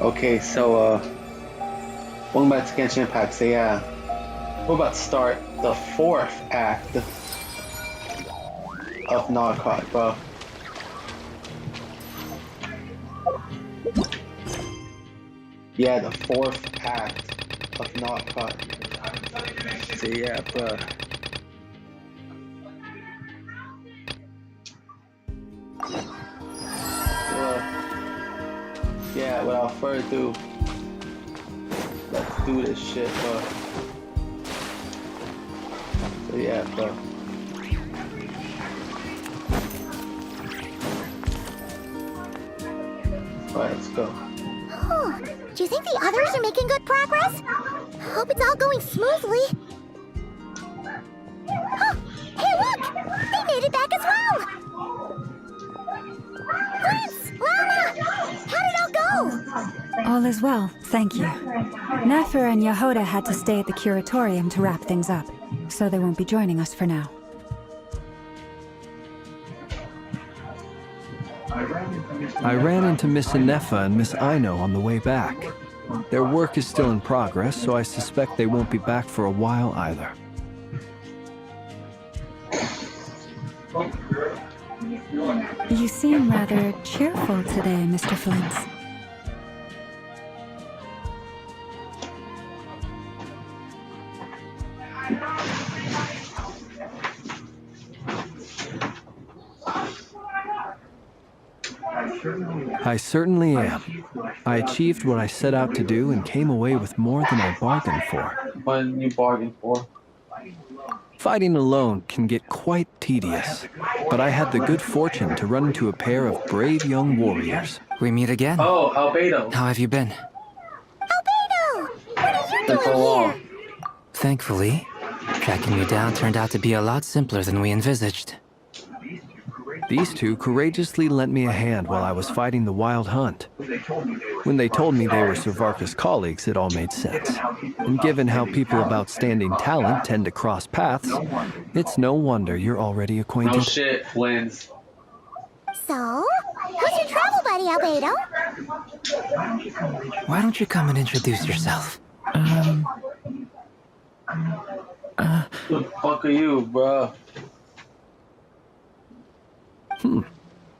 Okay, so welcome back to Genshin Impact. So yeah, we're about to start the fourth act of Narcot, bro. Yeah, the fourth act of Narcot. So yeah, bro. Yeah, without further ado, let's do this shit, bro. So yeah, bro. Alright, let's go. Oh, do you think the others are making good progress? Hope it's all going smoothly. Oh, hey look! They made it back as well! Prince! Lana! How did it all go? All is well, thank you. Nefer and Yehoda had to stay at the curatorium to wrap things up, so they won't be joining us for now. I ran into Miss Nefa and Miss Aino on the way back. Their work is still in progress, so I suspect they won't be back for a while either. You seem rather cheerful today, Mr. Flint. I certainly am. I achieved what I set out to do and came away with more than I bargained for. What you bargained for? Fighting alone can get quite tedious, but I had the good fortune to run into a pair of brave young warriors. We meet again. Oh, Albedo. How have you been? Albedo! What are you Been so doing long. here? Thankfully, tracking you down turned out to be a lot simpler than we envisaged. These two courageously lent me a hand while I was fighting the wild hunt. When they told me they were Servarka's colleagues, it all made sense. And given how people of outstanding talent tend to cross paths, it's no wonder you're already acquainted. No shit, Flins. So, who's your travel buddy, Albedo? Why don't you come and introduce yourself? Who the fuck are you, bro?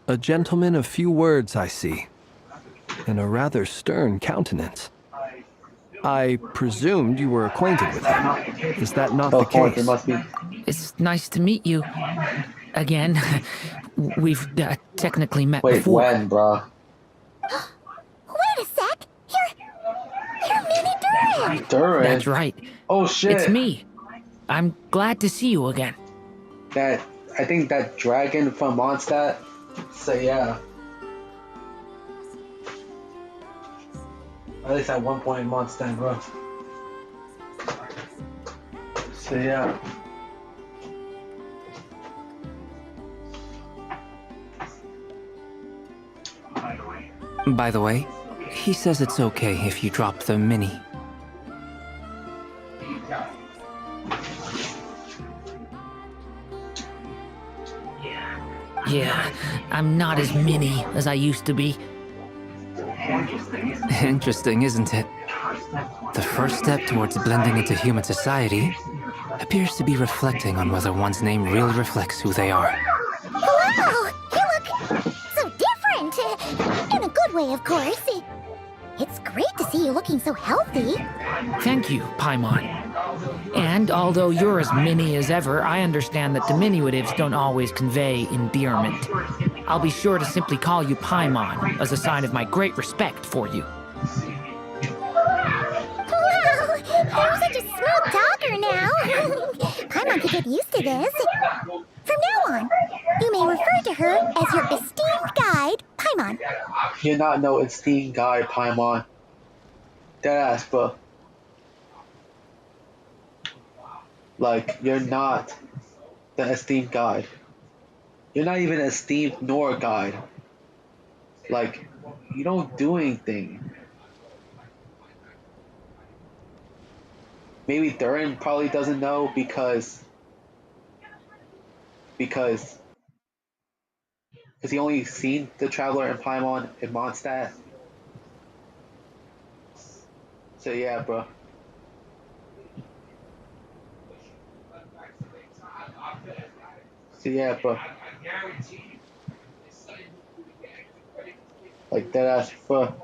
A gentleman of few words, I see, and a rather stern countenance. I presumed you were acquainted with him. Is that not the Of course, it case? must be. It's nice to meet you. Again. We've technically met Wait, before. when, bro? Wait a sec! You're Mini Durin! Durin. That's right. Oh shit. It's me. I'm glad to see you again. I think that dragon from Mondstadt. So yeah. At least at one point in Mondstadt, bro. So yeah. By the way, he says it's okay if you drop the mini. Yeah, I'm not as mini as I used to be. Interesting, isn't it? The first step towards blending into human society appears to be reflecting on whether one's name really reflects who they are. Wow! You look so different! In a good way, of course. It's great to see you looking so healthy. Thank you, Paimon. And although you're as mini as ever, I understand that diminutives don't always convey endearment. I'll be sure to simply call you Paimon as a sign of my great respect for you. Wow! You're such a smooth talker now. Paimon could get used to this. From now on, you may refer to her as your esteemed guide, Paimon. You're not no esteemed guy, Paimon. Deadass, bro. Like, you're not the esteemed guide. You're not even esteemed nor guide. Like, you don't do anything. Maybe Durin probably doesn't know because he only seen the Traveler and Paimon in Mondstadt. So yeah, bro. So yeah, bro. Like that ass, bro.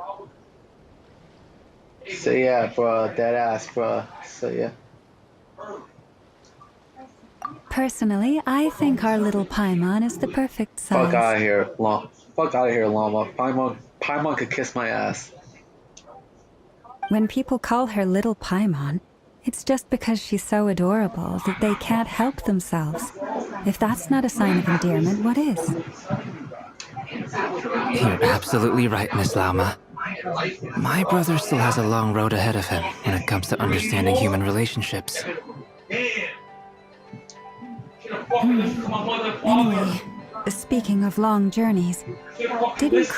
So yeah, bro. That ass, bro. So yeah. Personally, I think our little Paimon is the perfect Fuck size. out of here, llama. Fuck out of here, llama. Paimon could kiss my ass. When people call her little Paimon, it's just because she's so adorable that they can't help themselves. If that's not a sign of endearment, what is? You're absolutely right, Miss Lauma. My brother still has a long road ahead of him when it comes to understanding human relationships. Anyway, speaking of long journeys, didn't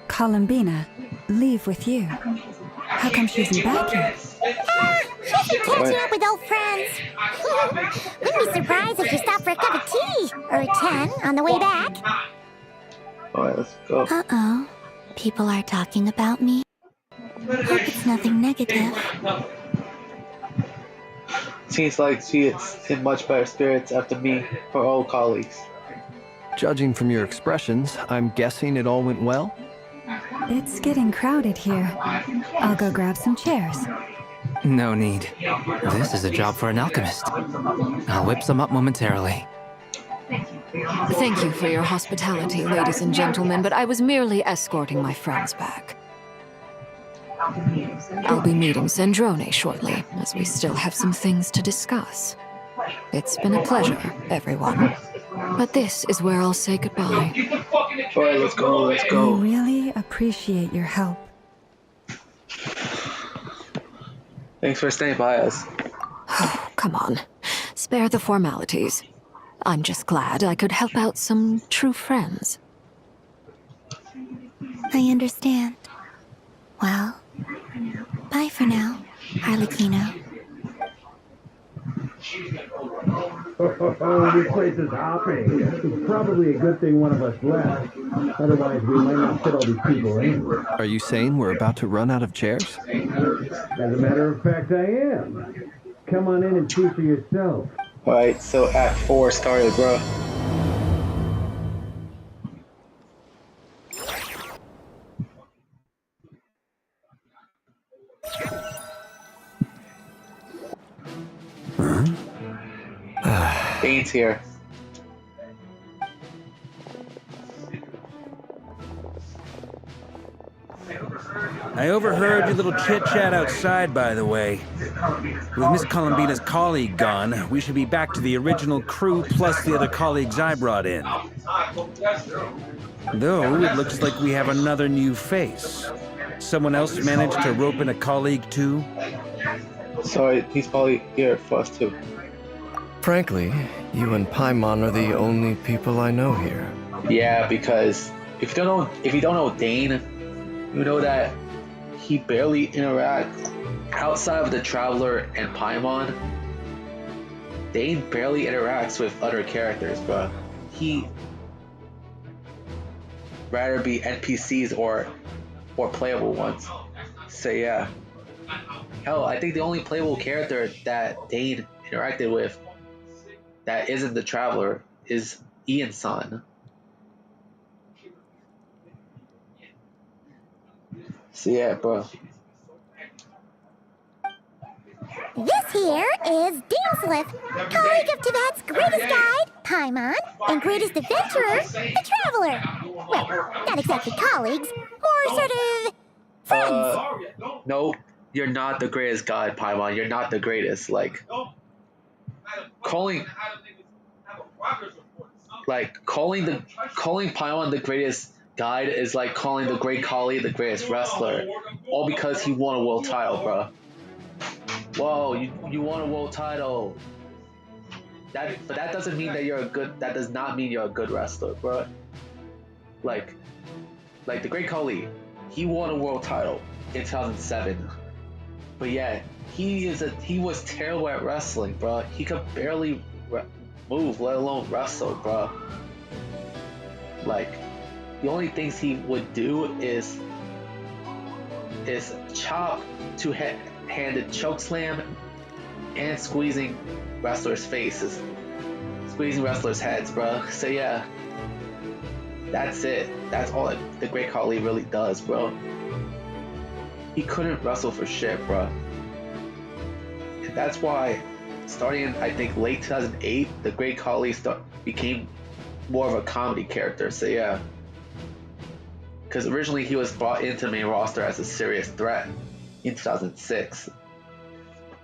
Columbina, leave with you? How come she isn't back yet? She's catching up with old friends. Wouldn't be surprised if she stopped for a cup of tea or a 10 on the way back. Alright, let's go. Uh-oh. People are talking about me. Hope it's nothing negative. Seems like she is in much better spirits after meeting her old colleagues. Judging from your expressions, I'm guessing it all went well? It's getting crowded here. I'll go grab some chairs. No need. This is a job for an alchemist. I'll whip some up momentarily. Thank you for your hospitality, ladies and gentlemen, but I was merely escorting my friends back. I'll be meeting Sandrone shortly, as we still have some things to discuss. It's been a pleasure, everyone. But this is where I'll say goodbye. Alright, let's go, let's go. We really appreciate your help. Thanks for staying by us. Oh, come on. Spare the formalities. I'm just glad I could help out some true friends. I understand. Well, bye for now, Harlequino. Oh, this place is hopping. It's probably a good thing one of us left. Otherwise, we might not fit all these people in. Are you saying we're about to run out of chairs? As a matter of fact, I am. Come on in and see for yourself. Alright, so Act 4 started, bro. Dane's here. I overheard your little chit-chat outside, by the way. With Miss Columbina's colleague gone, we should be back to the original crew plus the other colleagues I brought in. Though, it looks like we have another new face. Someone else managed to rope in a colleague, too? Sorry, he's probably here for us, too. Frankly, you and Paimon are the only people I know here. Yeah, because if you don't know Dane, you know that he barely interacts outside of the Traveler and Paimon. Dane barely interacts with other characters, bro. He rather be NPCs or playable ones. So yeah. Hell, I think the only playable character that Dane interacted with that isn't the Traveler is Ian's son. So yeah, bro. This here is Deanslip, colleague of Tibet's greatest guide, Paimon, and greatest adventurer, the Traveler. Well, not exactly colleagues, more sort of friends. No, you're not the greatest guide, Paimon. You're not the greatest. Calling Paimon the greatest guide is like calling the Great Khali the greatest wrestler, all because he won a world title, bro. Whoa, you won a world title. But that doesn't mean that you're a good. That does not mean you're a good wrestler, bro. Like the Great Khali, he won a world title in 2007. But yeah, he was terrible at wrestling, bro. He could barely move, let alone wrestle, bro. Like, the only things he would do is is chop, two-handed chokeslam, and squeezing wrestlers' faces. Squeezing wrestlers' heads, bro. So yeah, that's it. That's all the Great Khali really does, bro. He couldn't wrestle for shit, bro. And that's why, starting in, I think, late 2008, the Great Khali became more of a comedy character. So yeah. Because originally he was brought into the main roster as a serious threat in 2006.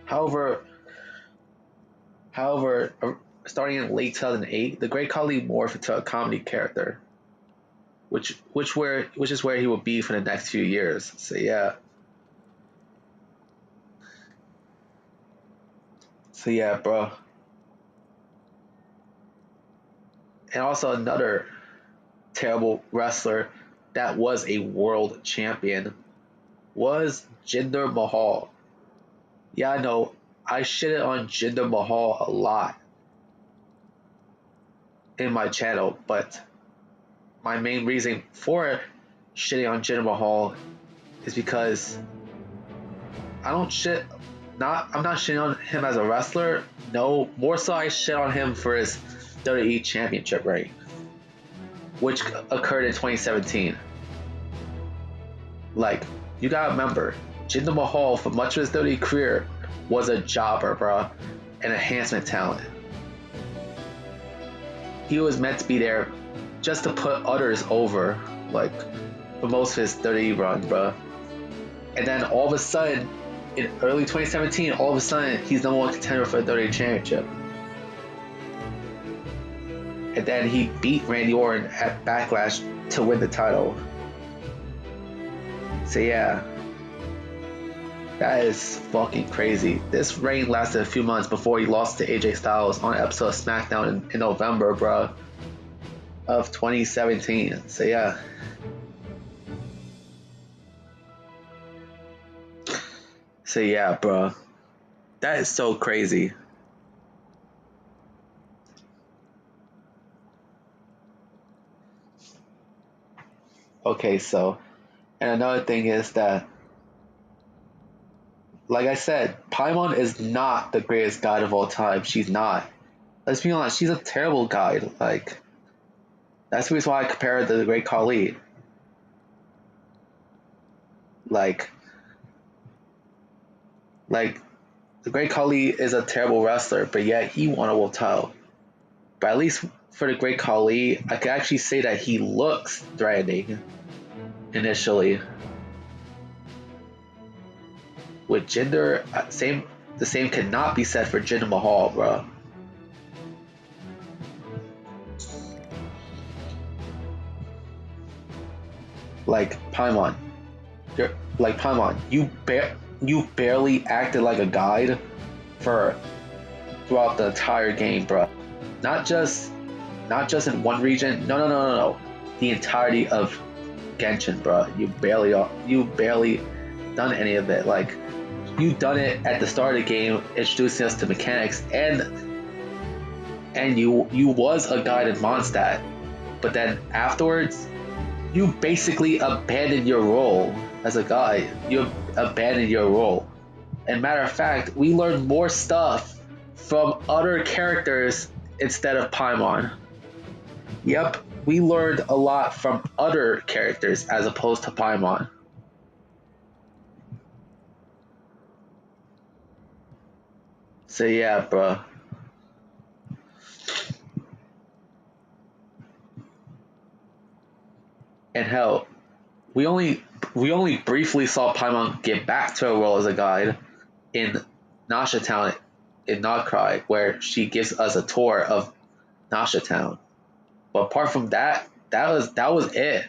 However, starting in late 2008, the Great Khali morphed into a comedy character, which is where he will be for the next few years. So yeah. So yeah, bro. And also another terrible wrestler that was a world champion was Jinder Mahal. Yeah, I know, I shitted on Jinder Mahal a lot in my channel, but my main reason for shitting on Jinder Mahal is because I'm not shitting on him as a wrestler. No, more so I shit on him for his WWE Championship reign, which occurred in 2017. Like, you gotta remember, Jinder Mahal for much of his WWE career was a jobber, bro, and enhancement talent. He was meant to be there just to put others over, like, for most of his WWE run, bro. And then all of a sudden, in early 2017, all of a sudden, he's number one contender for the WWE Championship. And then he beat Randy Orton at Backlash to win the title. So yeah, that is fucking crazy. This reign lasted a few months before he lost to AJ Styles on an episode of SmackDown in November, bro, of 2017. So yeah. So yeah, bro, that is so crazy. Okay, so, and another thing is that, like I said, Paimon is not the greatest guide of all time. She's not. Let's be honest, she's a terrible guide. Like, that's the reason why I compare her to the Great Khali. Like, the Great Khali is a terrible wrestler, but yet he won a world title. But at least for the Great Khali, I can actually say that he looks threatening initially. With Jinder, the same cannot be said for Jinder Mahal, bro. Like Paimon, you barely acted like a guide throughout the entire game, bro. Not just in one region. No. The entirety of Genshin, bro. You barely done any of it. Like, you done it at the start of the game, introducing us to mechanics, and you was a guide in Mondstadt, but then afterwards, you basically abandoned your role as a guide. You abandoned your role. And matter of fact, we learned more stuff from other characters instead of Paimon. Yep, we learned a lot from other characters as opposed to Paimon. So yeah, bro. And hell, we only briefly saw Paimon get back to her role as a guide in Nasha Town in Nodcry, where she gives us a tour of Nasha Town. But apart from that, that was it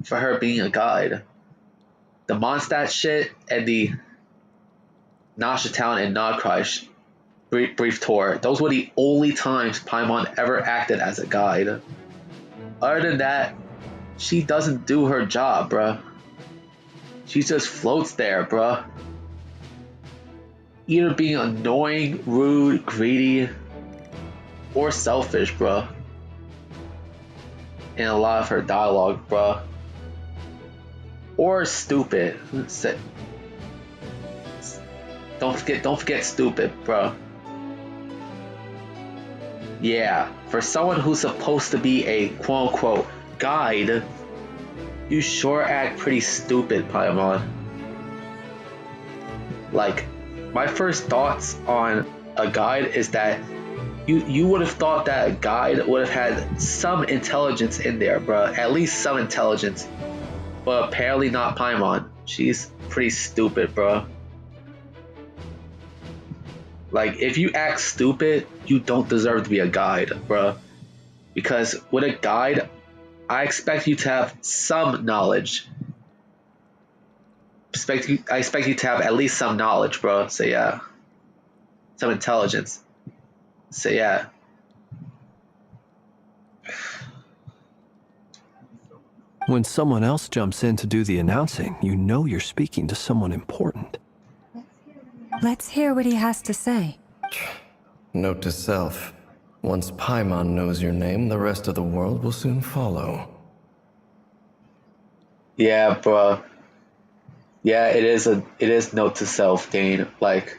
for her being a guide. The Mondstadt shit and the Nasha Town and Nodcry brief tour, those were the only times Paimon ever acted as a guide. Other than that, she doesn't do her job, bruh. She just floats there, bruh. Either being annoying, rude, greedy, or selfish, bruh. In a lot of her dialogue, bruh. or stupid. Don't forget stupid, bro. Yeah, for someone who's supposed to be a quote-unquote guide, you sure act pretty stupid, Paimon. Like, my first thoughts on a guide is that you would have thought that a guide would have had some intelligence in there, bruh. At least some intelligence. But apparently not Paimon. She's pretty stupid, bruh. Like, if you act stupid, you don't deserve to be a guide, bruh. Because with a guide, I expect you to have some knowledge. I expect you to have at least some knowledge, bro. So yeah. Some intelligence. So yeah. When someone else jumps in to do the announcing, you know you're speaking to someone important. Let's hear what he has to say. Note to self. Once Paimon knows your name, the rest of the world will soon follow. Yeah, bro. Yeah, it is note to self, Dane. Like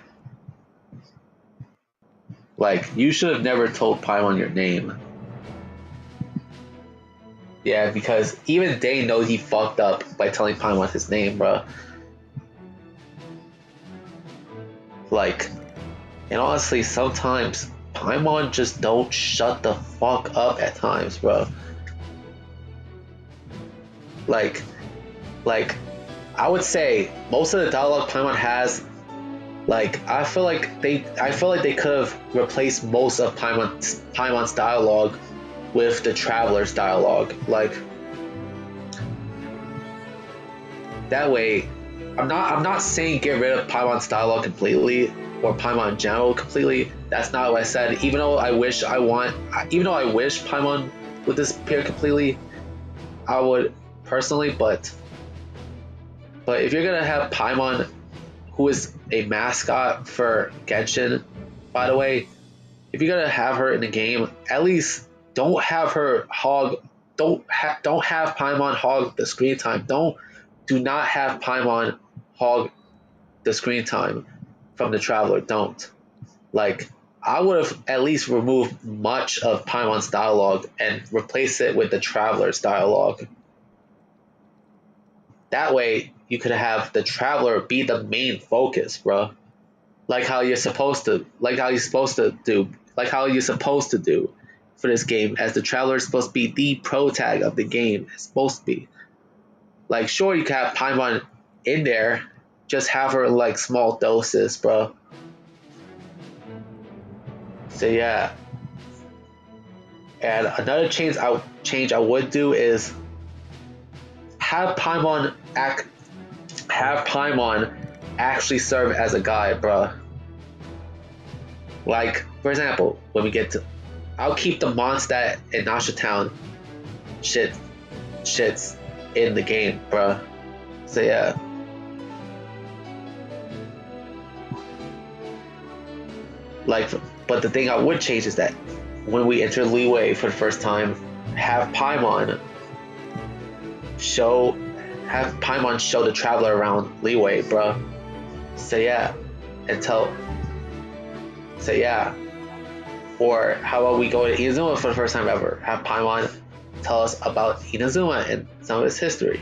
you should have never told Paimon your name. Yeah, because even Dane knows he fucked up by telling Paimon his name, bro. Like, and honestly, sometimes Paimon just don't shut the fuck up at times, bro. Like, I would say most of the dialogue Paimon has, like, I feel like they could have replaced most of Paimon's dialogue with the Traveler's dialogue. Like, that way, I'm not saying get rid of Paimon's dialogue completely or Paimon in general completely. That's not what I said. Even though I wish Paimon would disappear completely, I would personally. But if you're gonna have Paimon, who is a mascot for Genshin, by the way, if you're gonna have her in the game, at least don't have her hog. Don't have Paimon hog the screen time. Do not have Paimon hog the screen time from the Traveler. Don't. Like, I would have at least removed much of Paimon's dialogue and replace it with the Traveler's dialogue. That way, you could have the Traveler be the main focus, bro. Like how you're supposed to do for this game, as the Traveler is supposed to be the protag of the game. It's supposed to be. Like, sure, you can have Paimon in there, just have her in, like, small doses, bro. So yeah. And another change I would do is have Paimon actually serve as a guide, bro. Like, for example, when we get to, I'll keep the Mondstadt and Nasha Town shits in the game, bro. So yeah. Like, but the thing I would change is that when we enter Liyue for the first time, have Paimon show the Traveler around Liyue, bro. So yeah, so yeah. Or how about we go to Inazuma for the first time ever? Have Paimon tell us about Inazuma and some of its history.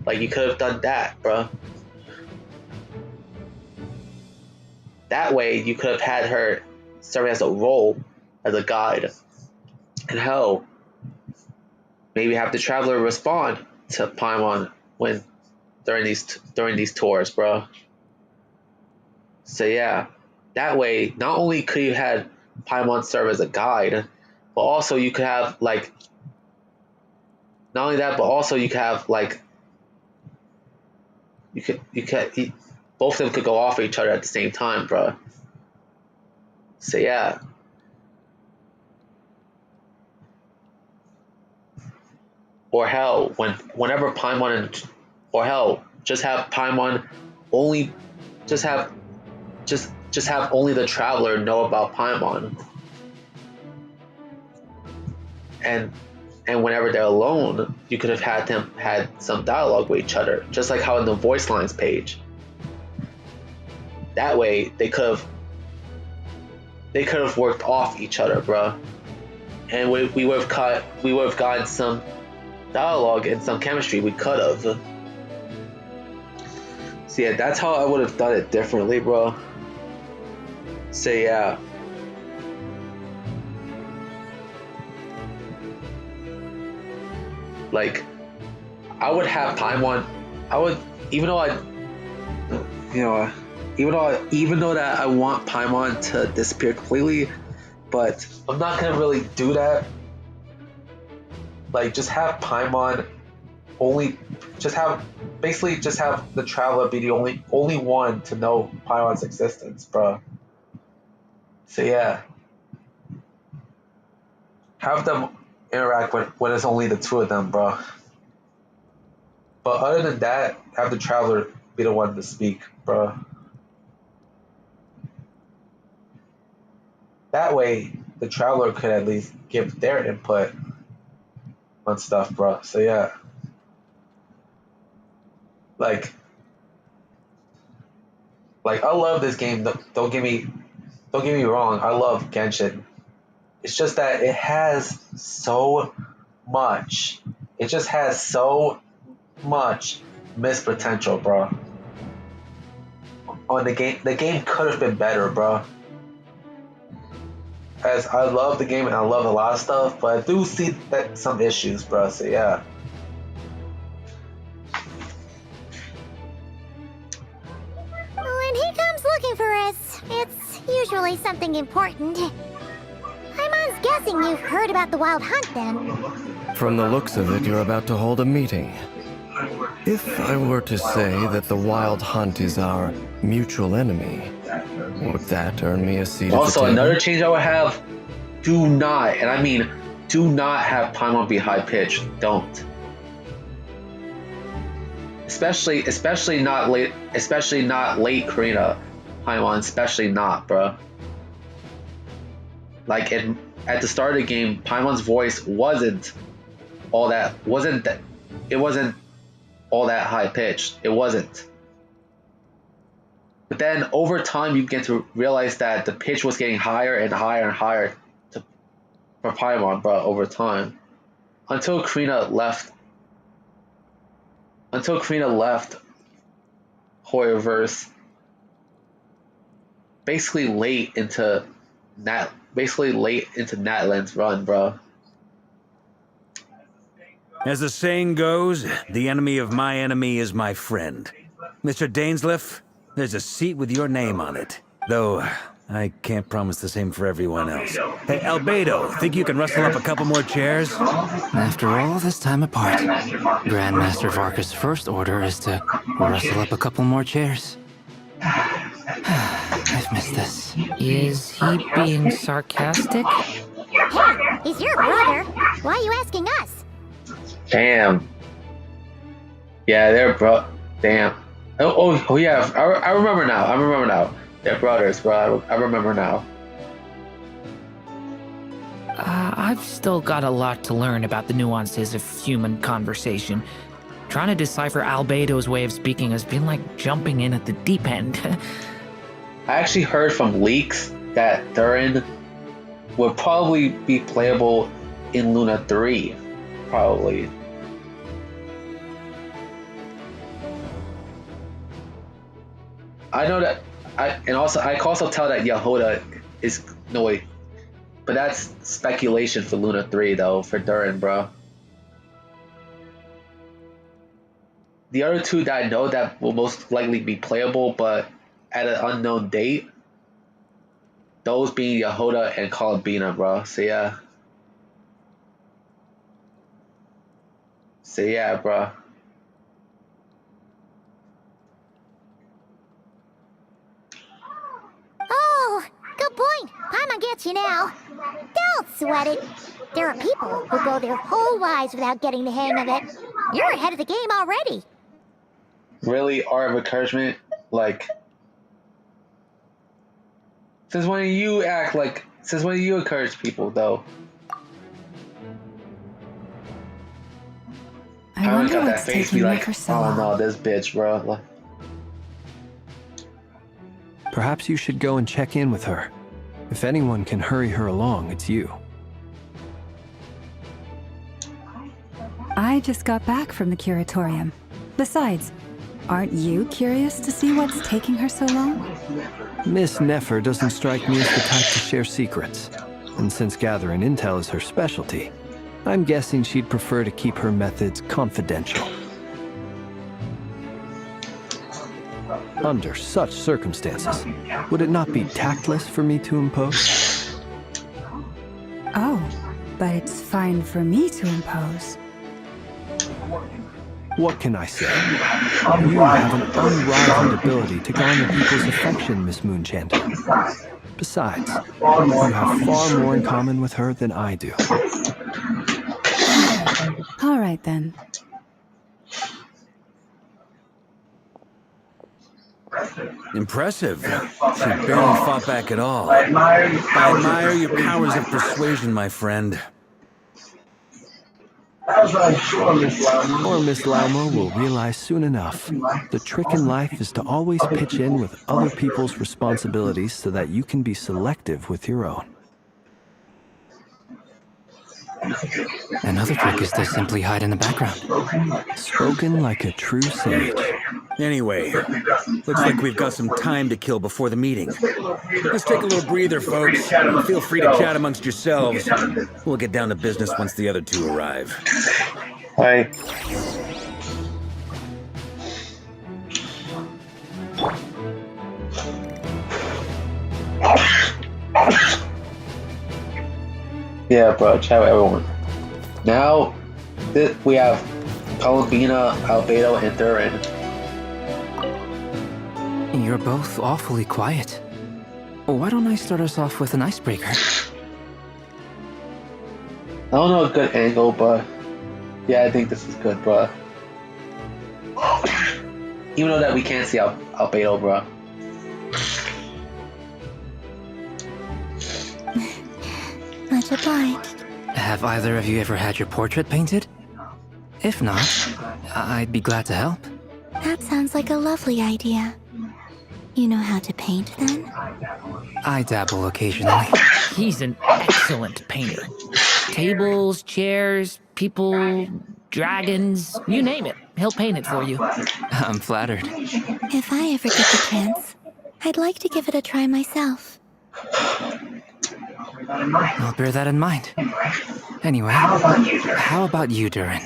Like, you could have done that, bro. That way, you could have had her serve as a role, as a guide. And hell, maybe have the Traveler respond to Paimon during these tours, bro. So yeah, that way, not only could you have Paimon serve as a guide, but also you could have, like, not only that, but also you could have, like, both of them could go off of each other at the same time, bro. So yeah. Or hell, whenever Paimon or hell, just have Paimon only, just have only the Traveler know about Paimon. And and whenever they're alone, you could have had some dialogue with each other, just like how in the voice lines page. That way, they could have worked off each other, bruh, and we would have gotten some dialogue and some chemistry. We could have. So yeah, that's how I would have done it differently, bro. So yeah. Like, I would have Paimon. I would, even though that I want Paimon to disappear completely, but I'm not gonna really do that. Like, just have Paimon just have the Traveler be the only one to know Paimon's existence, bro. So yeah, have them interact when it's only the two of them, bro. But other than that, have the Traveler be the one to speak, bro. That way, the Traveler could at least give their input on stuff, bro. So yeah, like I love this game. Don't get me wrong. I love Genshin. It's just that it has so much. It just has so much missed potential, bro. On the game could have been better, bro. As I love the game and I love a lot of stuff, but I do see that some issues, bro. So yeah. When he comes looking for us, it's usually something important. Paimon's guessing you've heard about the Wild Hunt, then. From the looks of it, you're about to hold a meeting. If I were to say that the Wild Hunt is our mutual enemy, would that earn me a seat at the Also, table? another change I would have: do not, and I mean, do not have Paimon be high pitched. Don't. Especially not late Karina Paimon. Especially not, bro. Like at the start of the game, Paimon's voice wasn't all that high pitched. It wasn't. But then over time, you get to realize that the pitch was getting higher and higher and higher for Paimon, bro, over time, until Karina left. Hoyoverse, basically late into Natlan's run, bro. As the saying goes, the enemy of my enemy is my friend. Mr. Dainsleif, there's a seat with your name on it. Though, I can't promise the same for everyone else. Hey, Albedo, think you can rustle up a couple more chairs? After all this time apart, Grandmaster Varka's first order is to rustle up a couple more chairs. I've missed this. Is he being sarcastic? Hey, he's your brother. Why are you asking us? Damn. Yeah, they're bro. Damn. Oh yeah. I remember now. They're brothers, bro. I remember now. I've still got a lot to learn about the nuances of human conversation. Trying to decipher Albedo's way of speaking has been like jumping in at the deep end. I actually heard from leaks that Durin would probably be playable in Luna 3. Probably. I know that. I can also tell that Yehoda is no way, but that's speculation for Luna 3 though, for Durin, bro. The other two that I know that will most likely be playable, but at an unknown date, those being Yehoda and Columbina, bro. So yeah, bro. Oh, good point. Paimon gets you now. Don't sweat it. There are people who go their whole lives without getting the hang of it. You're ahead of the game already. Really, art of encouragement, like. Since when do you encourage people, though? Paimon wonder got that what's face, taking be her like, for so oh long. no, this bitch, bro. Perhaps you should go and check in with her. If anyone can hurry her along, it's you. I just got back from the curatorium. Besides, aren't you curious to see what's taking her so long? Miss Nefer doesn't strike me as the type to share secrets. And since gathering intel is her specialty, I'm guessing she'd prefer to keep her methods confidential. Under such circumstances, would it not be tactless for me to impose? Oh, but it's fine for me to impose. What can I say? You have an unrivaled ability to garner people's affection, Miss Moonchanter. Besides, you have far more in common with her than I do. All right, then. Impressive. She barely fought back at all. I admire your powers of persuasion, my friend. Or Miss Laumo will realize soon enough. The trick in life is to always pitch in with other people's responsibilities so that you can be selective with your own. Another trick is to simply hide in the background. Spoken like a true sage. Anyway, looks like we've got some time to kill before the meeting. Let's take a little breather, folks. Feel free to chat amongst yourselves. We'll get down to business once the other two arrive. Hi. Yeah, bro, chat with everyone. Now, we have Columbina, Albedo, and Durin. You're both awfully quiet. Why don't I start us off with an icebreaker? I don't know a good angle, but yeah, I think this is good, bro. Even though that we can't see Albedo, bro. Much obliged. Have either of you ever had your portrait painted? If not, I'd be glad to help. That sounds like a lovely idea. You know how to paint, then? I dabble occasionally. He's an excellent painter. Tables, chairs, people, dragons, you name it. He'll paint it for you. I'm flattered. If I ever get the chance, I'd like to give it a try myself. I'll bear that in mind. Anyway, how about you, Durin?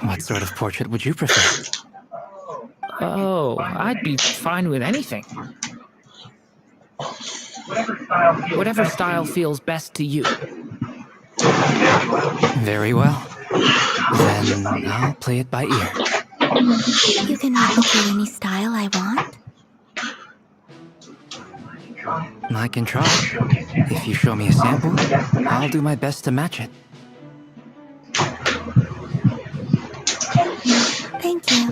What sort of portrait would you prefer? Oh, I'd be fine with anything. Whatever style feels best to you. Very well. Then I'll play it by ear. You can replicate any style I want. I can try. If you show me a sample, I'll do my best to match it. Thank you.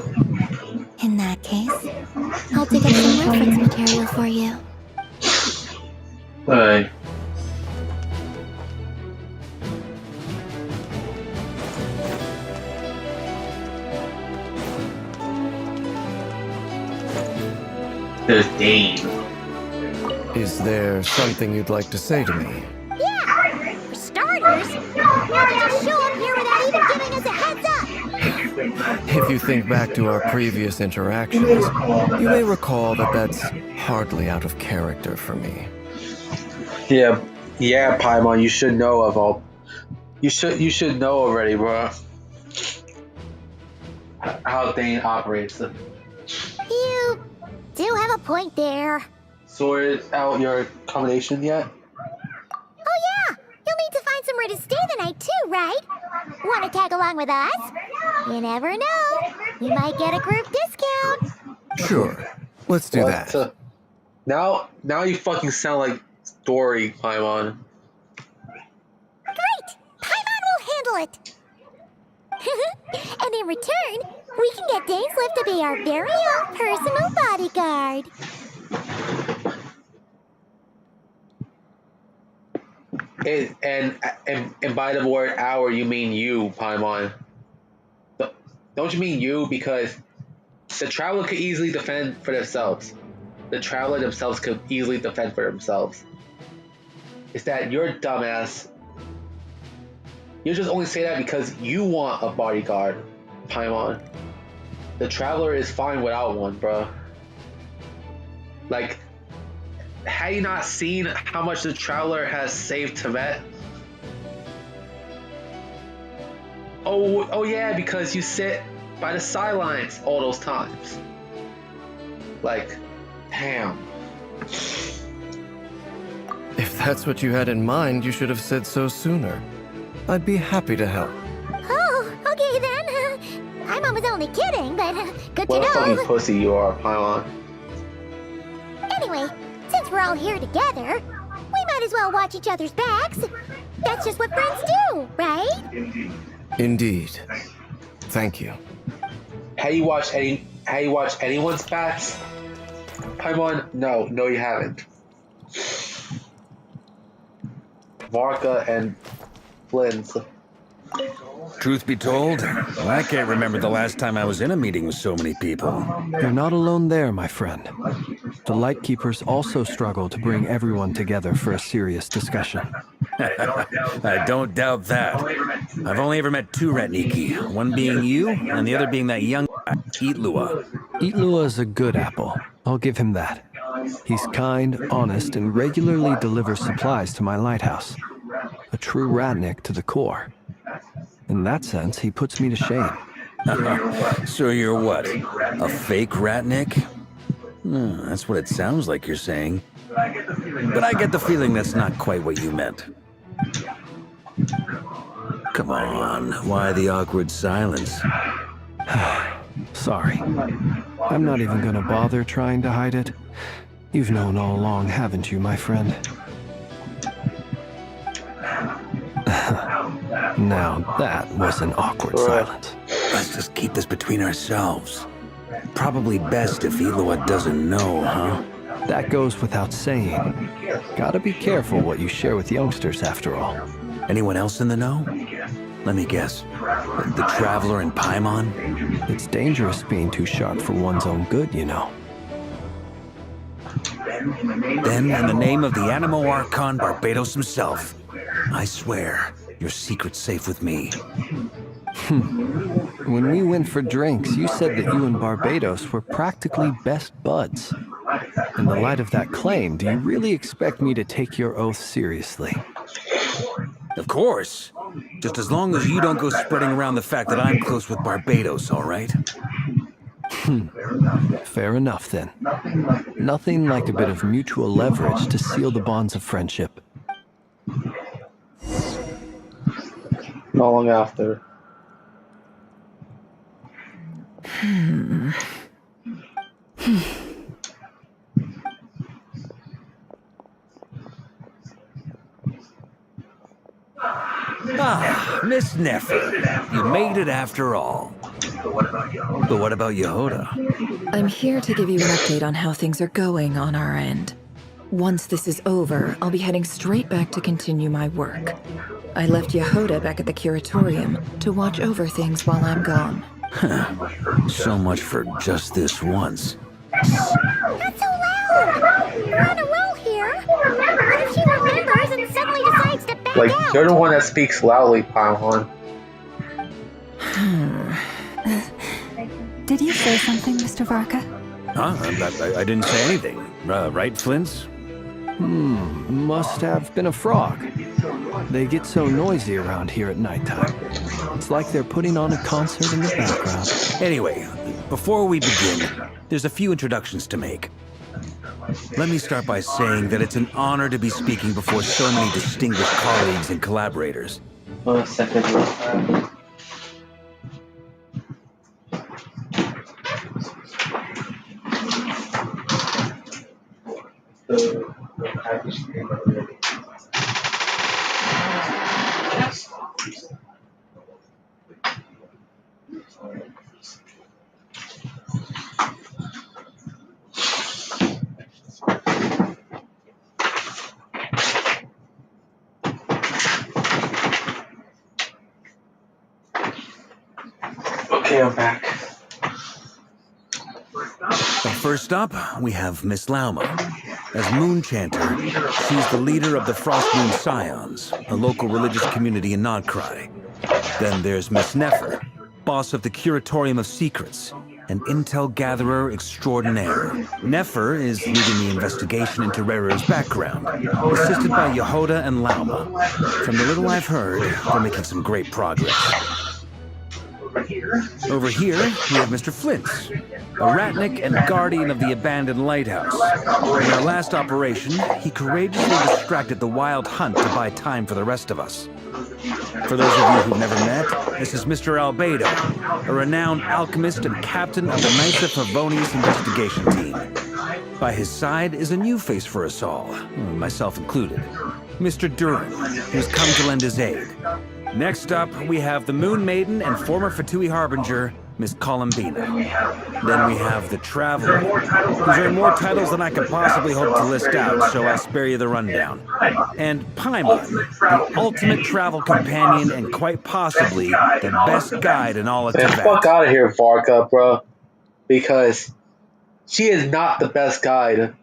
In that case, I'll dig up some reference material for you. Alright. There's Dane. Is there something you'd like to say to me? Yeah! For starters, why did you show up here without even giving us a heads up? If you think back to our previous interactions, you may recall that that's hardly out of character for me. Yeah, Paimon, you should know of all. You should know already, bro. How Dane operates. You do have a point there. Sort out your accommodation yet? Oh yeah! You'll need to find somewhere to stay the night too, right? Want to tag along with us? You never know. You might get a group discount. Sure, let's do that. Now you fucking sound like Dory, Paimon. Great! Paimon will handle it! And in return, we can get Dainslift to be our very own personal bodyguard. And by the word "our," you mean you, Paimon. Don't you mean you? Because the Traveler could easily defend for themselves. The Traveler themselves could easily defend for themselves. It's that you're dumbass. You just only say that because you want a bodyguard, Paimon. The Traveler is fine without one, bro. Like, had you not seen how much the Traveler has saved Tibet? Oh yeah, because you sit by the sidelines all those times. Like, damn. If that's what you had in mind, you should have said so sooner. I'd be happy to help. Oh, okay then. Paimon was only kidding, but good to What a know. fucking pussy you are, Paimon. Anyway, since we're all here together, we might as well watch each other's backs. That's just what friends do, right? Indeed. Thank you. Have you watched anyone's backs? Paimon? No, you haven't. Varka and Flynn's. Truth be told, I can't remember the last time I was in a meeting with so many people. You're not alone there, my friend. The Lightkeepers also struggle to bring everyone together for a serious discussion. I don't doubt that. I've only ever met two Ratniki, one being you, and the other being that young Itlua. Itlua is a good apple. I'll give him that. He's kind, honest, and regularly delivers supplies to my lighthouse. A true Ratnik to the core. In that sense, he puts me to shame. So you're what? A fake Ratnik? That's what it sounds like you're saying. But I get the feeling that's not quite what you meant. Come on, why the awkward silence? Sorry. I'm not even gonna bother trying to hide it. You've known all along, haven't you, my friend? Now that was an awkward silence. Let's just keep this between ourselves. Probably best if Itlua doesn't know, huh? That goes without saying. Gotta be careful what you share with youngsters, after all. Anyone else in the know? Let me guess. The Traveler and Paimon? It's dangerous being too sharp for one's own good, you know. Then, in the name of the Animo Archon Barbados himself, I swear, your secret's safe with me. When we went for drinks, you said that you and Barbados were practically best buds. In the light of that claim, do you really expect me to take your oath seriously? Of course. Just as long as you don't go spreading around the fact that I'm close with Barbados, all right? Fair enough, then. Nothing like a bit of mutual leverage to seal the bonds of friendship. Not long after. Ah, Miss Nefer, you made it after all. But what about Yehoda? I'm here to give you an update on how things are going on our end. Once this is over, I'll be heading straight back to continue my work. I left Yehoda back at the curatorium to watch over things while I'm gone. So much for just this once. Not so loud! We're on a roll here. What if she remembers and suddenly decides to back Like, out? you're the one that speaks loudly, Paimon. Did you say something, Mr. Varka? Huh? I didn't say anything. Right, Flints? Must have been a frog. They get so noisy around here at nighttime. It's like they're putting on a concert in the background. Anyway, before we begin, there's a few introductions to make. Let me start by saying that it's an honor to be speaking before so many distinguished colleagues and collaborators. Second. Okay, I'm back. First up, we have Miss Lauma. As Moon Chanter, she's the leader of the Frost Moon Scions, a local religious community in Nodcry. Then there's Miss Nefer, boss of the Curatorium of Secrets, an intel gatherer extraordinaire. Nefer is leading the investigation into Rerer's background, assisted by Yehoda and Lauma. From the little I've heard, they're making some great progress. Over here, we have Mr. Flintz, a ratnik and guardian of the abandoned lighthouse. In our last operation, he courageously distracted the wild hunt to buy time for the rest of us. For those of you who've never met, this is Mr. Albedo, a renowned alchemist and captain of the Knights of Favonius investigation team. By his side is a new face for us all, myself included, Mr. Durin, who's come to lend his aid. Next up, we have the Moon Maiden and former Fatui Harbinger, Miss Columbina. Then we have the Traveler, who's earned more titles than I could possibly hope to list out, so I'll spare you the rundown. And Paimon, the ultimate travel companion and quite possibly the best guide in all of Tibet. Fuck out of here, Varka, bro. Because she is not the best guide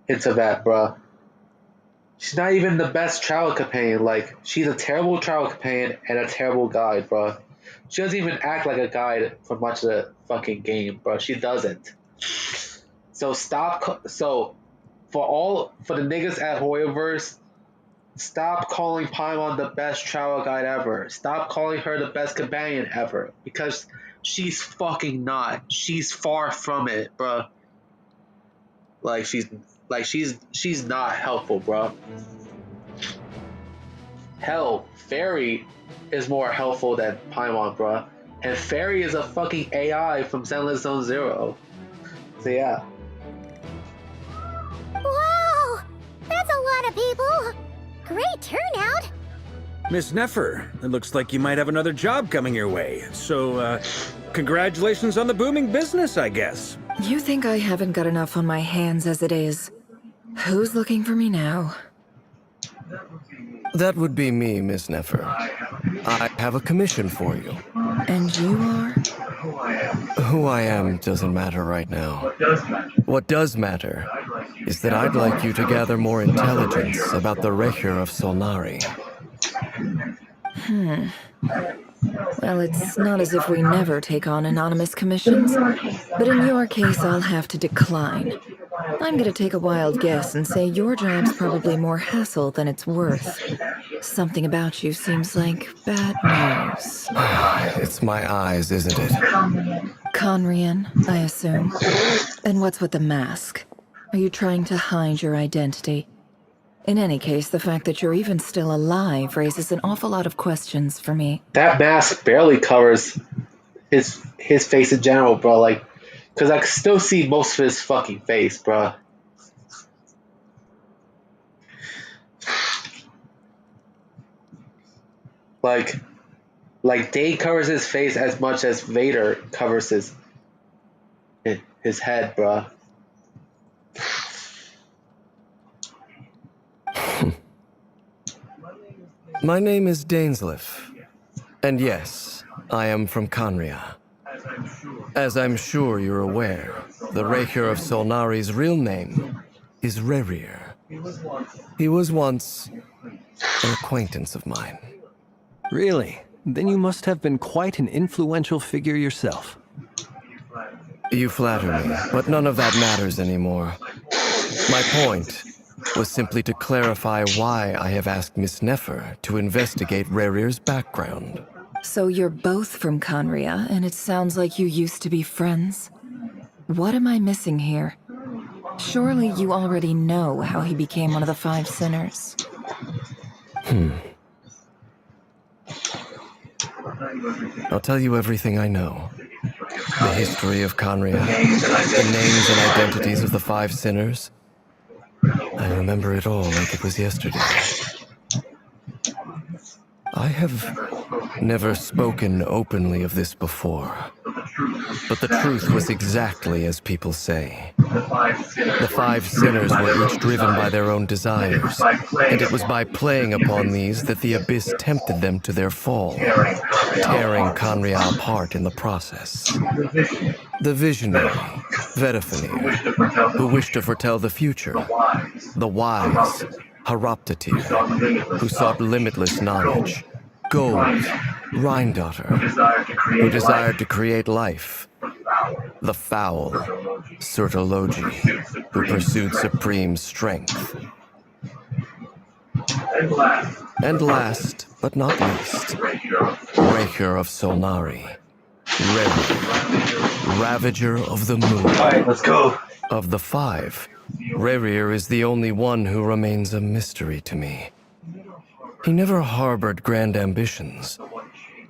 in Tibet, bro. She's not even the best travel companion. Like, she's a terrible travel companion and a terrible guide, bro. She doesn't even act like a guide for much of the fucking game, bro. She doesn't. So stop. So for the niggas at Hoyoverse, stop calling Paimon the best travel guide ever. Stop calling her the best companion ever, because she's fucking not. She's far from it, bro. She's not helpful, bro. Hell, Fairy is more helpful than Paimon, bro. And Fairy is a fucking AI from Zenless Zone Zero. So yeah. Wow! That's a lot of people! Great turnout! Miss Nefer, it looks like you might have another job coming your way. So, congratulations on the booming business, I guess. You think I haven't got enough on my hands as it is? Who's looking for me now? That would be me, Miss Nefer. I have a commission for you. And you are? Who I am doesn't matter right now. What does matter is that I'd like you to gather more intelligence about the Recher of Solnari. Well, it's not as if we never take on anonymous commissions, but in your case, I'll have to decline. I'm gonna take a wild guess and say your job's probably more hassle than it's worth. Something about you seems like bad news. It's my eyes, isn't it? Conrian, I assume. And what's with the mask? Are you trying to hide your identity? In any case, the fact that you're even still alive raises an awful lot of questions for me. That mask barely covers his face in general, bro. Like, because I can still see most of his fucking face, bro. Like Dane covers his face as much as Vader covers his head, bro. My name is Dainsleif, and yes, I am from Conria. As I'm sure you're aware, the Recher of Solnari's real name is Rerir. He was once an acquaintance of mine. Really? Then you must have been quite an influential figure yourself. You flatter me, but none of that matters anymore. My point was simply to clarify why I have asked Miss Nefer to investigate Rerir's background. So you're both from Conria, and it sounds like you used to be friends? What am I missing here? Surely you already know how he became one of the Five Sinners. I'll tell you everything I know. The history of Conria, the names and identities of the Five Sinners. I remember it all like it was yesterday. I have never spoken openly of this before, But the truth was exactly as people say. The five sinners were each driven by their own desires, and it was by playing upon these that the abyss tempted them to their fall, tearing Kanria apart in the process. The visionary, Vedafenir, who wished to foretell the future, the wise, Haroptatir, who sought limitless knowledge, Gold, Rhine-daughter, who desired to create life, the foul, Surtologi, who pursued supreme strength. And last, but not least, Raker of Solnari, Rerir, Ravager of the Moon. Alright, let's go. Of the five, Rerir is the only one who remains a mystery to me. He never harbored grand ambitions.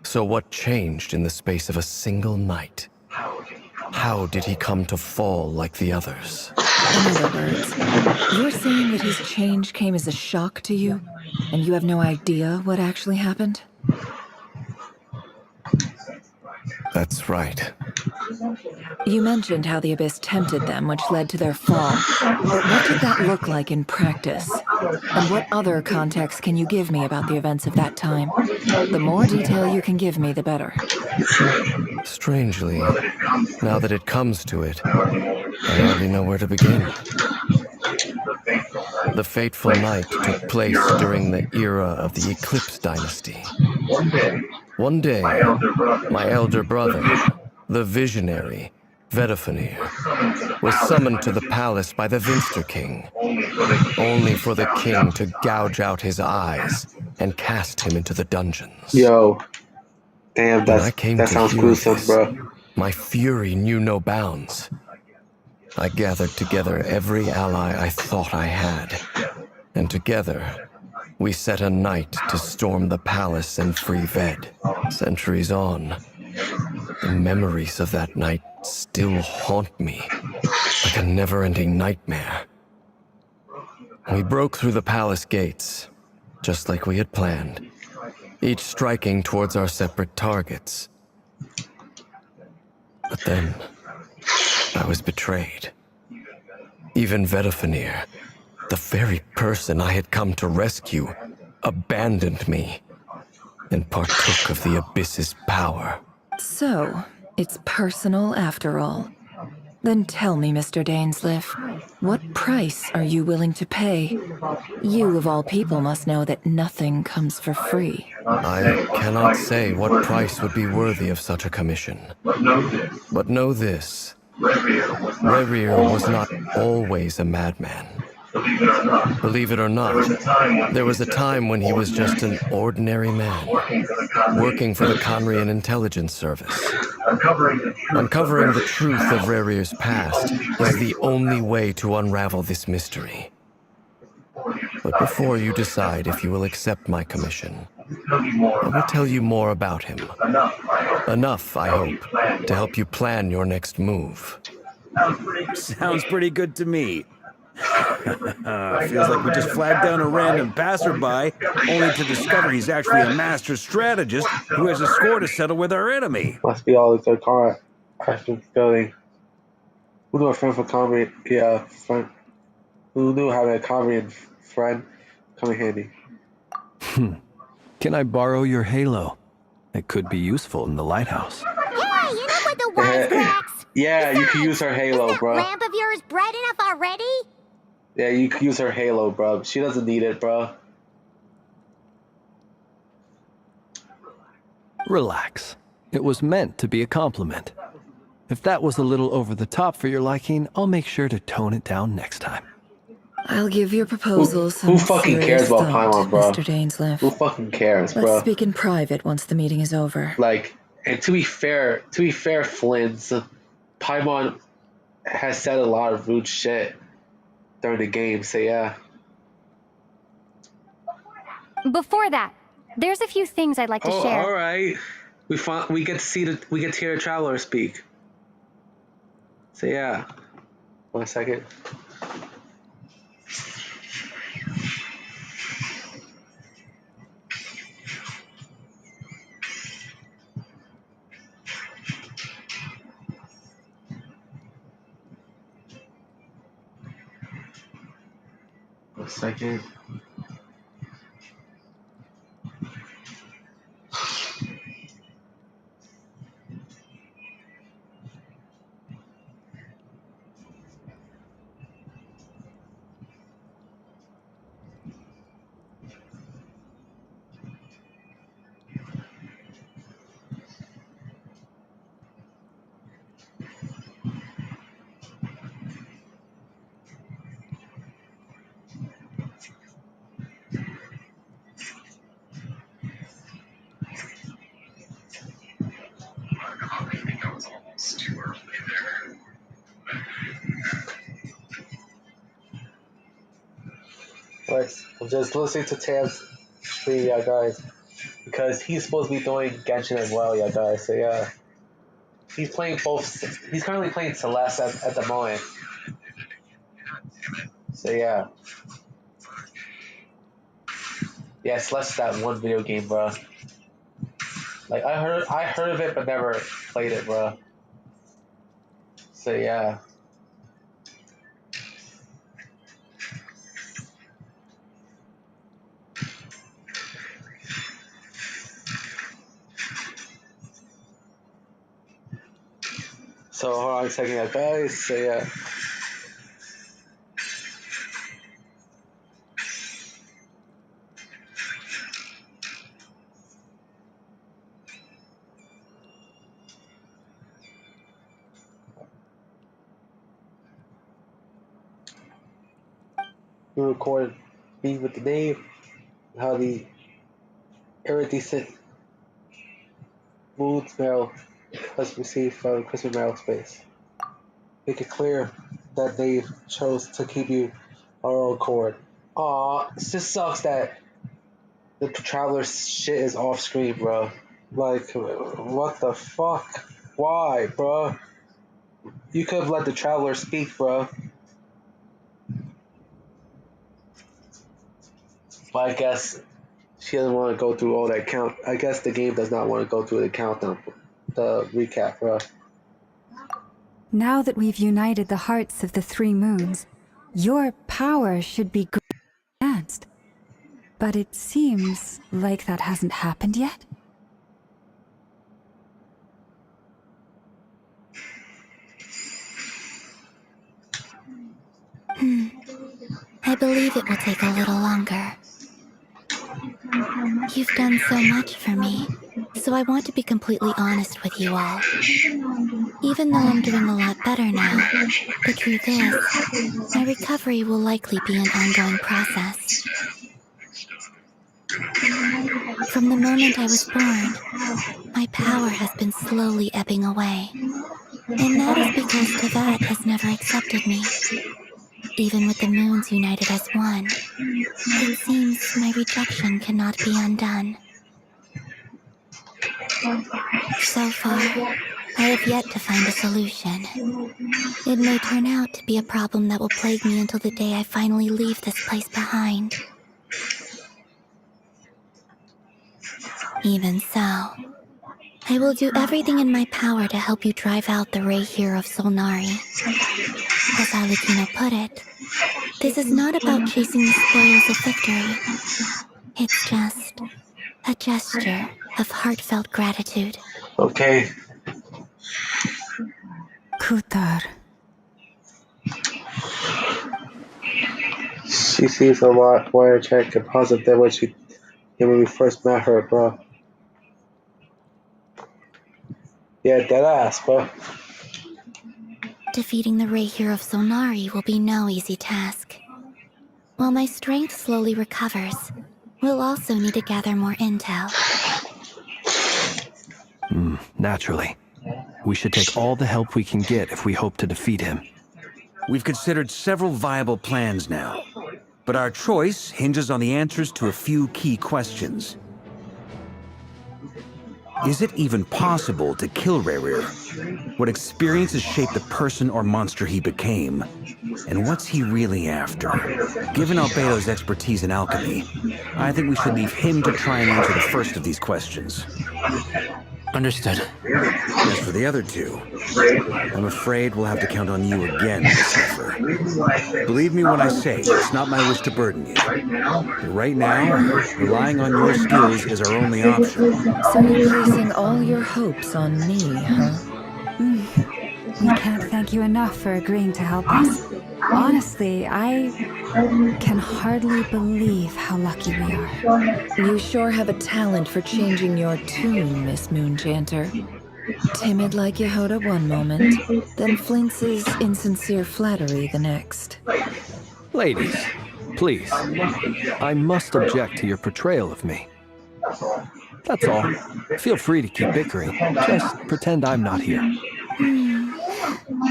So what changed in the space of a single night? How did he come to fall like the others? In other words, you're saying that his change came as a shock to you, and you have no idea what actually happened? That's right. You mentioned how the Abyss tempted them, which led to their fall. But what did that look like in practice? And what other context can you give me about the events of that time? The more detail you can give me, the better. Strangely, now that it comes to it, I hardly know where to begin. The fateful night took place during the era of the Eclipse Dynasty. One day, my elder brother, the visionary, Vedafenir, was summoned to the palace by the Vinster King, only for the king to gouge out his eyes and cast him into the dungeons. Yo. Damn, that sounds gruesome, bro. My fury knew no bounds. I gathered together every ally I thought I had, and together we set a night to storm the palace and free Ved. Centuries on, the memories of that night still haunt me like a never-ending nightmare. We broke through the palace gates, just like we had planned, each striking towards our separate targets. But then, I was betrayed. Even Vedafenir, the very person I had come to rescue, abandoned me and partook of the Abyss's power. So, it's personal after all. Then tell me, Mr. Dainsleif, what price are you willing to pay? You, of all people, must know that nothing comes for free. I cannot say what price would be worthy of such a commission. But know this. Rerir was not always a madman. Believe it or not, there was a time when he was just an ordinary man, working for the Conrian Intelligence Service. Uncovering the truth of Rerir's past is the only way to unravel this mystery. But before you decide if you will accept my commission, I will tell you more about him. Enough, I hope, to help you plan your next move. Sounds pretty good to me. Feels like we just flagged down a random passerby, only to discover he's actually a master strategist who has a score to settle with our enemy. Must be all the third car crashing building. Who knew a friend for comedy? Yeah, friend. Who knew having a comedy friend come in handy? Can I borrow your halo? It could be useful in the lighthouse. Hey, you know what the wisecracks? Yeah, Besides, you can use her halo, is that bro. lamp of yours bright enough already? Yeah, you can use her halo, bro. She doesn't need it, bro. Relax. It was meant to be a compliment. If that was a little over the top for your liking, I'll make sure to tone it down next time. I'll give your proposal some Who fucking cares serious about thought, Paimon, bro? Mr. Dainsleif. Who fucking cares, bro? Let's speak in private once the meeting is over. Like, and to be fair, Flint, Paimon has said a lot of rude shit during the game, so yeah. Before that, there's a few things I'd like to share. All right. We get to hear the traveler speak. So yeah. 1 second. second. Like, I'm just listening to Tam's stream, yeah, guys, because he's supposed to be doing Genshin as well, yeah, guys. So yeah, he's playing both. He's currently playing Celeste at the moment. So yeah, yeah, Celeste that one video game, bro. Like I heard of it, but never played it, bro. So yeah. So hold on a second, guys. So yeah. We recorded me with the name, how the iridescent moon smell was received from Christmas Merrill space. Make it clear that they chose to keep you on our own accord. Aw, it just sucks that the Traveler's shit is off screen, bro. Like, what the fuck? Why, bro? You could have let the Traveler speak, bro. But I guess she doesn't want to go through all that count. I guess the game does not want to go through the countdown, the recap, bro. Now that we've united the hearts of the three moons, your power should be enhanced. But it seems like that hasn't happened yet. I believe it will take a little longer. You've done so much for me, so I want to be completely honest with you all. Even though I'm doing a lot better now, the truth is, my recovery will likely be an ongoing process. From the moment I was born, my power has been slowly ebbing away. And that is because Tevat has never accepted me. Even with the moons united as one, it seems my rejection cannot be undone. So far, I have yet to find a solution. It may turn out to be a problem that will plague me until the day I finally leave this place behind. Even so, I will do everything in my power to help you drive out the Ray here of Solnari. As Alucino put it, this is not about chasing the spoils of victory. It's just a gesture of heartfelt gratitude. Okay. Kutar. She seems a lot more energetic and positive than when we first met her, bro. Yeah, deadass, bro. Defeating the Ray here of Solnari will be no easy task. While my strength slowly recovers, we'll also need to gather more intel. Naturally. We should take all the help we can get if we hope to defeat him. We've considered several viable plans now, but our choice hinges on the answers to a few key questions. Is it even possible to kill Rerir? What experiences shaped the person or monster he became? And what's he really after? Given Albedo's expertise in alchemy, I think we should leave him to try and answer the first of these questions. Understood. As for the other two, I'm afraid we'll have to count on you again, Miss Nefer. Believe me when I say it's not my wish to burden you. But right now, relying on your skills is our only option. So you're placing all your hopes on me, huh? We can't thank you enough for agreeing to help us. Honestly, I can hardly believe how lucky we are. You sure have a talent for changing your tune, Miss Moonchanter. Timid like Yehoda one moment, then flinches insincere flattery the next. Ladies, please. I must object to your portrayal of me. That's all. Feel free to keep bickering. Just pretend I'm not here.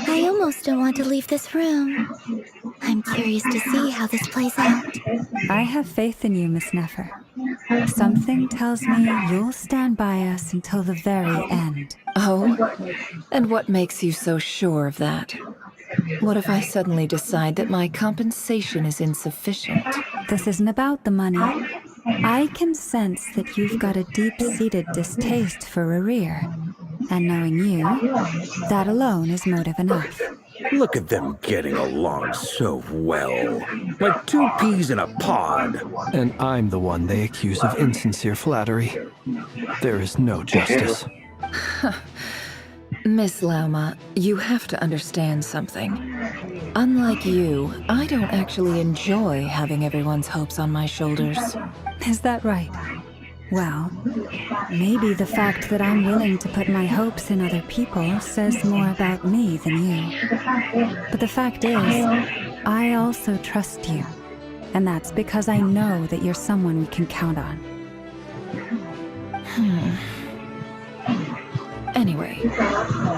I almost don't want to leave this room. I'm curious to see how this plays out. I have faith in you, Miss Nefer. Something tells me you'll stand by us until the very end. Oh? And what makes you so sure of that? What if I suddenly decide that my compensation is insufficient? This isn't about the money. I can sense that you've got a deep-seated distaste for Rerir. And knowing you, that alone is motive enough. Look at them getting along so well. Like two peas in a pod. And I'm the one they accuse of insincere flattery. There is no justice. Miss Lauma, you have to understand something. Unlike you, I don't actually enjoy having everyone's hopes on my shoulders. Is that right? Well, maybe the fact that I'm willing to put my hopes in other people says more about me than you. But the fact is, I also trust you. And that's because I know that you're someone we can count on. Anyway,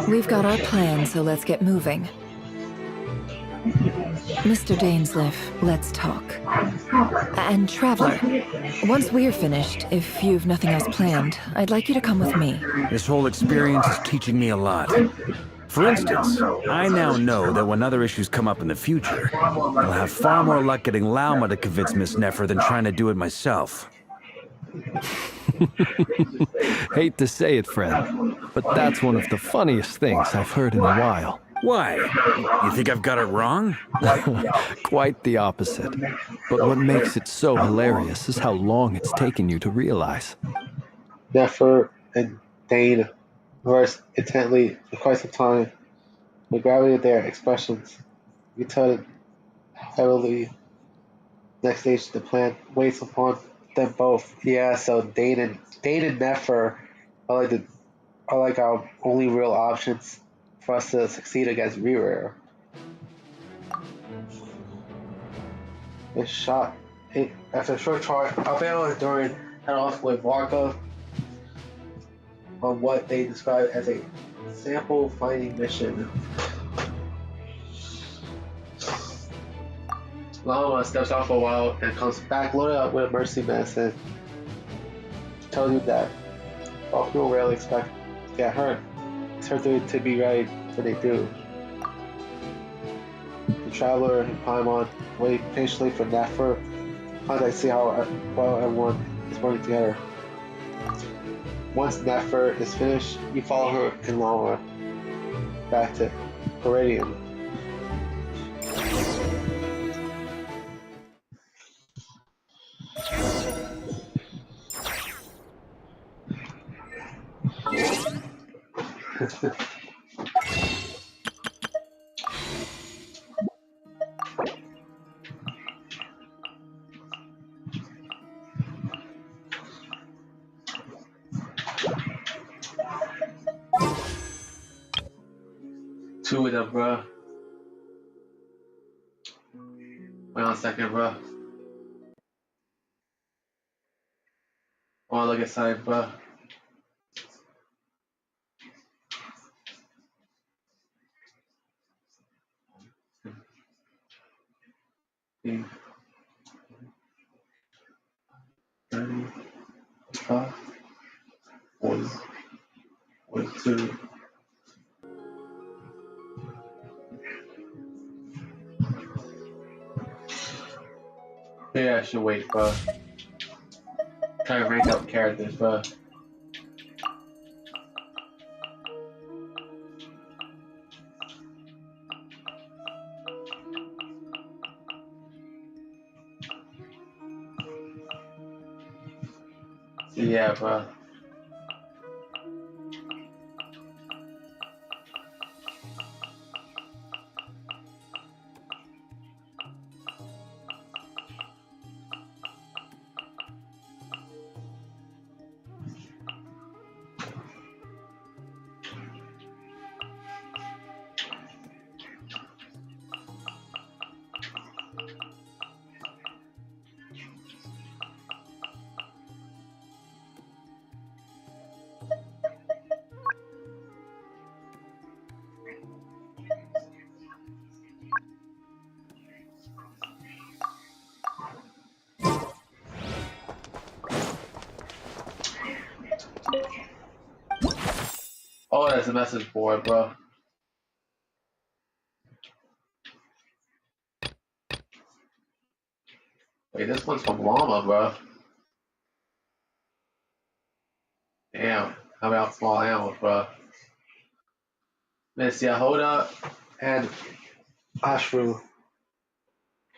we've got our plan, so let's get moving. Mr. Dainsleif, let's talk. And Traveler, once we're finished, if you've nothing else planned, I'd like you to come with me. This whole experience is teaching me a lot. For instance, I now know that when other issues come up in the future, I'll have far more luck getting Lauma to convince Miss Nefer than trying to do it myself. Hate to say it, friend, but that's one of the funniest things I've heard in a while. Why? You think I've got it wrong? Quite the opposite. But what makes it so hilarious is how long it's taken you to realize. Nefer and Dane conversed intently for quite some time. The gravity of their expressions retarded heavily. Next stage, the plan waits upon them both. Yeah, so Dane and Nefer are like our only real options for us to succeed against Rerir. After a short charge, Albedo and Durin head off with Varka on what they describe as a sample finding mission. Lama steps out for a while and comes back loaded up with a mercy medicine. Tells you that while people rarely expect to get hurt, it's hurt to be ready when they do. The Traveler and Paimon wait patiently for Nefer to see how well everyone is working together. Once Nefer is finished, you follow her and Lama back to Viridian. Two of them, bruh. Wait on a second, bruh. I wanna look inside, bruh. Okay. 35, 40, 42. Maybe I should wait, bruh. Try to rank up characters, bruh. Yeah, bro. Oh, that's a message board, bro. Wait, this one's from Llama, bro. Damn, how about small animals, bro? Miss Yahoda and Ashru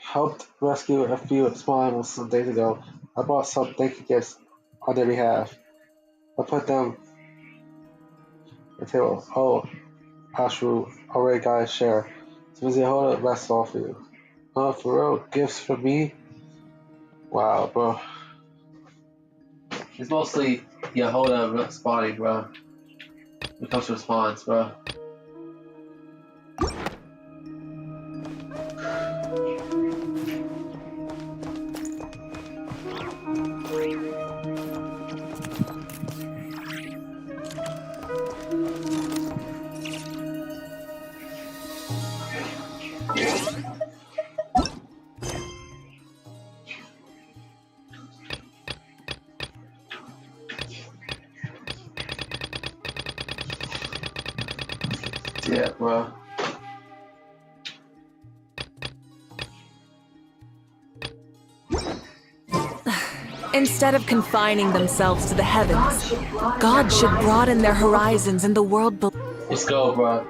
helped rescue a few small animals some days ago. I brought some thank you gifts on their behalf. I put them on the table. Oh, Ashru already got a share. So Miss Yahoda, that's all for you. Oh, for real? Gifts for me? Wow, bro. It's mostly Yahoda responding, bro. When it comes to response, bro. Yeah, bro. Instead of confining themselves to the heavens, God should broaden their horizons in the world below. Let's go, bro.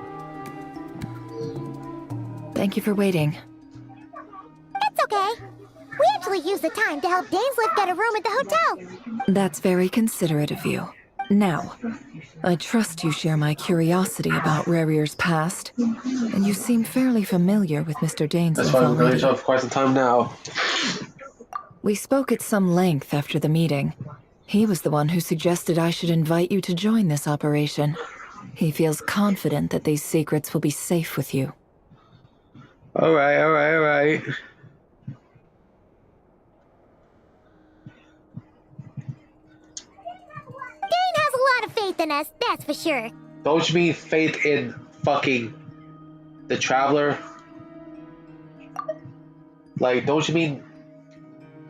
Thank you for waiting. It's okay. We actually used the time to help Dainsliff get a room at the hotel. That's very considerate of you. Now, I trust you share my curiosity about Rarier's past, and you seem fairly familiar with Mr. That's Dainsliff why we've known already. each other for quite some time now. We spoke at some length after the meeting. He was the one who suggested I should invite you to join this operation. He feels confident that these secrets will be safe with you. Alright. Dane has a lot of faith in us, that's for sure. Don't you mean faith in fucking the Traveler? Like, don't you mean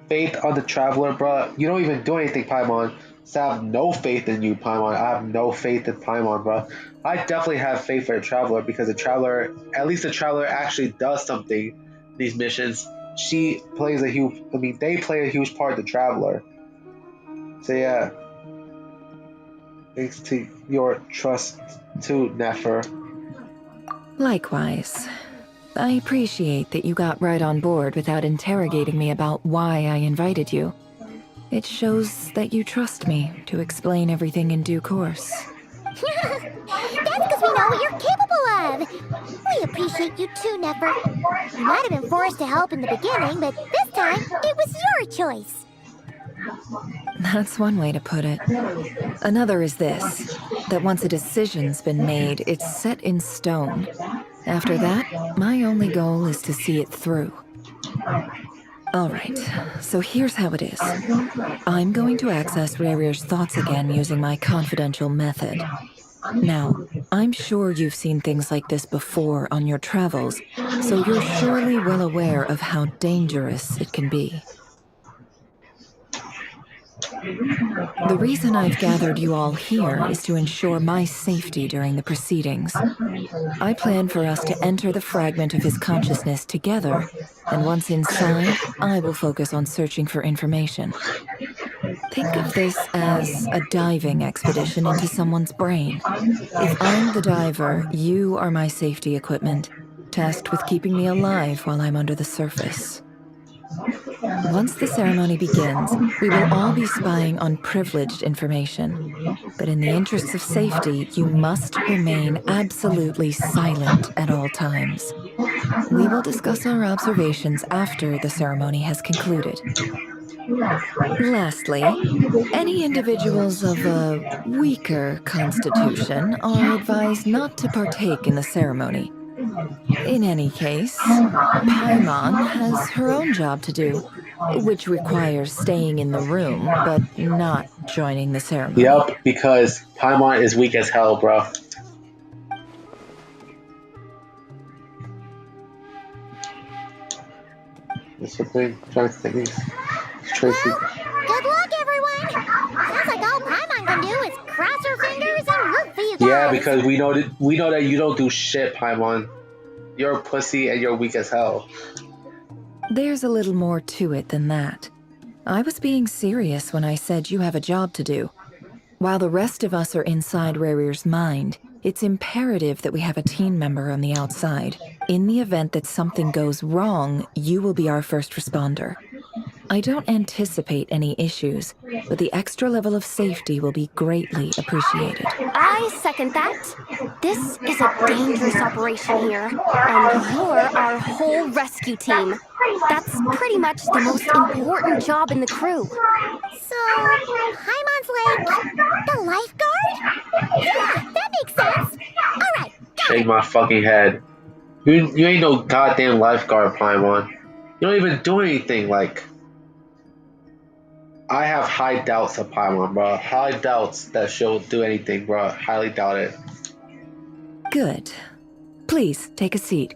faith on the Traveler, bro? You don't even do anything, Paimon. So I have no faith in you, Paimon. I have no faith in Paimon, bro. I definitely have faith for the Traveler because the Traveler, at least the Traveler actually does something in these missions. She plays a huge, they play a huge part of the Traveler. So yeah. Thanks to your trust too, Nefer. Likewise. I appreciate that you got right on board without interrogating me about why I invited you. It shows that you trust me to explain everything in due course. That's because we know what you're capable of. We appreciate you too, Nefer. You might have been forced to help in the beginning, but this time, it was your choice. That's one way to put it. Another is this, that once a decision's been made, it's set in stone. After that, my only goal is to see it through. All right, so here's how it is. I'm going to access Rarier's thoughts again using my confidential method. Now, I'm sure you've seen things like this before on your travels, so you're surely well aware of how dangerous it can be. The reason I've gathered you all here is to ensure my safety during the proceedings. I plan for us to enter the fragment of his consciousness together, and once inside, I will focus on searching for information. Think of this as a diving expedition into someone's brain. If I'm the diver, you are my safety equipment, tasked with keeping me alive while I'm under the surface. Once the ceremony begins, we will all be spying on privileged information. But in the interests of safety, you must remain absolutely silent at all times. We will discuss our observations after the ceremony has concluded. Lastly, any individuals of a weaker constitution are advised not to partake in the ceremony. In any case, Paimon has her own job to do, which requires staying in the room, but not joining the ceremony. Yep, because Paimon is weak as hell, bro. That's what they're trying to think. Tracy. Well, good luck, everyone. Sounds like all Paimon can do is cross her fingers and root for you guys. Yeah, because we know that you don't do shit, Paimon. You're a pussy and you're weak as hell. There's a little more to it than that. I was being serious when I said you have a job to do. While the rest of us are inside Rarir's mind, it's imperative that we have a team member on the outside. In the event that something goes wrong, you will be our first responder. I don't anticipate any issues, but the extra level of safety will be greatly appreciated. I second that. This is a dangerous operation here, and you're our whole rescue team. That's pretty much the most important job in the crew. So, Paimon's like the lifeguard? Yeah, that makes sense. Alright, Shake my fucking head. You ain't no goddamn lifeguard, Paimon. You don't even do anything, like... I have high doubts of Paimon, bro. High doubts that she'll do anything, bro. Highly doubt it. Good. Please, take a seat.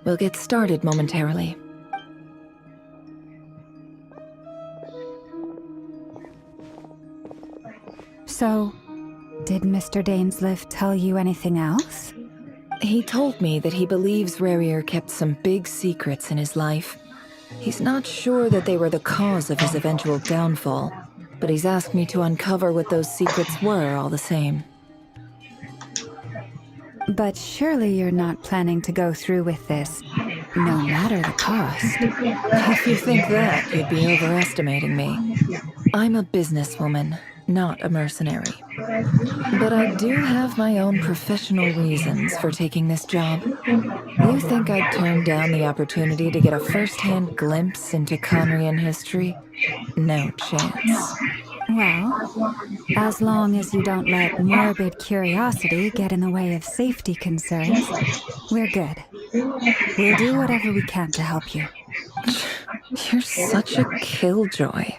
We'll get started momentarily. So, did Mr. Dainsleif tell you anything else? He told me that he believes Rarir kept some big secrets in his life. He's not sure that they were the cause of his eventual downfall, but he's asked me to uncover what those secrets were all the same. But surely you're not planning to go through with this, no matter the cost. If you think that, you'd be overestimating me. I'm a businesswoman, not a mercenary. But I do have my own professional reasons for taking this job. You think I'd turn down the opportunity to get a first-hand glimpse into Conrian history? No chance. Well, as long as you don't let morbid curiosity get in the way of safety concerns, we're good. We'll do whatever we can to help you. You're such a killjoy.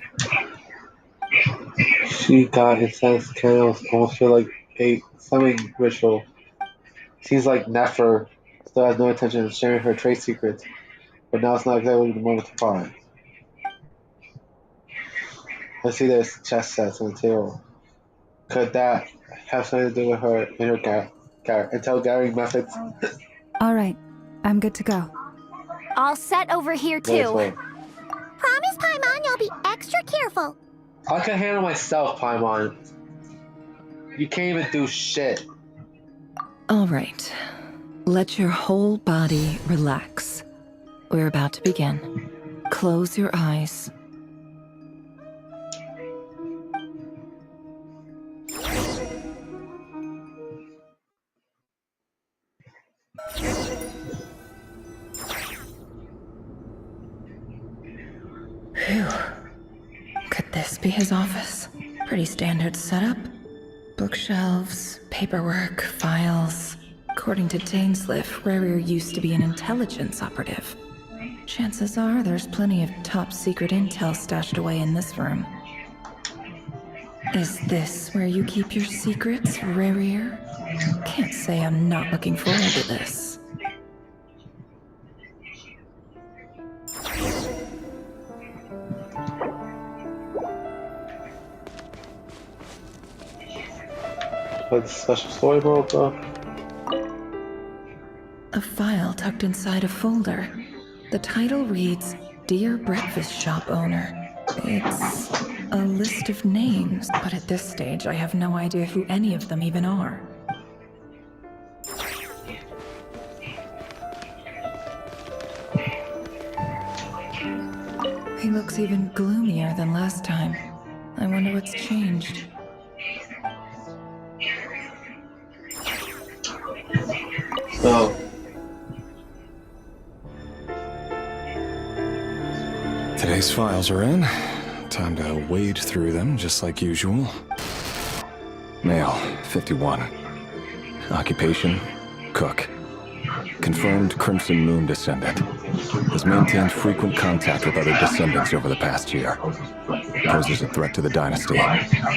She got intense chaos almost feel like a summoning ritual. Seems like Nefer still has no intention of sharing her trade secrets, but now it's not exactly the moment to pry. Let's see this chess sets on the table. Could that have something to do with her intel gathering methods? All right, I'm good to go. All set over here, too. promise, Paimon, you'll be extra careful. I can handle myself, Paimon. You can't even do shit. All right. Let your whole body relax. We're about to begin. Close your eyes. Phew. Could this be his office? Pretty standard setup. Bookshelves, paperwork, files. According to Dainsleif, Rarir used to be an intelligence operative. Chances are there's plenty of top secret intel stashed away in this room. Is this where you keep your secrets, Rarir? Can't say I'm not looking forward to this. What's such a story, bro? A file tucked inside a folder. The title reads, Dear Breakfast Shop Owner. It's a list of names, but at this stage I have no idea who any of them even are. He looks even gloomier than last time. I wonder what's changed. So, today's files are in. Time to wade through them just like usual. Male, 51. Occupation, cook. Confirmed Crimson Moon descendant. Has maintained frequent contact with other descendants over the past year. Poses a threat to the dynasty.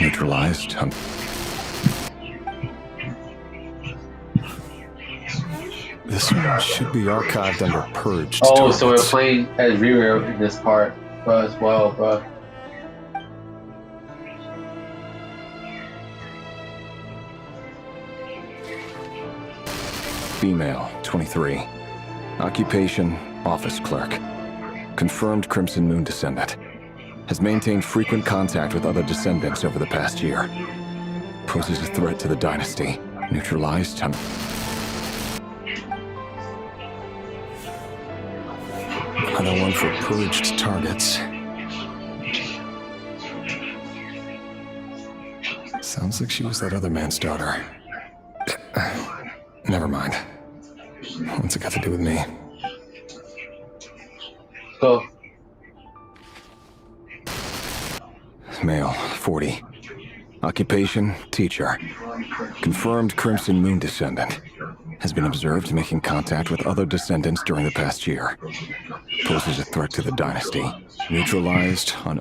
Neutralized. This one should be archived under purged targets. so we're playing as Riri in this part, bro, as well, bro. Female, 23. Occupation, office clerk. Confirmed Crimson Moon descendant. Has maintained frequent contact with other descendants over the past year. Poses a threat to the dynasty. Neutralized. Another one for purged targets. Sounds like she was that other man's daughter. Never mind. What's it got to do with me? Go. Male, 40. Occupation, teacher. Confirmed Crimson Moon descendant. Has been observed making contact with other descendants during the past year. Poses a threat to the dynasty. Neutralized on...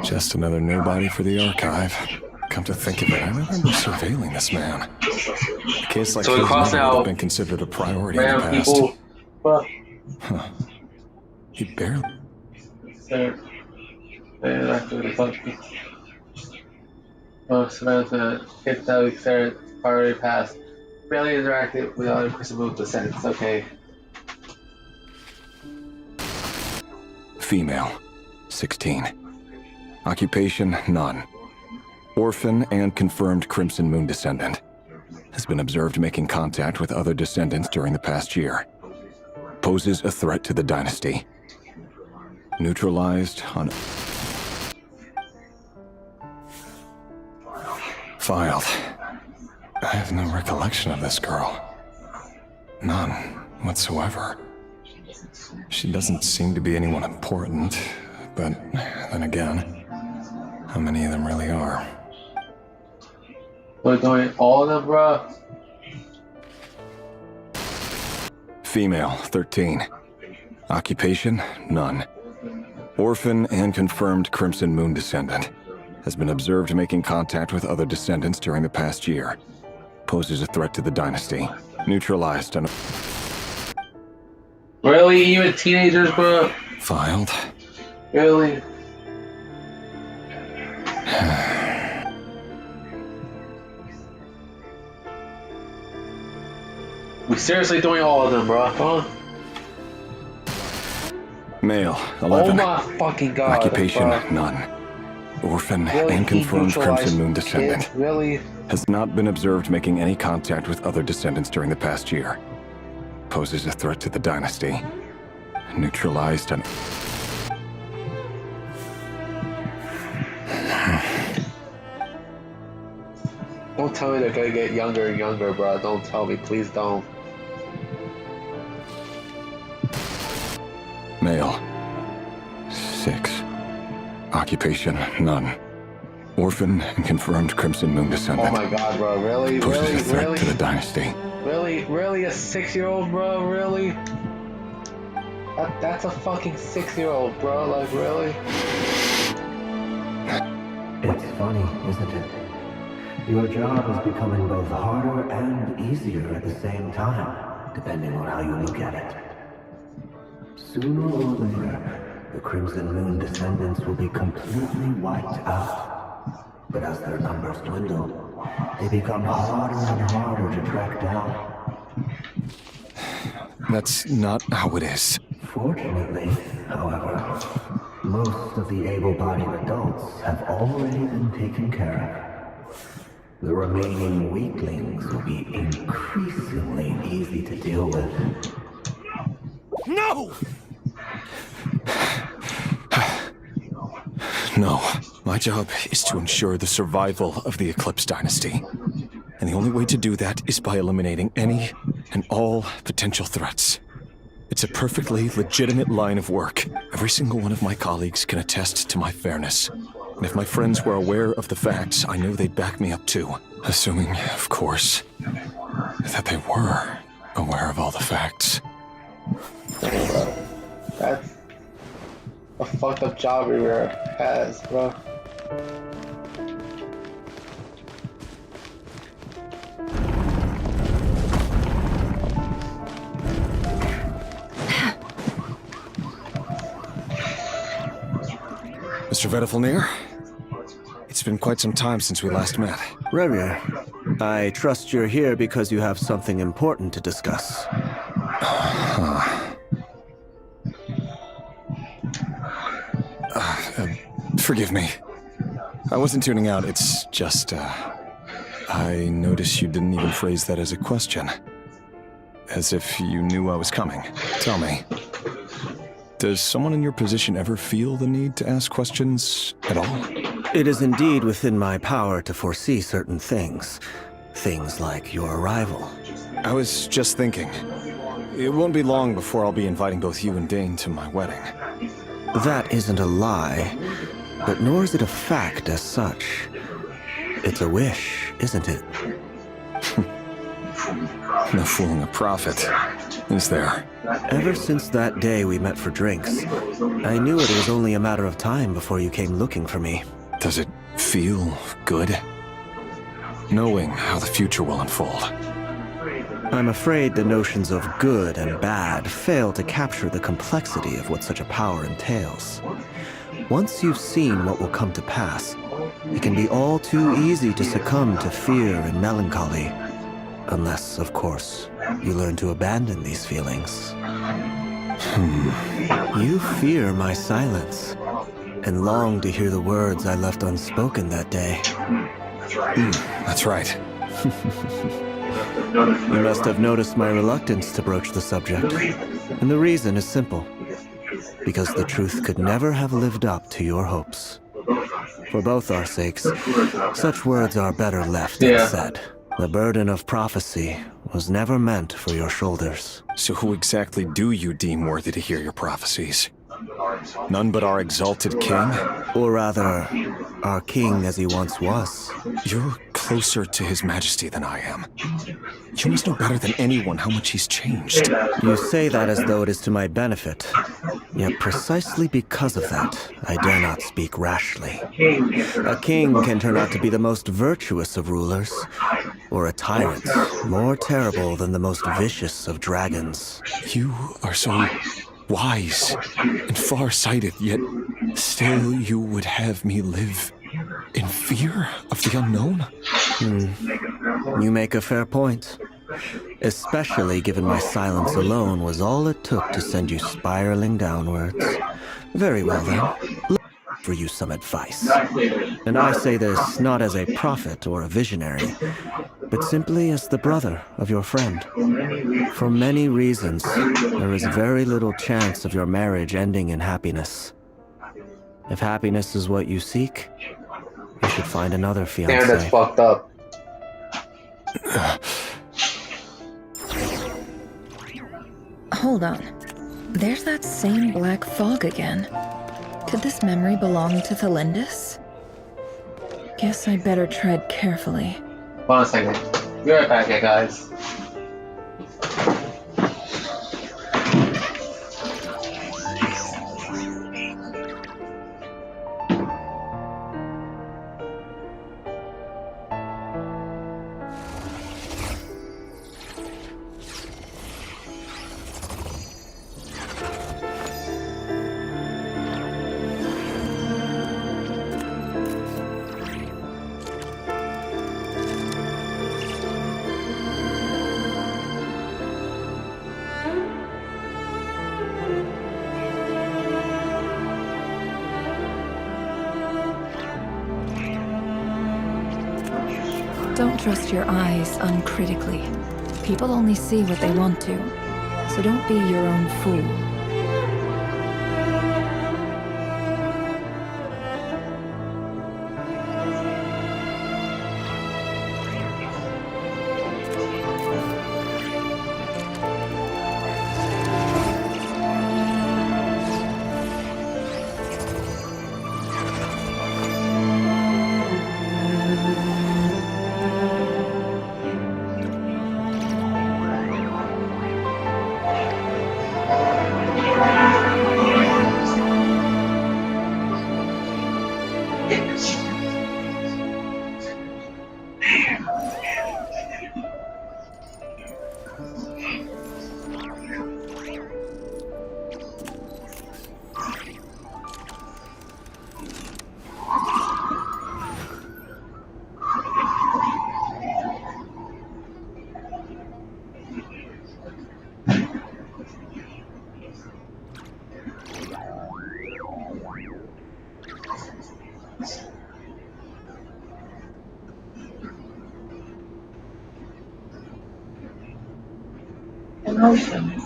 Just another nobody for the archive. Come to think of it, I remember surveilling this man. A case like his would have been considered a priority in the past. Huh. He barely... Priority pass. Barely interacted with other Crimson Moon descendants. Okay. Female, 16. Occupation, none. Orphan and confirmed Crimson Moon descendant. Has been observed making contact with other descendants during the past year. Poses a threat to the dynasty. Neutralized on... Filed. I have no recollection of this girl. None whatsoever. She doesn't seem to be anyone important, but then again, how many of them really are? We're doing all of them, bro. Female, 13. Occupation, none. Orphan and confirmed Crimson Moon descendant. Has been observed making contact with other descendants during the past year. Poses a threat to the dynasty. Neutralized on... Really? Even teenagers, bro? Filed. Really? We seriously doing all of them, bro? Huh? Male, 11. Oh my fucking god. Occupation, bro. none. Orphan Really? and confirmed He Crimson Moon neutralized descendant. kids? Really? Has not been observed making any contact with other descendants during the past year. Poses a threat to the dynasty. Neutralized on... Don't tell me they're gonna get younger and younger, bro. Don't tell me. Please don't. Male, 6. Occupation, none. Orphan and confirmed Crimson Moon descendant. Oh my god, bro. Really? Poses Really? a threat Really? to the dynasty. Really? Really? A 6-year-old, bro? Really? That's a fucking 6-year-old, bro. Like, really? It's funny, isn't it? Your job is becoming both harder and easier at the same time, depending on how you look at it. Sooner or later, the Crimson Moon descendants will be completely wiped out. But as their numbers dwindle, they become harder and harder to track down. That's not how it is. Fortunately, however, most of the able-bodied adults have already been taken care of. The remaining weaklings will be increasingly easy to deal with. No! No. My job is to ensure the survival of the Eclipse Dynasty. And the only way to do that is by eliminating any and all potential threats. It's a perfectly legitimate line of work. Every single one of my colleagues can attest to my fairness. And if my friends were aware of the facts, I know they'd back me up too. Assuming, of course, that they were aware of all the facts. That's a fucked up job Rivera has, bro. Mr. Vedifalnir, it's been quite some time since we last met. Revia, I trust you're here because you have something important to discuss. Forgive me. I wasn't tuning out, it's just, I noticed you didn't even phrase that as a question. As if you knew I was coming. Tell me, does someone in your position ever feel the need to ask questions at all? It is indeed within my power to foresee certain things. Things like your arrival. I was just thinking. It won't be long before I'll be inviting both you and Dane to my wedding. That isn't a lie, but nor is it a fact as such. It's a wish, isn't it? No fooling a prophet, is there? Ever since that day we met for drinks, I knew it was only a matter of time before you came looking for me. Does it feel good? Knowing how the future will unfold. I'm afraid the notions of good and bad fail to capture the complexity of what such a power entails. Once you've seen what will come to pass, it can be all too easy to succumb to fear and melancholy. Unless, of course, you learn to abandon these feelings. You fear my silence, and long to hear the words I left unspoken that day. That's right. You must have noticed my reluctance to broach the subject. And the reason is simple. Because the truth could never have lived up to your hopes. For both our sakes, such words are better left unsaid. The burden of prophecy was never meant for your shoulders. So who exactly do you deem worthy to hear your prophecies? None but our exalted king? Or rather, our king as he once was. You're closer to his majesty than I am. You must know better than anyone how much he's changed. You say that as though it is to my benefit. Yet precisely because of that, I dare not speak rashly. A king can turn out to be the most virtuous of rulers, or a tyrant more terrible than the most vicious of dragons. You are so wise and far-sighted, yet still you would have me live in fear of the unknown? You make a fair point. Especially given my silence alone was all it took to send you spiraling downwards. Very well then, let me offer you some advice. And I say this not as a prophet or a visionary, but simply as the brother of your friend. For many reasons, there is very little chance of your marriage ending in happiness. If happiness is what you seek, you should find another fiancé. Damn, that's fucked up. Hold on. There's that same black fog again. Could this memory belong to Thelindis? Guess I better tread carefully. Hold on a second. Be right back here, guys. Don't trust your eyes uncritically. People only see what they want to. so don't be your own fool.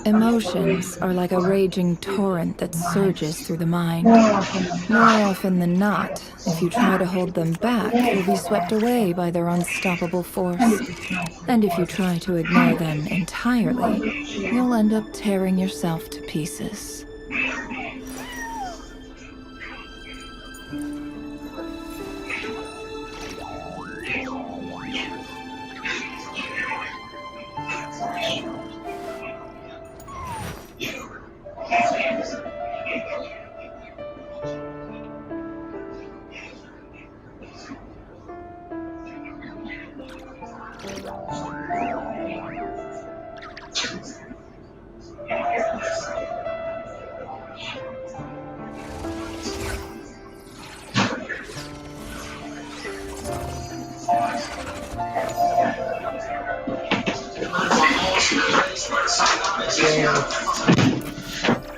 Emotions are like a raging torrent that surges through the mind. More often than not, if you try to hold them back, you'll be swept away by their unstoppable force. And if you try to ignore them entirely, you'll end up tearing yourself to pieces.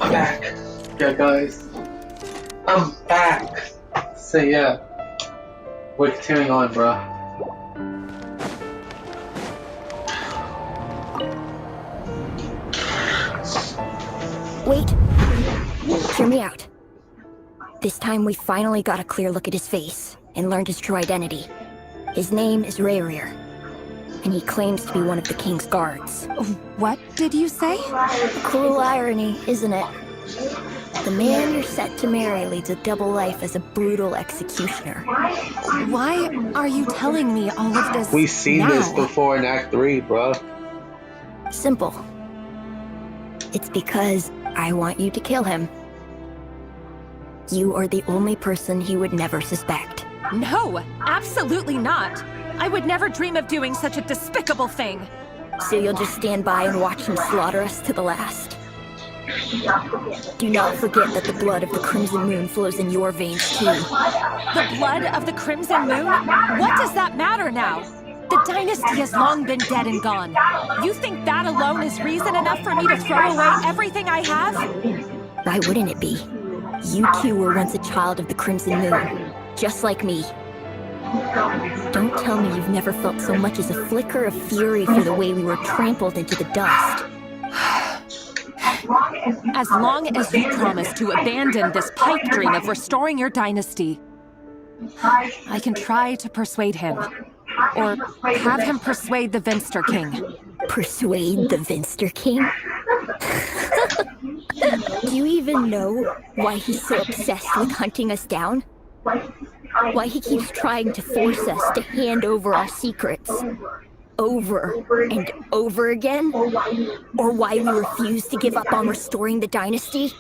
I'm back. Yeah, guys. I'm back. So yeah, we're continuing on, bro. Wait. Hear me out. This time we finally got a clear look at his face and learned his true identity. His name is Rayrir, and he claims to be one of the king's guards. What did you say? Cruel irony, isn't it? The man you're set to marry leads a double life as a brutal executioner. Why are you telling me all of this We've seen now? this before in Act 3, bro. Simple. It's because I want you to kill him. You are the only person he would never suspect. No, absolutely not. I would never dream of doing such a despicable thing. So you'll just stand by and watch him slaughter us to the last. Do not forget that the blood of the Crimson Moon flows in your veins too. The blood of the Crimson Moon? What does that matter now? The dynasty has long been dead and gone. You think that alone is reason enough for me to throw away everything I have? Why wouldn't it be? You too were once a child of the Crimson Moon, just like me. Don't tell me you've never felt so much as a flicker of fury for the way we were trampled into the dust. As long as you promise to abandon this pipe dream of restoring your dynasty, I can try to persuade him. Or have him persuade the Vinster King. Persuade the Vinster King? Do you even know why he's so obsessed with hunting us down? Why he keeps trying to force us to hand over our secrets? Over and over again? Or why we refuse to give up on restoring the dynasty?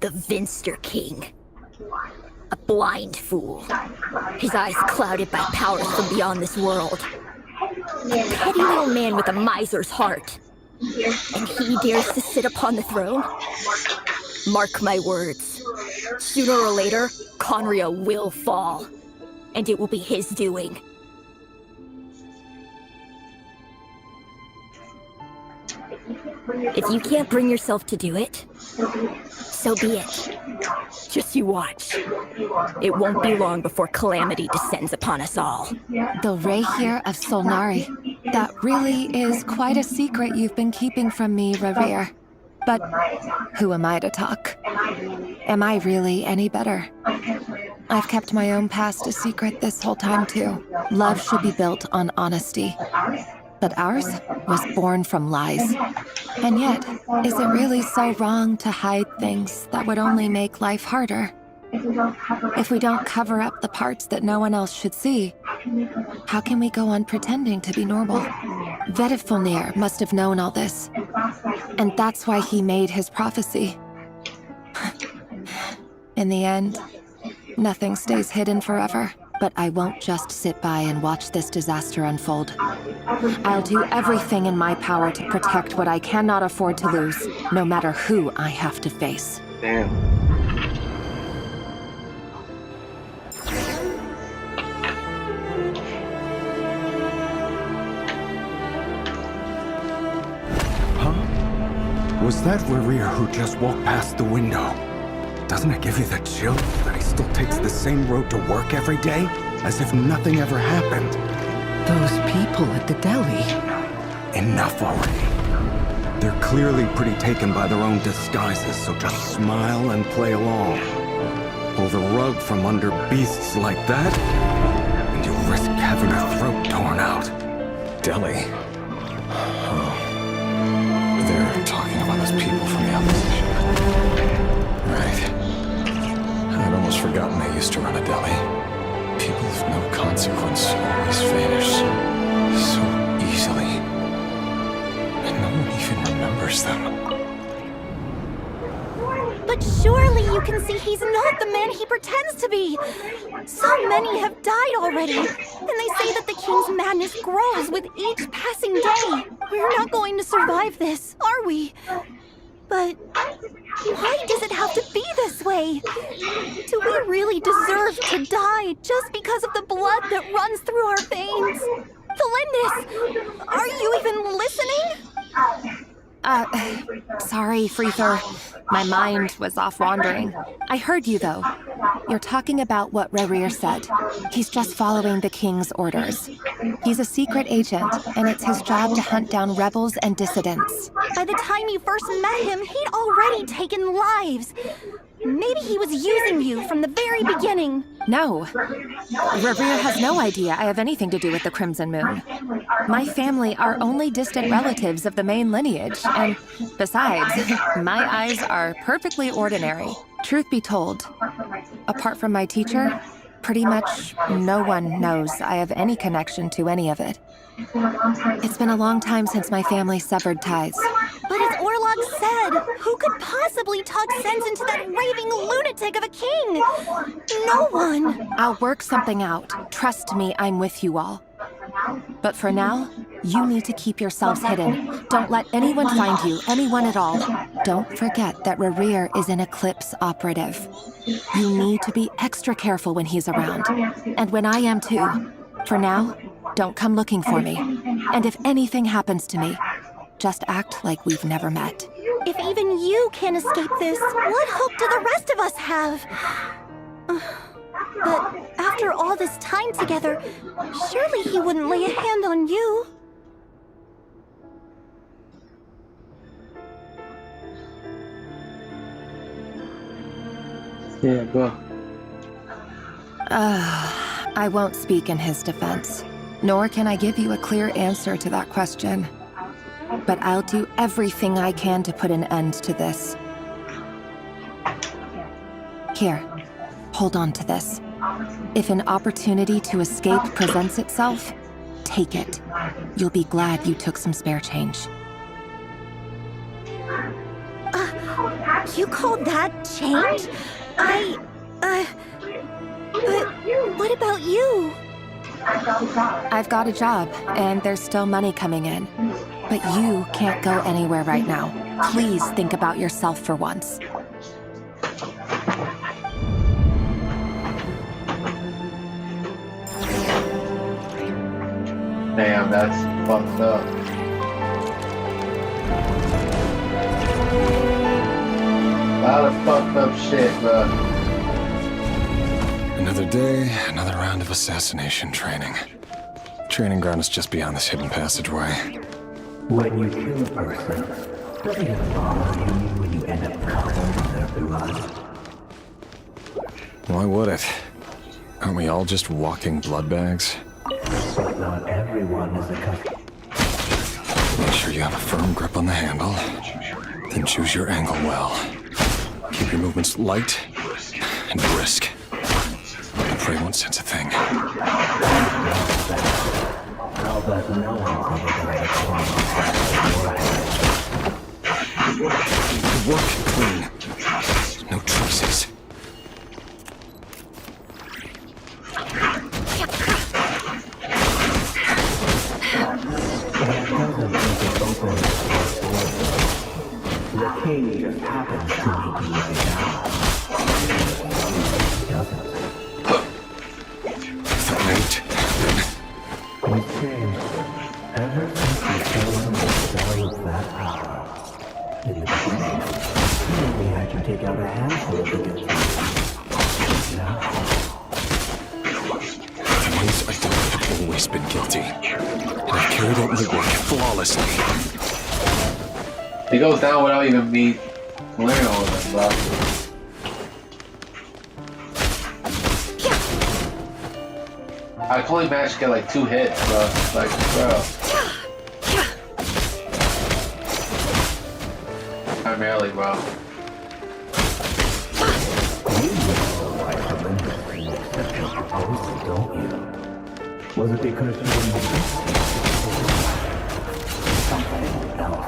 The Vinster King. A blind fool. His eyes clouded by powers from beyond this world. A petty little man with a miser's heart. And he dares to sit upon the throne? Mark my words. Sooner or later, Conria will fall. And it will be his doing. If you can't bring yourself to do it, so be it. Just you watch. It won't be long before calamity descends upon us all. The Rahier of Solnari. That really is quite a secret you've been keeping from me, Revere. But who am I to talk? Am I really any better? I've kept my own past a secret this whole time, too. Love should be built on honesty. But ours was born from lies. And yet, is it really so wrong to hide things that would only make life harder? If we don't cover up the parts that no one else should see, how can we go on pretending to be normal? Vedifulnir must have known all this. And that's why he made his prophecy. In the end, nothing stays hidden forever. But I won't just sit by and watch this disaster unfold. I'll do everything in my power to protect what I cannot afford to lose, no matter who I have to face. Damn. Was that Revere who just walked past the window? Doesn't it give you the chill that he still takes the same road to work every day? As if nothing ever happened. Those people at the deli. Enough already. They're clearly pretty taken by their own disguises, so just smile and play along. Pull the rug from under beasts like that, and you risk having your throat torn out. Deli? Oh. They're talking about those people from the opposition. Right. I'd almost forgotten they used to run a deli. People of no consequence always vanish so easily. And no one even remembers them. But surely you can see he's not the man he pretends to be. So many have died already, and they say that the king's madness grows with each passing day. We're not going to survive this, are we? But why does it have to be this way? Do we really deserve to die just because of the blood that runs through our veins? Kalindis, are you even listening? Sorry, Freether. My mind was off wandering. I heard you, though. You're talking about what Revere said. He's just following the king's orders. He's a secret agent, and it's his job to hunt down rebels and dissidents. By the time you first met him, he'd already taken lives. Maybe he was using you from the very beginning. No. Revere has no idea I have anything to do with the Crimson Moon. My family are only distant relatives of the main lineage, and besides, my eyes are perfectly ordinary. Truth be told, apart from my teacher, pretty much no one knows I have any connection to any of it. It's been a long time since my family severed ties. But as Orlog said, who could possibly talk sense into that raving lunatic of a king? No one. I'll work something out. Trust me, I'm with you all. But for now, you need to keep yourselves hidden. Don't let anyone find you, anyone at all. Don't forget that Revere is an Eclipse operative. You need to be extra careful when he's around. And when I am too. For now, don't come looking for me. And if anything happens to me, just act like we've never met. If even you can't escape this, what hope do the rest of us have? But after all this time together, surely he wouldn't lay a hand on you. Yeah, go. I won't speak in his defense, nor can I give you a clear answer to that question. But I'll do everything I can to put an end to this. Here, hold on to this. If an opportunity to escape presents itself, take it. You'll be glad you took some spare change. You call that change? But what about you? I've got a job, and there's still money coming in. But you can't go anywhere right now. Please think about yourself for once. Damn, that's fucked up. A lot of fucked up shit, bro. Another day, another round of assassination training. Training ground is just beyond this hidden passageway. When you kill a person, doesn't it bother you when you end up covered in their blood? Why would it? Aren't we all just walking blood bags? But not everyone is accustomed. Make sure you have a firm grip on the handle. Then choose your angle well. Keep your movements light and brisk. And pray won't sense a thing. I'll bet no one's ever gonna get Work clean. No traces. The king just happens to meet you right now. Doesn't. Right. We've changed ever since you showed him the spell of that power. In the beginning, we had you take out a handful of the good things. Now, That means I thought I've always been guilty. And I've carried out my work flawlessly. It goes down without even me learning all of them, bro. I can only manage to get like 2 hits, bro. Like, bro. Primarily, bro. you know why the Linda didn't accept your proposal, don't you? Was it because you didn't something else?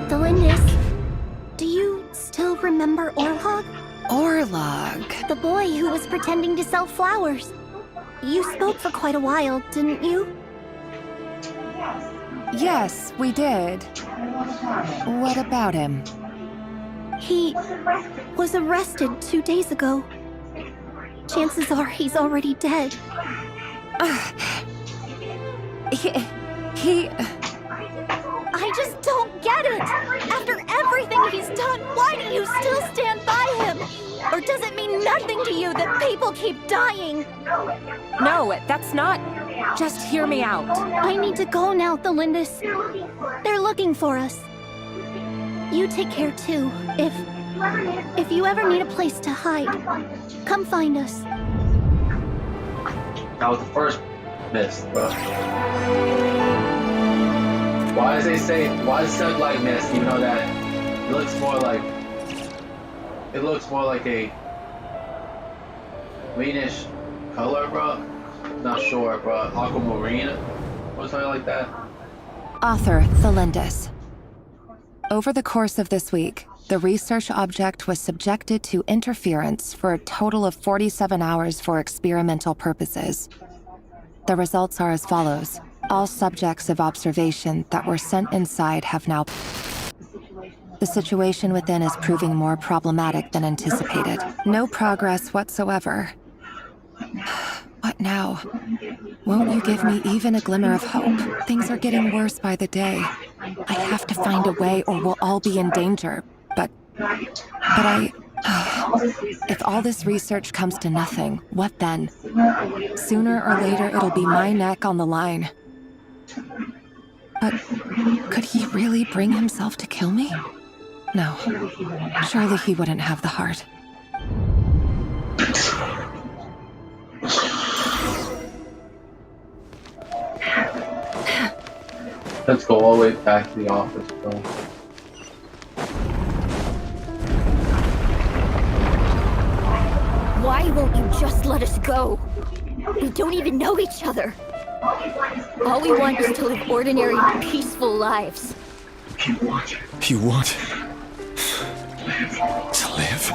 Delindis, do you still remember Orlog? Orlog? The boy who was pretending to sell flowers. You spoke for quite a while, didn't you? Yes, we did. What about him? He was arrested 2 days ago. Chances are he's already dead. He... I just don't get it! After everything he's done, why do you still stand by him? Or does it mean nothing to you that people keep dying? No, that's not... Just hear me out. I need to go now, Thelindis. They're looking for us. You take care too. If you ever need a place to hide, come find us. That was the first miss, bro. Why does it said like mist, even though that it looks more like a greenish color, bro? Not sure, bro. Aquamarine or something like that. Author Thelindis. Over the course of this week, the research object was subjected to interference for a total of 47 hours for experimental purposes. The results are as follows. All subjects of observation that were sent inside have now... The situation within is proving more problematic than anticipated. No progress whatsoever. What now? Won't you give me even a glimmer of hope? Things are getting worse by the day. I have to find a way or we'll all be in danger. But if all this research comes to nothing, what then? Sooner or later, it'll be my neck on the line. But could he really bring himself to kill me? No. Surely he wouldn't have the heart. Let's go all the way back to the office, bro. Why won't you just let us go? We don't even know each other. All we want is to live ordinary, peaceful lives. You want to live?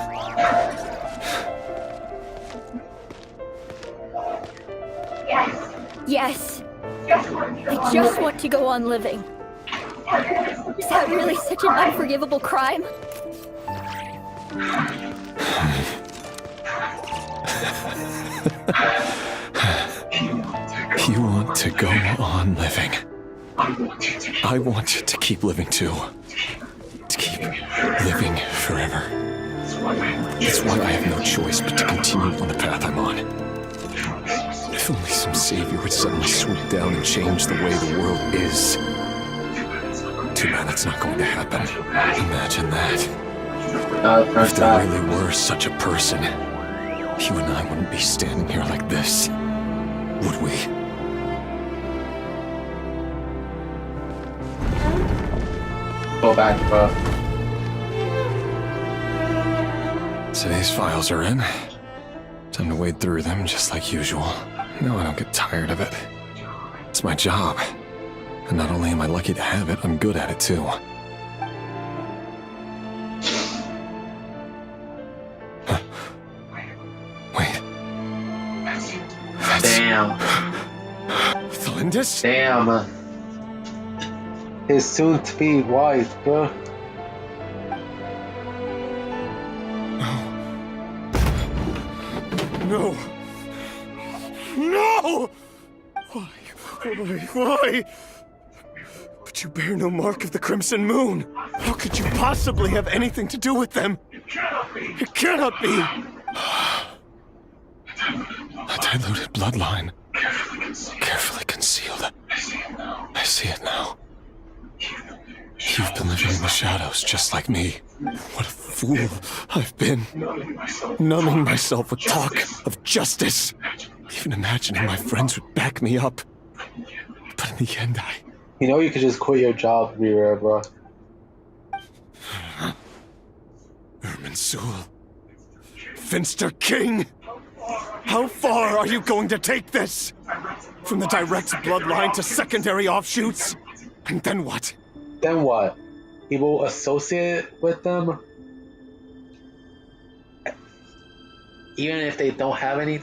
Yes. I just want to go on living. Is that really such an unforgivable crime? You want to go on living. I want to keep living too. To keep living forever. That's why I have no choice but to continue on the path I'm on. If only some savior would suddenly swoop down and change the way the world is. Too bad that's not going to happen. Imagine that. If there really were such a person, you and I wouldn't be standing here like this, would we? Go back, bro. Today's files are in. Time to wade through them just like usual. No, I don't get tired of it. It's my job. And not only am I lucky to have it, I'm good at it too. Wait. Damn. Thalindis? Damn. His soon-to-be wife, bro. No. No! Why? Why? But you bear no mark of the Crimson Moon. How could you possibly have anything to do with them? It cannot be! A diluted bloodline. Carefully concealed. I see it now. You've been living in the shadows just like me. What a fool I've been. Numbing myself with talk of justice. Even imagining my friends would back me up. But in the end, You know you could just quit your job, Rira, bro. Irminsul. Finster King! How far are you going to take this? From the direct bloodline to secondary offshoots? And then what? Then what? He will associate with them? Even if they don't have any?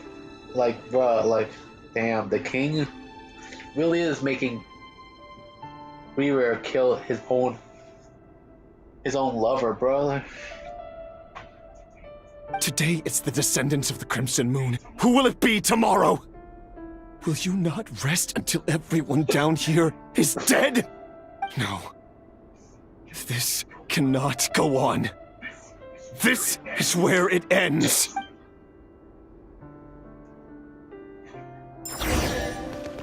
Like, bruh, like, damn, the king really is making Rira kill his own lover, bro. Today it's the descendants of the Crimson Moon. Who will it be tomorrow? Will you not rest until everyone down here is dead? No. This cannot go on. This is where it ends.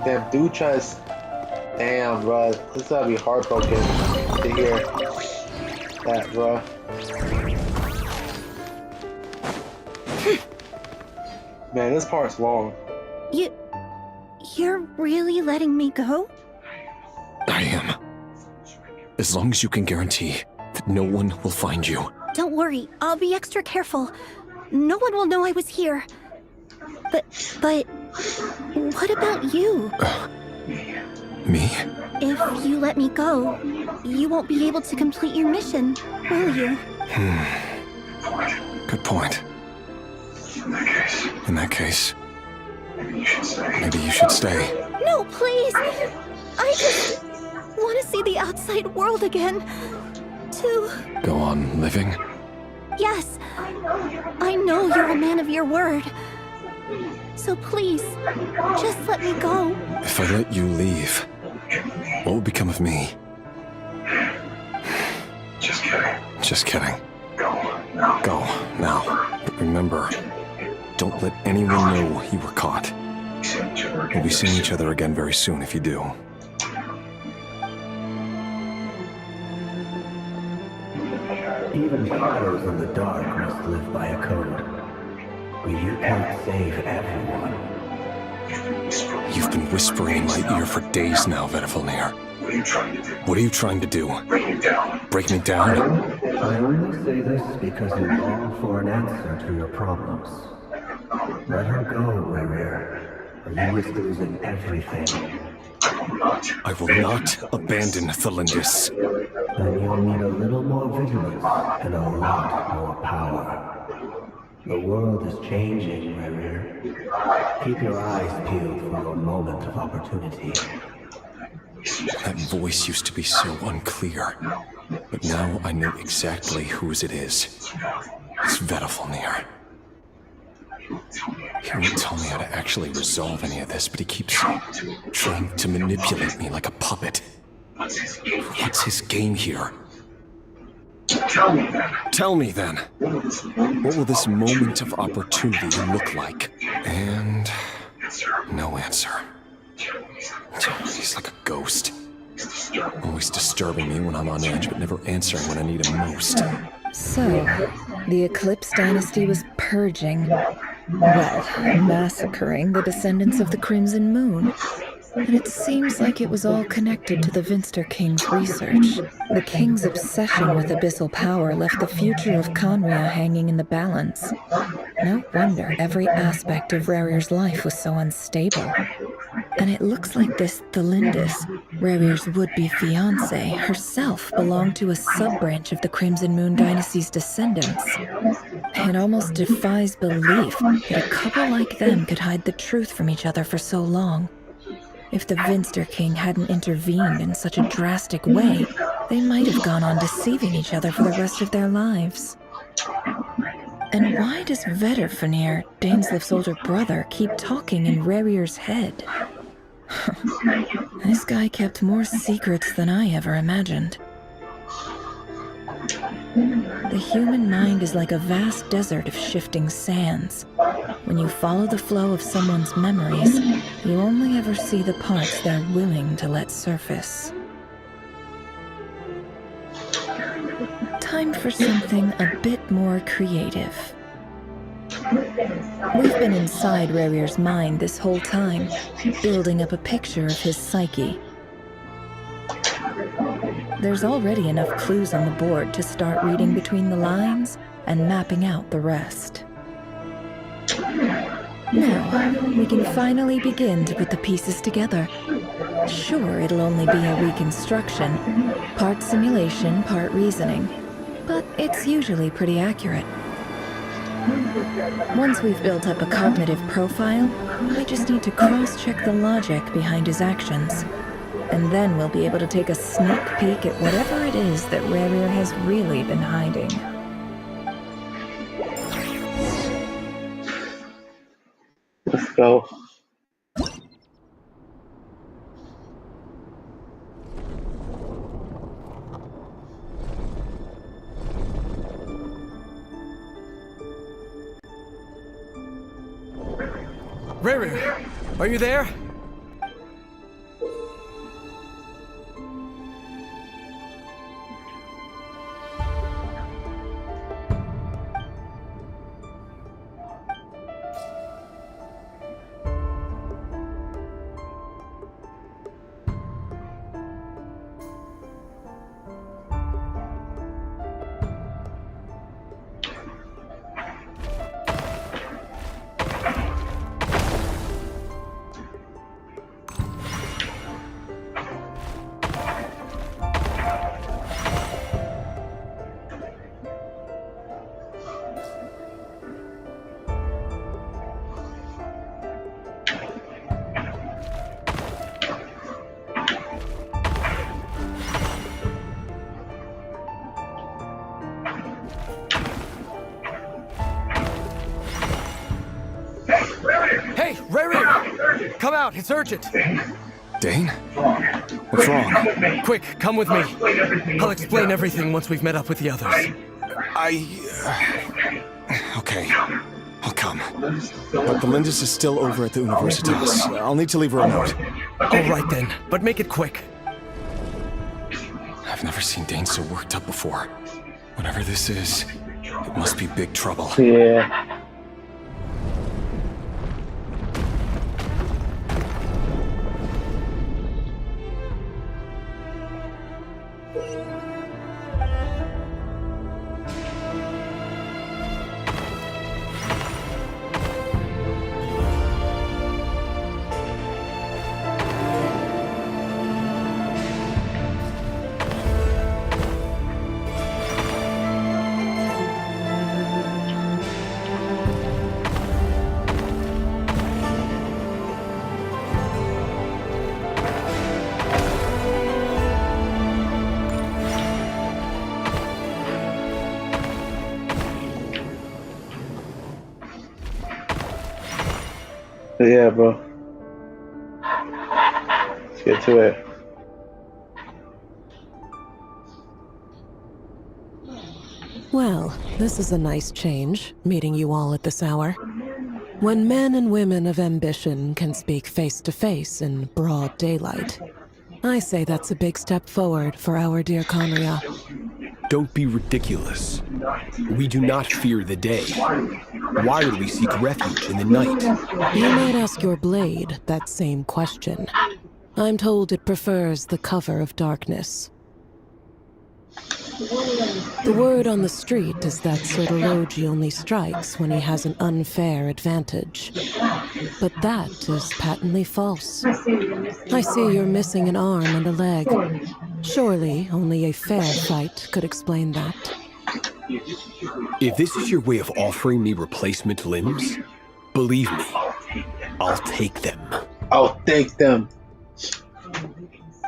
Damn, Ducha's. Damn, bro. This gotta be heartbroken to hear that, bro. Man, this part's long. You're really letting me go? I am. As long as you can guarantee that no one will find you. Don't worry, I'll be extra careful. No one will know I was here. But what about you? Me? If you let me go, you won't be able to complete your mission, will you? Good point. In that case, maybe you should stay. No, please! I just want to see the outside world again. To... Go on living? Yes. I know you're a man of your word. So please, just let me go. If I let you leave, what will become of me? Just kidding. Just kidding. Go now. But remember, don't let anyone know you were caught. We'll be seeing each other again very soon if you do. Even shadows in the dark must live by a code. But you can't save everyone. You've been whispering in my ear for days now, Vedafilnir. What are you trying to do? Break me down. Break me down? I only say this because you long for an answer to your problems. Let her go, Rerir, or you risk losing everything. I will not abandon Thalindis. Then you'll need a little more vigilance and a lot more power. The world is changing, Rerir. Keep your eyes peeled for a moment of opportunity. That voice used to be so unclear, but now I know exactly whose it is. Svetlana. He won't tell me how to actually resolve any of this, but he keeps trying to manipulate me like a puppet. What's his game here? Tell me then. What will this moment of opportunity look like? And no answer. He's like a ghost. Always disturbing me when I'm on edge, but never answering when I need him most. So, the Eclipse Dynasty was purging, well, massacring the descendants of the Crimson Moon. And it seems like it was all connected to the Vinster King's research. The King's obsession with abyssal power left the future of Conria hanging in the balance. No wonder every aspect of Rarir's life was so unstable. And it looks like this Thelindis, Rarir's would-be fiancée, herself belonged to a sub-branch of the Crimson Moon Dynasty's descendants. It almost defies belief that a couple like them could hide the truth from each other for so long. If the Vinster King hadn't intervened in such a drastic way, they might have gone on deceiving each other for the rest of their lives. And why does Vedderfanir, Daneslif's older brother, keep talking in Rarir's head? This guy kept more secrets than I ever imagined. The human mind is like a vast desert of shifting sands. When you follow the flow of someone's memories, you only ever see the parts they're willing to let surface. Time for something a bit more creative. We've been inside Rarir's mind this whole time, building up a picture of his psyche. There's already enough clues on the board to start reading between the lines and mapping out the rest. Now, we can finally begin to put the pieces together. Sure, it'll only be a reconstruction, part simulation, part reasoning, but it's usually pretty accurate. Once we've built up a cognitive profile, we just need to cross-check the logic behind his actions. And then we'll be able to take a sneak peek at whatever it is that Rarir has really been hiding. Let's go. Rarir, are you there? Hey, Rarir! Come out, it's urgent! Dane? What's wrong? Quick, come with me. I'll explain everything once we've met up with the others. Okay. I'll come. But Thelindis is still over at the Universitas. I'll need to leave her a note. All right then, but make it quick. I've never seen Dane so worked up before. Whatever this is, it must be big trouble. Yeah. But yeah, bro. Let's get to it. Well, this is a nice change, meeting you all at this hour. When men and women of ambition can speak face to face in broad daylight, I say that's a big step forward for our dear Conria. Don't be ridiculous. We do not fear the day. Why would we seek refuge in the night? You might ask your blade that same question. I'm told it prefers the cover of darkness. The word on the street is that Sortologi only strikes when he has an unfair advantage. But that is patently false. I see you're missing an arm and a leg. Surely only a fair fight could explain that. If this is your way of offering me replacement limbs, believe me, I'll take them. I'll take them.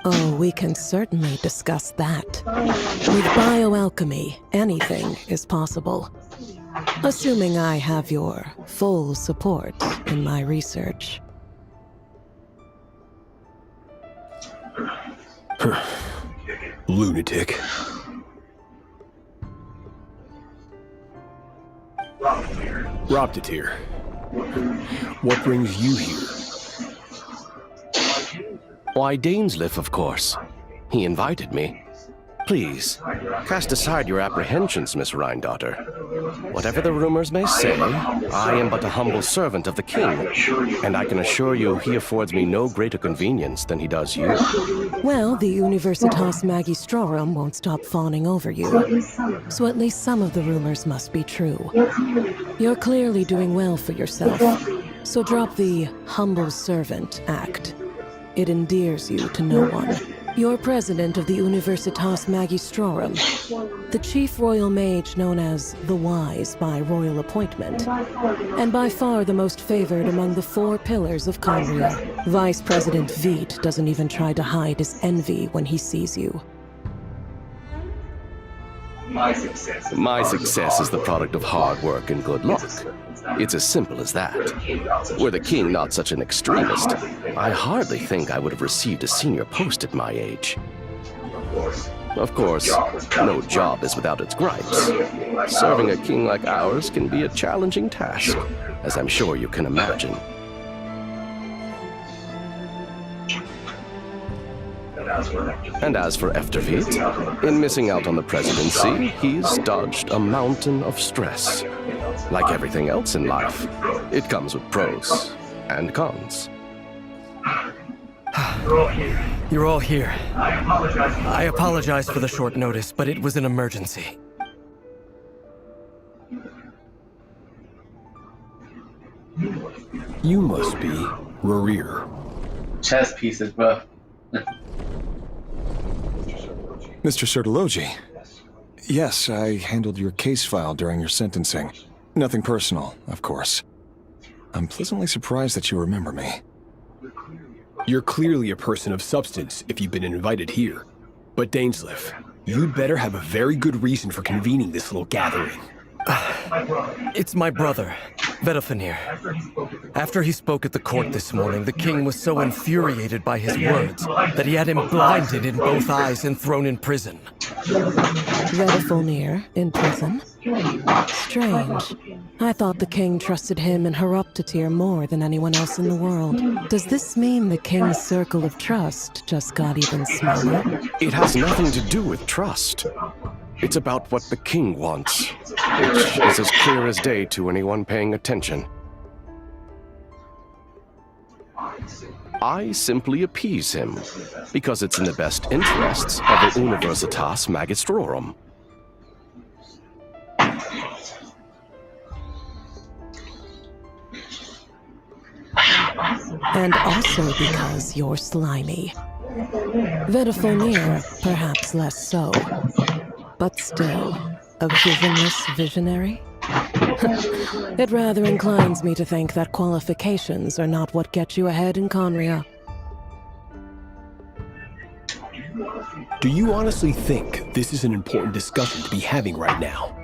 Oh, we can certainly discuss that. With bioalchemy, anything is possible. Assuming I have your full support in my research. Lunatic. Roptatir, what brings you here? Why, Dainsleif, of course. He invited me. Please, cast aside your apprehensions, Miss Rhine-daughter. Whatever the rumors may say, I am but a humble servant of the king, and I can assure you he affords me no greater convenience than he does you. Well, the Universitas Magistrorum won't stop fawning over you, so at least some of the rumors must be true. You're clearly doing well for yourself, so drop the humble servant act. It endears you to no one. You're president of the Universitas Magistrorum, the chief royal mage known as the Wise by royal appointment, and by far the most favored among the 4 pillars of Conria. Vice President Veit doesn't even try to hide his envy when he sees you. My success is the product of hard work and good luck. It's as simple as that. Were the king not such an extremist, I hardly think I would have received a senior post at my age. Of course, no job is without its gripes. Serving a king like ours can be a challenging task, as I'm sure you can imagine. And as for Efterveit, in missing out on the presidency, he's dodged a mountain of stress. Like everything else in life, it comes with pros and cons. You're all here. I apologize for the short notice, but it was an emergency. You must be Rarir. Chess pieces, bro. Mr. Sortologi. Yes, I handled your case file during your sentencing. Nothing personal, of course. I'm pleasantly surprised that you remember me. You're clearly a person of substance if you've been invited here. But Dainsleif, you'd better have a very good reason for convening this little gathering. It's my brother, Vedofenir. After he spoke at the court this morning, the king was so infuriated by his words that he had him blinded in both eyes and thrown in prison. Vedofenir in prison? Strange. I thought the king trusted him and Horoptatir more than anyone else in the world. Does this mean the king's circle of trust just got even smaller? It has nothing to do with trust. It's about what the king wants, which is as clear as day to anyone paying attention. I simply appease him, because it's in the best interests of the Universitas Magistrorum. And also because you're slimy. Vedofenir, perhaps less so. But still, a visionless visionary? It rather inclines me to think that qualifications are not what get you ahead in Conria. Do you honestly think this is an important discussion to be having right now?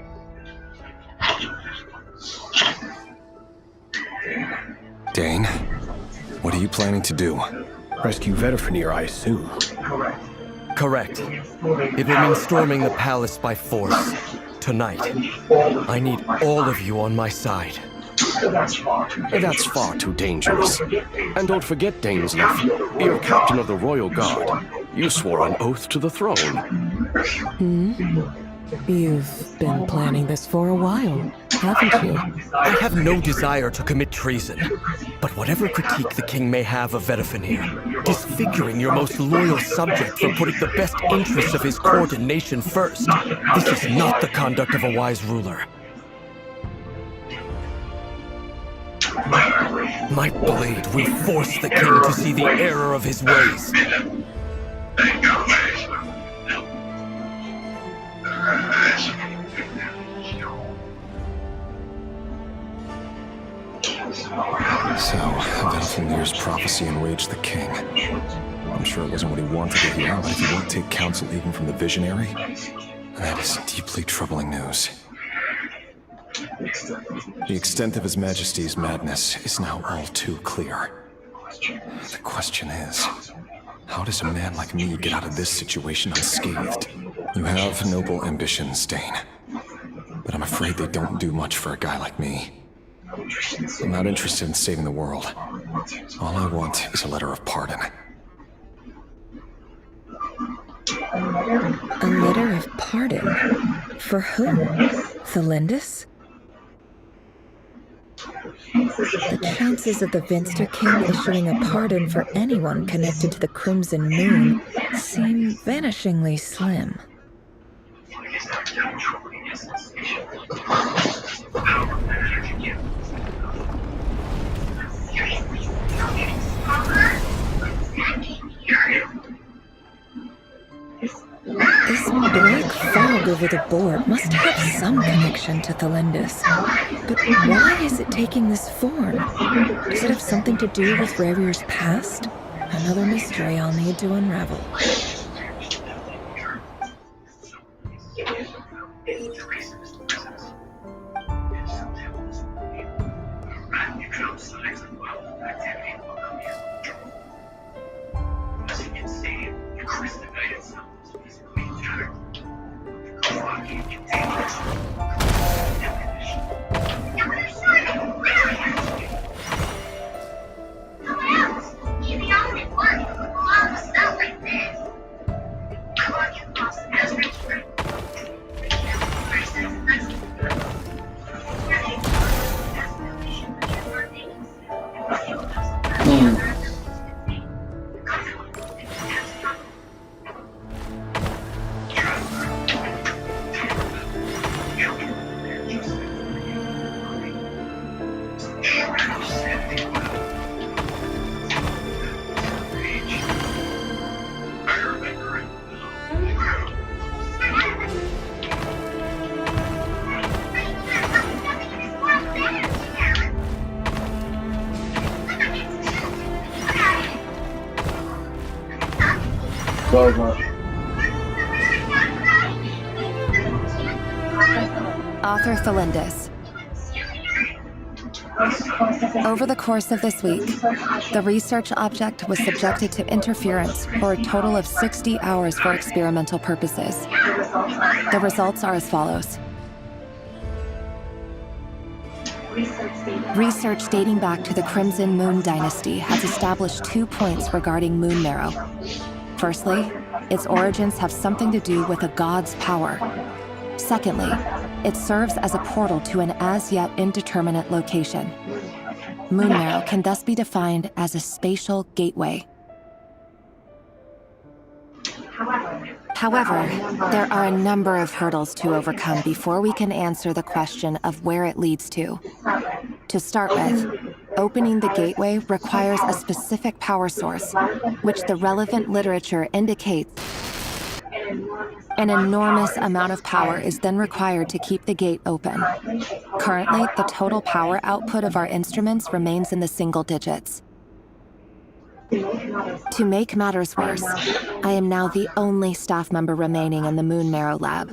Dane, are you planning to do? Rescue Vedifenir, I assume. Correct. It will mean storming the palace by force. Tonight. I need all of you on my side. That's far too dangerous. And don't forget, Dainsleif, you're captain of the Royal Guard. You swore an oath to the throne. You've been planning this for a while, haven't you? I have no desire to commit treason. But whatever critique the king may have of Vedifenir, disfiguring your most loyal subject for putting the best interests of his court and nation first, this is not the conduct of a wise ruler. My blade will force the king to see the error of his ways. So, Vedifenir's prophecy enraged the king. I'm sure it wasn't what he wanted to hear, but if he won't take counsel even from the visionary, that is deeply troubling news. The extent of His Majesty's madness is now all too clear. The question is, how does a man like me get out of this situation unscathed? You have noble ambitions, Dane, but I'm afraid they don't do much for a guy like me. I'm not interested in saving the world. All I want is a letter of pardon. A letter of pardon? For whom? Thelindis? The chances of the Vinster King issuing a pardon for anyone connected to the Crimson Moon seem vanishingly slim. This black fog over the board must have some connection to Thelindis. But why is it taking this form? Does it have something to do with Revir's past? Another mystery I'll need to unravel. Author Thelindis. Over the course of this week, the research object was subjected to interference for a total of 60 hours for experimental purposes. The results are as follows. Research dating back to the Crimson Moon Dynasty has established 2 points regarding moon marrow. Firstly, its origins have something to do with a god's power. Secondly, it serves as a portal to an as-yet indeterminate location. Moon marrow can thus be defined as a spatial gateway. However, there are a number of hurdles to overcome before we can answer the question of where it leads to. To start with, opening the gateway requires a specific power source, which the relevant literature indicates an enormous amount of power is then required to keep the gate open. Currently, the total power output of our instruments remains in the single digits. To make matters worse, I am now the only staff member remaining in the Moon Marrow lab.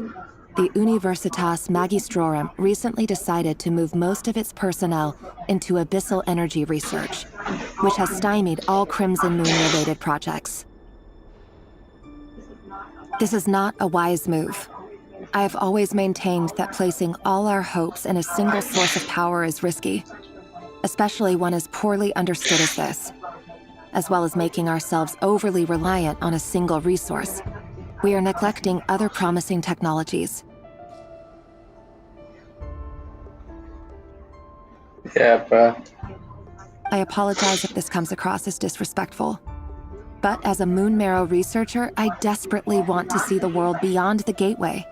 the Universitas Magistrorum recently decided to move most of its personnel into abyssal energy research, which has stymied all Crimson Moon-related projects. This is not a wise move. I have always maintained that placing all our hopes in a single source of power is risky, especially one as poorly understood as this, as well as making ourselves overly reliant on a single resource. We are neglecting other promising technologies. Yeah, bruh. I apologize if this comes across as disrespectful. But as a Moon Marrow researcher, I desperately want to see the world beyond the gateway.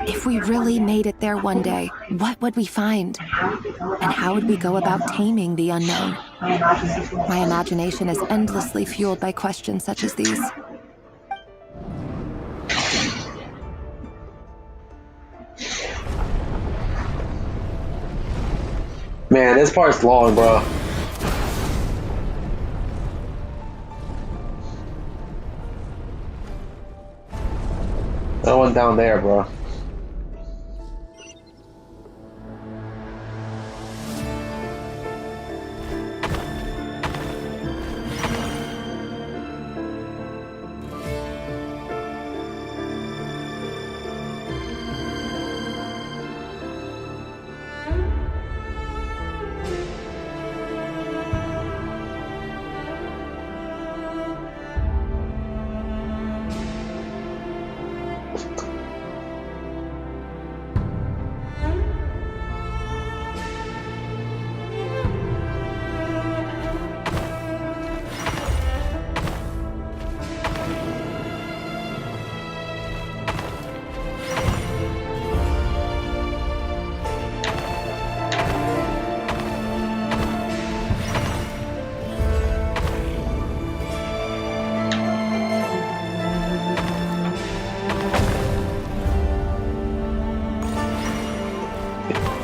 If we really made it there one day, what would we find? And how would we go about taming the unknown? My imagination is endlessly fueled by questions such as these. Man, this part's long, bro. That one down there, bro.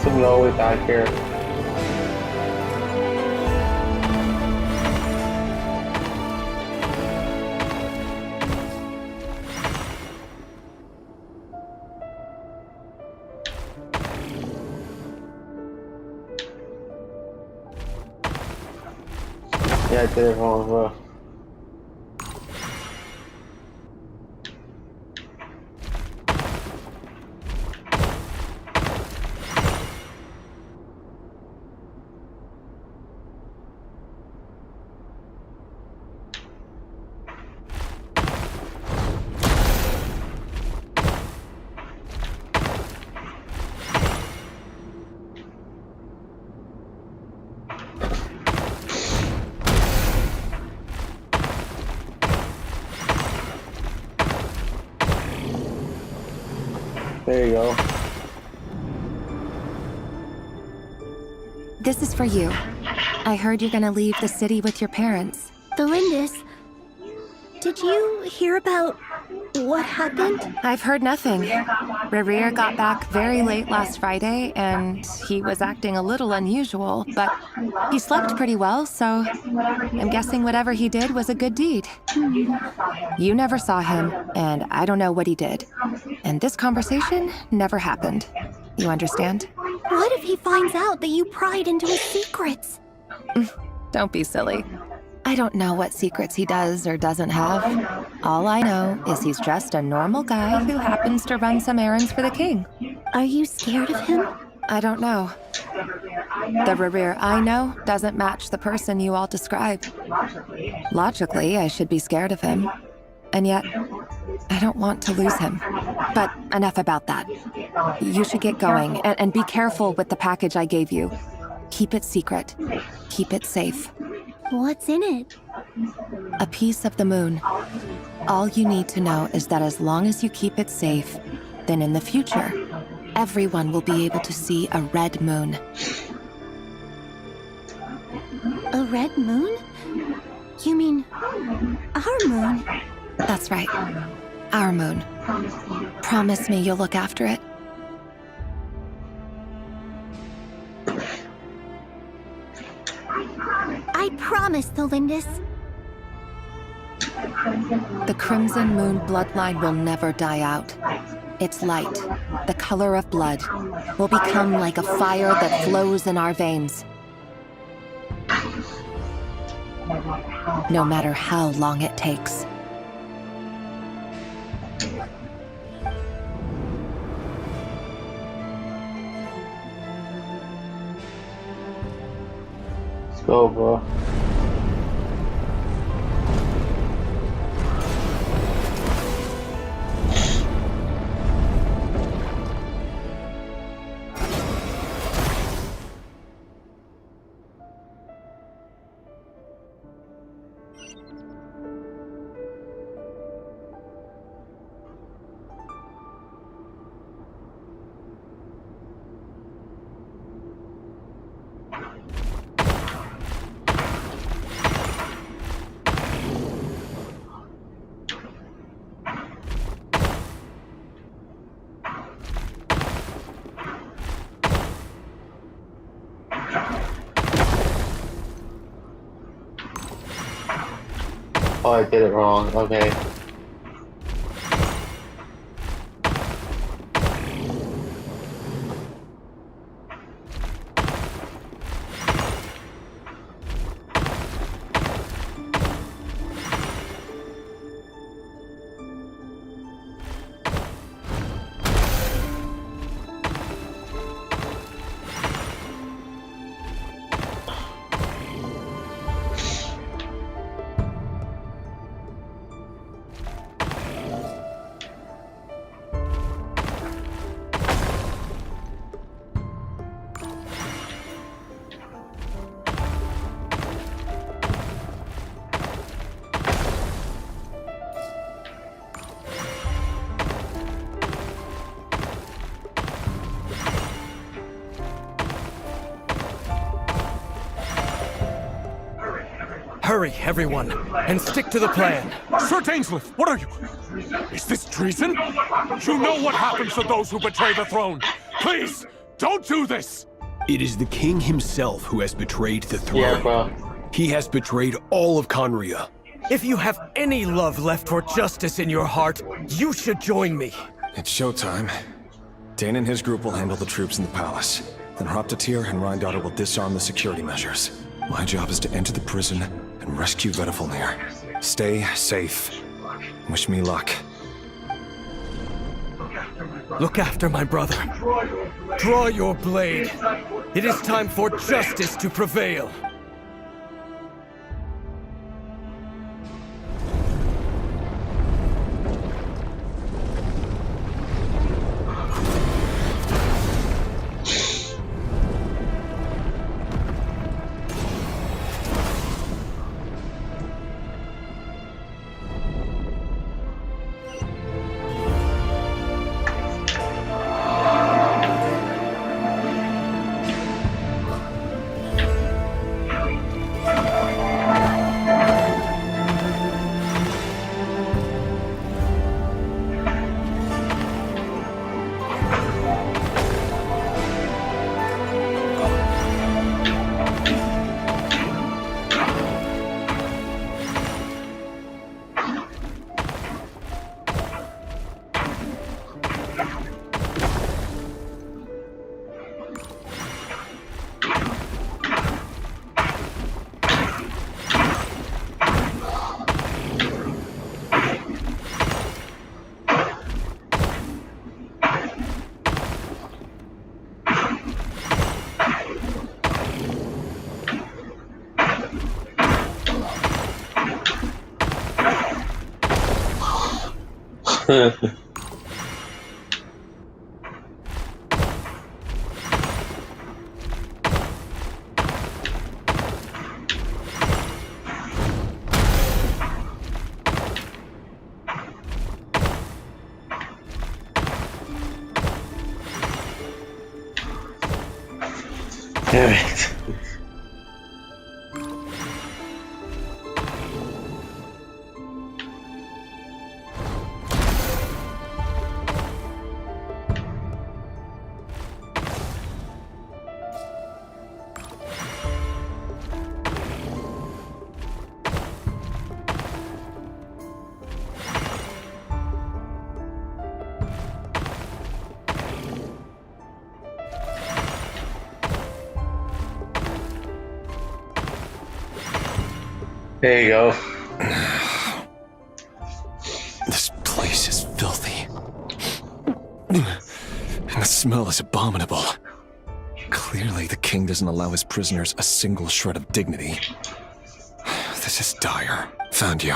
Someone all the way back here. Yeah, I did it wrong, bro. There you go. This is for you. I heard you're gonna leave the city with your parents. The Lindis, did you hear about what happened? I've heard nothing. Rerir got back very late last Friday, and he was acting a little unusual, but he slept pretty well, so I'm guessing whatever he did was a good deed. You never saw him, and I don't know what he did. And this conversation never happened. You understand? What if he finds out that you pried into his secrets? Don't be silly. I don't know what secrets he does or doesn't have. All I know is he's just a normal guy who happens to run some errands for the king. Are you scared of him? I don't know. The Rerir I know doesn't match the person you all describe. Logically, I should be scared of him. And yet, I don't want to lose him. But enough about that. You should get going, and be careful with the package I gave you. Keep it secret. Keep it safe. What's in it? A piece of the moon. All you need to know is that as long as you keep it safe, then in the future, everyone will be able to see a red moon. A red moon? You mean our moon? That's right. Our moon. Promise me you'll look after it. I promise, the Lindis. The Crimson Moon bloodline will never die out. Its light, the color of blood, will become like a fire that flows in our veins. No matter how long it takes. Let's go, bro. Oh, I did it wrong. Okay. Hurry, everyone, and stick to the plan. Sir Dainsleif, what are you? Is this treason? You know what happens to those who betray the throne. Please, don't do this! It is the king himself who has betrayed the throne. Yeah, bro. He has betrayed all of Conria. If you have any love left for justice in your heart, you should join me. It's showtime. Dane and his group will handle the troops in the palace. Then Hraptatir and Rheindotter will disarm the security measures. My job is to enter the prison and rescue Vedifalnir. Stay safe. Wish me luck. Look after my brother. Draw your blade. It is time for justice to prevail. Damn it. There you go. This place is filthy. And the smell is abominable. Clearly, the king doesn't allow his prisoners a single shred of dignity. This is dire. Found you.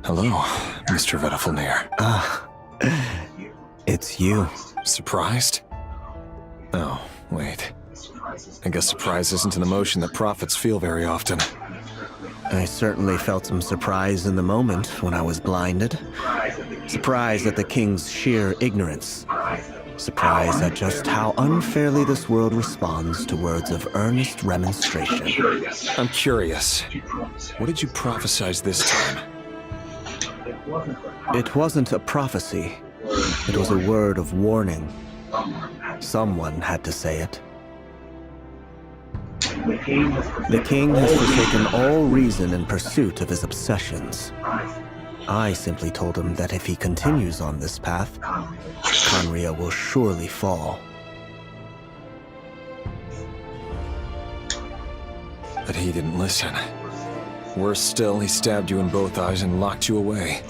Hello, Mr. Vedafilnir. It's you. Surprised? Oh, wait. I guess surprise isn't an emotion that prophets feel very often. I certainly felt some surprise in the moment when I was blinded. Surprise at the king's sheer ignorance. Surprise at just how unfairly this world responds to words of earnest remonstration. I'm curious. What did you prophesize this time? It wasn't a prophecy. It was a word of warning. Someone had to say it. The king has forsaken all reason in pursuit of his obsessions. I simply told him that if he continues on this path, Khaenri'ah will surely fall. But he didn't listen. Worse still, he stabbed you in both eyes and locked you away.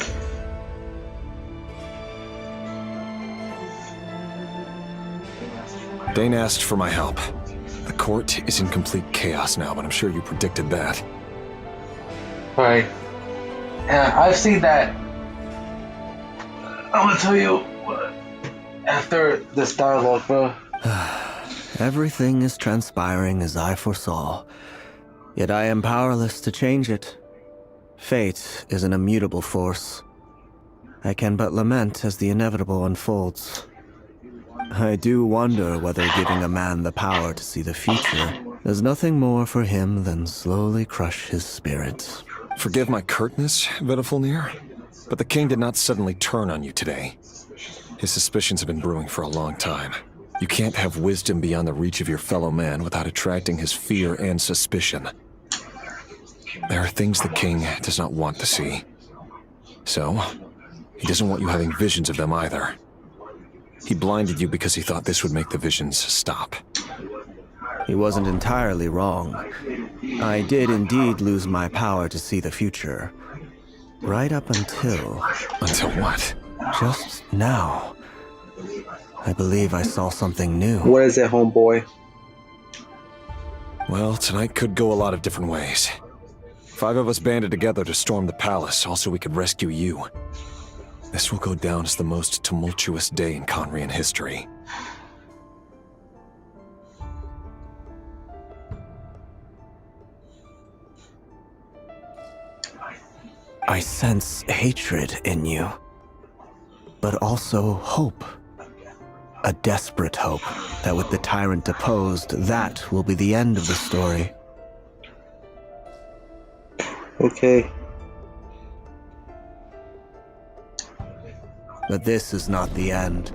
Dane asked for my help. The court is in complete chaos now, but I'm sure you predicted that. Right. Yeah, I've seen that. I'm gonna tell you, after this dialogue, bro. Everything is transpiring as I foresaw, yet I am powerless to change it. Fate is an immutable force. I can but lament as the inevitable unfolds. I do wonder whether giving a man the power to see the future does nothing more for him than slowly crush his spirit. Forgive my curtness, Vedafilnir, but the king did not suddenly turn on you today. His suspicions have been brewing for a long time. You can't have wisdom beyond the reach of your fellow man without attracting his fear and suspicion. There are things the king does not want to see. So, he doesn't want you having visions of them either. He blinded you because he thought this would make the visions stop. He wasn't entirely wrong. I did indeed lose my power to see the future. Right up until... Until what? Just now. I believe I saw something new. What is it, homeboy? Well, tonight could go a lot of different ways. 5 of us banded together to storm the palace, also we could rescue you. This will go down as the most tumultuous day in Khaenri'ah history. I sense hatred in you, but also hope. A desperate hope that with the tyrant deposed, that will be the end of the story. Okay. But this is not the end.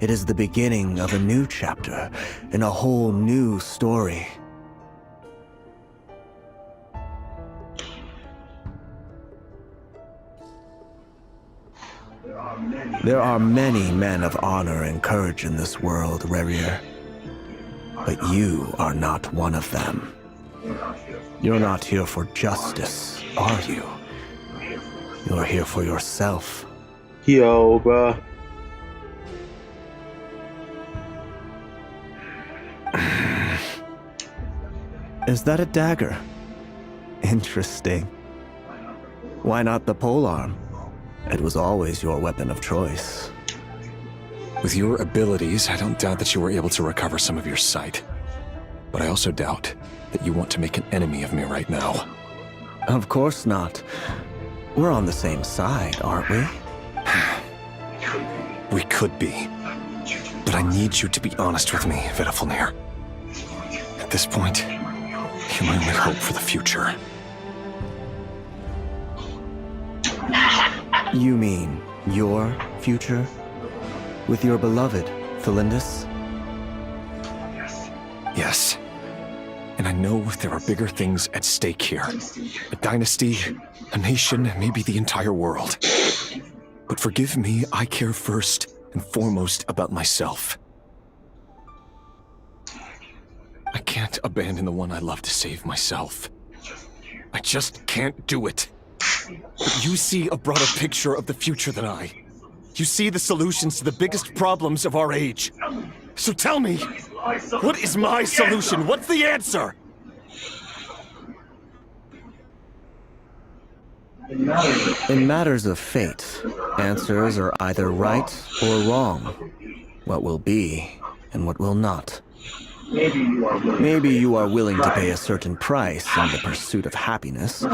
It is the beginning of a new chapter in a whole new story. There are many men of honor and courage in this world, Rerir. But you are not one of them. You're not here for justice, are you? You're here for yourself. Yo, bruh. Is that a dagger? Interesting. Why not the polearm? It was always your weapon of choice. With your abilities, I don't doubt that you were able to recover some of your sight. But I also doubt that you want to make an enemy of me right now. Of course not. We're on the same side, aren't we? We could be. But I need you to be honest with me, Vedafilnir. At this point, you're my only hope for the future. You mean your future? With your beloved, Felindus? Yes. And I know there are bigger things at stake here. A dynasty, a nation, maybe the entire world. But forgive me, I care first and foremost about myself. I can't abandon the one I love to save myself. I just can't do it. But you see a broader picture of the future than I. You see the solutions to the biggest problems of our age. So tell me, what is my solution? What's the answer? In matters of fate, answers are either right or wrong. What will be and what will not. Maybe you are willing to pay a certain price in the pursuit of happiness,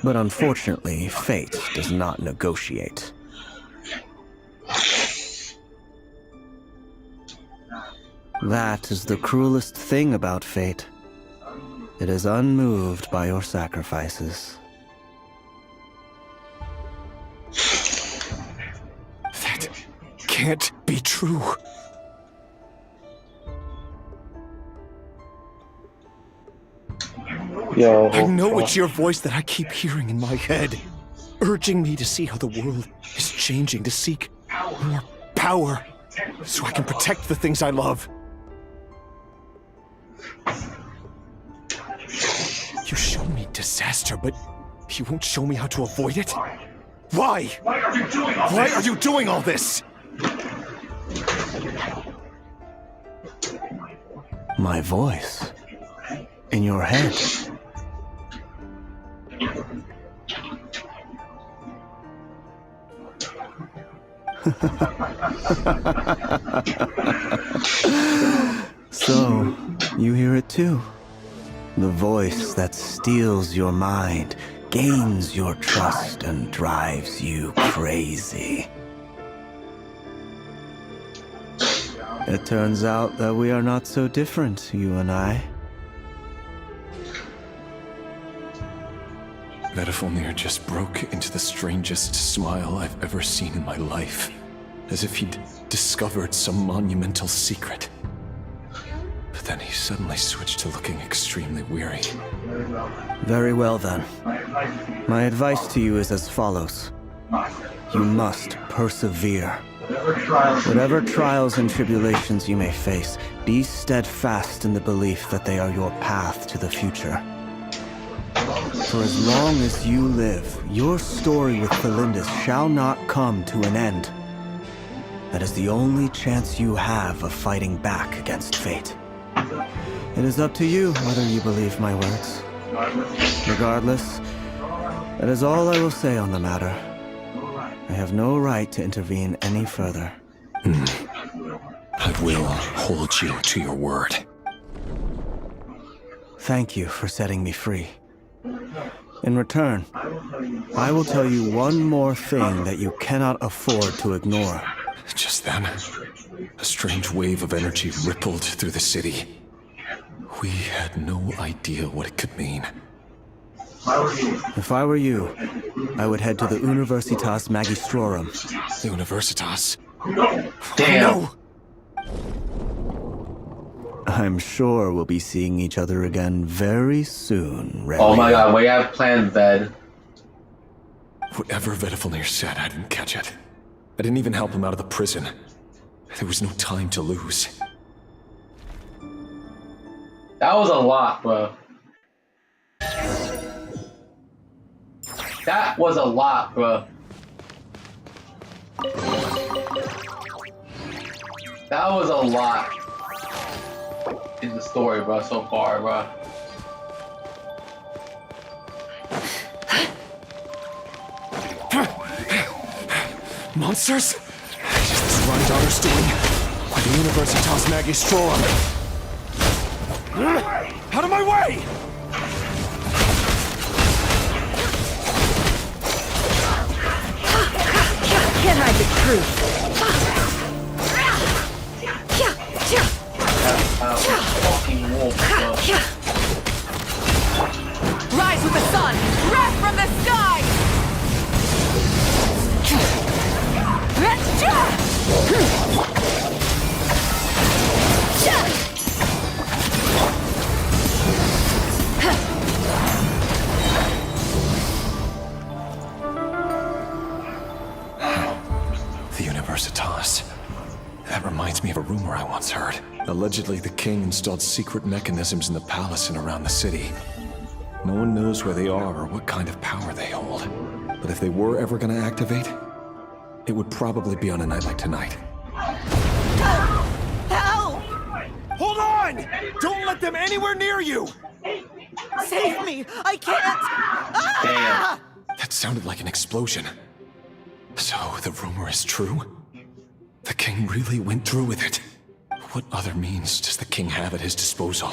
but unfortunately, fate does not negotiate. That is the cruelest thing about fate. It is unmoved by your sacrifices. That can't be true. Yo, I know it's your voice that I keep hearing in my head, urging me to see how the world is changing, to seek more power, so I can protect the things I love. You show me disaster, but you won't show me how to avoid it? Why? Why are you doing all this? My voice. In your head. So, you hear it too? The voice that steals your mind, gains your trust, and drives you crazy. It turns out that we are not so different, you and I. Vedifilnir just broke into the strangest smile I've ever seen in my life, as if he'd discovered some monumental secret. But then he suddenly switched to looking extremely weary. Very well then. My advice to you is as follows. You must persevere. Whatever trials and tribulations you may face, be steadfast in the belief that they are your path to the future. For as long as you live, your story with Felindus shall not come to an end. That is the only chance you have of fighting back against fate. It is up to you whether you believe my words. Regardless, that is all I will say on the matter. I have no right to intervene any further. I will hold you to your word. Thank you for setting me free. In return, I will tell you one more thing that you cannot afford to ignore. Just then, a strange wave of energy rippled through the city. We had no idea what it could mean. If I were you, I would head to the Universitas Magistrorum. The Universitas? Damn. No! I'm sure we'll be seeing each other again very soon, Red. Oh my god, what you have planned, Ved? Whatever Vedifilnir said, I didn't catch it. I didn't even help him out of the prison. There was no time to lose. That was a lot, bro. That was a lot, bro. That was a lot in the story, bro, so far, bro. Monsters? Is this Rheindarter's doing? By the Universitas Magistrorum. Out of my way! Can't hide the truth. Fucking wolf, bro. Rise with the sun! Wrath from the sky! The Universitas. That reminds me of a rumor I once heard. Allegedly, the king installed secret mechanisms in the palace and around the city. No one knows where they are or what kind of power they hold. But if they were ever gonna activate, it would probably be on a night like tonight. Help! Hold on! Don't let them anywhere near you! Save me! I can't! Ah! That sounded like an explosion. So the rumor is true? The king really went through with it. What other means does the king have at his disposal?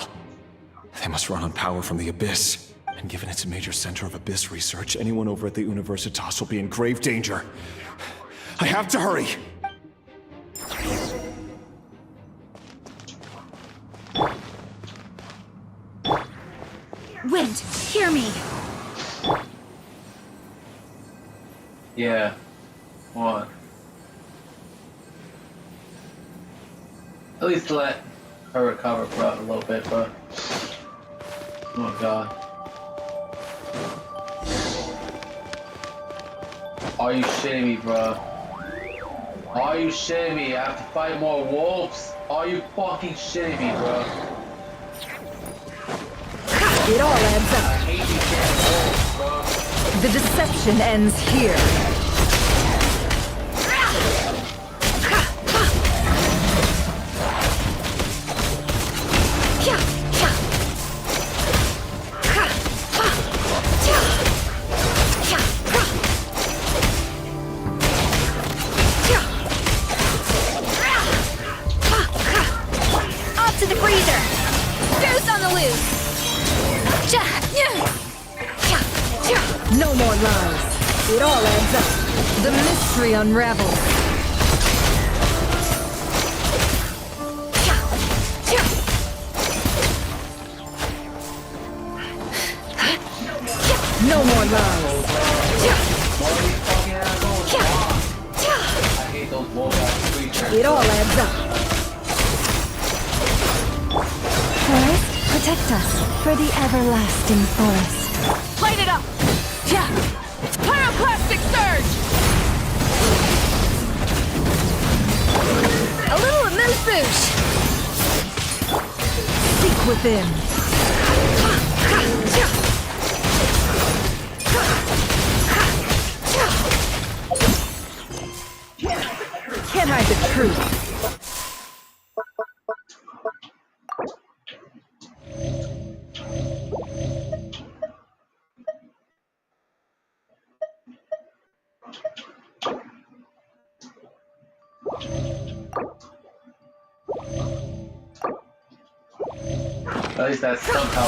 They must run on power from the Abyss. And given it's a major center of Abyss research, anyone over at the Universitas will be in grave danger. I have to hurry! Wind, hear me! Yeah. What? At least let her recover, bro, a little bit, bro. Oh my god. Are you shitting me, bro? Are you shitting me? I have to fight more wolves? Are you fucking shitting me, bro? It all adds up. I hate these damn wolves, bro. The deception ends here. Off to the freezer! Goose on the loose! No more lies. It all adds up. The mystery unravels. No more lies. I hate those wolf-ass creatures. It all adds up. Forest, protect us for the everlasting forest. Light it up! Pyroclastic surge! A little amuse-bouche. Seek within. Can't hide the truth. At least that's somehow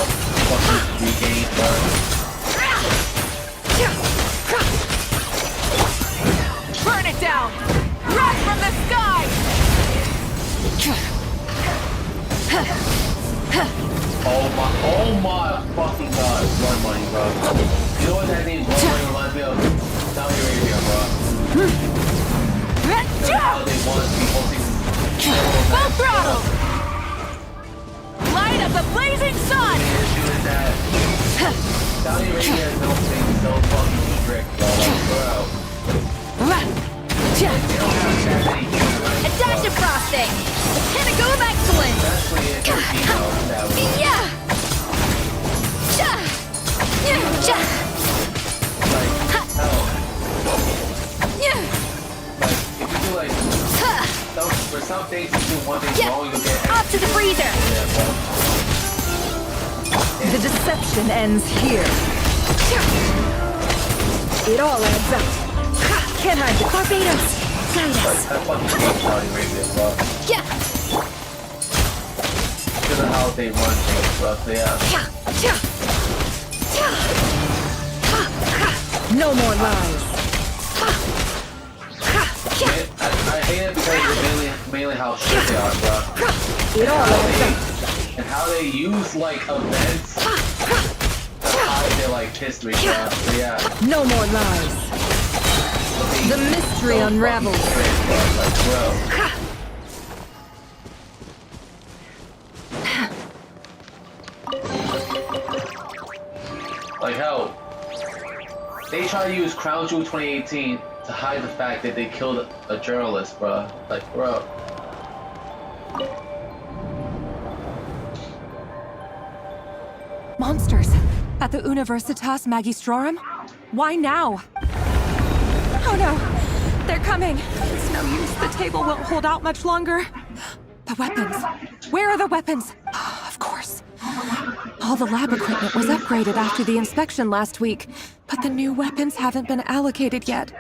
fucking regained, bro. Burn it down! Rise from the sky! Oh my fucking god, Blood Money, bro. You know what that name Blood Money reminds me of? Saudi Arabia, bro. How they want to be hosting Full throttle! Light of the blazing sun! Saudi Arabia has no thing so fucking strict, bro. Like, bro. They don't have that many human rights, A dash of frosting! A pinnacle of excellence! especially if they're females that way. Yeah! If you do like, for some things you do one thing wrong, you'll get Off to the freezer! The deception ends here. It all adds up. Can't hide the Barbados. Guide us. I fucking hate Saudi Arabia, bro. Yeah. Because of how they run things, bro. So yeah. No more lies. I hate it because it's mainly how shit they are, bro. It all adds up. And how they use like events to hide their like history, bro. So yeah. No more lies. The mystery unravels. Like, bro. Like hell, they try to use Crown Jewel 2018 to hide the fact that they killed a journalist, bro. Like, bro. Monsters. At the Universitas Magistrorum? Why now? Oh no! They're coming! It's no use. The table won't hold out much longer. The weapons. Where are the weapons? Of course. All the lab equipment was upgraded after the inspection last week, but the new weapons haven't been allocated yet.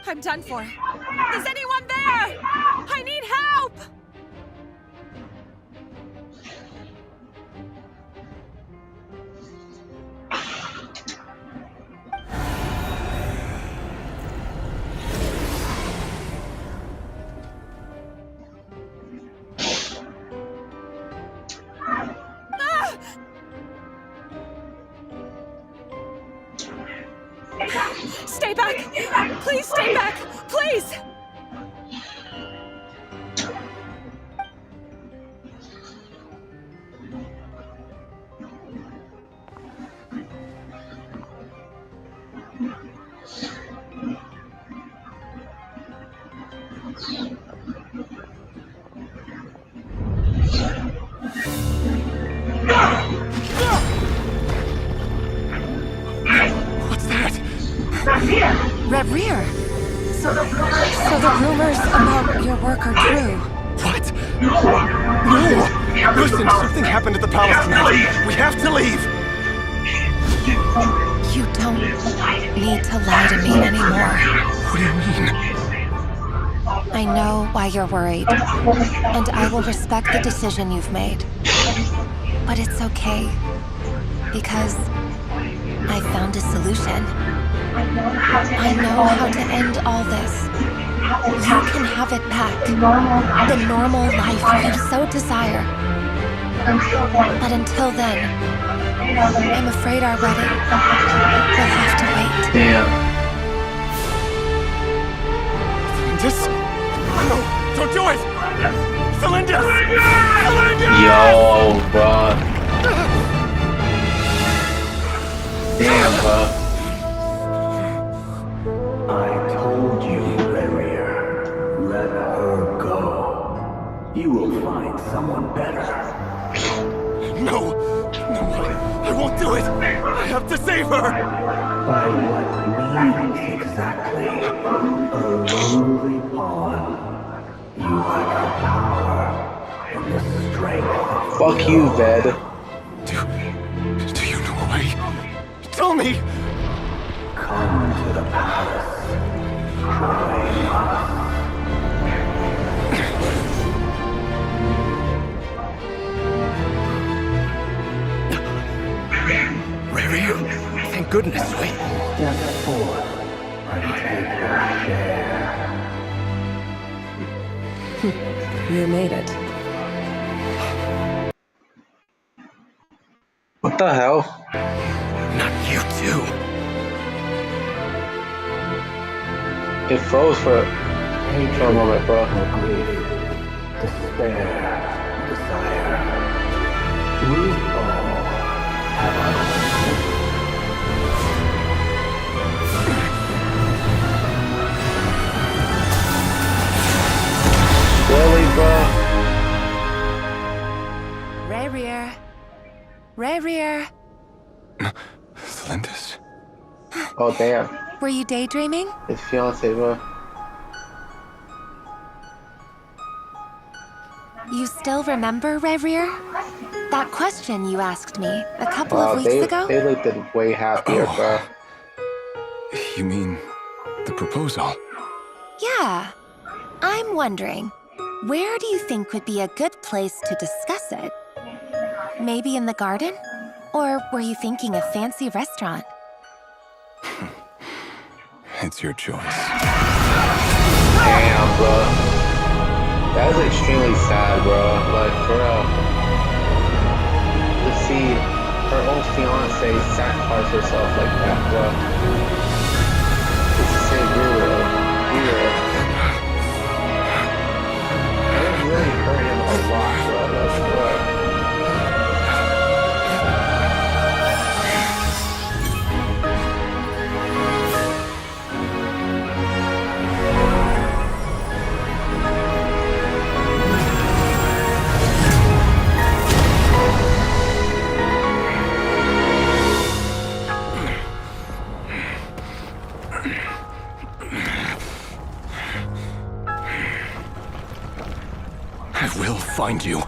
I'm done for. Is anyone there? I need help! Stay back! Please stay back! Please! What's that? Reverie! So the rumors about your work are true. What? No! Listen, something happened at the palace tonight. We have to leave! You don't need to lie to me anymore. What do you mean? I know why you're worried, and I will respect the decision you've made. But it's okay, because I found a solution. I know how to end all this. You can have it back. The normal life you so desire. But until then, I'm afraid our wedding will have to wait. Damn. Just... No, don't do it! Celindus! Celindus! Yo, bruh. Damn, bruh. I told you, Reverie. Let her go. You will find someone better. No! No, I won't do it! I have to save her! By what means exactly? A lowly pawn. You have the power and the strength. Fuck you, Ved. Do you know a way? Tell me! Come to the palace. Join us. Ryu, thank goodness, wait. Step forth and take your share. You made it. What the hell? Not you too. It froze for a moment, bro. Despair, desire. We all have our Really, bro? Reverie. Reverie. Celindus? Oh, damn. Were you daydreaming? His fiance, bro. You still remember, Reverie? That question you asked me a couple Wow, of weeks ago? They looked way happier, bro. You mean the proposal? Yeah. I'm wondering, where do you think would be a good place to discuss it? Maybe in the garden? Or were you thinking a fancy restaurant? It's your choice. Damn, bro. That is extremely sad, bro. Like, for real. To see her own fiance sacrifice herself like that, bro. It's the same real. It really hurt him a lot, bro. Like, bro. find you.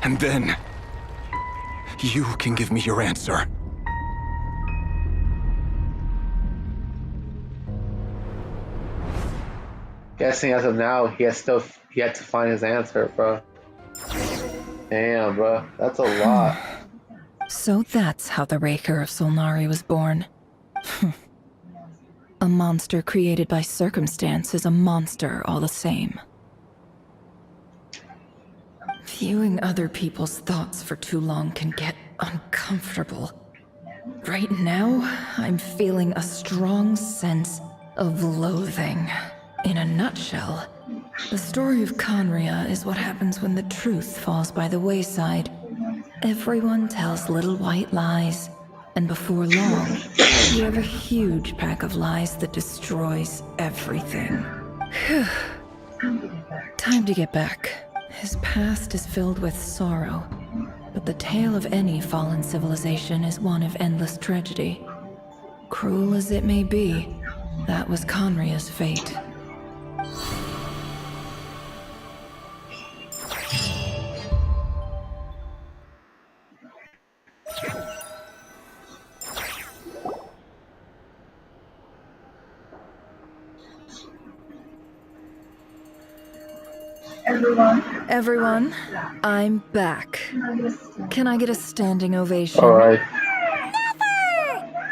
And then, you can give me your answer. Guessing as of now, he has still yet to find his answer, bro. Damn, bro. That's a lot. So that's how the Raker of Solnari was born. A monster created by circumstance is a monster all the same. Viewing other people's thoughts for too long can get uncomfortable. Right now, I'm feeling a strong sense of loathing. In a nutshell, the story of Conria is what happens when the truth falls by the wayside. Everyone tells little white lies, and before long, you have a huge pack of lies that destroys everything. Time to get back. His past is filled with sorrow, but the tale of any fallen civilization is one of endless tragedy. Cruel as it may be, that was Conria's fate. Everyone, I'm back. Can I get a standing ovation? All right. Never!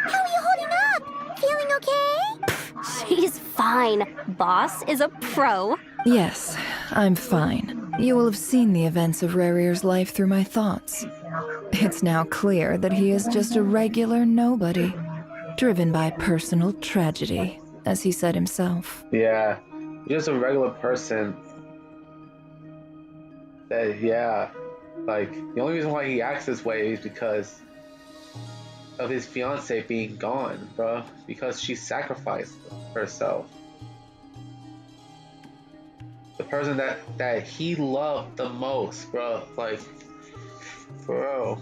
How are you holding up? Feeling okay? She's fine. Boss is a pro. Yes, I'm fine. You will have seen the events of Rarir's life through my thoughts. It's now clear that he is just a regular nobody, driven by personal tragedy, as he said himself. Yeah. Just a regular person. That, yeah. Like, the only reason why he acts this way is because of his fiance being gone, bro. Because she sacrificed herself. The person that he loved the most, bro. Like, bro.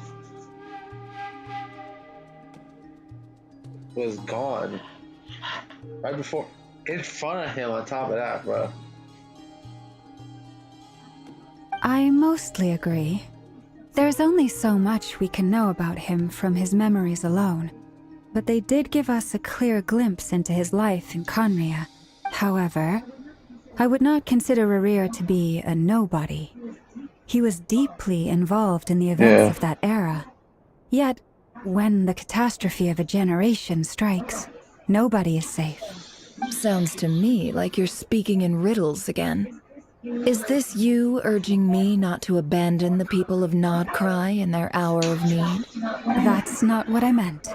Was gone. Right before, in front of him on top of that, bro. I mostly agree. There's only so much we can know about him from his memories alone, but they did give us a clear glimpse into his life in Conria. However, I would not consider Rarir to be a nobody. He was deeply involved in the events of that era. Yet, when the catastrophe of a generation strikes, nobody is safe. Sounds to me like you're speaking in riddles again. Is this you urging me not to abandon the people of Nodcry in their hour of need? That's not what I meant.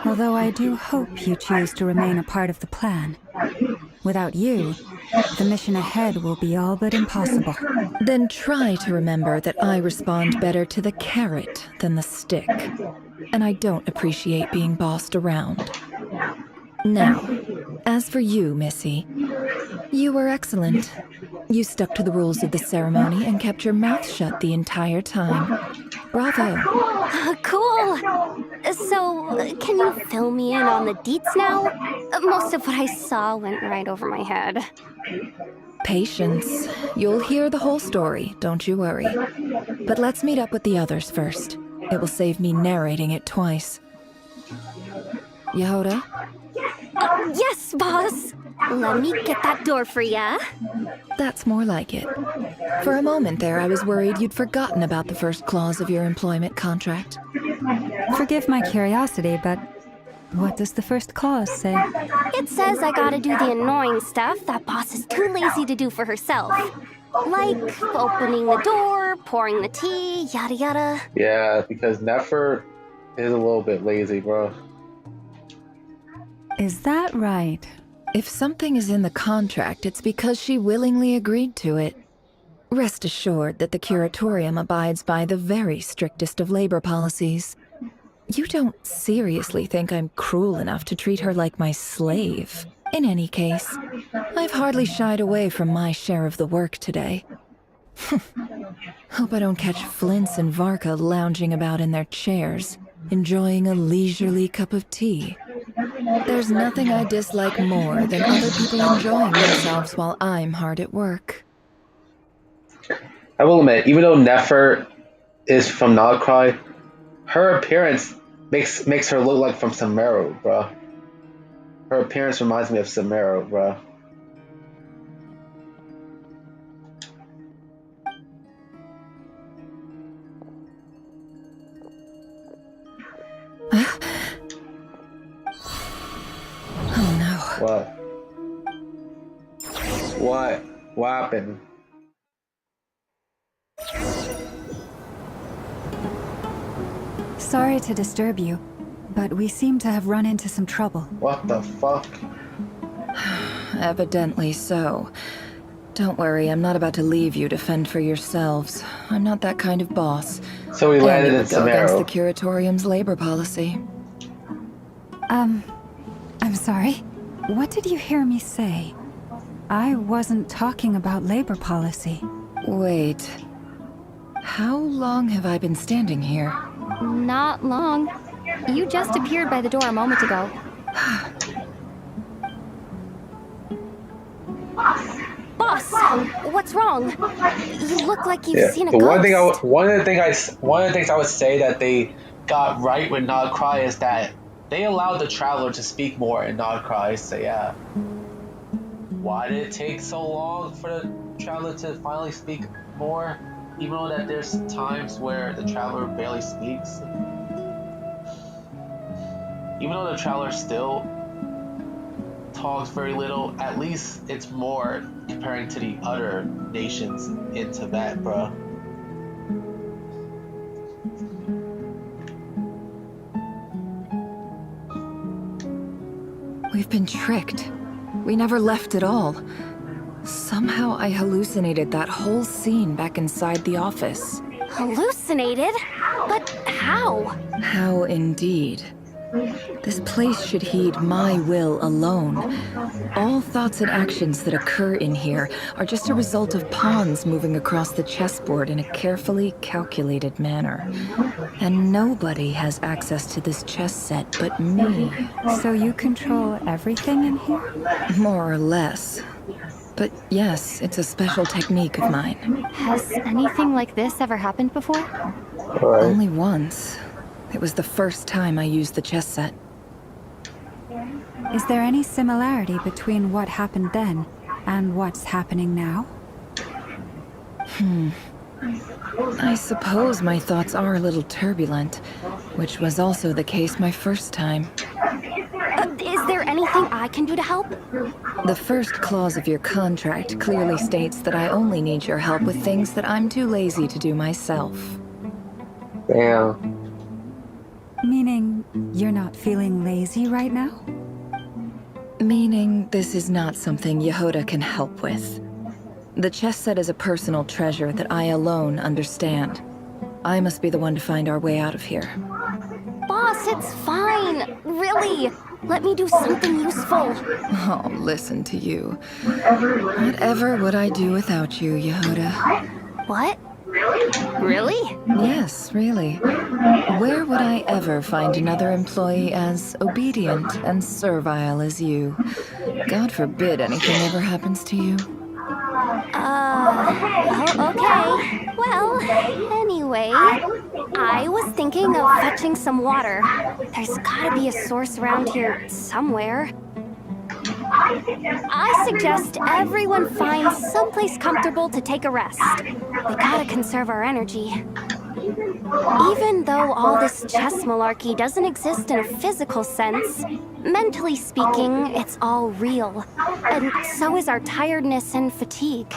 Although I do hope you choose to remain a part of the plan. Without you, the mission ahead will be all but impossible. Then try to remember that I respond better to the carrot than the stick. And I don't appreciate being bossed around. Now, as for you, Missy, you were excellent. You stuck to the rules of the ceremony and kept your mouth shut the entire time. Bravo. Cool. So, can you fill me in on the deets now? Most of what I saw went right over my head. Patience. You'll hear the whole story, don't you worry. But let's meet up with the others first. It will save me narrating it twice. Yehoda? Yes, boss! Let me get that door for ya. That's more like it. For a moment there, I was worried you'd forgotten about the first clause of your employment contract. Forgive my curiosity, but what does the first clause say? It says I gotta do the annoying stuff that boss is too lazy to do for herself. Like opening the door, pouring the tea, yada yada. Yeah, because Nefer is a little bit lazy, bro. Is that right? If something is in the contract, it's because she willingly agreed to it. Rest assured that the Curatorium abides by the very strictest of labor policies. You don't seriously think I'm cruel enough to treat her like my slave? In any case, I've hardly shied away from my share of the work today. Hope I don't catch Flintz and Varka lounging about in their chairs, enjoying a leisurely cup of tea. There's nothing I dislike more than other people enjoying themselves while I'm hard at work. I will admit, even though Nefer is from Nodcry, her appearance makes her look like from Samaro, bruh. Her appearance reminds me of Samaro, bruh. Oh no. What? What? What happened? Sorry to disturb you, but we seem to have run into some trouble. What the fuck? Evidently so. Don't worry, I'm not about to leave you to fend for yourselves. I'm not that kind of boss. So we landed in And it would go against the Samaro. Curatorium's labor policy. I'm sorry. What did you hear me say? I wasn't talking about labor policy. Wait. How long have I been standing here? Not long. You just appeared by the door a moment ago. Boss, what's wrong? You look like you've seen a ghost. One of the things I would say that they got right with Nodcry is that they allowed the traveler to speak more in Nodcry. So yeah. Why did it take so long for the traveler to finally speak more? Even though that there's times where the traveler barely speaks. Even though the traveler still talks very little, at least it's more comparing to the other nations in Tibet, bruh. We've been tricked. We never left at all. Somehow I hallucinated that whole scene back inside the office. Hallucinated? But how? How indeed. This place should heed my will alone. All thoughts and actions that occur in here are just a result of pawns moving across the chessboard in a carefully calculated manner. And nobody has access to this chess set but me. So you control everything in here? More or less. But yes, it's a special technique of mine. Has anything like this ever happened before? Only once. It was the first time I used the chess set. Is there any similarity between what happened then and what's happening now? I suppose my thoughts are a little turbulent, which was also the case my first time. Is there anything I can do to help? The first clause of your contract clearly states that I only need your help with things that I'm too lazy to do myself. Damn. Meaning, you're not feeling lazy right now? Meaning, this is not something Yehoda can help with. The chess set is a personal treasure that I alone understand. I must be the one to find our way out of here. Boss, it's fine. Really. Let me do something useful. Oh, listen to you. Whatever would I do without you, Yehoda? What? Really? Yes, really. Where would I ever find another employee as obedient and servile as you? God forbid anything ever happens to you. Okay. Well, anyway, I was thinking of fetching some water. There's gotta be a source around here somewhere. I suggest everyone finds someplace comfortable to take a rest. We gotta conserve our energy. Even though all this chess malarkey doesn't exist in a physical sense, mentally speaking, it's all real. And so is our tiredness and fatigue.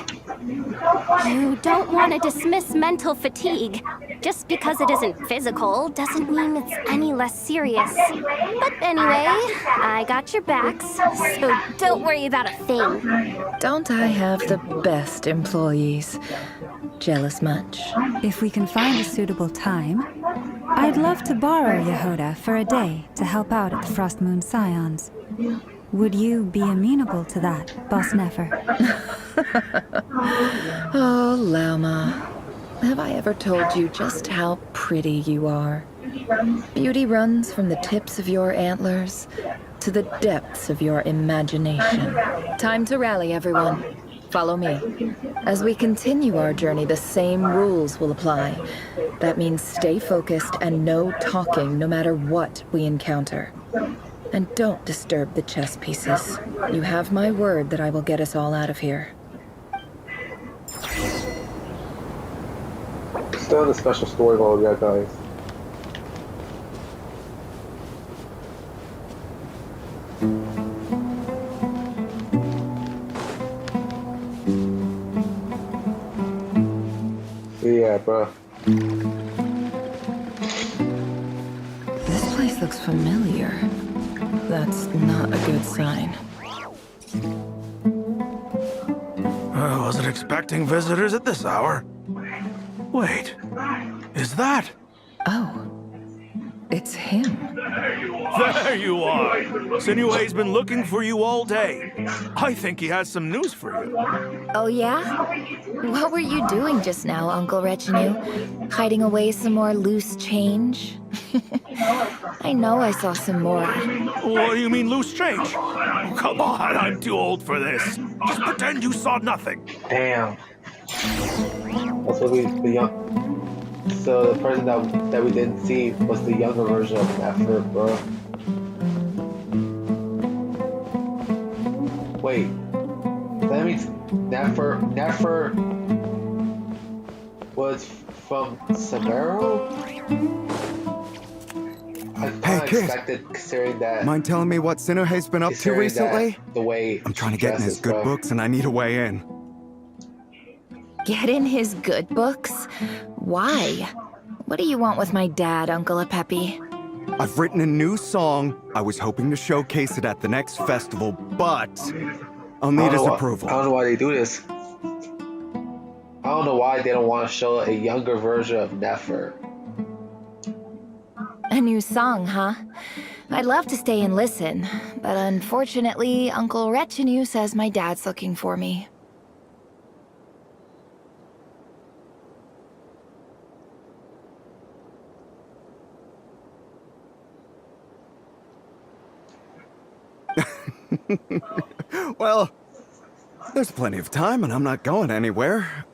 You don't want to dismiss mental fatigue. Just because it isn't physical doesn't mean it's any less serious. But anyway, I got your backs, so don't worry about a thing. Don't I have the best employees? Jealous much? If we can find a suitable time, I'd love to borrow Yehoda for a day to help out at the Frost Moon Scions. Would you be amenable to that, Boss Nefer? Oh, Lauma. Have I ever told you just how pretty you are? Beauty runs from the tips of your antlers to the depths of your imagination. Time to rally, everyone. Follow me. As we continue our journey, the same rules will apply. That means stay focused and no talking no matter what we encounter. And don't disturb the chess pieces. You have my word that I will get us all out of here. Still in a special story mode, yeah, guys. Yeah, bro. This place looks familiar. That's not a good sign. I wasn't expecting visitors at this hour. Wait, is that? Oh, it's him. There you are! Sinue's been looking for you all day. I think he has some news for you. Oh yeah? What were you doing just now, Uncle Retinue? Hiding away some more loose change? I know I saw some more. What do you mean loose change? Oh, come on, I'm too old for this. Just pretend you saw nothing. Damn. That's what the young. So the person that we didn't see was the younger version of Nefer, bro. Wait, that means Nefer was from Samaro? I Hey, kid. expected, considering that. Mind telling me what Sinuhe's been up to considering recently? that the way I'm trying to she get in his dresses, good bro. books and I need a way in. Get in his good books? Why? What do you want with my dad, Uncle Apepe? I've written a new song. I was hoping to showcase it at the next festival, but I'll need his approval. I don't know why they do this. I don't know why they don't want to show a younger version of Nefer. A new song, huh? I'd love to stay and listen, but unfortunately, Uncle Retinue says my dad's looking for me. Well, there's plenty of time and I'm not going anywhere.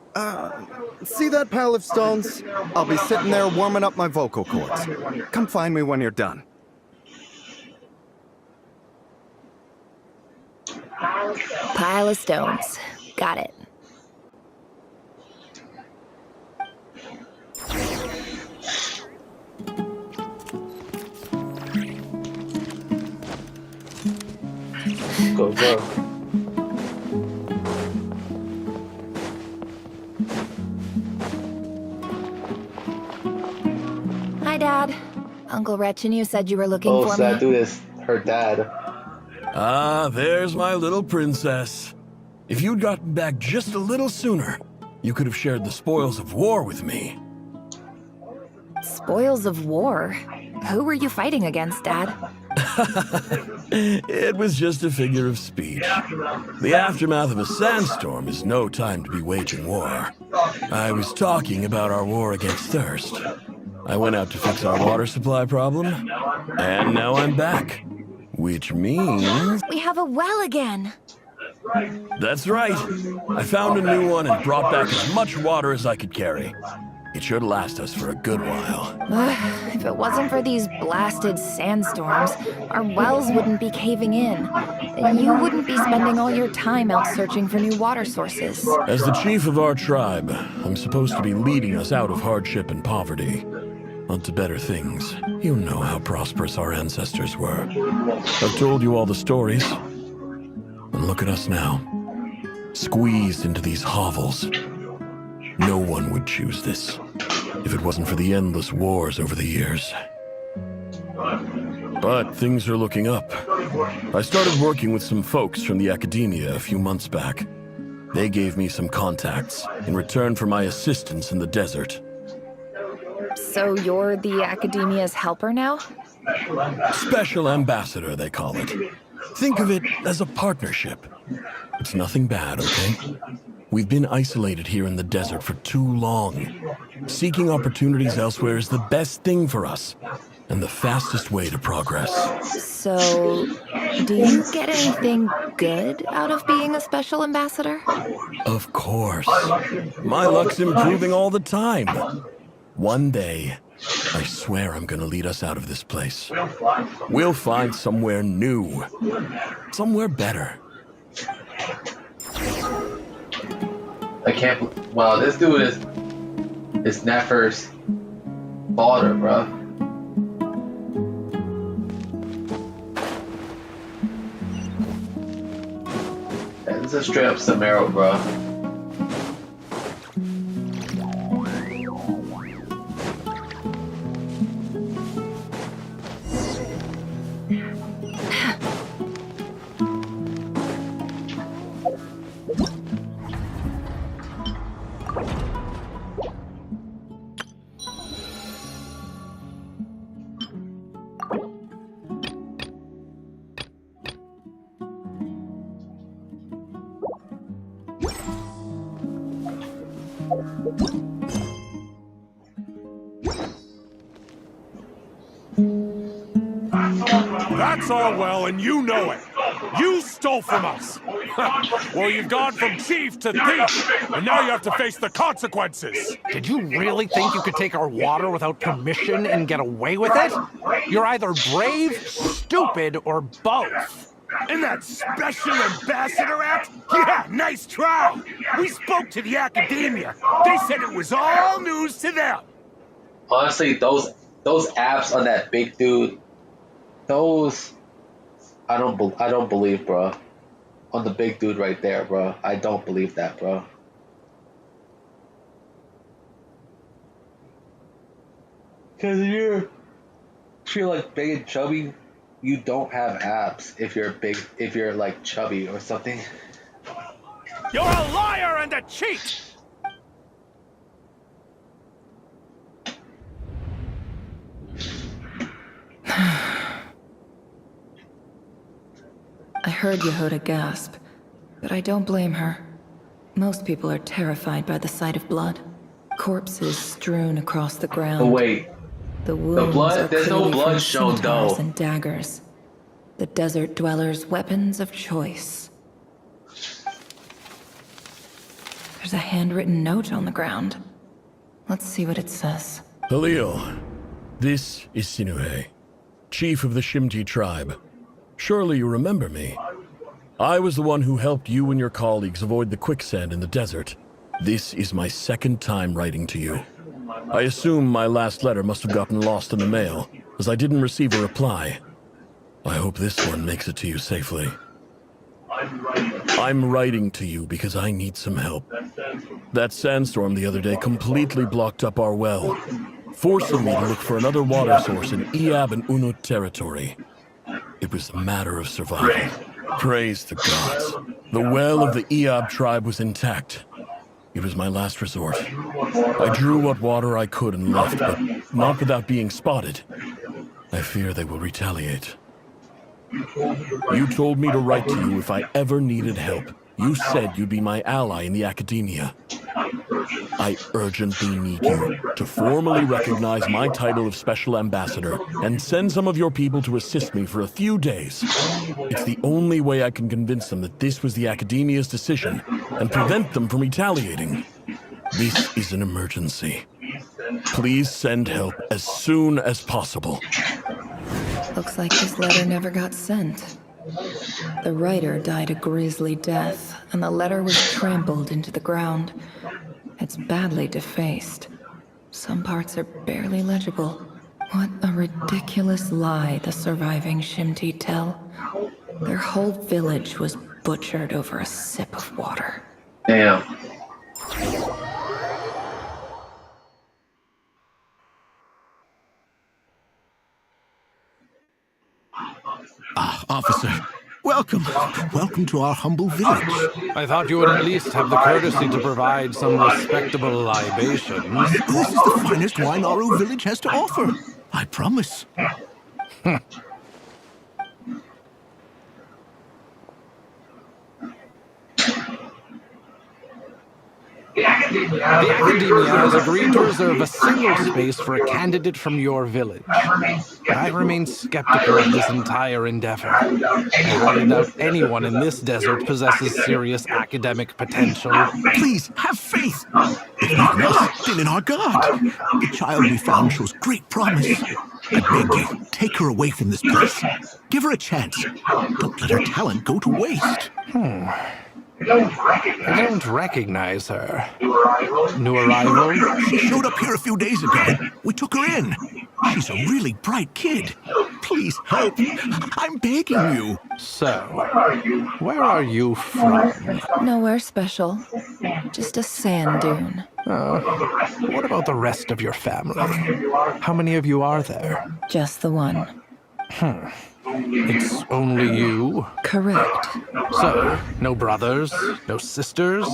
See that pile of stones? I'll be sitting there warming up my vocal cords. Come find me when you're done. Pile of stones. Got it. Go, go. Hi, Dad. Uncle Retinue said you were looking Oh, for so me. that dude is her dad. Ah, there's my little princess. If you'd gotten back just a little sooner, you could have shared the spoils of war with me. Spoils of war? Who were you fighting against, Dad? It was just a figure of speech. The aftermath of a sandstorm is no time to be waging war. I was talking about our war against thirst. I went out to fix our water supply problem, and now I'm back. Which means... We have a well again. That's right. I found a new one and brought back as much water as I could carry. It should last us for a good while. If it wasn't for these blasted sandstorms, our wells wouldn't be caving in. And you wouldn't be spending all your time out searching for new water sources. As the chief of our tribe, I'm supposed to be leading us out of hardship and poverty. Onto better things. You know how prosperous our ancestors were. I've told you all the stories. And look at us now. Squeezed into these hovels. No one would choose this, if it wasn't for the endless wars over the years. But things are looking up. I started working with some folks from the academia a few months back. They gave me some contacts in return for my assistance in the desert. So you're the academia's helper now? Special ambassador, they call it. Think of it as a partnership. It's nothing bad, okay? We've been isolated here in the desert for too long. Seeking opportunities elsewhere is the best thing for us. and the fastest way to progress. So, do you get anything good out of being a special ambassador? Of course. My luck's improving all the time. One day, I swear I'm gonna lead us out of this place. We'll find somewhere new. Somewhere better. I can't. Wow, this dude is Nefer's father, bro. Yeah, this is straight up Samaro, bro. That's all well, and you know it. You stole from us. Well, you've gone from chief to thief, and now you have to face the consequences. Did you really think you could take our water without permission and get away with it? You're either brave, stupid, or both. In that special ambassador act? Yeah, nice try. We spoke to the academia. They said it was all news to them. Honestly, those abs on that big dude, those I don't believe, bro. On the big dude right there, bro. I don't believe that, bro. Cause if you're like big and chubby, you don't have abs if you're big, if you're like chubby or something. You're a liar and a cheat! I heard Yehuda gasp, but I don't blame her. Most people are terrified by the sight of blood. Corpses strewn across the ground. Oh wait, the wounds blood? Are there's no clearly blood from shown scimitars though. And daggers. The desert dwellers' weapons of choice. There's a handwritten note on the ground. Let's see what it says. Halil, this is Sinuhe, chief of the Shimti tribe. Surely you remember me. I was the one who helped you and your colleagues avoid the quicksand in the desert. This is my second time writing to you. I assume my last letter must have gotten lost in the mail, as I didn't receive a reply. I hope this one makes it to you safely. I'm writing to you because I need some help. That sandstorm the other day completely blocked up our well, forcing me to look for another water source in Iab and Unut territory. It was a matter of survival. Praise the gods. The well of the Iab tribe was intact. It was my last resort. I drew what water I could and left, but not without being spotted. I fear they will retaliate. You told me to write to you if I ever needed help. You said you'd be my ally in the academia. I urgently need you to formally recognize my title of Special Ambassador and send some of your people to assist me for a few days. It's the only way I can convince them that this was the academia's decision and prevent them from retaliating. This is an emergency. Please send help as soon as possible. Looks like this letter never got sent. The writer died a grisly death, and the letter was trampled into the ground. It's badly defaced. Some parts are barely legible. What a ridiculous lie the surviving Shimti tell. Their whole village was butchered over a sip of water. Damn. Ah, officer. Welcome. Welcome to our humble village. I thought you would at least have the courtesy to provide some respectable libations. This is the finest wine our village has to offer. I promise. The Academia has agreed to reserve a single space for a candidate from your village. But I remain skeptical of this entire endeavor. I highly doubt anyone in this desert possesses serious academic potential. Please, have faith. If not in us, then in our God. The child we found shows great promise. I beg you, take her away from this place. Give her a chance. Don't let her talent go to waste. I don't recognize her. New arrival? She showed up here a few days ago. We took her in. She's a really bright kid. Please help. I'm begging you. So, where are you from? Nowhere special. Just a sand dune. What about the rest of your family? How many of you are there? Just the one. It's only you? Correct. So, no brothers, no sisters,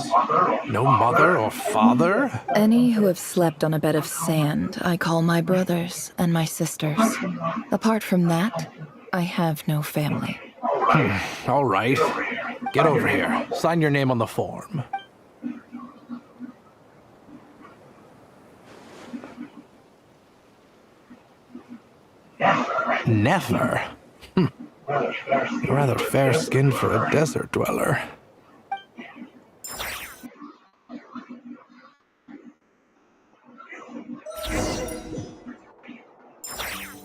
no mother or father? Any who have slept on a bed of sand, I call my brothers and my sisters. Apart from that, I have no family. All right. Get over here. Sign your name on the form. Never. Rather fair-skinned for a desert dweller.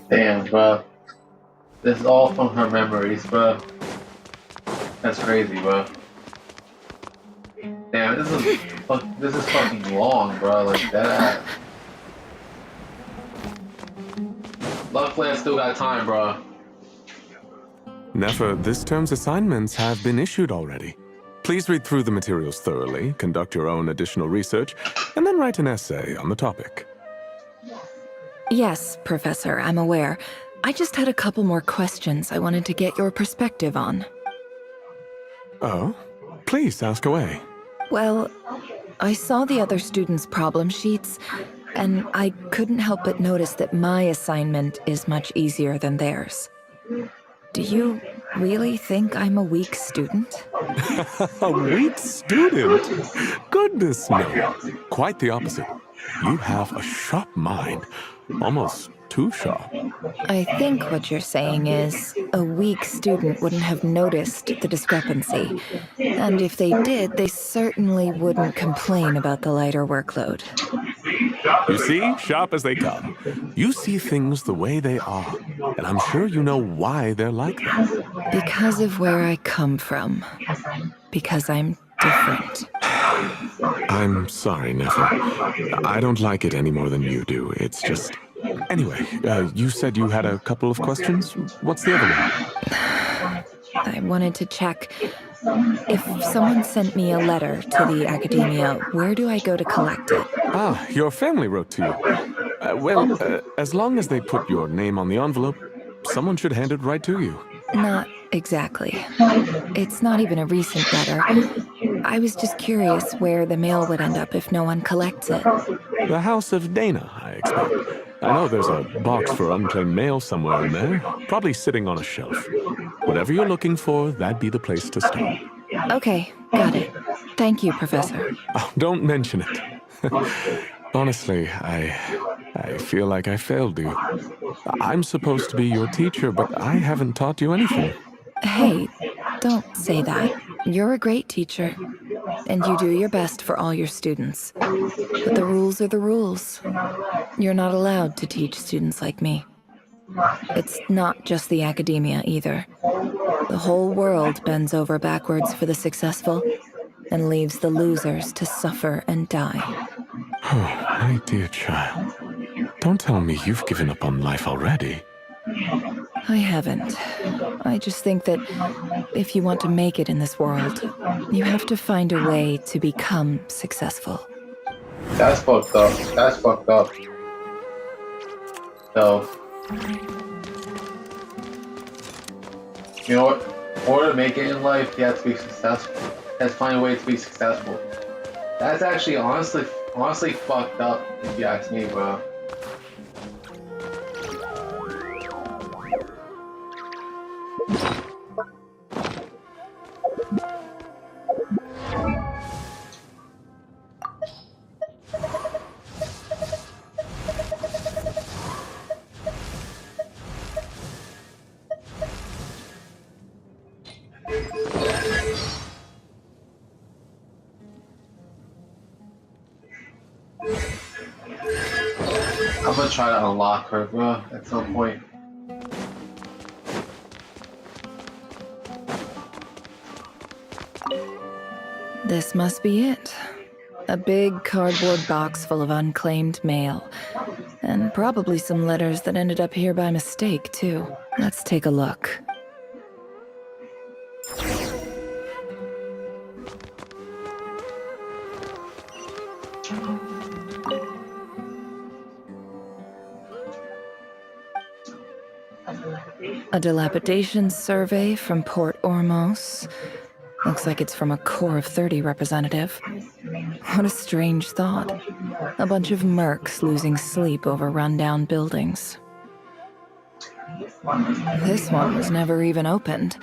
Damn, bro. This is all from her memories, bro. That's crazy, bro. Damn, this is fucking long, bro. Like that. Luckily, I still got time, bro. Nefer, this term's assignments have been issued already. Please read through the materials thoroughly, conduct your own additional research, and then write an essay on the topic. Yes, Professor, I'm aware. I just had a couple more questions I wanted to get your perspective on. Oh? Please, ask away. Well, I saw the other students' problem sheets, and I couldn't help but notice that my assignment is much easier than theirs. Do you really think I'm a weak student? A weak student? Goodness no. Quite the opposite. You have a sharp mind. Almost too sharp. I think what you're saying is a weak student wouldn't have noticed the discrepancy. And if they did, they certainly wouldn't complain about the lighter workload. You see, sharp as they come. You see things the way they are, and I'm sure you know why they're like that. Because of where I come from. Because I'm different. I'm sorry, Nefer. I don't like it any more than you do. It's just... Anyway, you said you had a couple of questions? What's the other one? I wanted to check. If someone sent me a letter to the Academia, where do I go to collect it? Ah, your family wrote to you. Well, as long as they put your name on the envelope, someone should hand it right to you. Not exactly. It's not even a recent letter. I was just curious where the mail would end up if no one collects it. The House of Dana, I expect. I know there's a box for unclaimed mail somewhere in there, probably sitting on a shelf. Whatever you're looking for, that'd be the place to start. Okay, got it. Thank you, Professor. Oh, don't mention it. Honestly, I feel like I failed you. I'm supposed to be your teacher, but I haven't taught you anything. Hey, don't say that. You're a great teacher, and you do your best for all your students. But the rules are the rules. You're not allowed to teach students like me. It's not just the Academia either. The whole world bends over backwards for the successful and leaves the losers to suffer and die. Oh, my dear child. Don't tell me you've given up on life already. I haven't. I just think that if you want to make it in this world, you have to find a way to become successful. That's fucked up. That's fucked up. So, you know what? In order to make it in life, you have to be successful. You have to find a way to be successful. That's actually honestly fucked up, if you ask me, bro. I'm gonna try to unlock her, bro, at some point. This must be it. A big cardboard box full of unclaimed mail. And probably some letters that ended up here by mistake, too. Let's take a look. A dilapidation survey from Port Ormos. Looks like it's from a Core of 30 representative. What a strange thought. A bunch of mercs losing sleep over rundown buildings. This one was never even opened.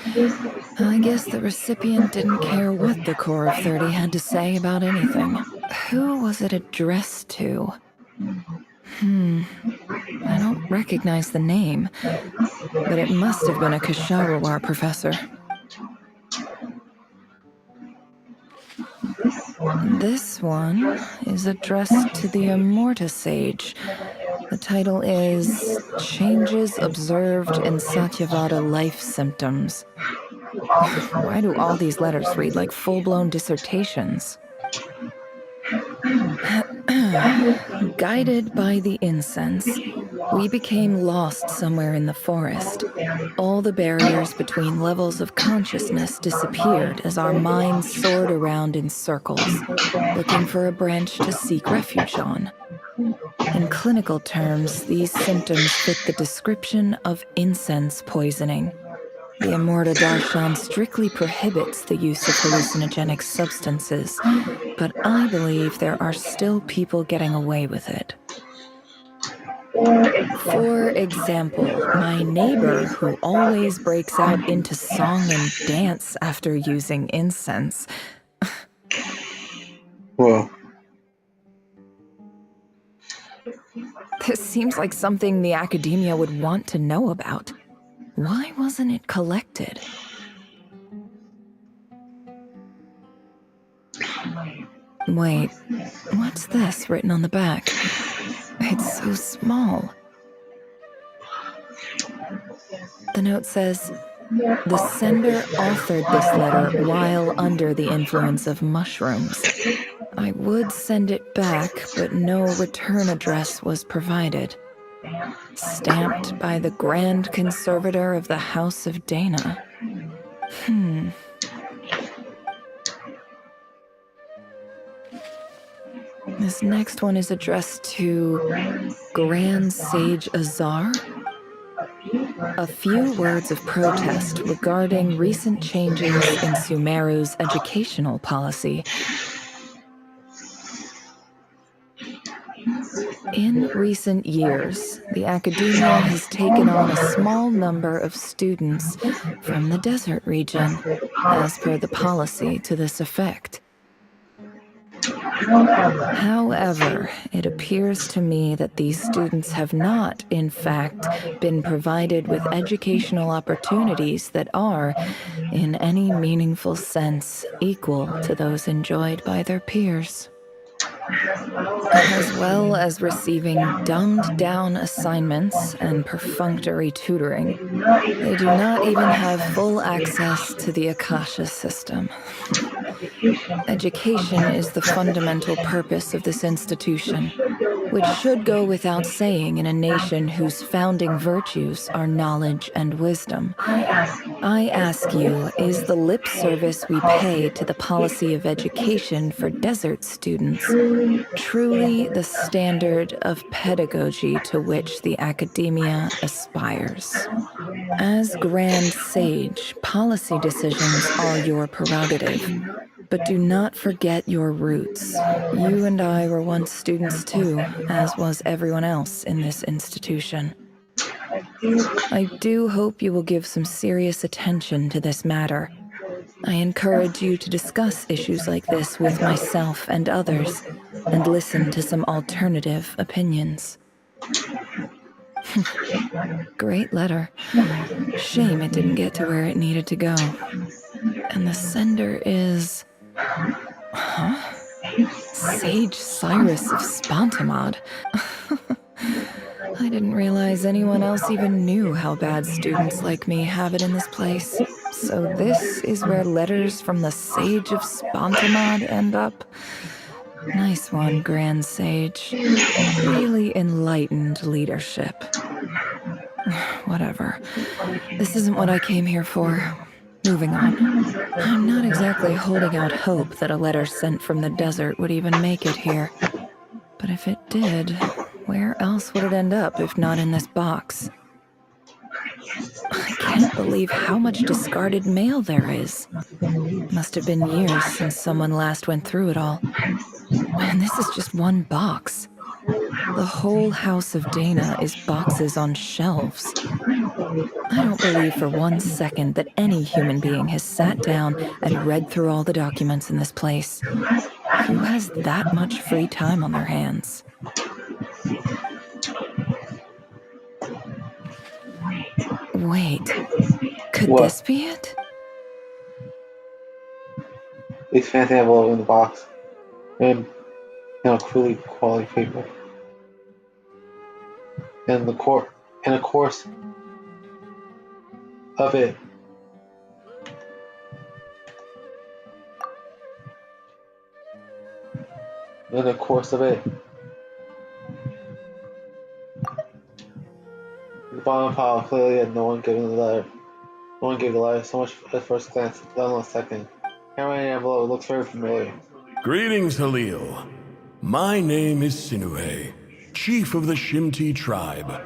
I guess the recipient didn't care what the Core of 30 had to say about anything. Who was it addressed to? I don't recognize the name, but it must have been a Ksharawar professor. This one is addressed to the Immorta Sage. The title is Changes Observed in Satyavada Life Symptoms. Why do all these letters read like full-blown dissertations? Guided by the incense, we became lost somewhere in the forest. All the barriers between levels of consciousness disappeared as our minds soared around in circles, looking for a branch to seek refuge on. In clinical terms, these symptoms fit the description of incense poisoning. The Immorta Darshan strictly prohibits the use of hallucinogenic substances, but I believe there are still people getting away with it. For example, my neighbor who always breaks out into song and dance after using incense. Whoa. This seems like something the academia would want to know about. Why wasn't it collected? Wait, what's this written on the back? It's so small. The note says, the sender authored this letter while under the influence of mushrooms. I would send it back, but no return address was provided. Stamped by the Grand Conservator of the House of Dana. This next one is addressed to Grand Sage Azar. A few words of protest regarding recent changes in Sumeru's educational policy. In recent years, the academia has taken on a small number of students from the desert region, as per the policy to this effect. However, it appears to me that these students have not, in fact, been provided with educational opportunities that are, in any meaningful sense, equal to those enjoyed by their peers. As well as receiving dumbed-down assignments and perfunctory tutoring, they do not even have full access to the Akasha system. Education is the fundamental purpose of this institution, which should go without saying in a nation whose founding virtues are knowledge and wisdom. I ask you, is the lip service we pay to the policy of education for desert students truly the standard of pedagogy to which the academia aspires? As Grand Sage, policy decisions are your prerogative, but do not forget your roots. You and I were once students too, as was everyone else in this institution. I do hope you will give some serious attention to this matter. I encourage you to discuss issues like this with myself and others, and listen to some alternative opinions. Great letter. Shame it didn't get to where it needed to go. And the sender is... Sage Cyrus of Spontamod. I didn't realize anyone else even knew how bad students like me have it in this place. So this is where letters from the Sage of Spontamod end up? Nice one, Grand Sage. Really enlightened leadership. Whatever. This isn't what I came here for. Moving on. I'm not exactly holding out hope that a letter sent from the desert would even make it here. But if it did, where else would it end up if not in this box? I can't believe how much discarded mail there is. Must have been years since someone last went through it all. And this is just one box. The whole house of Dana is boxes on shelves. I don't believe for 1 second that any human being has sat down and read through all the documents in this place. Who has that much free time on their hands? Wait, could this be it? Big fancy envelope in the box. And truly quality paper. And of course of it. In the course of it. The bottom pile clearly had no one given the letter. No one gave the letter so much at first glance, let alone a second. Handwriting envelope looks very familiar. Greetings, Halil. My name is Sinuhe, chief of the Shimti tribe.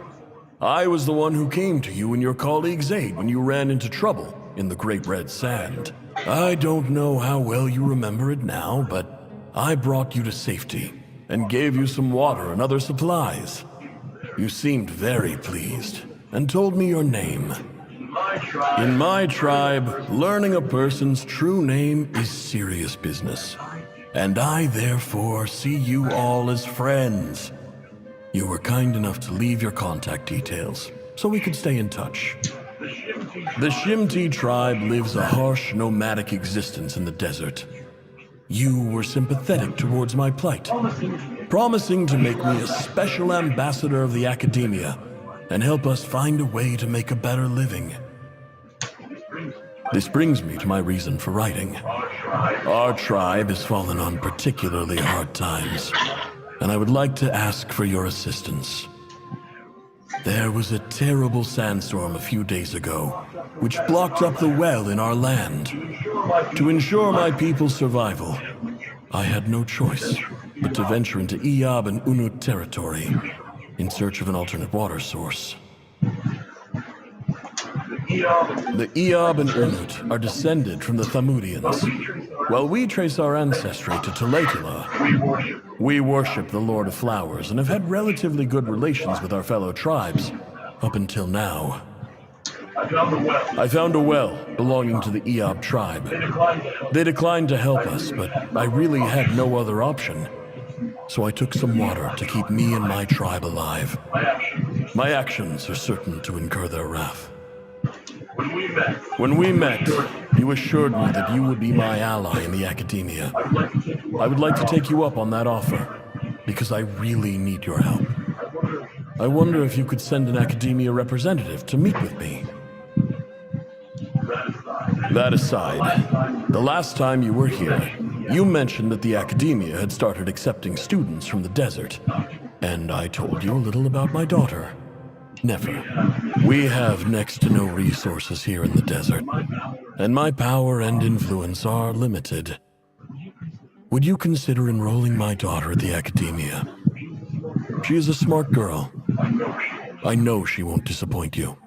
I was the one who came to you and your colleague Zaid when you ran into trouble in the Great Red Sand. I don't know how well you remember it now, but I brought you to safety and gave you some water and other supplies. You seemed very pleased and told me your name. In my tribe, learning a person's true name is serious business, and I therefore see you all as friends. You were kind enough to leave your contact details so we could stay in touch. The Shimti tribe lives a harsh, nomadic existence in the desert. You were sympathetic towards my plight, promising to make me a special ambassador of the academia and help us find a way to make a better living. This brings me to my reason for writing. Our tribe has fallen on particularly hard times, and I would like to ask for your assistance. There was a terrible sandstorm a few days ago, which blocked up the well in our land. To ensure my people's survival, I had no choice but to venture into Iyab and Unut territory in search of an alternate water source. The Iyab and Unut are descended from the Thamudians, while we trace our ancestry to Tulatula. We worship the Lord of Flowers and have had relatively good relations with our fellow tribes up until now. I found a well belonging to the Iyab tribe. They declined to help us, but I really had no other option. So I took some water to keep me and my tribe alive. My actions are certain to incur their wrath. When we met, you assured me that you would be my ally in the academia. I would like to take you up on that offer, because I really need your help. I wonder if you could send an academia representative to meet with me. That aside, the last time you were here, you mentioned that the academia had started accepting students from the desert, and I told you a little about my daughter, Nefer. We have next to no resources here in the desert, and my power and influence are limited. Would you consider enrolling my daughter at the academia? She is a smart girl. I know she won't disappoint you.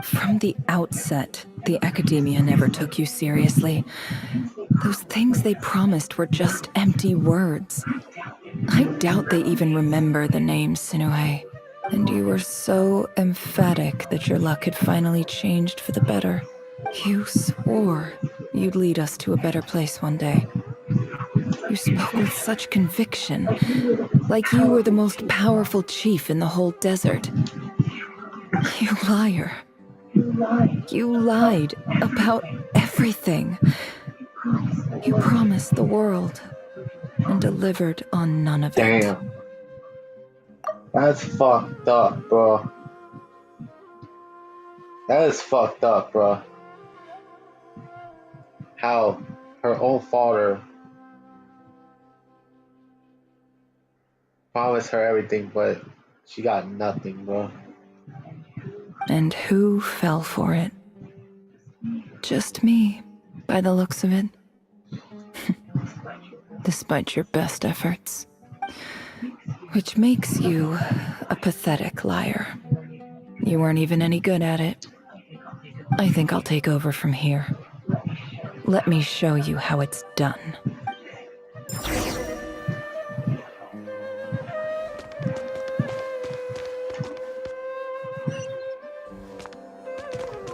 From the outset, the academia never took you seriously. Those things they promised were just empty words. I doubt they even remember the name Sinuhe. And you were so emphatic that your luck had finally changed for the better. You swore you'd lead us to a better place one day. You spoke with such conviction, like you were the most powerful chief in the whole desert. You liar. You lied about everything. You promised the world and delivered on none of it. Damn. That's fucked up, bro. That is fucked up, bro. How her own father promised her everything, but she got nothing, bro. And who fell for it? Just me, by the looks of it. Despite your best efforts. Which makes you a pathetic liar. You weren't even any good at it. I think I'll take over from here. Let me show you how it's done.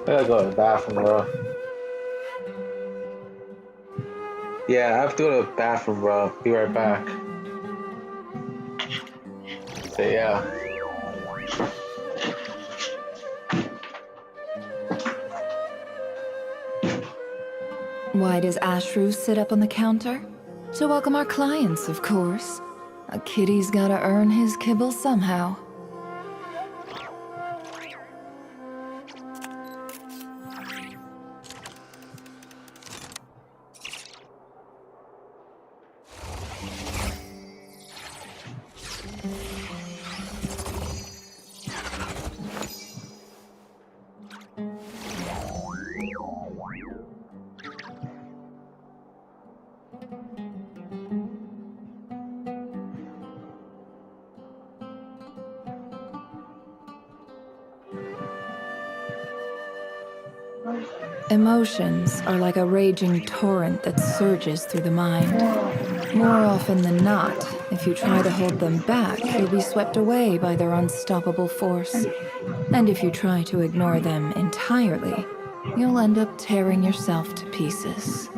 I gotta go to the bathroom, bro. Yeah, I have to go to the bathroom, bro. Be right back. So yeah. Why does Ashru sit up on the counter? To welcome our clients, of course. A kitty's gotta earn his kibble somehow. Emotions are like a raging torrent that surges through the mind. More often than not, if you try to hold them back, you'll be swept away by their unstoppable force. And if you try to ignore them entirely, you'll end up tearing yourself to pieces.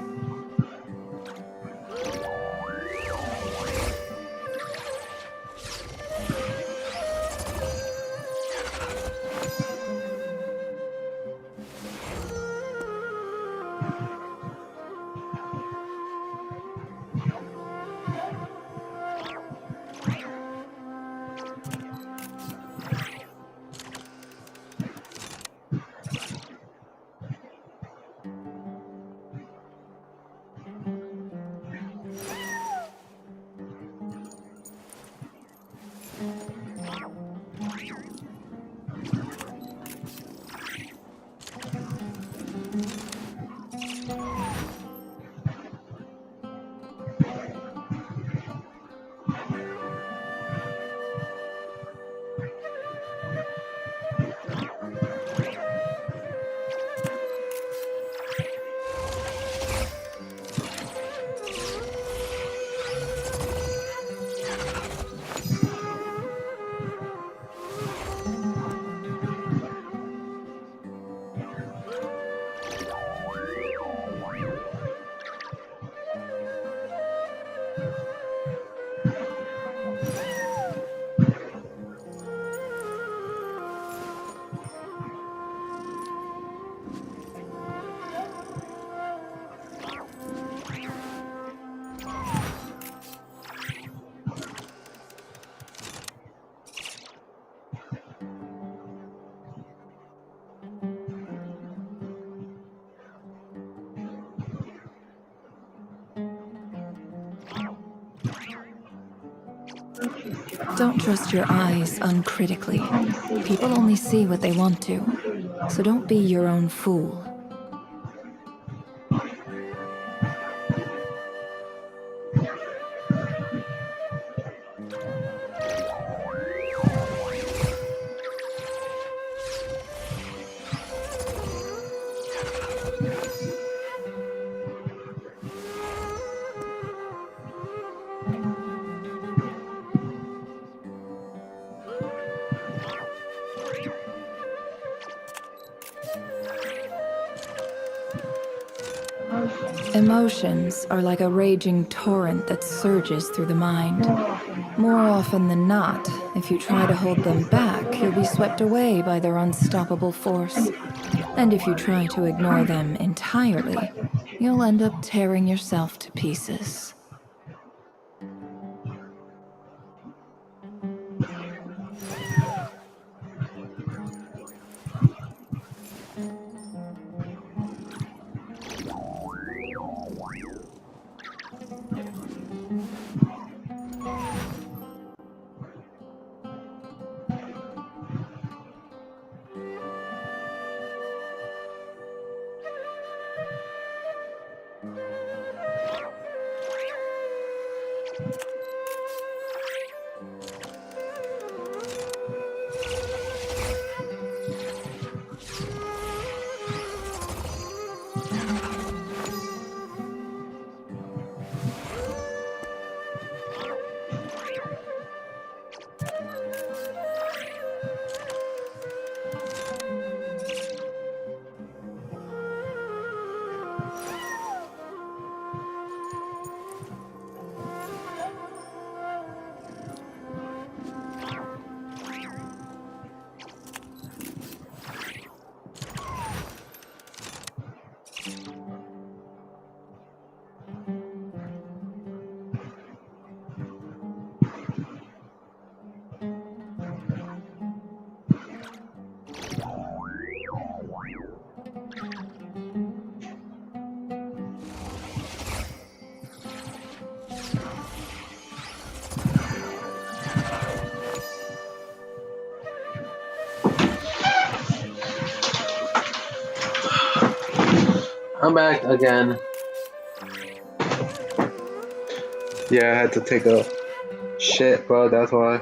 Don't trust your eyes uncritically. People only see what they want to, so don't be your own fool. Emotions are like a raging torrent that surges through the mind. More often than not, if you try to hold them back, you'll be swept away by their unstoppable force. And if you try to ignore them entirely, you'll end up tearing yourself to pieces. I'm back again. Yeah, I had to take a shit, bro, that's why.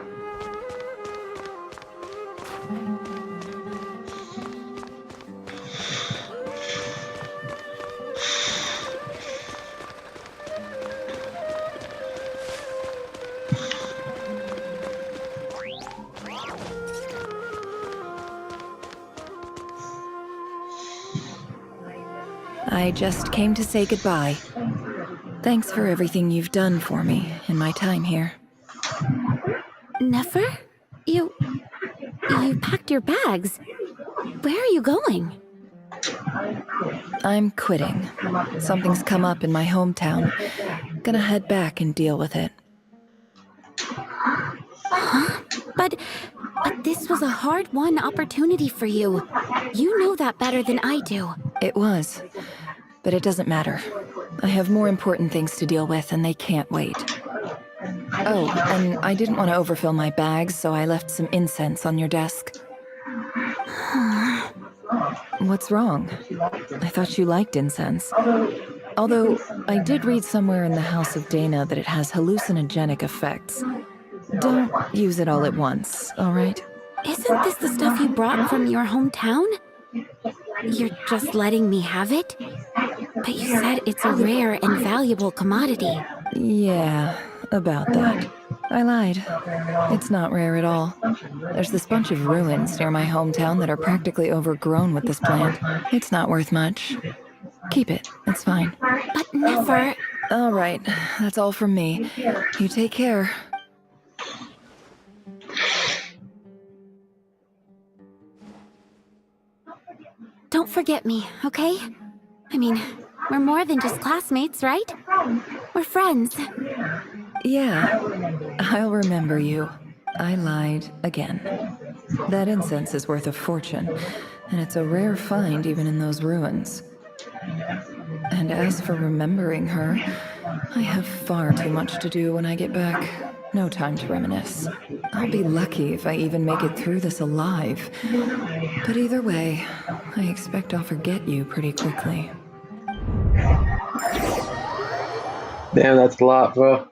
I just came to say goodbye. Thanks for everything you've done for me in my time here. Nefer? You packed your bags. Where are you going? I'm quitting. Something's come up in my hometown. Gonna head back and deal with it. Huh? But this was a hard-won opportunity for you. You know that better than I do. It was. But it doesn't matter. I have more important things to deal with, and they can't wait. Oh, and I didn't want to overfill my bags, so I left some incense on your desk. What's wrong? I thought you liked incense. Although, I did read somewhere in the House of Dana that it has hallucinogenic effects. Don't use it all at once, all right? Isn't this the stuff you brought from your hometown? You're just letting me have it? But you said it's a rare and valuable commodity. Yeah, about that. I lied. It's not rare at all. There's this bunch of ruins near my hometown that are practically overgrown with this plant. It's not worth much. Keep it. It's fine. But never... All right. That's all from me. You take care. Don't forget me, okay? I mean, we're more than just classmates, right? We're friends. Yeah, I'll remember you. I lied again. That incense is worth a fortune, and it's a rare find even in those ruins. And as for remembering her, I have far too much to do when I get back. No time to reminisce. I'll be lucky if I even make it through this alive. But either way, I expect I'll forget you pretty quickly. Damn, that's a lot, bro.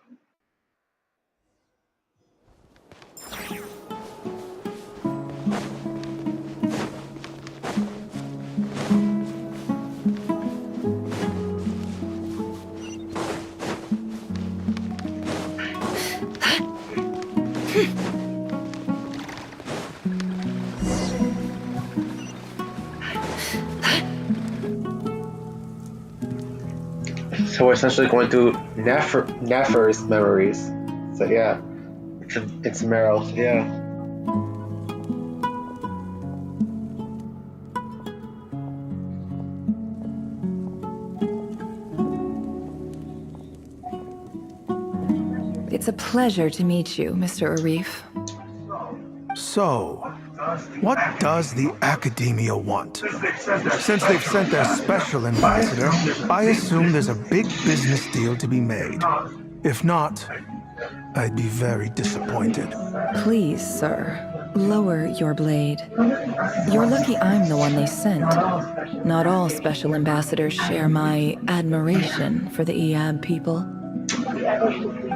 So we're essentially going through Nefer's memories. So yeah, it's Meryl. Yeah. It's a pleasure to meet you, Mr. Arif. So, what does the Academia want? Since they've sent their special ambassador, I assume there's a big business deal to be made. If not, I'd be very disappointed. Please, sir, lower your blade. You're lucky I'm the one they sent. Not all special ambassadors share my admiration for the Iab people.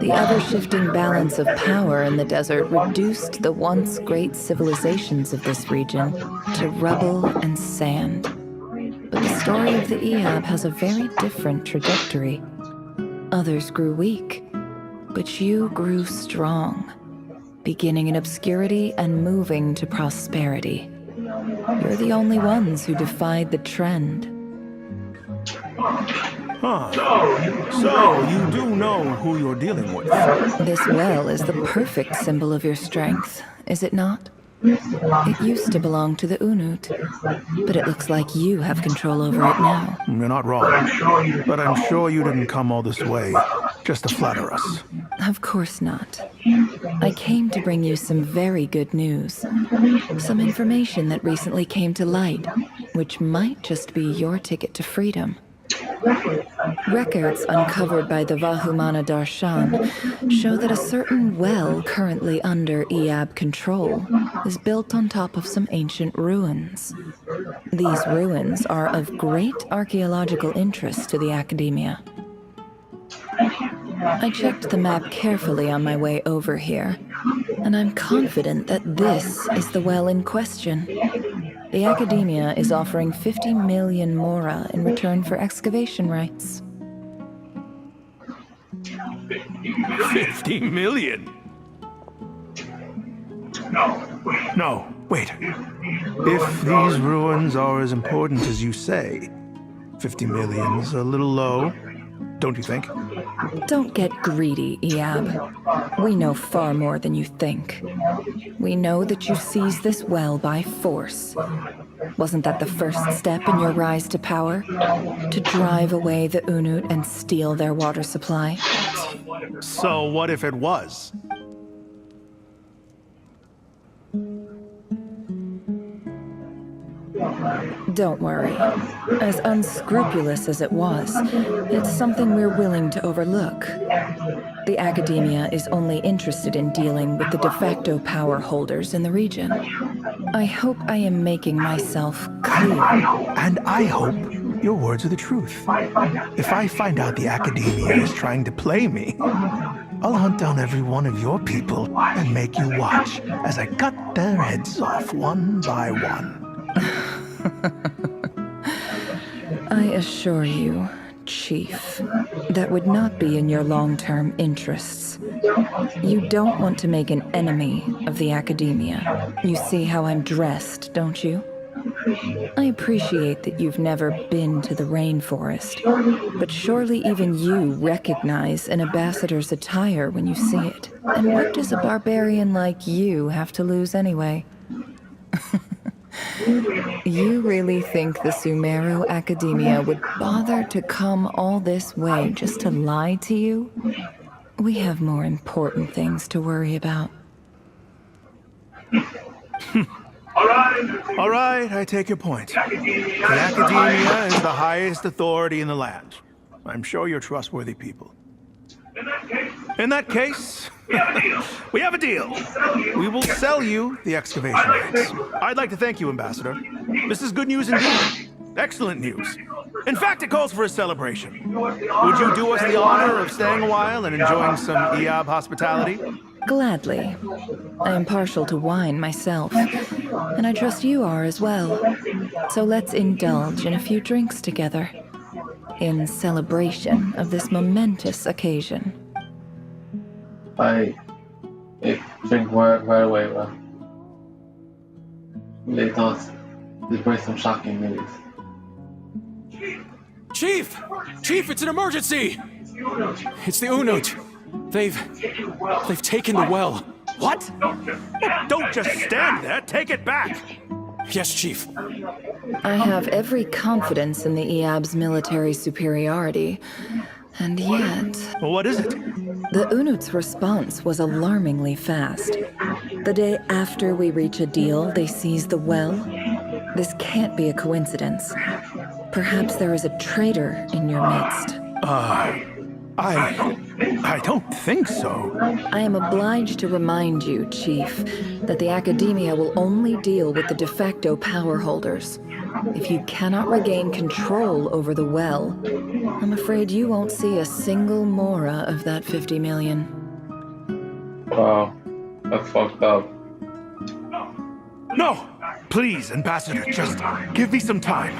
The ever-shifting balance of power in the desert reduced the once great civilizations of this region to rubble and sand. But the story of the Iab has a very different trajectory. Others grew weak, but you grew strong, beginning in obscurity and moving to prosperity. You're the only ones who defied the trend. Huh. So, you do know who you're dealing with. This well is the perfect symbol of your strength, is it not? It used to belong to the Unut, but it looks like you have control over it now. You're not wrong. But I'm sure you didn't come all this way just to flatter us. Of course not. I came to bring you some very good news. Some information that recently came to light, which might just be your ticket to freedom. Records uncovered by the Vahumana Darshan show that a certain well currently under Iab control is built on top of some ancient ruins. These ruins are of great archaeological interest to the Academia. I checked the map carefully on my way over here, and I'm confident that this is the well in question. The Academia is offering 50 million mora in return for excavation rights. 50 million? No, wait. If these ruins are as important as you say, 50 million's a little low, don't you think? Don't get greedy, Iab. We know far more than you think. We know that you seized this well by force. Wasn't that the first step in your rise to power? To drive away the Unut and steal their water supply? So what if it was? Don't worry. As unscrupulous as it was, it's something we're willing to overlook. The Academia is only interested in dealing with the de facto power holders in the region. I hope I am making myself clear. And I hope your words are the truth. If I find out the Academia is trying to play me, I'll hunt down every one of your people and make you watch as I cut their heads off one by one. I assure you, Chief, that would not be in your long-term interests. You don't want to make an enemy of the Academia. You see how I'm dressed, don't you? I appreciate that you've never been to the rainforest, but surely even you recognize an ambassador's attire when you see it. And what does a barbarian like you have to lose anyway? You really think the Sumeru Academia would bother to come all this way just to lie to you? We have more important things to worry about. All right, I take your point. The Academia is the highest authority in the land. I'm sure you're trustworthy people. In that case, we have a deal. We will sell you the excavation rights. I'd like to thank you, Ambassador. This is good news indeed. Excellent news. In fact, it calls for a celebration. Would you do us the honor of staying a while and enjoying some Iab hospitality? Gladly. I am partial to wine myself, and I trust you are as well. So let's indulge in a few drinks together, in celebration of this momentous occasion. I drink right away, bro. They thought this brings some shocking news. Chief! Chief, it's an emergency! It's the Unut. They've taken the well. What? Don't just stand there. Take it back. Yes, Chief. I have every confidence in the Iab's military superiority, and yet... What is it? The Unut's response was alarmingly fast. The day after we reach a deal, they seize the well. This can't be a coincidence. Perhaps there is a traitor in your midst. I don't think so. I am obliged to remind you, Chief, that the Academia will only deal with the de facto power holders. If you cannot regain control over the well, I'm afraid you won't see a single mora of that 50 million. Wow, that's fucked up. No! Please, Ambassador, just give me some time.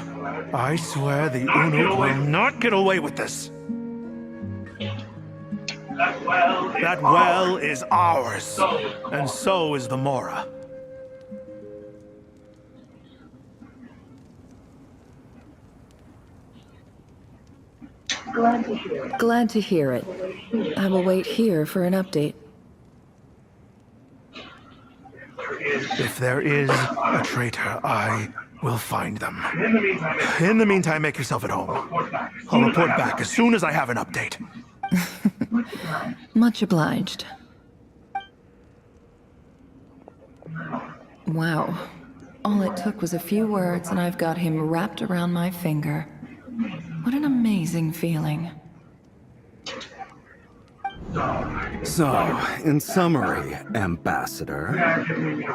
I swear the Unut will not get away with this. That well is ours, and so is the Mora. Glad to hear it. I will wait here for an update. If there is a traitor, I will find them. In the meantime, make yourself at home. I'll report back as soon as I have an update. Much obliged. Wow. All it took was a few words and I've got him wrapped around my finger. What an amazing feeling. So, in summary, Ambassador,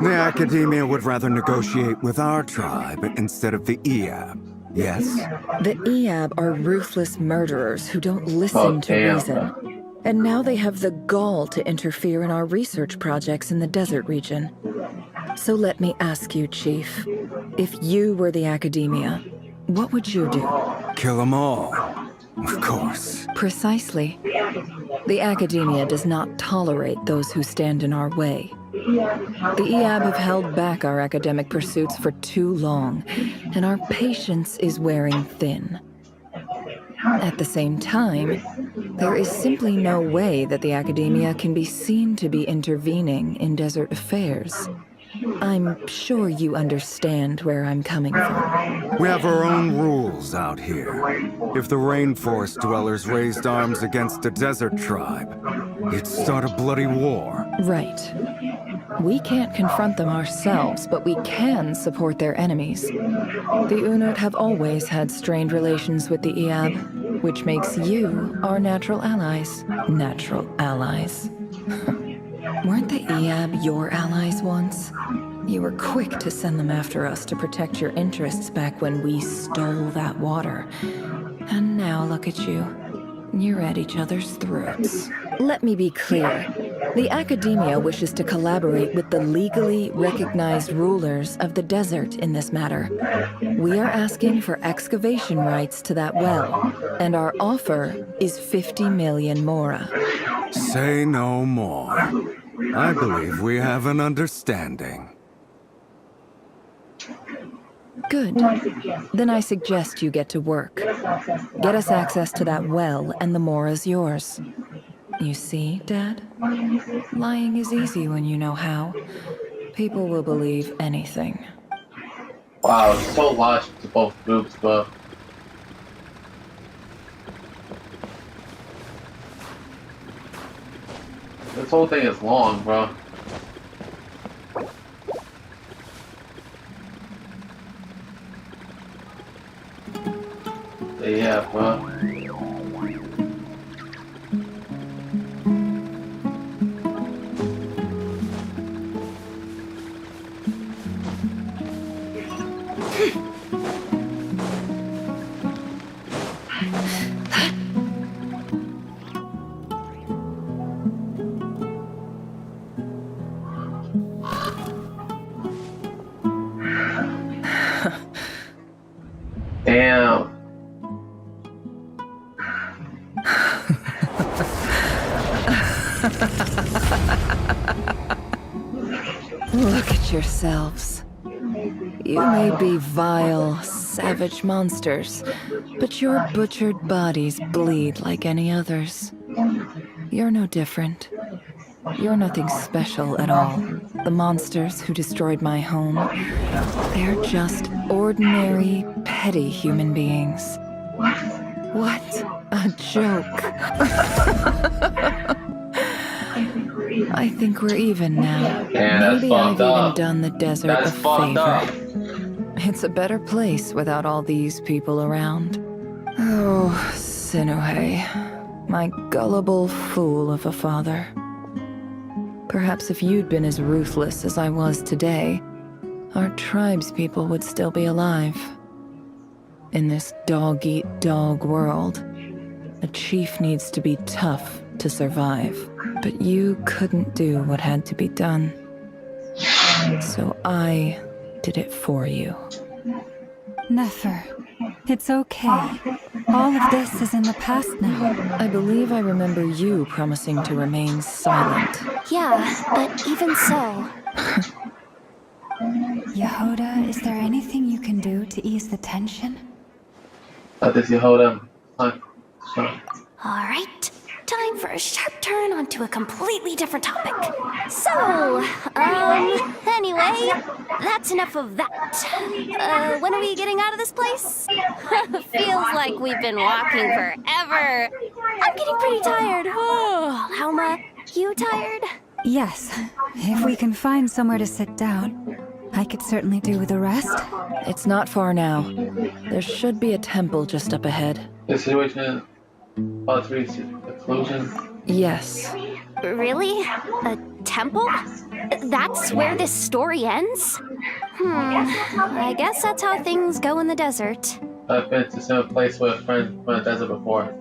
the Academia would rather negotiate with our tribe instead of the Eab, yes? The Eab are ruthless murderers who don't listen to reason. And now they have the gall to interfere in our research projects in the desert region. So let me ask you, Chief, if you were the Academia, what would you do? Kill them all. Of course. Precisely. The Academia does not tolerate those who stand in our way. The Eab have held back our academic pursuits for too long, and our patience is wearing thin. At the same time, there is simply no way that the Academia can be seen to be intervening in desert affairs. I'm sure you understand where I'm coming from. We have our own rules out here. If the rainforest dwellers raised arms against a desert tribe, it'd start a bloody war. Right. We can't confront them ourselves, but we can support their enemies. The Unut have always had strained relations with the Eab, which makes you our natural allies. Natural allies. Weren't the Eab your allies once? You were quick to send them after us to protect your interests back when we stole that water. And now look at you. You're at each other's throats. Let me be clear. The Academia wishes to collaborate with the legally recognized rulers of the desert in this matter. We are asking for excavation rights to that well, and our offer is 50 million mora. Say no more. I believe we have an understanding. Good. Then I suggest you get to work. Get us access to that well, and the mora's yours. You see, Dad? Lying is easy when you know how. People will believe anything. Wow, it's so logical to both groups, bro. This whole thing is long, bro. Yeah, bro. Damn. Look at yourselves. You may be vile, savage monsters, but your butchered bodies bleed like any others. You're no different. You're nothing special at all. The monsters who destroyed my home, they're just ordinary, petty human beings. What a joke. I think we're even now. Yeah, Maybe I've even done the desert a favor. It's a better place without all these people around. Oh, Sinuhe, my gullible fool of a father. Perhaps if you'd been as ruthless as I was today, our tribespeople would still be alive. In this dog-eat-dog world, a chief needs to be tough to survive. But you couldn't do what had to be done. So I did it for you. Nefer, it's okay. All of this is in the past now. I believe I remember you promising to remain silent. Yeah, but even so... Yehoda, is there anything you can do to ease the tension? Does Yehoda? Alright, time for a sharp turn onto a completely different topic. So, anyway, that's enough of that. When are we getting out of this place? Feels like we've been walking forever. I'm getting pretty tired. Oh, Lauma, you tired? Yes, if we can find somewhere to sit down, I could certainly do with a rest. It's not far now. There should be a temple just up ahead. The situation about to reach a conclusion. Yes. Really? A temple? That's where this story ends? I guess that's how things go in the desert. I've been to some place with a friend from the desert before.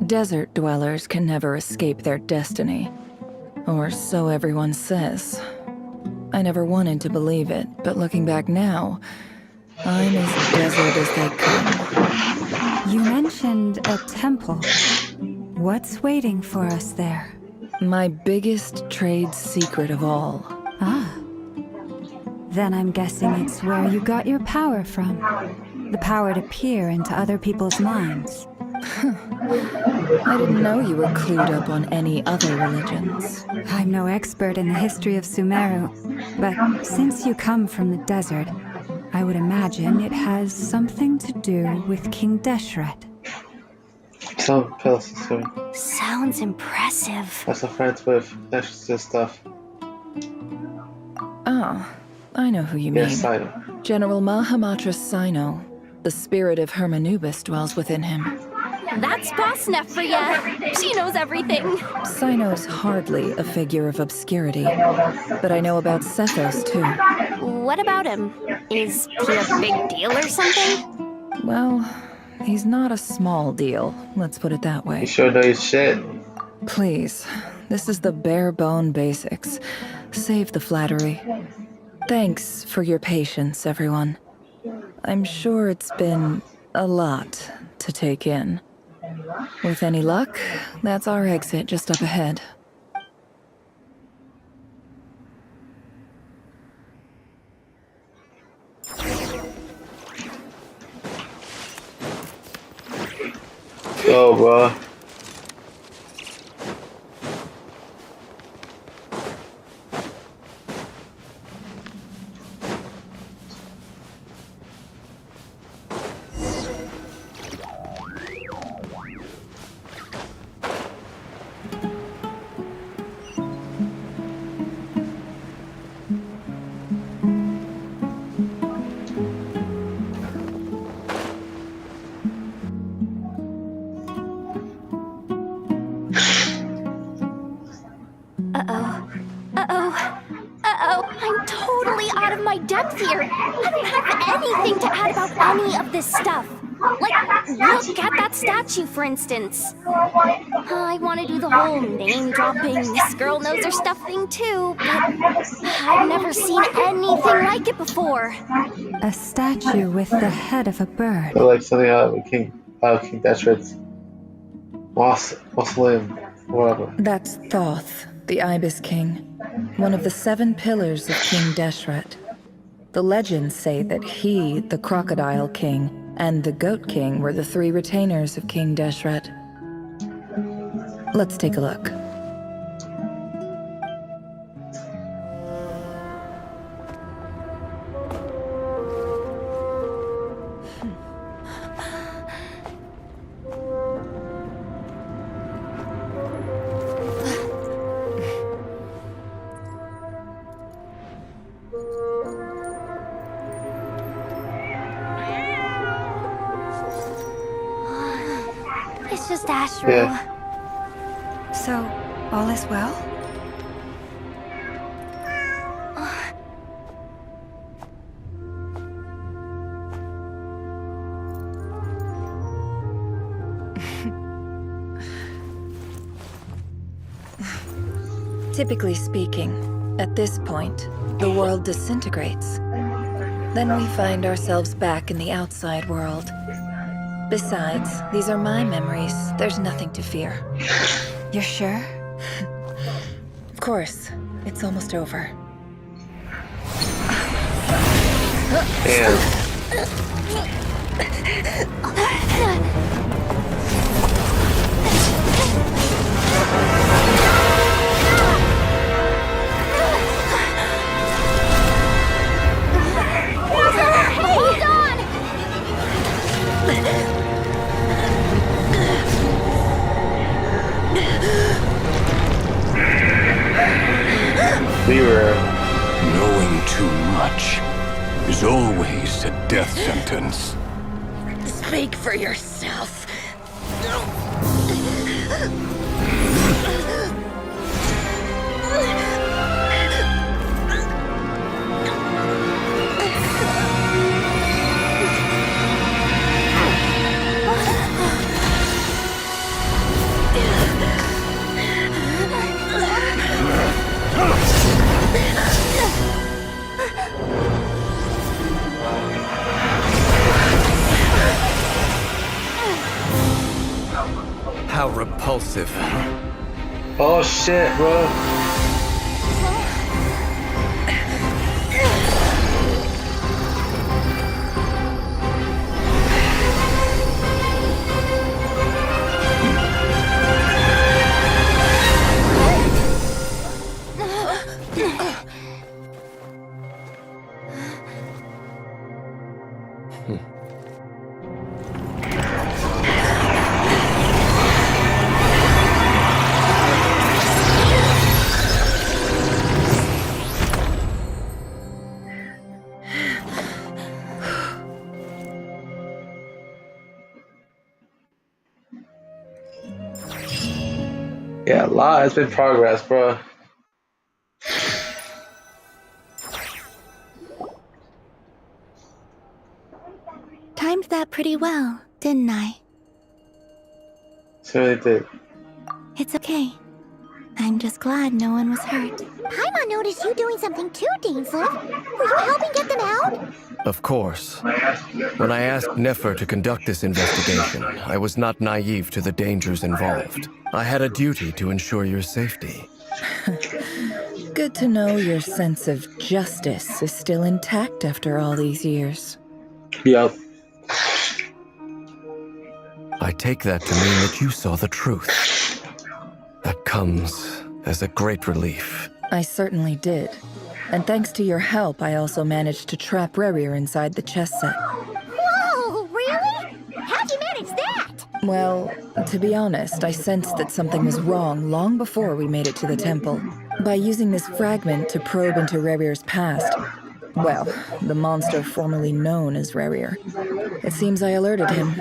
Desert dwellers can never escape their destiny. Or so everyone says. I never wanted to believe it, but looking back now, I'm as desert as they come. You mentioned a temple. What's waiting for us there? My biggest trade secret of all. Ah. Then I'm guessing it's where you got your power from. The power to peer into other people's minds. I didn't know you were clued up on any other religions. I'm no expert in the history of Sumeru, but since you come from the desert, I would imagine it has something to do with King Deshret. Some pills soon. Sounds impressive. That's a friends with Deshret's stuff. Oh, I know who you mean. Yes, Sino. General Mahamatra Sino. The spirit of Hermanubis dwells within him. That's Boss Neff for ya. She knows everything. Sino's hardly a figure of obscurity, but I know about Sethos too. What about him? Is he a big deal or something? Well, he's not a small deal, let's put it that way. You sure know your shit. Please, this is the bare bone basics. Save the flattery. Thanks for your patience, everyone. I'm sure it's been a lot to take in. With any luck, that's our exit just up ahead. Go, bro. I'm totally out of my depth here. I don't have anything to add about any of this stuff. Like, look at that statue, for instance. I want to do the whole name-dropping, this girl knows her stuff thing too, but I've never seen anything like it before. A statue with the head of a bird. Or like something out of King Deshret's mausoleum, whatever. That's Thoth, the Ibis King, one of the 7 pillars of King Deshret. The legends say that he, the Crocodile King, and the Goat King were the 3 retainers of King Deshret. Let's take a look. It's just Ashru. Yeah. So, all is well? Typically speaking, at this point, the world disintegrates. Then we find ourselves back in the outside world. Besides, these are my memories. There's nothing to fear. You're sure? Of course. It's almost over. Damn. Hold on! We were. Knowing too much is always a death sentence. Speak for yourself. Impulsive. Oh shit, bro. Yeah, a lot has been progress, bro. Timed that pretty well, didn't I? So it did. It's okay. I'm just glad no one was hurt. Paimon noticed you doing something too, Dainsleif. Were you helping get them out? Of course. When I asked Nefer to conduct this investigation, I was not naive to the dangers involved. I had a duty to ensure your safety. Good to know your sense of justice is still intact after all these years. Yep. I take that to mean that you saw the truth. That comes as a great relief. I certainly did. And thanks to your help, I also managed to trap Rerir inside the chess set. Whoa, really? How'd you manage that? Well, to be honest, I sensed that something was wrong long before we made it to the temple. By using this fragment to probe into Rerir's past, well, the monster formerly known as Rerir. It seems I alerted him.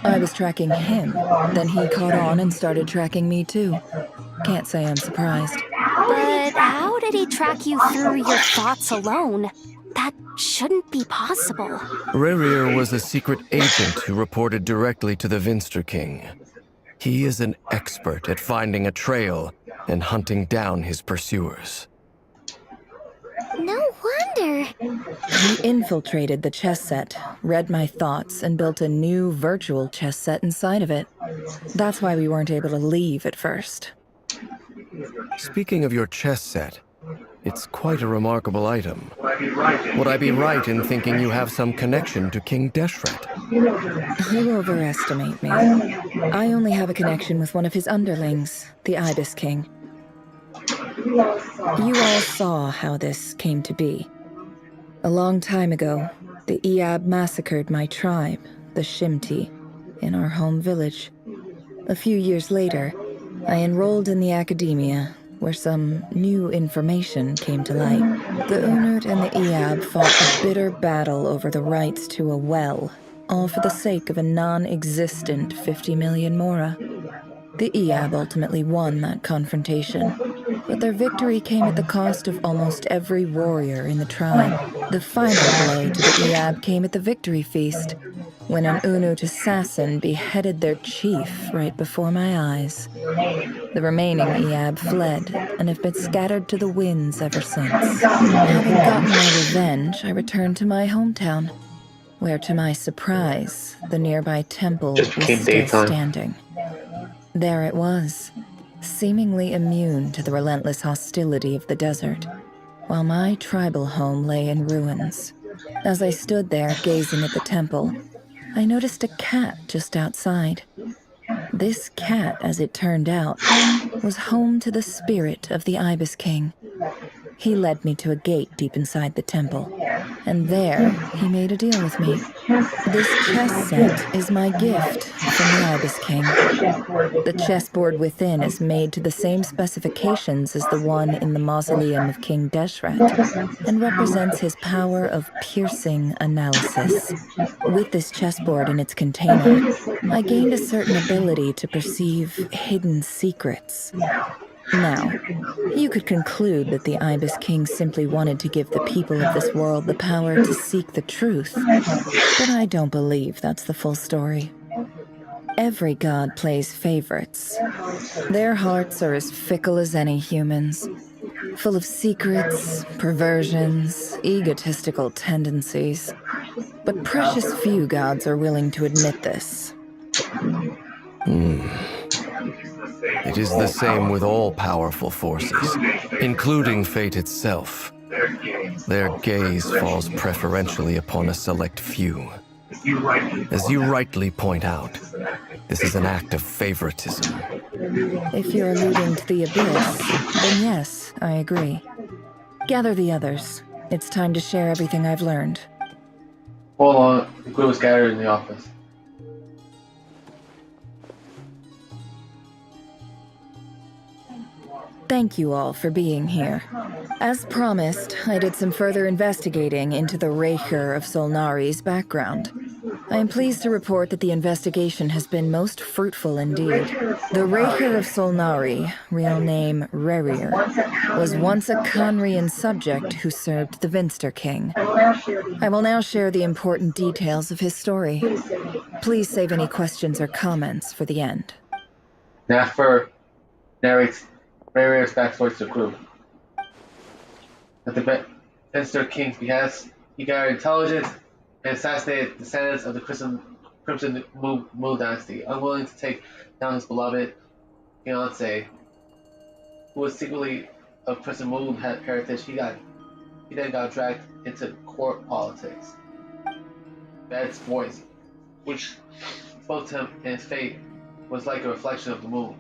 I was tracking him, then he caught on and started tracking me too. Can't say I'm surprised. But how did he track you through your thoughts alone? That shouldn't be possible. Rerir was a secret agent who reported directly to the Vinster King. He is an expert at finding a trail and hunting down his pursuers. No wonder. He infiltrated the chess set, read my thoughts, and built a new virtual chess set inside of it. That's why we weren't able to leave at first. Speaking of your chess set, it's quite a remarkable item. Would I be right in thinking you have some connection to King Deshret? You overestimate me. I only have a connection with one of his underlings, the Ibis King. You all saw how this came to be. A long time ago, the Iab massacred my tribe, the Shimti, in our home village. A few years later, I enrolled in the academia, where some new information came to light. The Unut and the Iab fought a bitter battle over the rights to a well, all for the sake of a non-existent 50 million Mora. The Iab ultimately won that confrontation, but their victory came at the cost of almost every warrior in the tribe. The final blow to the Iab came at the victory feast, when an Unut assassin beheaded their chief right before my eyes. The remaining Iab fled and have been scattered to the winds ever since. Having gotten my revenge, I returned to my hometown, where to my surprise, the nearby temple was still standing. There it was, seemingly immune to the relentless hostility of the desert, while my tribal home lay in ruins. As I stood there gazing at the temple, I noticed a cat just outside. This cat, as it turned out, was home to the spirit of the Ibis King. He led me to a gate deep inside the temple, and there he made a deal with me. This chess set is my gift from the Ibis King. The chessboard within is made to the same specifications as the one in the mausoleum of King Deshret, and represents his power of piercing analysis. With this chessboard in its container, I gained a certain ability to perceive hidden secrets. Now, you could conclude that the Ibis King simply wanted to give the people of this world the power to seek the truth, but I don't believe that's the full story. Every god plays favorites. Their hearts are as fickle as any human's, full of secrets, perversions, egotistical tendencies. But precious few gods are willing to admit this. It is the same with all powerful forces, including fate itself. Their gaze falls preferentially upon a select few. As you rightly point out, this is an act of favoritism. If you're alluding to the Abyss, then yes, I agree. Gather the others. It's time to share everything I've learned. Hold on, the crew is scattered in the office. Thank you all for being here. As promised, I did some further investigating into the Raker of Solnari's background. I am pleased to report that the investigation has been most fruitful indeed. The Raker of Solnari, real name Rerir, was once a Conrian subject who served the Vinster King. I will now share the important details of his story. Please save any questions or comments for the end. Naffer narrates Rerir's backstory to the crew. At the Vinster King's behest, he gathered intelligence and assassinated descendants of the Crimson Moon Dynasty, unwilling to take down his beloved fiancée, who was secretly of Crimson Moon heritage. He then got dragged into court politics. Bed's voice, which spoke to him in his fate, was like a reflection of the moon.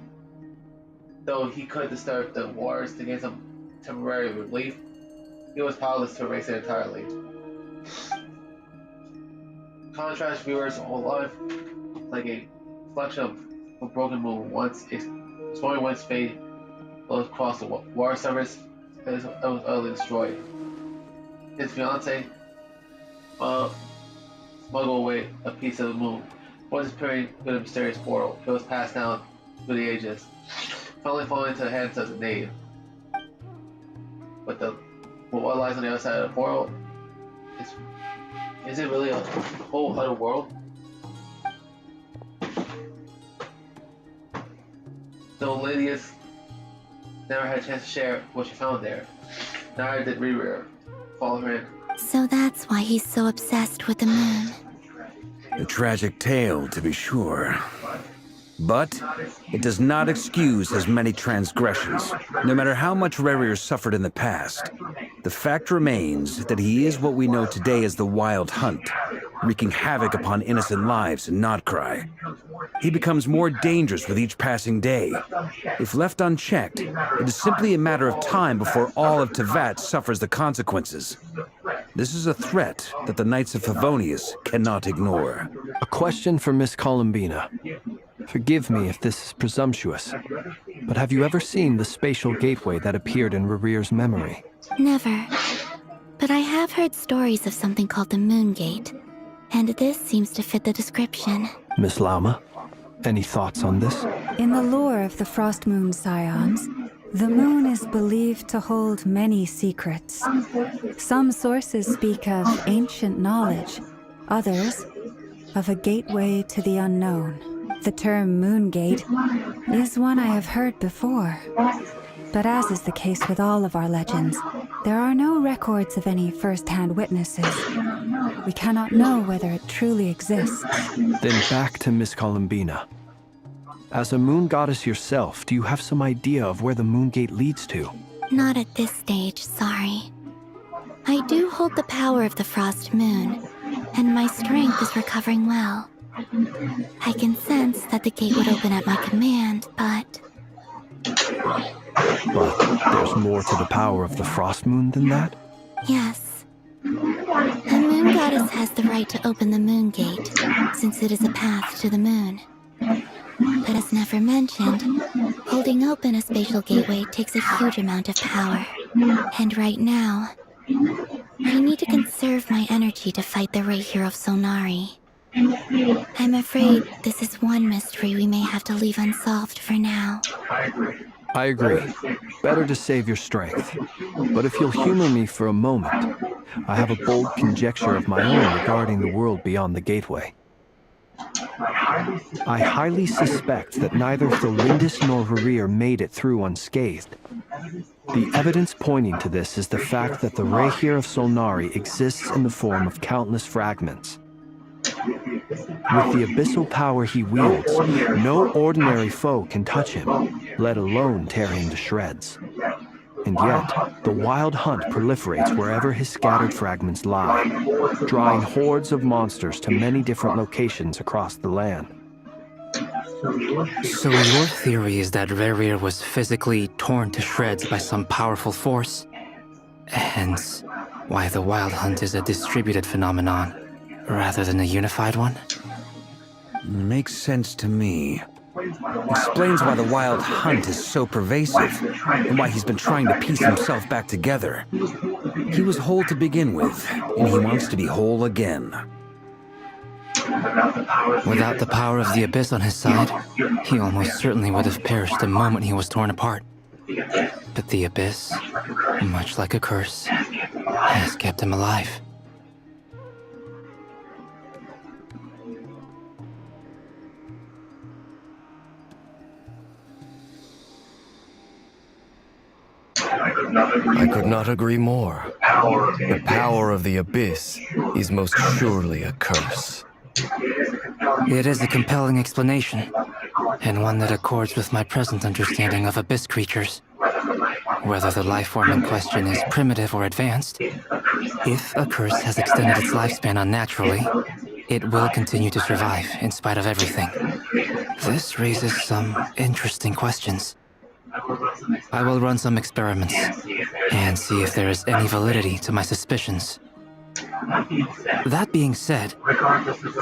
Though he could disturb the waters to gain some temporary relief, he was powerless to erase it entirely. Contrast viewers all life like a reflection of a broken moon. Once a stormy wind's fade blows across the water surface, it was utterly destroyed. His fiancée smuggled away a piece of the moon. Once disappearing through the mysterious portal, it was passed down through the ages, finally falling into the hands of the knave. But what lies on the other side of the portal is it really a whole other world? Though Lydia's never had a chance to share what she found there, neither did Rerir. Follow her in. So that's why he's so obsessed with the moon. A tragic tale, to be sure. But it does not excuse his many transgressions. No matter how much Rerir suffered in the past, the fact remains that he is what we know today as the Wild Hunt, wreaking havoc upon innocent lives in Notcry. He becomes more dangerous with each passing day. If left unchecked, it is simply a matter of time before all of Teyvat suffers the consequences. This is a threat that the Knights of Favonius cannot ignore. A question for Miss Columbina. Forgive me if this is presumptuous, but have you ever seen the spatial gateway that appeared in Rerir's memory? Never. But I have heard stories of something called the Moon Gate, and this seems to fit the description. Miss Lama, any thoughts on this? In the lore of the Frost Moon Scions, the moon is believed to hold many secrets. Some sources speak of ancient knowledge, others of a gateway to the unknown. The term Moon Gate is one I have heard before. But as is the case with all of our legends, there are no records of any first-hand witnesses. We cannot know whether it truly exists. Then back to Miss Columbina. As a moon goddess yourself, do you have some idea of where the Moon Gate leads to? Not at this stage, sorry. I do hold the power of the Frost Moon, and my strength is recovering well. I can sense that the gate would open at my command, but... But there's more to the power of the Frost Moon than that? Yes. The Moon Goddess has the right to open the Moon Gate, since it is a path to the moon. But as never mentioned, holding open a spatial gateway takes a huge amount of power. And right now, I need to conserve my energy to fight the Raker of Solnari. I'm afraid this is one mystery we may have to leave unsolved for now. I agree. Better to save your strength. But if you'll humor me for a moment, I have a bold conjecture of my own regarding the world beyond the gateway. I highly suspect that neither Tholindis nor Rerir made it through unscathed. The evidence pointing to this is the fact that the Raker of Solnari exists in the form of countless fragments. With the abyssal power he wields, no ordinary foe can touch him. let alone tear him to shreds. And yet, the wild hunt proliferates wherever his scattered fragments lie, drawing hordes of monsters to many different locations across the land. So your theory is that Rerir was physically torn to shreds by some powerful force? Hence, why the wild hunt is a distributed phenomenon, rather than a unified one? Makes sense to me. Explains why the wild hunt is so pervasive, and why he's been trying to piece himself back together. He was whole to begin with, and he wants to be whole again. Without the power of the Abyss on his side, he almost certainly would have perished the moment he was torn apart. But the Abyss, much like a curse, has kept him alive. I could not agree more. The power of the Abyss is most surely a curse. It is a compelling explanation, and one that accords with my present understanding of Abyss creatures. Whether the life form in question is primitive or advanced, if a curse has extended its lifespan unnaturally, it will continue to survive in spite of everything. This raises some interesting questions. I will run some experiments and see if there is any validity to my suspicions. That being said,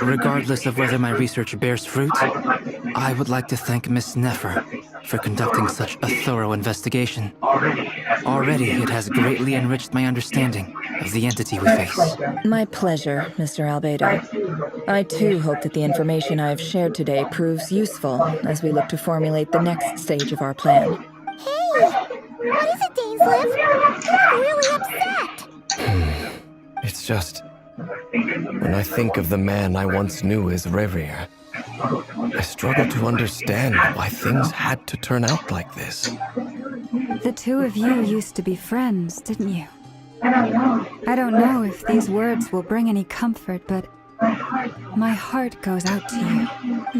regardless of whether my research bears fruit, I would like to thank Miss Nefer for conducting such a thorough investigation. Already, it has greatly enriched my understanding of the entity we face. My pleasure, Mr. Albedo. I too hope that the information I have shared today proves useful as we look to formulate the next stage of our plan. Hey! What is it, Dainsleif? You look really upset! It's just... when I think of the man I once knew as Rerir, I struggle to understand why things had to turn out like this. The two of you used to be friends, didn't you? I don't know if these words will bring any comfort, but my heart goes out to you.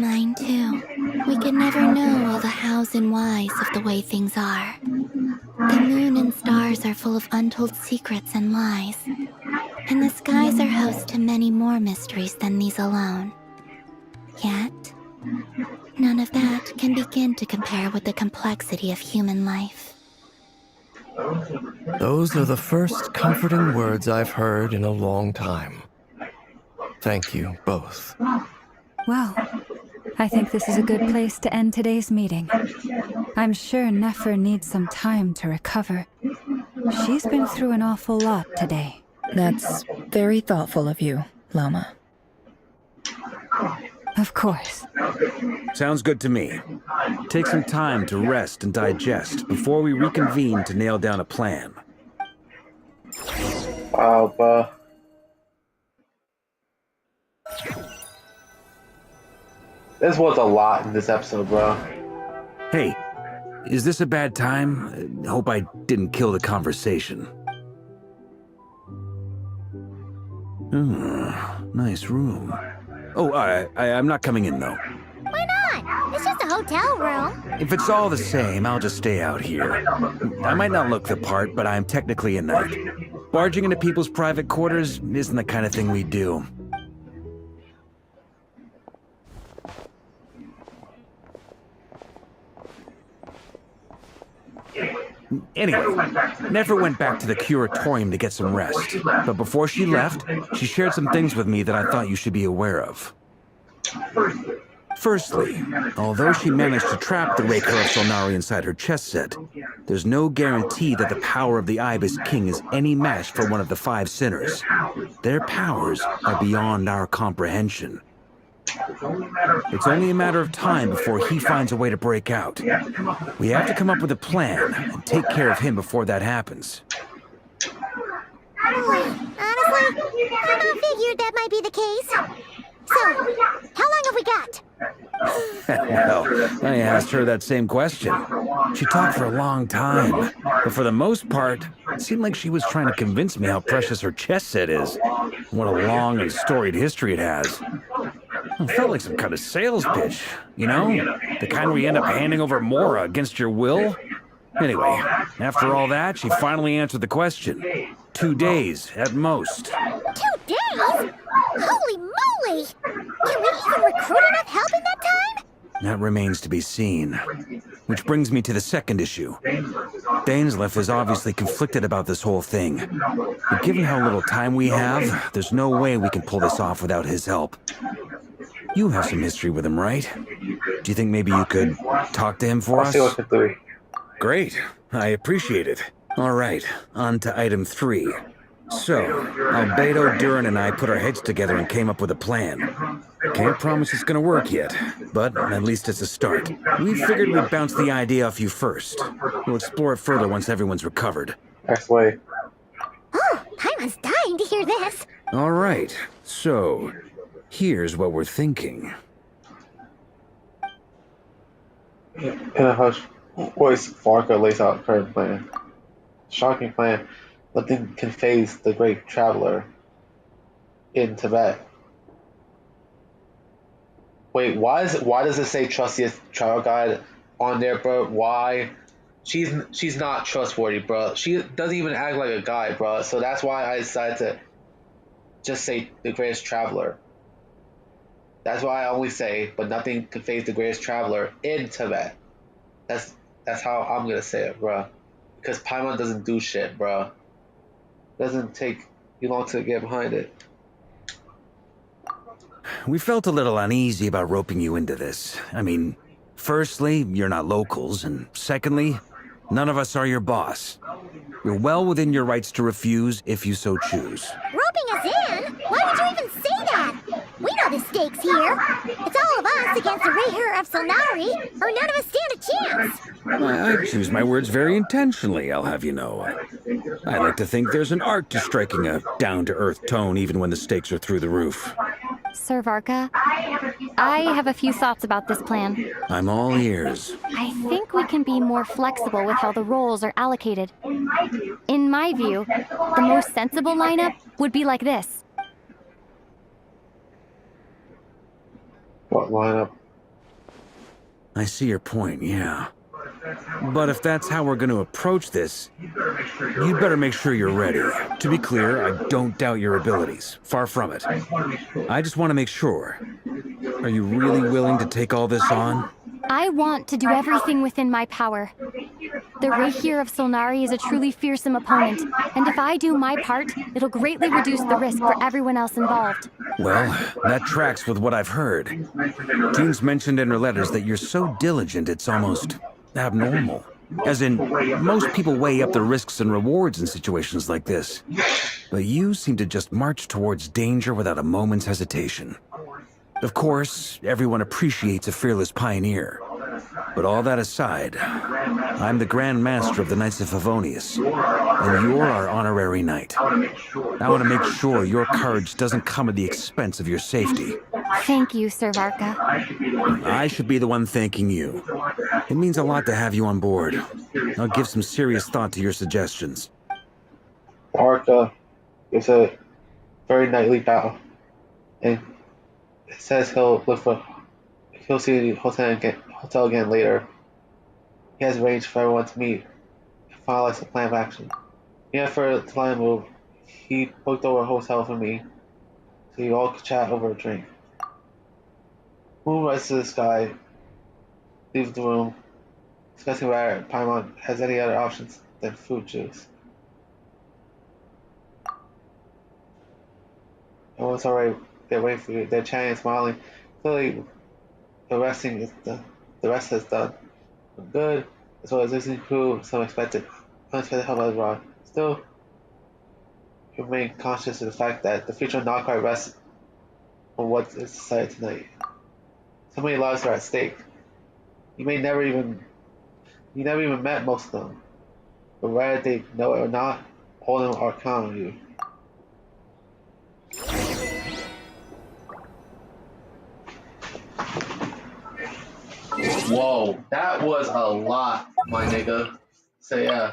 Mine too. We can never know all the hows and whys of the way things are. The moon and stars are full of untold secrets and lies. And the skies are host to many more mysteries than these alone. Yet, none of that can begin to compare with the complexity of human life. Those are the first comforting words I've heard in a long time. Thank you, both. Well, I think this is a good place to end today's meeting. I'm sure Nefer needs some time to recover. She's been through an awful lot today. That's very thoughtful of you, Lama. Of course. Sounds good to me. Take some time to rest and digest before we reconvene to nail down a plan. Wow, bro. This was a lot in this episode, bro. Hey, is this a bad time? Hope I didn't kill the conversation. Nice room. Oh, I'm not coming in, though. Why not? It's just a hotel room. If it's all the same, I'll just stay out here. I might not look the part, but I'm technically a knight. Barging into people's private quarters isn't the kind of thing we do. Anyway, Nefer went back to the curatorium to get some rest. But before she left, she shared some things with me that I thought you should be aware of. Firstly, although she managed to trap the Raker of Solnari inside her chess set, there's no guarantee that the power of the Ibis King is any match for one of the 5 sinners. Their powers are beyond our comprehension. It's only a matter of time before he finds a way to break out. We have to come up with a plan and take care of him before that happens. Honestly, I figured that might be the case. So, how long have we got? Well, I asked her that same question. She talked for a long time, but for the most part, it seemed like she was trying to convince me how precious her chess set is. What a long and storied history it has. It felt like some kind of sales pitch, you know? The kind where you end up handing over Mora against your will. Anyway, after all that, she finally answered the question. 2 days, at most. 2 days? Holy moly! Can we even recruit enough help in that time? That remains to be seen. Which brings me to the second issue. Dainsleif is obviously conflicted about this whole thing. But given how little time we have, there's no way we can pull this off without his help. You have some history with him, right? Do you think maybe you could talk to him for us? Great. I appreciate it. All right, on to item 3. So, Albedo, Duran, and I put our heads together and came up with a plan. Can't promise it's gonna work yet, but at least it's a start. We figured we'd bounce the idea off you first. We'll explore it further once everyone's recovered. Next way. Oh, Paimon's dying to hear this. All right, so here's what we're thinking. In a hush voice, Varka lays out her plan. Shocking plan. Nothing can phase the great traveler in Tibet. Wait, why does it say trustiest travel guide on there, bro? Why? She's not trustworthy, bro. She doesn't even act like a guide, bro. So that's why I decided to just say the greatest traveler. That's why I only say, but nothing can phase the greatest traveler in Tibet. That's how I'm gonna say it, bro. Because Paimon doesn't do shit, bro. Doesn't take you long to get behind it. We felt a little uneasy about roping you into this. I mean, firstly, you're not locals, and secondly, none of us are your boss. You're well within your rights to refuse if you so choose. Roping us in? Why would you even say that? We know the stakes here. It's all of us against the Rayher of Solnari, or none of us stand a chance. I choose my words very intentionally, I'll have you know. I like to think there's an art to striking a down-to-earth tone even when the stakes are through the roof. Sir Varka, I have a few thoughts about this plan. I'm all ears. I think we can be more flexible with how the roles are allocated. In my view, the most sensible lineup would be like this. What lineup? I see your point, yeah. But if that's how we're going to approach this, you'd better make sure you're ready. To be clear, I don't doubt your abilities. Far from it. I just want to make sure. Are you really willing to take all this on? I want to do everything within my power. The Rayher of Solnari is a truly fearsome opponent, and if I do my part, it'll greatly reduce the risk for everyone else involved. Well, that tracks with what I've heard. June's mentioned in her letters that you're so diligent it's almost abnormal. As in, most people weigh up the risks and rewards in situations like this. But you seem to just march towards danger without a moment's hesitation. Of course, everyone appreciates a fearless pioneer. But all that aside, I'm the Grand Master of the Knights of Favonius, and you're our honorary knight. I want to make sure your courage doesn't come at the expense of your safety. Thank you, Sir Varka. I should be the one thanking you. It means a lot to have you on board. I'll give some serious thought to your suggestions. Varka is a very knightly bow, and it says he'll see the hotel again later. He has arranged for everyone to meet and finalize the plan of action. For the plan move, he booked over a hotel for me, so you all could chat over a drink. Moon rises to the sky, leaves the room, discussing whether Paimon has any other options than fruit juice. Everyone's already they're waiting for you. They're chatting and smiling. Clearly, the rest is done. Good, as well as listening to some unexpected help as well. Still, you remain conscious of the fact that the future not quite rests on what is decided tonight. So many lives are at stake. You never even met most of them, but whether they know it or not, all of them are counting on you. Whoa, that was a lot, my nigga. So yeah.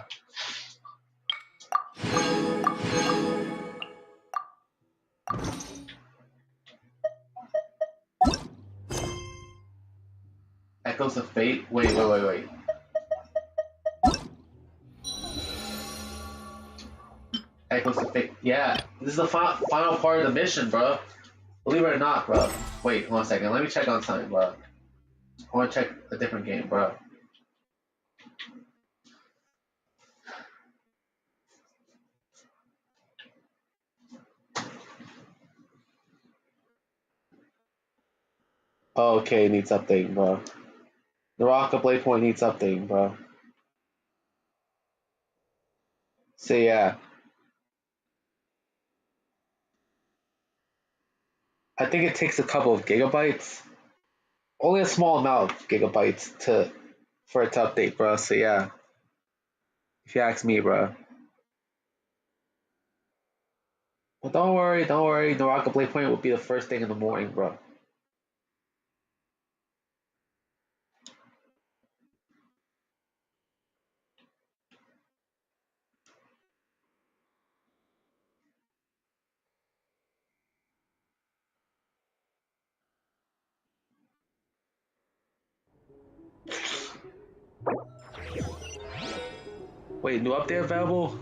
Echoes of Fate? Wait. Echoes of Fate. Yeah, this is the final part of the mission, bro. Believe it or not, bro. Wait, 1 second. Let me check on something, bro. I want to check a different game, bro. Okay, needs updating, bro. The Rocket Blade Point needs updating, bro. So yeah. I think it takes a couple of gigabytes. Only a small amount of gigabytes for it to update, bro. So yeah. If you ask me, bro. But don't worry. The Rocket Blade Point will be the first thing in the morning, bro. Wait, new update available?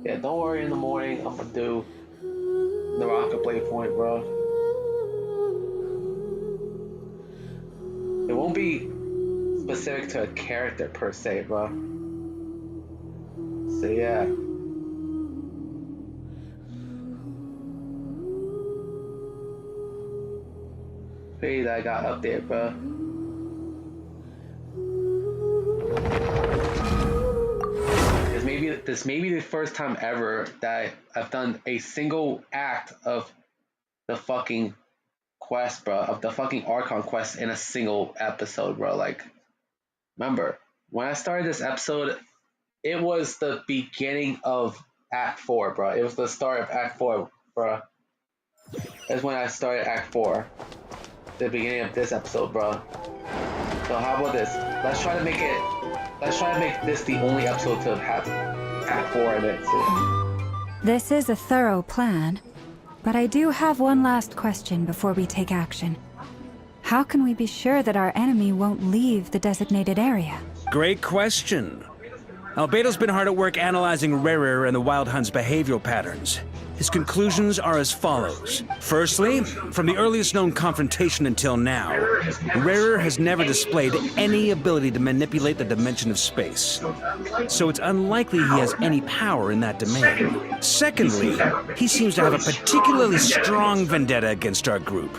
Yeah, don't worry, in the morning I'm gonna do the Rocket Blade Point, bro. It won't be specific to a character per se, bro. So yeah. Hey, that got updated, bro. This may be the first time ever that I've done a single act of the fucking quest, bro, of the fucking Archon quest in a single episode, bro. Like, remember, when I started this episode, it was the beginning of Act 4, bro. It was the start of Act 4, bro. That's when I started Act 4. The beginning of this episode, bro. So how about this? Let's try to make this the only episode to have Act 4 in it. So. This is a thorough plan, but I do have one last question before we take action. How can we be sure that our enemy won't leave the designated area? Great question. Albedo's been hard at work analyzing Rerir and the Wild Hunt's behavioral patterns. His conclusions are as follows. Firstly, from the earliest known confrontation until now, Rerir has never displayed any ability to manipulate the dimension of space. So it's unlikely he has any power in that domain. Secondly, he seems to have a particularly strong vendetta against our group.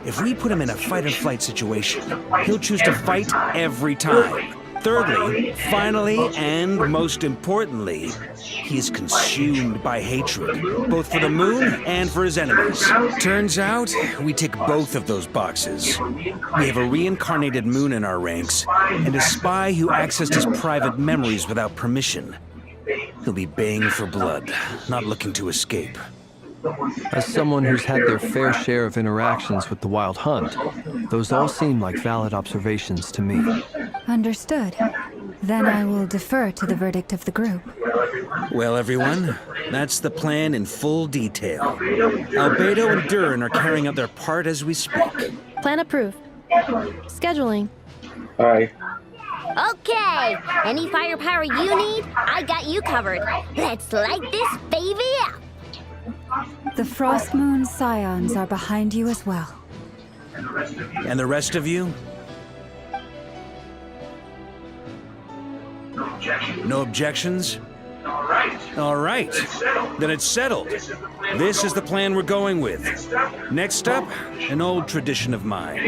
If we put him in a fight-or-flight situation, he'll choose to fight every time. Thirdly, finally, and most importantly, he is consumed by hatred, both for the moon and for his enemies. Turns out, we tick both of those boxes. We have a reincarnated moon in our ranks, and a spy who accessed his private memories without permission. He'll be baying for blood, not looking to escape. As someone who's had their fair share of interactions with the Wild Hunt, those all seem like valid observations to me. Understood. Then I will defer to the verdict of the group. Well, everyone, that's the plan in full detail. Albedo and Durin are carrying out their part as we speak. Plan approved. Scheduling. Alright. Okay, any firepower you need, I got you covered. Let's light this baby up. The Frost Moon Scions are behind you as well. And the rest of you? No objections? All right. Then it's settled. This is the plan we're going with. Next up, an old tradition of mine.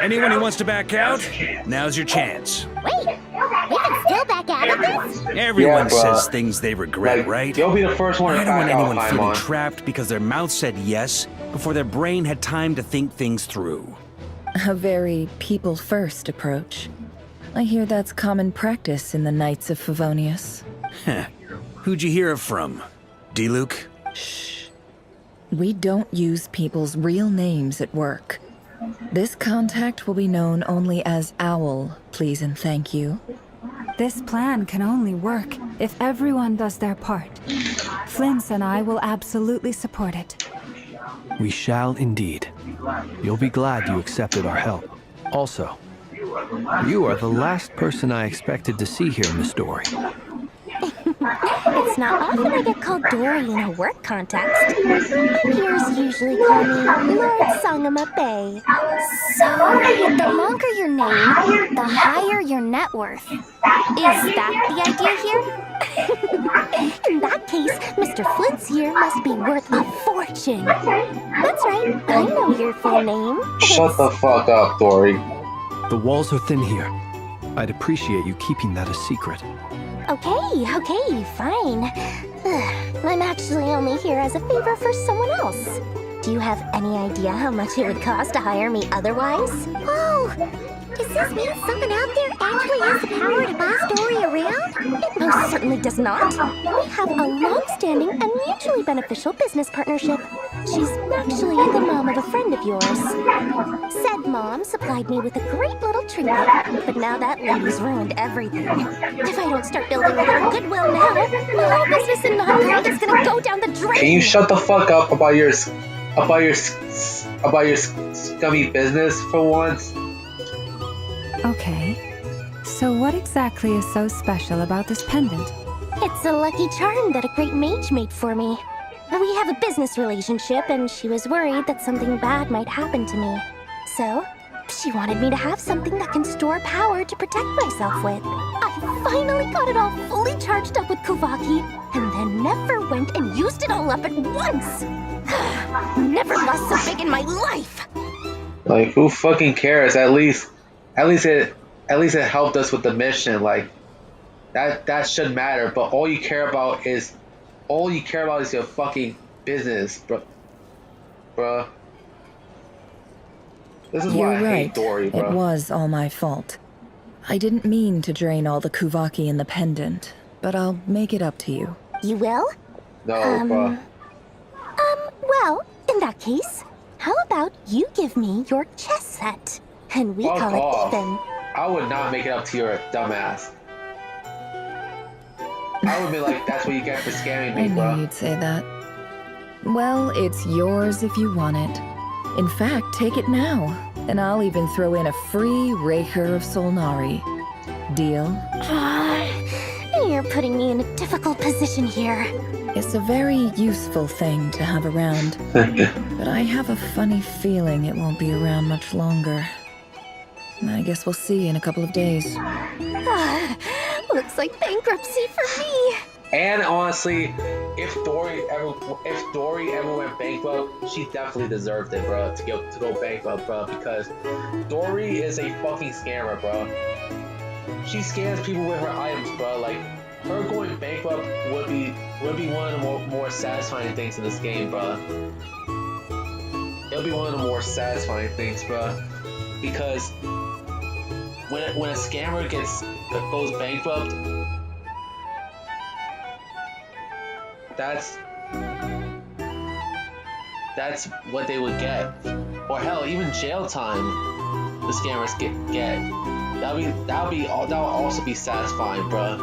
Anyone who wants to back out, now's your chance. Wait, we can still back out of this? Everyone says things they regret, like, right? You'll be the first one to I don't want back out, anyone feeling Paimon. trapped because their mouth said yes before their brain had time to think things through. A very people-first approach. I hear that's common practice in the Knights of Favonius. Heh. Who'd you hear it from? D-Luke? Shh. We don't use people's real names at work. This contact will be known only as Owl, please and thank you. This plan can only work if everyone does their part. Flintz and I will absolutely support it. We shall indeed. You'll be glad you accepted our help. Also, you are the last person I expected to see here, Miss Dory. It's not often I get called Dory in a work context. My peers usually call me Lord Sangama Bay. So, the longer your name, the higher your net worth. Is that the idea here? In that case, Mr. Flint's here must be worth a fortune. That's right, I know your full name. Shut the fuck up, Dory. The walls are thin here. I'd appreciate you keeping that a secret. Okay, fine. I'm actually only here as a favor for someone else. Do you have any idea how much it would cost to hire me otherwise? Oh, does this mean someone out there actually has the power to boss Dory around? It most certainly does not. We have a long-standing and mutually beneficial business partnership. She's actually the mom of a friend of yours. Said mom supplied me with a great little trinket, but now that lady's ruined everything. If I don't start building a little goodwill now, my whole business in Nonkai is gonna go down the drain. Can you shut the fuck up about your scummy business for once? Okay. So what exactly is so special about this pendant? It's a lucky charm that a great mage made for me. We have a business relationship, and she was worried that something bad might happen to me. So, she wanted me to have something that can store power to protect myself with. I finally got it all fully charged up with Kuvaki, and then never went and used it all up at once. Never lost so big in my life. Like, who fucking cares? At least it helped us with the mission. Like, that should matter. But all you care about is your fucking business, bruh. This is why I hate Dory, bro. It was all my fault. I didn't mean to drain all the Kuvaki in the pendant, but I'll make it up to you. You will? No, bruh. Well, in that case, how about you give me your chess set? And we call it even. I would not make it up to your dumbass. I would be like, that's what you get for scamming me, bro. I knew you'd say that. Well, it's yours if you want it. In fact, take it now, and I'll even throw in a free Raker of Solnari. Deal? You're putting me in a difficult position here. It's a very useful thing to have around, but I have a funny feeling it won't be around much longer. I guess we'll see in a couple of days. Looks like bankruptcy for me. And honestly, if Dory ever went bankrupt, she definitely deserved it, bro, to go bankrupt, bro, because Dory is a fucking scammer, bro. She scams people with her items, bro. Like, her going bankrupt would be one of the more satisfying things in this game, bro. It'll be one of the more satisfying things, bro, because when a scammer goes bankrupt, that's what they would get, or hell, even jail time. The scammers get. That'll also be satisfying, bro,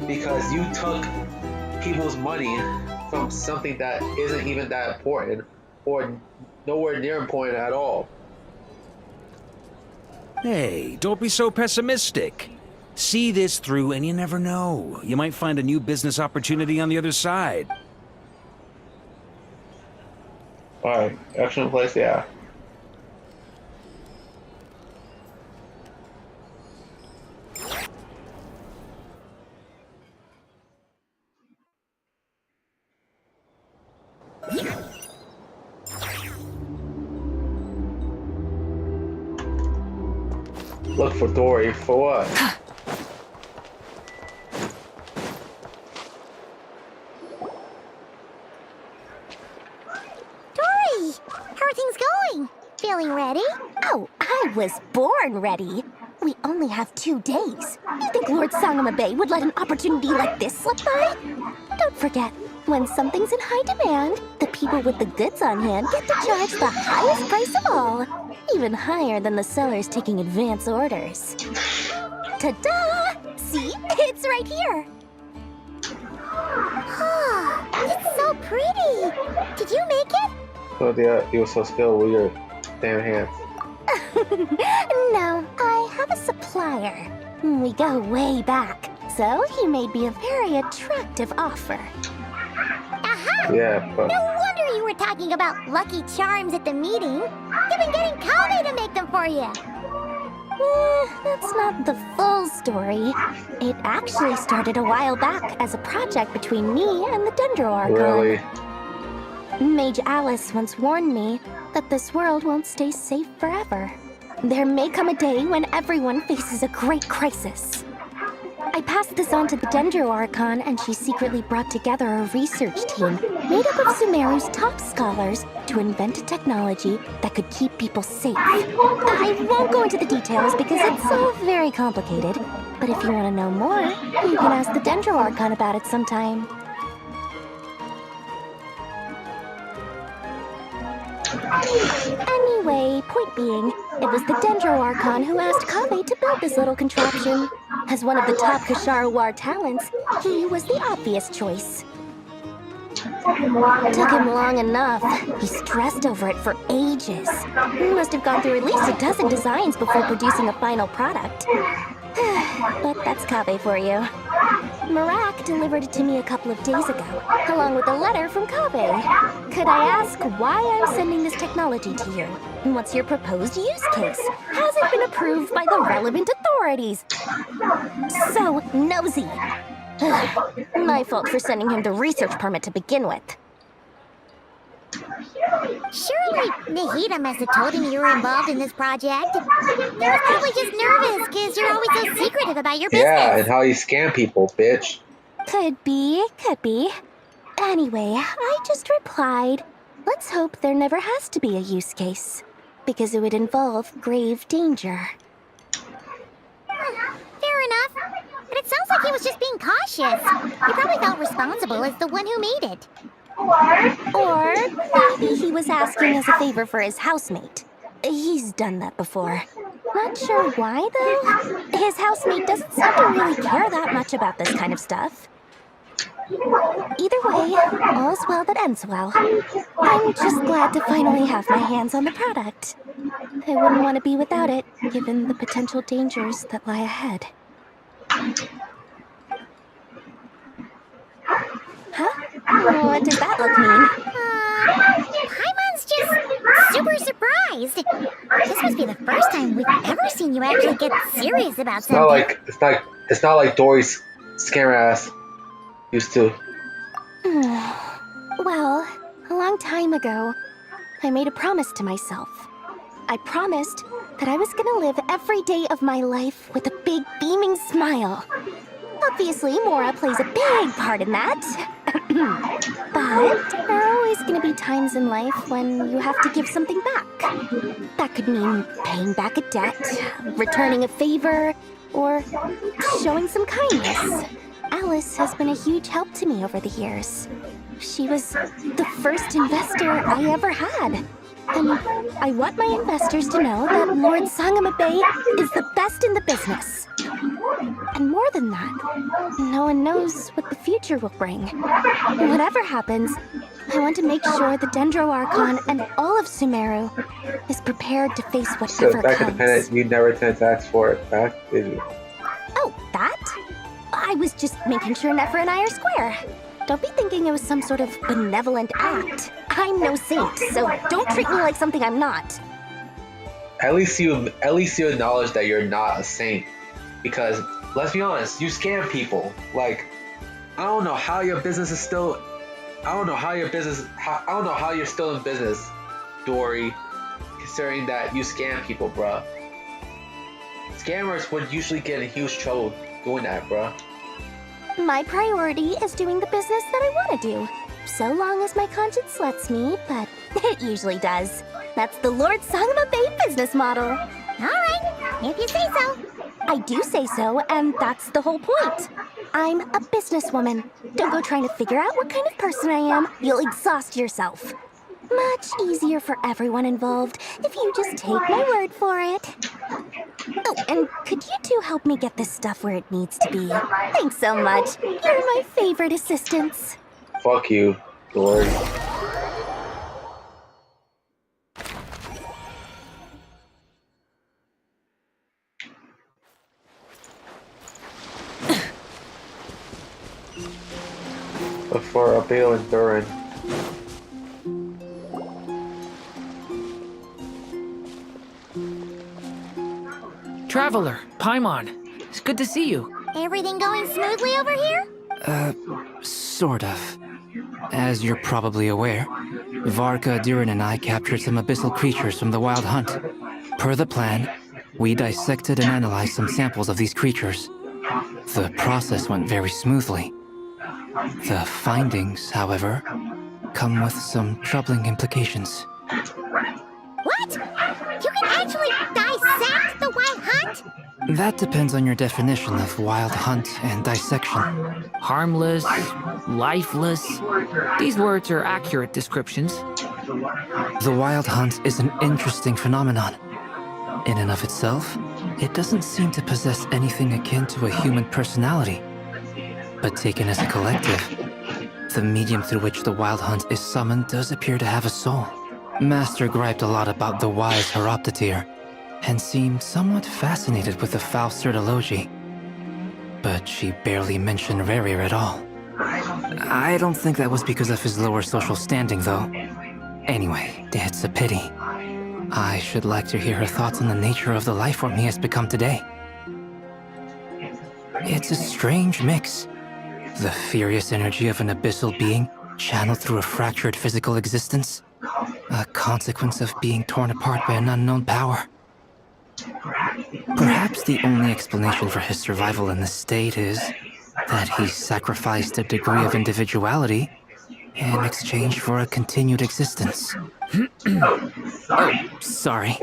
because you took people's money from something that isn't even that important, or nowhere near important at all. Hey, don't be so pessimistic. See this through and you never know. You might find a new business opportunity on the other side. Alright, action in place, yeah. Look for Dory, for what? Dory! How are things going? Feeling ready? Oh, I was born ready. We only have 2 days. You think Lord Sangama Bay would let an opportunity like this slip by? Don't forget, when something's in high demand, the people with the goods on hand get to charge the highest price of all. Even higher than the sellers taking advance orders. Ta-da! See? It's right here. pretty. Did you make it? So yeah, you were so skilled with your damn hands. No, I have a supplier. We go way back, so he made me a very attractive offer. Aha! Yeah, but... No wonder you were talking about Lucky Charms at the meeting. You've been getting Kame to make them for you. That's not the full story. It actually started a while back as a project between me and the Dendro Archon. Really? Mage Alice once warned me that this world won't stay safe forever. There may come a day when everyone faces a great crisis. I passed this on to the Dendro Archon, and she secretly brought together a research team made up of Sumeru's top scholars to invent a technology that could keep people safe. I won't go into the details because it's so very complicated, but if you want to know more, you can ask the Dendro Archon about it sometime. Anyway, point being, it was the Dendro Archon who asked Kaveh to build this little contraption. As one of the top Kasharu War talents, he was the obvious choice. Took him long enough. He stressed over it for ages. He must have gone through at least a dozen designs before producing a final product. But that's Kaveh for you. Marak delivered it to me a couple of days ago, along with a letter from Kaveh. Could I ask why I'm sending this technology to you? And what's your proposed use case? Has it been approved by the relevant authorities? So nosy. My fault for sending him the research permit to begin with. Surely Nahida must have told him you were involved in this project. He was probably just nervous because you're always so secretive about your business. Yeah, and how you scam people, bitch. Could be. Anyway, I just replied, let's hope there never has to be a use case, because it would involve grave danger. Fair enough. But it sounds like he was just being cautious. He probably felt responsible as the one who made it. Or maybe he was asking as a favor for his housemate. He's done that before. Not sure why, though. His housemate doesn't seem to really care that much about this kind of stuff. Either way, all's well that ends well. I'm just glad to finally have my hands on the product. I wouldn't want to be without it, given the potential dangers that lie ahead. Huh? What does that look mean? Paimon's just super surprised. This must be the first time we've ever seen you actually get serious about something. It's not like Dory's scare ass used to. Well, a long time ago, I made a promise to myself. I promised that I was gonna live every day of my life with a big beaming smile. Obviously, Mora plays a big part in that. But there are always going to be times in life when you have to give something back. That could mean paying back a debt, returning a favor, or showing some kindness. Alice has been a huge help to me over the years. She was the first investor I ever had. And I want my investors to know that Lord Sangamabe is the best in the business. And more than that, no one knows what the future will bring. Whatever happens, I want to make sure the Dendro Archon and all of Sumeru is prepared to face whatever Back comes. at the planet, you never tend to ask for it back, did you? Oh, that? I was just making sure Nefer and I are square. Don't be thinking it was some sort of benevolent act. I'm no saint, so don't treat me like something I'm not. At least you acknowledge that you're not a saint. Because, let's be honest, you scam people. Like, I don't know how your business is still... I don't know how you're still in business, Dory, considering that you scam people, bruh. Scammers would usually get in huge trouble doing that, bruh. My priority is doing the business that I want to do. So long as my conscience lets me, but it usually does. That's the Lord Sangamabe business model. Alright, if you say so. I do say so, and that's the whole point. I'm a businesswoman. Don't go trying to figure out what kind of person I am. You'll exhaust yourself. Much easier for everyone involved if you just take my word for it. Oh, and could you two help me get this stuff where it needs to be? Thanks so much. You're my favorite assistants. Fuck you. Glory. For Abel and Durin. Traveler, Paimon, it's good to see you. Everything going smoothly over here? Sort of. As you're probably aware, Varka, Durin, and I captured some abyssal creatures from the Wild Hunt. Per the plan, we dissected and analyzed some samples of these creatures. The process went very smoothly. The findings, however, come with some troubling implications. What? You can actually dissect the Wild Hunt? That depends on your definition of Wild Hunt and dissection. Harmless, lifeless. These words are accurate descriptions. The Wild Hunt is an interesting phenomenon. In and of itself, it doesn't seem to possess anything akin to a human personality. But taken as a collective, the medium through which the Wild Hunt is summoned does appear to have a soul. Master griped a lot about the wise Horoptetyr, and seemed somewhat fascinated with the Faust Certology. But she barely mentioned Rerir at all. I don't think that was because of his lower social standing, though. Anyway, it's a pity. I should like to hear her thoughts on the nature of the life form he has become today. It's a strange mix. The furious energy of an abyssal being channeled through a fractured physical existence. A consequence of being torn apart by an unknown power. Perhaps the only explanation for his survival in this state is that he sacrificed a degree of individuality in exchange for a continued existence. Oh, sorry.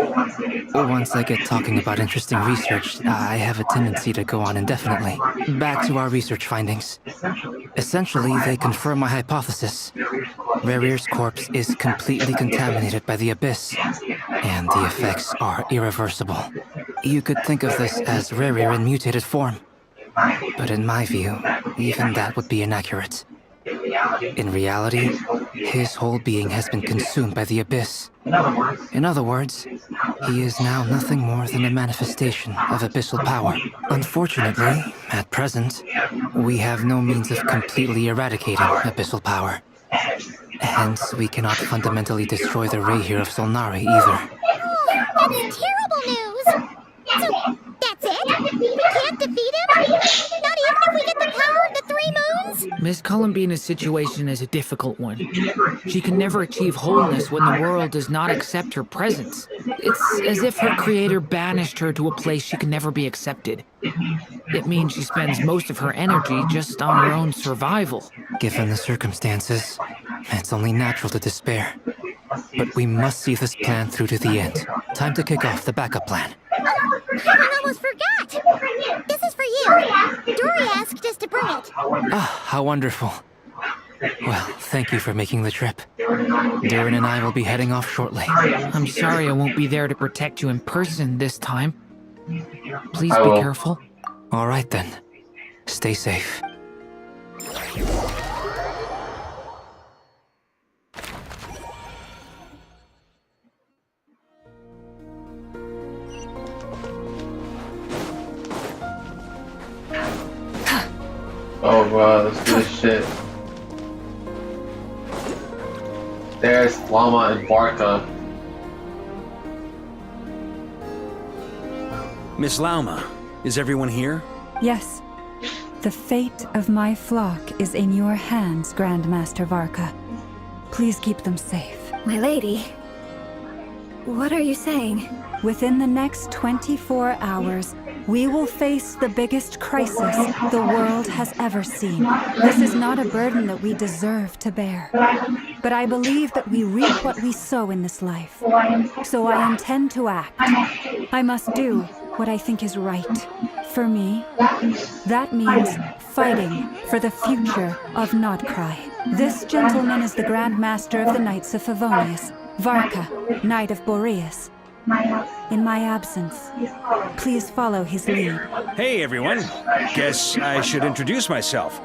Once I get talking about interesting research, I have a tendency to go on indefinitely. Back to our research findings. Essentially, they confirm my hypothesis. Rerir's corpse is completely contaminated by the Abyss, and the effects are irreversible. You could think of this as Rerir in mutated form. But in my view, even that would be inaccurate. In reality, his whole being has been consumed by the Abyss. In other words, he is now nothing more than a manifestation of abyssal power. Unfortunately, at present, we have no means of completely eradicating abyssal power. Hence, we cannot fundamentally destroy the Reihir of Solnari either. Oh, that's terrible news! So, that's it? We can't defeat him? Not even if we get the power of the Three Moons? Miss Columbina's situation is a difficult one. She can never achieve wholeness when the world does not accept her presence. It's as if her creator banished her to a place she can never be accepted. It means she spends most of her energy just on her own survival. Given the circumstances, it's only natural to despair. But we must see this plan through to the end. Time to kick off the backup plan. Oh, I almost forgot! This is for you. Dory asked us to bring it. Ah, how wonderful. Well, thank you for making the trip. Durin and I will be heading off shortly. I'm sorry I won't be there to protect you in person this time. Please be careful. All right then. Stay safe. Oh bro, let's do this shit. There's Llama and Barca. Miss Lauma, is everyone here? Yes. The fate of my flock is in your hands, Grandmaster Varka. Please keep them safe. My lady, what are you saying? Within the next 24 hours, we will face the biggest crisis the world has ever seen. This is not a burden that we deserve to bear. But I believe that we reap what we sow in this life. So I intend to act. I must do what I think is right. For me, that means fighting for the future of Nodcry. This gentleman is the Grand Master of the Knights of Favonius, Varka, Knight of Boreas. In my absence, please follow his lead. Hey everyone, guess I should introduce myself.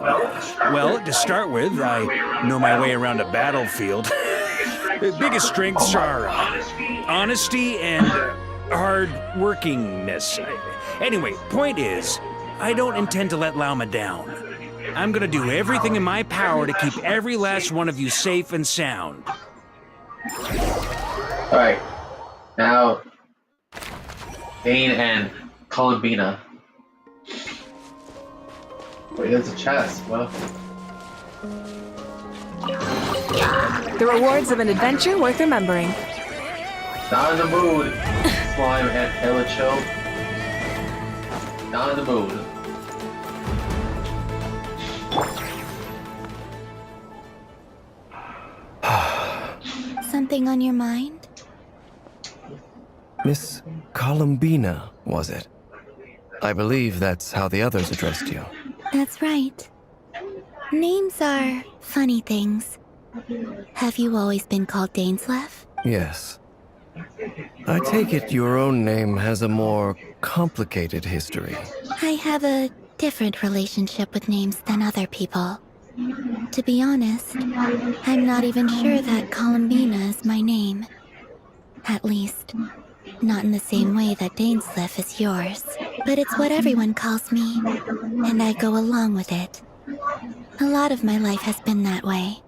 Well, to start with, I know my way around a battlefield. The biggest strengths are honesty and hard-workingness. Anyway, point is, I don't intend to let Lauma down. I'm gonna do everything in my power to keep every last one of you safe and sound. Alright. Now, Bane and Columbina. Wait, there's a chest, well. The rewards of an adventure worth remembering. Not in the mood. Slime and Helicho. Not in the mood. Something on your mind? Miss Columbina, was it? I believe that's how the others addressed you. That's right. Names are funny things. Have you always been called Dainsleif? Yes. I take it your own name has a more complicated history. I have a different relationship with names than other people. To be honest, I'm not even sure that Columbina is my name. At least, not in the same way that Dainsleif is yours. But it's what everyone calls me, and I go along with it. A lot of my life has been that way.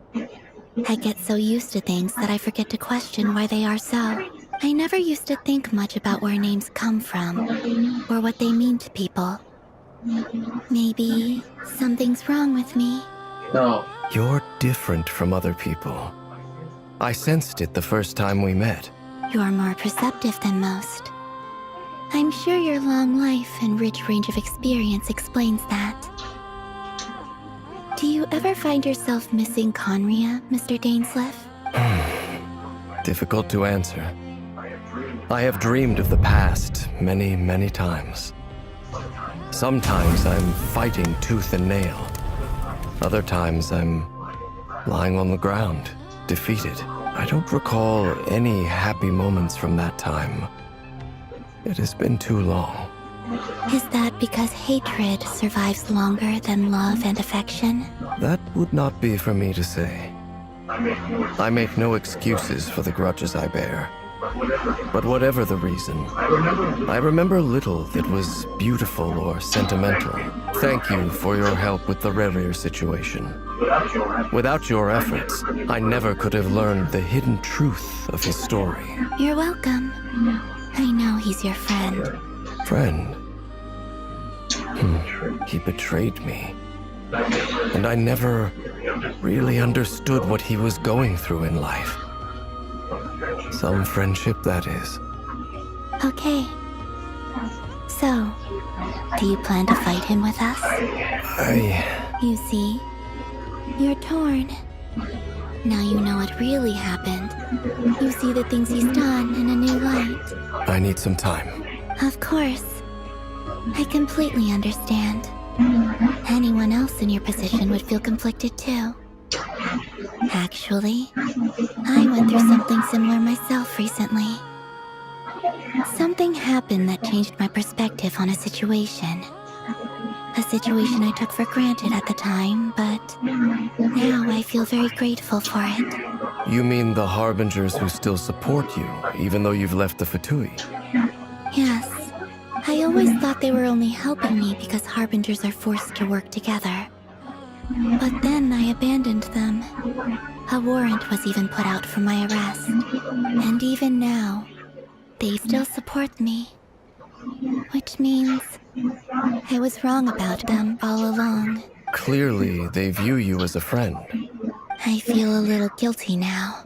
I get so used to things that I forget to question why they are so. I never used to think much about where names come from, or what they mean to people. Maybe something's wrong with me. No. You're different from other people. I sensed it the first time we met. You're more perceptive than most. I'm sure your long life and rich range of experience explains that. Do you ever find yourself missing Conria, Mr. Dainsleif? Difficult to answer. I have dreamed of the past many, many times. Sometimes I'm fighting tooth and nail. Other times I'm lying on the ground, defeated. I don't recall any happy moments from that time. It has been too long. Is that because hatred survives longer than love and affection? That would not be for me to say. I make no excuses for the grudges I bear. But whatever the reason, I remember little that was beautiful or sentimental. Thank you for your help with the Rerir situation. Without your efforts, I never could have learned the hidden truth of his story. You're welcome. I know he's your friend. Friend? He betrayed me. And I never really understood what he was going through in life. Some friendship, that is. Okay. So, do you plan to fight him with us? You see, you're torn. Now you know what really happened. You see the things he's done in a new light. I need some time. Of course. I completely understand. Anyone else in your position would feel conflicted too. Actually, I went through something similar myself recently. Something happened that changed my perspective on a situation. A situation I took for granted at the time, but now I feel very grateful for it. You mean the Harbingers who still support you, even though you've left the Fatui? Yes. I always thought they were only helping me because Harbingers are forced to work together. But then I abandoned them. A warrant was even put out for my arrest. And even now, they still support me. Which means I was wrong about them all along. Clearly, they view you as a friend. I feel a little guilty now.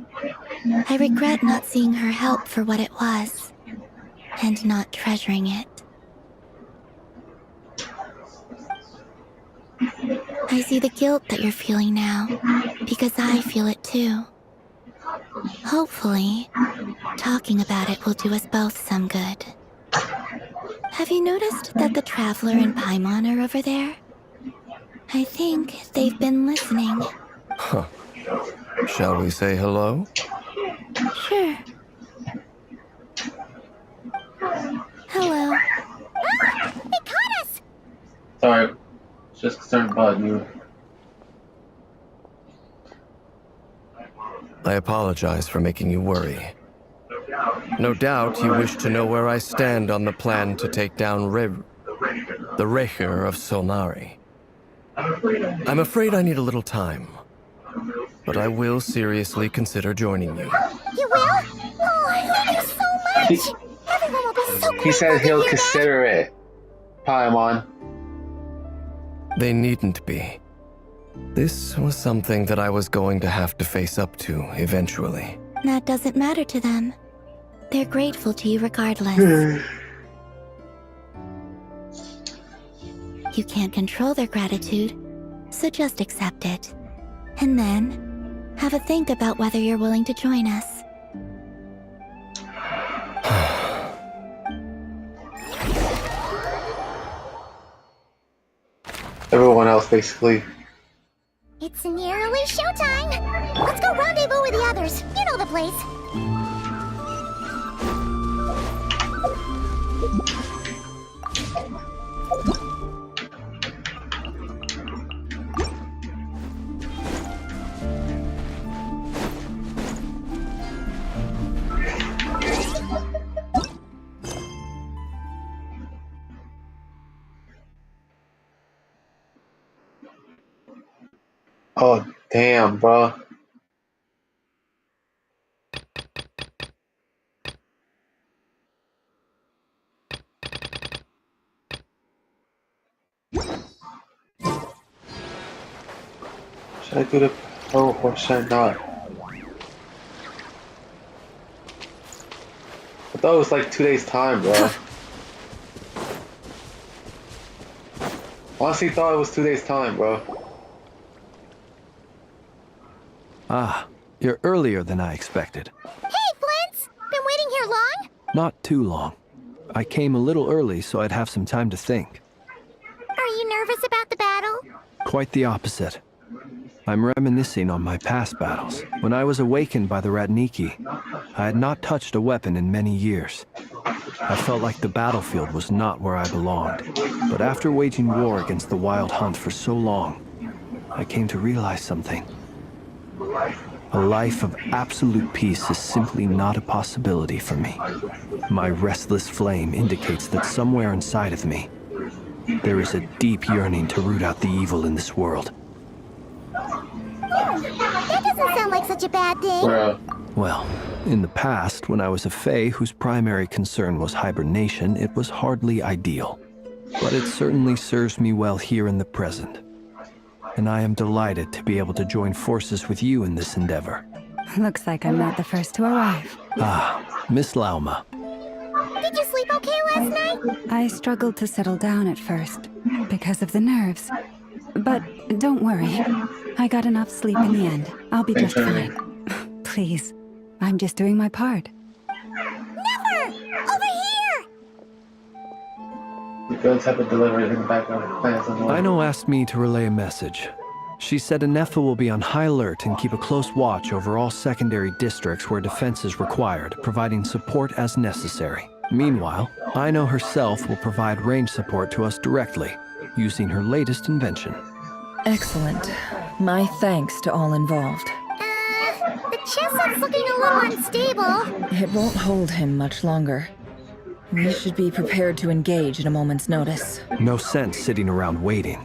I regret not seeing her help for what it was, and not treasuring it. I see the guilt that you're feeling now, because I feel it too. Hopefully, talking about it will do us both some good. Have you noticed that the Traveler and Paimon are over there? I think they've been listening. Huh. Shall we say hello? Sure. Hello. Ah! It caught us! Sorry. Just concerned about you. I apologize for making you worry. No doubt you wish to know where I stand on the plan to take down the Raker of Solnari. I'm afraid I need a little time, but I will seriously consider joining you. You will? Oh, thank you so much! Everyone will be so grateful. He said he'll to hear consider it. Paimon. They needn't be. This was something that I was going to have to face up to eventually. That doesn't matter to them. They're grateful to you regardless. You can't control their gratitude, so just accept it. And then, have a think about whether you're willing to join us. Everyone else, basically. It's nearly showtime! Let's go rendezvous with the others. You know the place. Oh, damn, bro. Should I do the pro or should I not? I thought it was like 2 days time, bro. Honestly thought it was 2 days time, bro. Ah, you're earlier than I expected. Hey, Flint's! Been waiting here long? Not too long. I came a little early so I'd have some time to think. Are you nervous about the battle? Quite the opposite. I'm reminiscing on my past battles. When I was awakened by the Ratniki, I had not touched a weapon in many years. I felt like the battlefield was not where I belonged. But after waging war against the Wild Hunt for so long, I came to realize something. A life of absolute peace is simply not a possibility for me. My restless flame indicates that somewhere inside of me, there is a deep yearning to root out the evil in this world. That doesn't sound like such a bad thing. Well, in the past, when I was a Fae whose primary concern was hibernation, it was hardly ideal. But it certainly serves me well here in the present. And I am delighted to be able to join forces with you in this endeavor. Looks like I'm not the first to arrive. Ah, Miss Lauma. Did you sleep okay last night? I struggled to settle down at first, because of the nerves. But don't worry, I got enough sleep in the end. I'll be just fine. Please, I'm just doing my part. Never! Over here! The girls have been delivered in the background. Aino asked me to relay a message. She said Anefa will be on high alert and keep a close watch over all secondary districts where defense is required, providing support as necessary. Meanwhile, Aino herself will provide range support to us directly, using her latest invention. Excellent. My thanks to all involved. The chest set's looking a little unstable. It won't hold him much longer. We should be prepared to engage at a moment's notice. No sense sitting around waiting.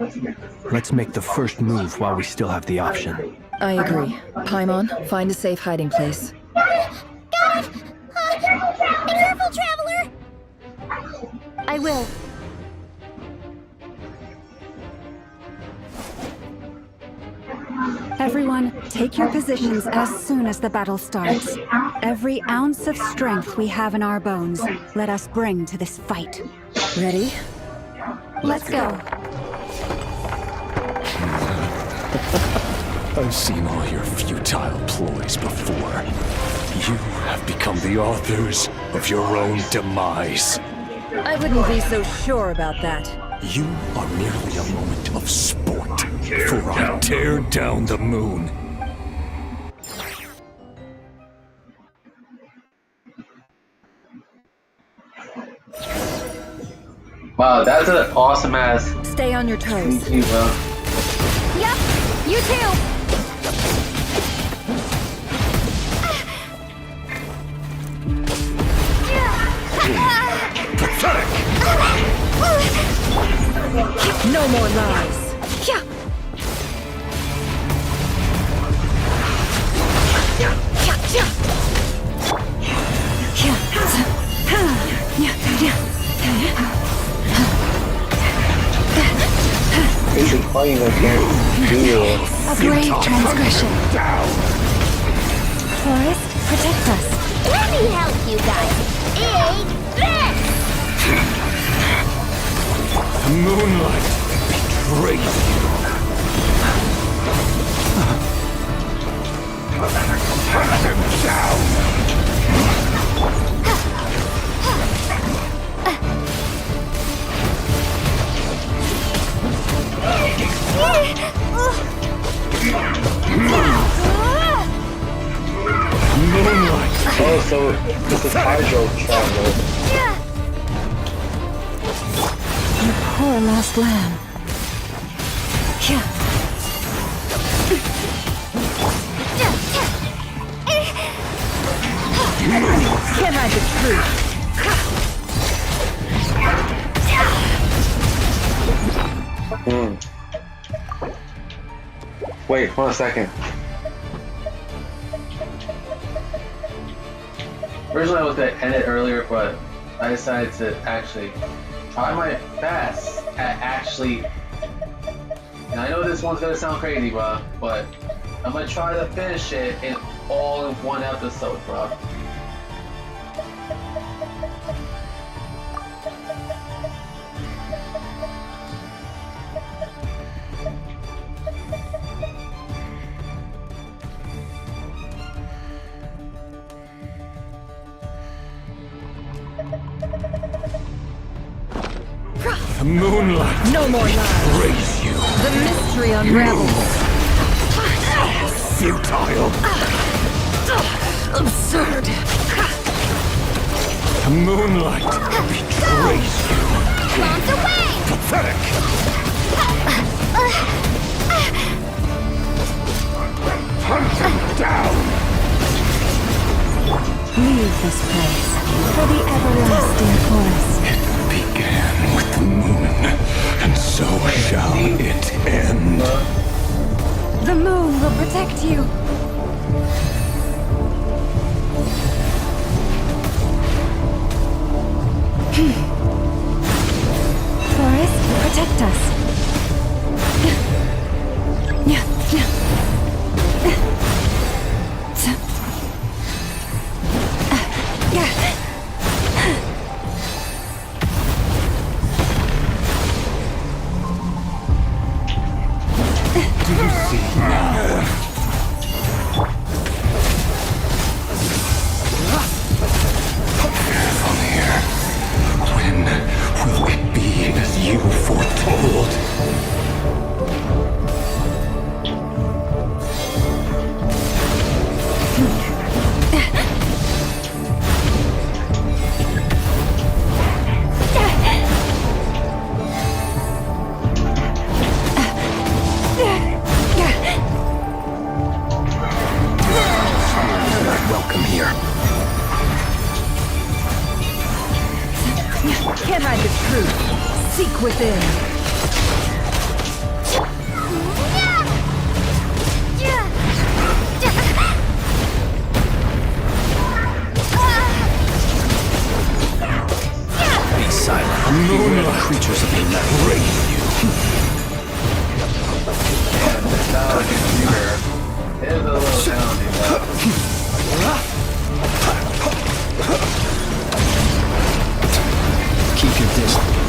Let's make the first move while we still have the option. I agree. Paimon, find a safe hiding place. Got it! Be careful, traveler! I will. Everyone, take your positions as soon as the battle starts. Every ounce of strength we have in our bones, let us bring to this fight. Ready? Let's go. I've seen all your futile ploys before. You have become the authors of your own demise. I wouldn't be so sure about that. You are merely a moment of sport, for I tear down the moon. Wow, that's an awesome ass. Stay on your toes. Thank you, bro. Yep, you too. Pathetic! No more lies. Is it playing again? A grave transgression. Forest, protect us. Let me help you guys. Eat this! Moonlight betrays you. Hunt him down! Moonlight! Oh, so this is hydro travel. Your poor lost lamb. Can't hide the truth. Wait, hold on a second. Originally I was going to end it earlier, but I decided to actually try my best at actually... And I know this one's going to sound crazy, bro, but I'm going to try to finish it in all in one episode, bro. The moonlight No more lies. betrays you. The mystery unravels. Futile. Absurd. The moonlight betrays you. Bombs away! Pathetic. Hunt him down. Leave this place for the everlasting forest. Began with the moon, and so shall it end. The moon will protect you. Forest, protect us. Do you see now? Careful here. When will it be as you foretold? Welcome here. Can't hide the truth. Seek within. Be silent. Beware the creatures of the night. Raise you. It is a little challenging, but... Keep your distance.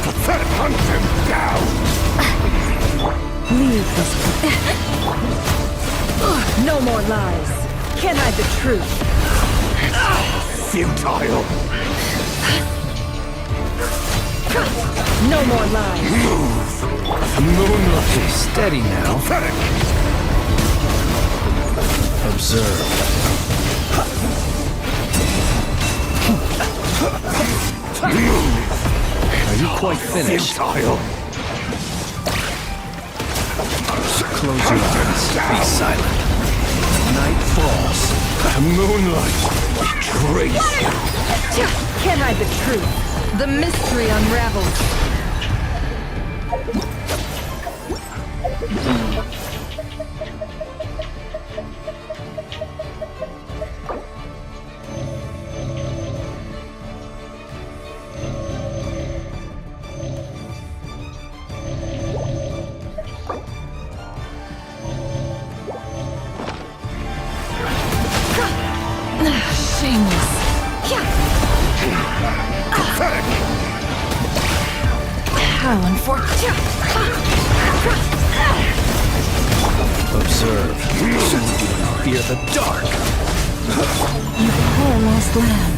Pathetic, hunt him down. Leave this No more lies. Can't hide the truth. Futile. No more lies. Move. Moonlight. Steady now. Pathetic. Observe. Are you quite finished? Futile. Close your eyes. Be silent. Night falls. The moonlight betrays you. Can't hide the truth. The mystery unravels. Shameless. Pathetic. How unfortunate. Observe. Fear the dark. You poor lost lamb.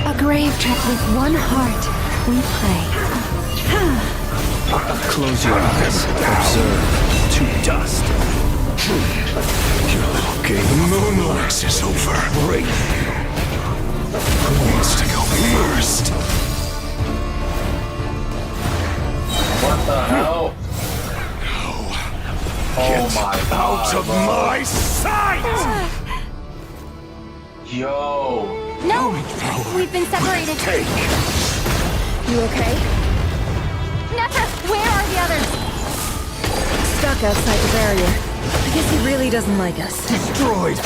A grave trapped with one heart. We pray. Close your eyes. Observe. To dust. Your little game of moonlight is over. Break. Who wants to go first? What the hell? Oh my god. Out of my sight! Yo. No! We've been separated. You okay? Nefer, where are the others? Stuck outside the barrier. I guess he really doesn't like us. Destroyed.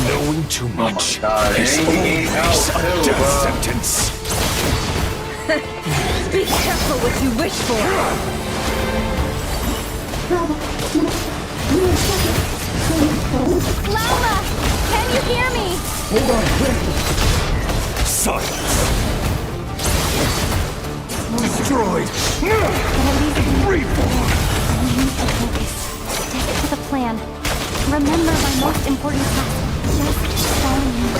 Knowing too much is always a death sentence. Be careful what you wish for. Lama! Can you hear me? Hold on, silence. Destroyed. Reborn. We need to focus. Stick to the plan. Remember my most important task. Just follow him.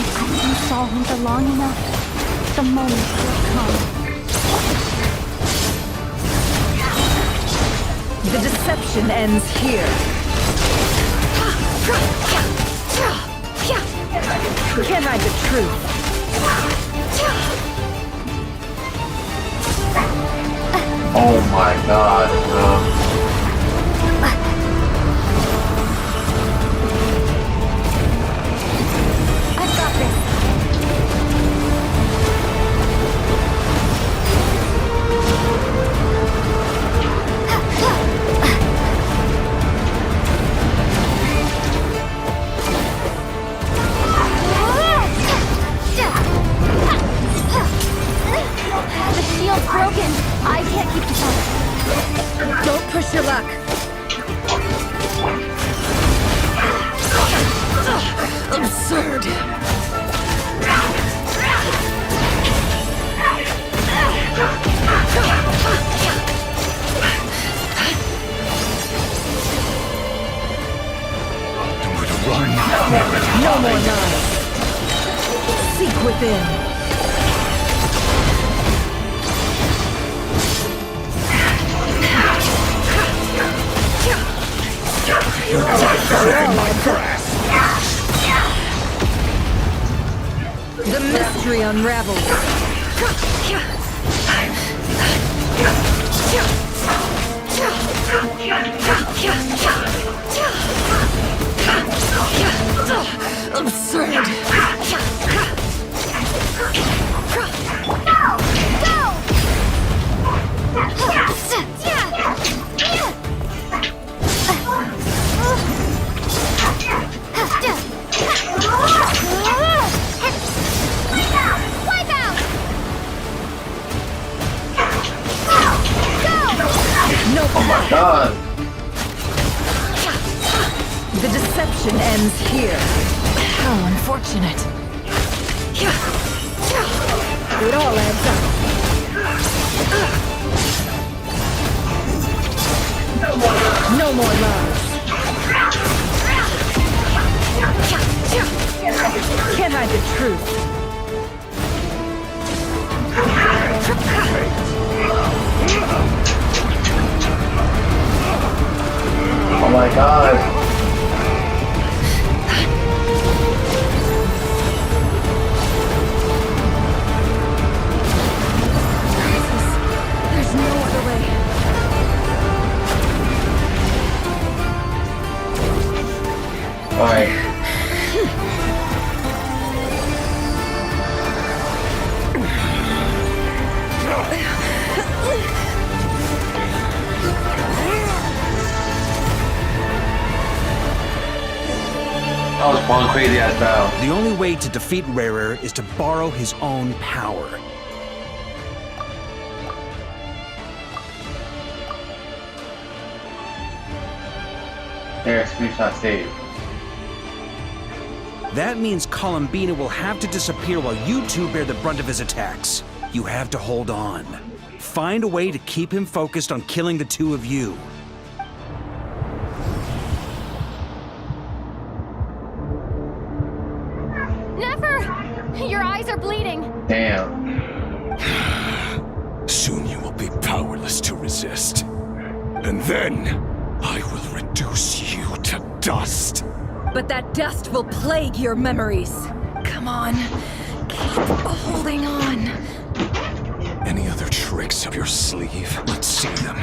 If I can solve him for long enough, the moment will come. The deception ends here. Can't hide the truth. Oh my god, bro. I've got this. The shield's broken. I can't keep this up. Don't push your luck. Absurd. Run. No more lies. Seek within. Your death is in my grasp. The mystery unravels. Absurd. Oh my god. The deception ends here. How unfortunate. It all adds up. No more lies. Can't hide the truth. Oh my god. There's no other way. Alright. That was one crazy ass battle. The only way to defeat Rarer is to borrow his own power. There, screenshot saved. That means Columbina will have to disappear while you two bear the brunt of his attacks. You have to hold on. Find a way to keep him focused on killing the two of you. Your eyes are bleeding. Damn. Soon you will be powerless to resist. And then, I will reduce you to dust. But that dust will plague your memories. Come on. Keep holding on. Any other tricks up your sleeve? Let's see them.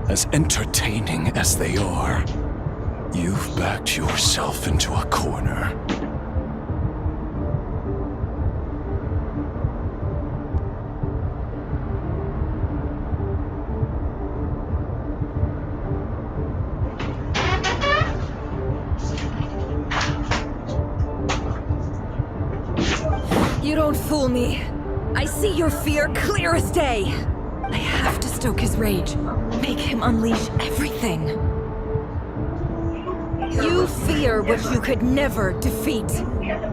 As entertaining as they are, you've backed yourself into a corner. You don't fool me. I see your fear clear as day. I have to stoke his rage. Make him unleash everything. You fear what you could never defeat.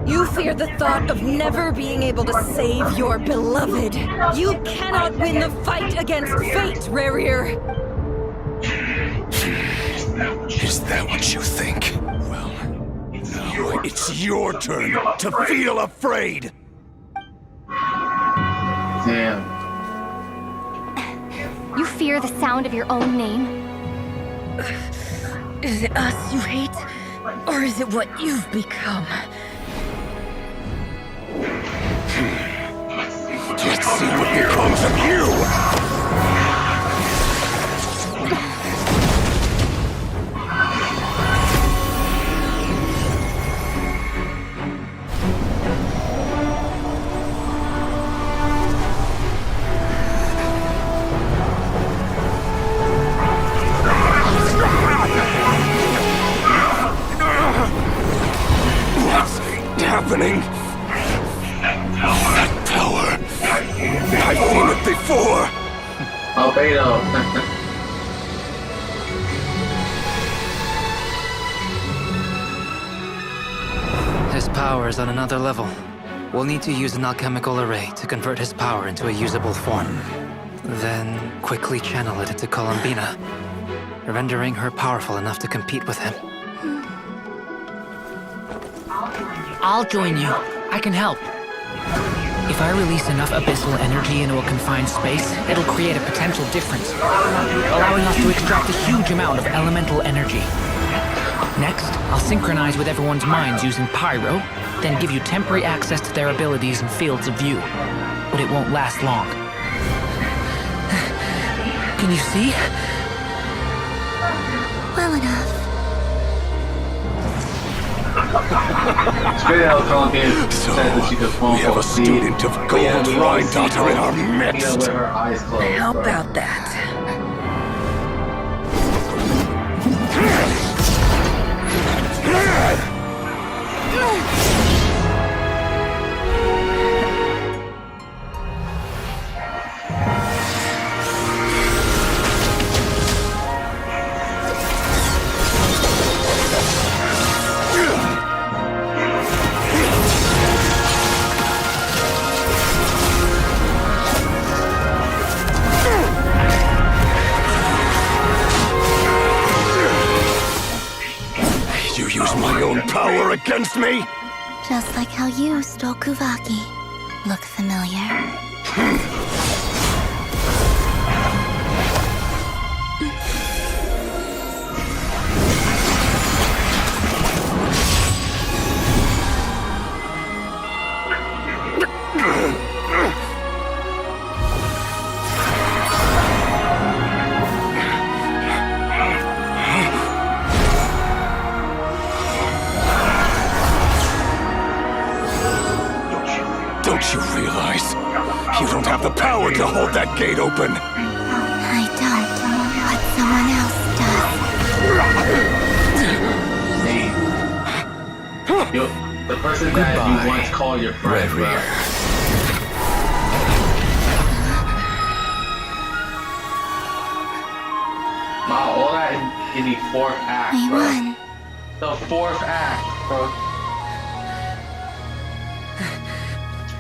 You fear the thought of never being able to save your beloved. You cannot win the fight against fate, Rarir. Is that what you think? Well, now it's your turn to feel afraid! Damn. You fear the sound of your own name? Is it us you hate? Or is it what you've become? Let's see what becomes of you! Happening. That power. I've seen it before. Albedo. His power is on another level. We'll need to use an alchemical array to convert his power into a usable form. Then quickly channel it into Columbina, rendering her powerful enough to compete with him. I'll join you. I can help. If I release enough abyssal energy into a confined space, it'll create a potential difference, allowing us to extract a huge amount of elemental energy. Next, I'll synchronize with everyone's minds using Pyro, then give you temporary access to their abilities and fields of view. But it won't last long. Can you see? Well enough. It's great how Columbine said that she could fall We have a student of gold Rhine-Daughter in our midst. With her eyes closed. How bro. about that? Power against me? Just like how you stole Kuvaki. Look familiar? You don't have the power to hold that gate open. I don't, but someone else does. Hey. The person that you once called your friend, bro. Wow, all that in the 4th act, bro. The 4th act, bro.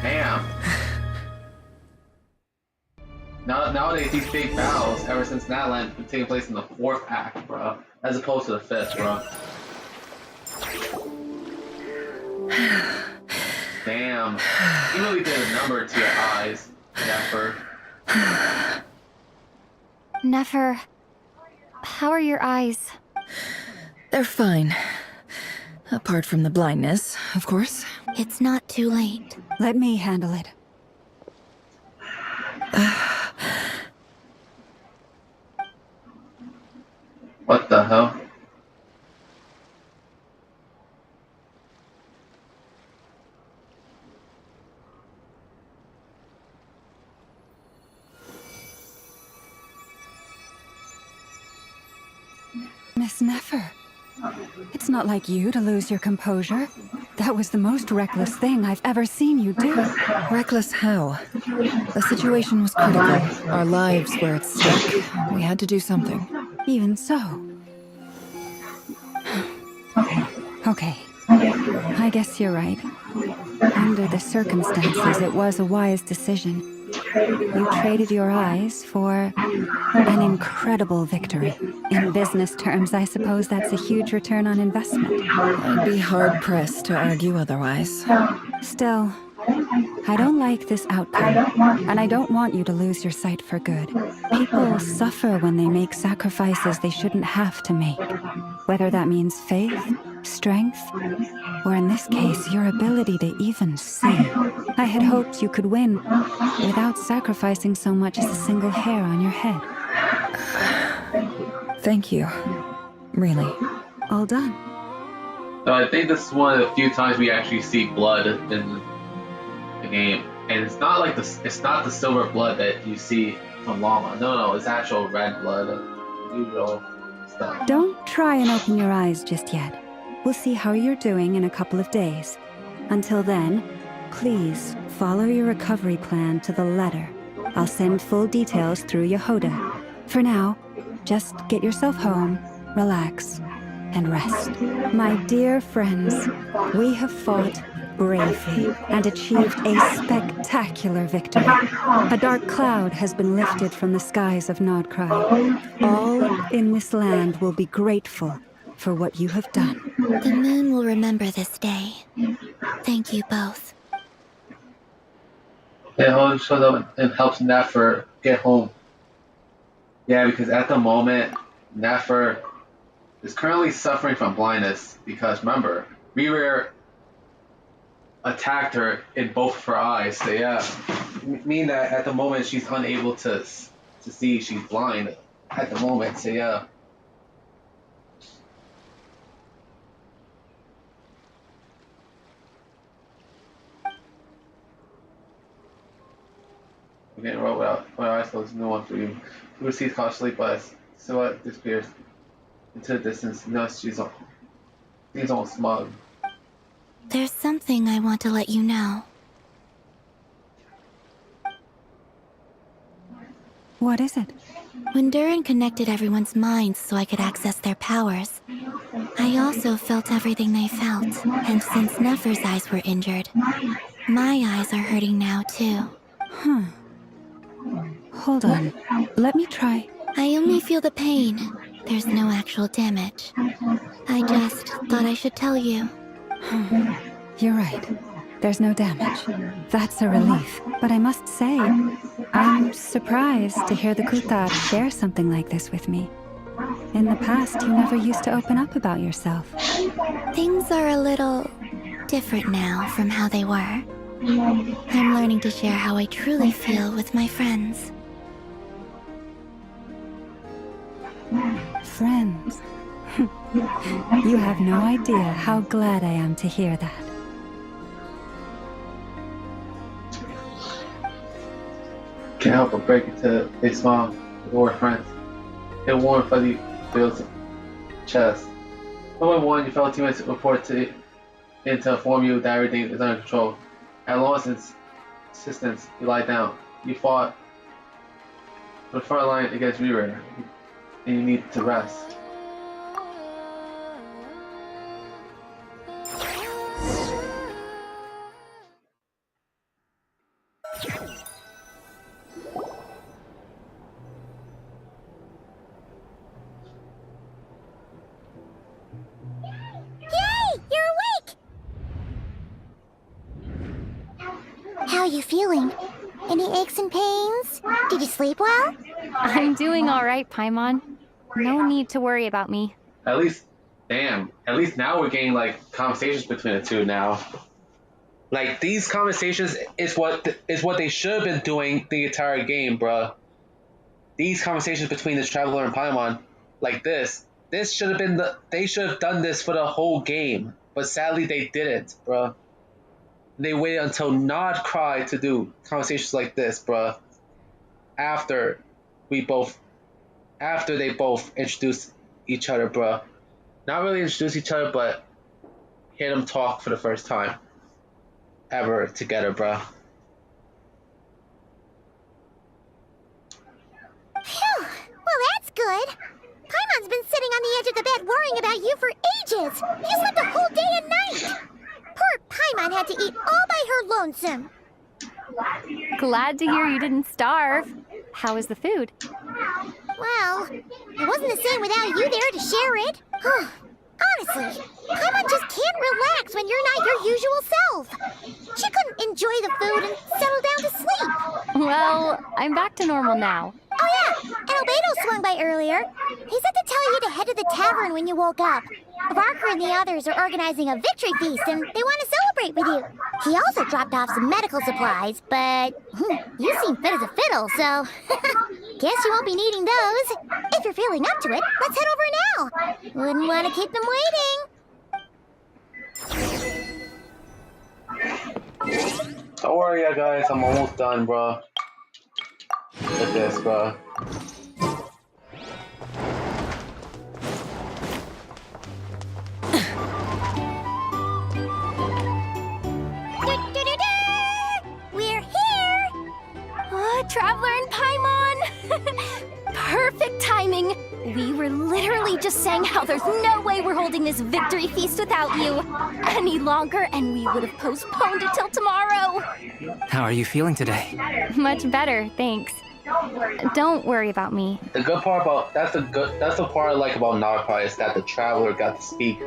Damn. Nowadays, these big battles, ever since Natland, have been taking place in the 4th act, bro, as opposed to the 5th, bro. Damn. You really did a number to your eyes, Nefer. Nefer, how are your eyes? They're fine. Apart from the blindness, of course. It's not too late. Let me handle it. What the hell? Miss Nefer, it's not like you to lose your composure. That was the most reckless thing I've ever seen you do. Reckless how? The situation was critical. Our lives were at stake. We had to do something. Even so. Okay. I guess you're right. Under the circumstances, it was a wise decision. You traded your eyes for an incredible victory. In business terms, I suppose that's a huge return on investment. I'd be hard-pressed to argue otherwise. Still, I don't like this outcome, and I don't want you to lose your sight for good. People suffer when they make sacrifices they shouldn't have to make. Whether that means faith, strength, or in this case, your ability to even see. I had hoped you could win without sacrificing so much as a single hair on your head. Thank you. Really. All done. So I think this is one of the few times we actually see blood in the game, and it's not like it's not the silver blood that you see from Llama. No, it's actual red blood, usual stuff. Don't try and open your eyes just yet. We'll see how you're doing in a couple of days. Until then, please follow your recovery plan to the letter. I'll send full details through Yehoda. For now, just get yourself home, relax, and rest. My dear friends, we have fought bravely and achieved a spectacular victory. A dark cloud has been lifted from the skies of Nodcry. All in this land will be grateful for what you have done. The moon will remember this day. Thank you both. It shows up and helps Nefer get home. Yeah, because at the moment, Nefer is currently suffering from blindness because remember, Reaver attacked her in both of her eyes. So yeah, meaning that at the moment she's unable to see. She's blind at the moment. So yeah. Okay, roll without my eyes closed. No one for you. Who sees cautiously, but silhouette disappears into the distance. No, she's all smug. There's something I want to let you know. What is it? When Durin connected everyone's minds so I could access their powers, I also felt everything they felt. And since Nefer's eyes were injured, my eyes are hurting now too. Huh. Hold on. Let me try. I only feel the pain. There's no actual damage. I just thought I should tell you. You're right. There's no damage. That's a relief. But I must say, I'm surprised to hear the Kutar share something like this with me. In the past, you never used to open up about yourself. Things are a little different now from how they were. I'm learning to share how I truly feel with my friends. Friends? You have no idea how glad I am to hear that. Can't help but break into a smile with old friends. A warm, fuzzy feels chest. Number one, you felt teammates report to inform you that everything is under control. At Lawson's insistence, you lie down. You fought the front line against Rearer, and you need to rest. How are you feeling? Any aches and pains? Did you sleep well? I'm doing all right, Paimon. No need to worry about me. At least, damn. At least now we're getting like conversations between the two now. Like these conversations is what they should have been doing the entire game, bruh. These conversations between the Traveler and Paimon, like this should have been they should have done this for the whole game. But sadly they didn't, bruh. They waited until Nod cried to do conversations like this, bruh. After they both introduced each other, bruh. Not really introduce each other, but hear them talk for the first time ever together, bruh. Phew! Well, that's good. Paimon's been sitting on the edge of the bed worrying about you for ages. You slept a whole day and night. Poor Paimon had to eat all by her lonesome. Glad to hear you didn't starve. How was the food? Well, it wasn't the same without you there to share it. Honestly, Paimon just can't relax when you're not your usual self. She couldn't enjoy the food and settle down to sleep. Well, I'm back to normal now. Oh yeah, and Albedo swung by earlier. He said to tell you to head to the tavern when you woke up. Barker and the others are organizing a victory feast and they want to celebrate with you. He also dropped off some medical supplies, but you seem fit as a fiddle, so guess you won't be needing those. If you're feeling up to it, let's head over now. Wouldn't want to keep them waiting. Don't worry, guys. I'm almost done, bro. With this, bro. We're here! Traveler and Paimon! Perfect timing! We were literally just saying how there's no way we're holding this victory feast without you any longer, and we would have postponed it till tomorrow. How are you feeling today? Much better, thanks. Don't worry about me. The good part about that's the part I like about Nagpie is that the Traveler got to speak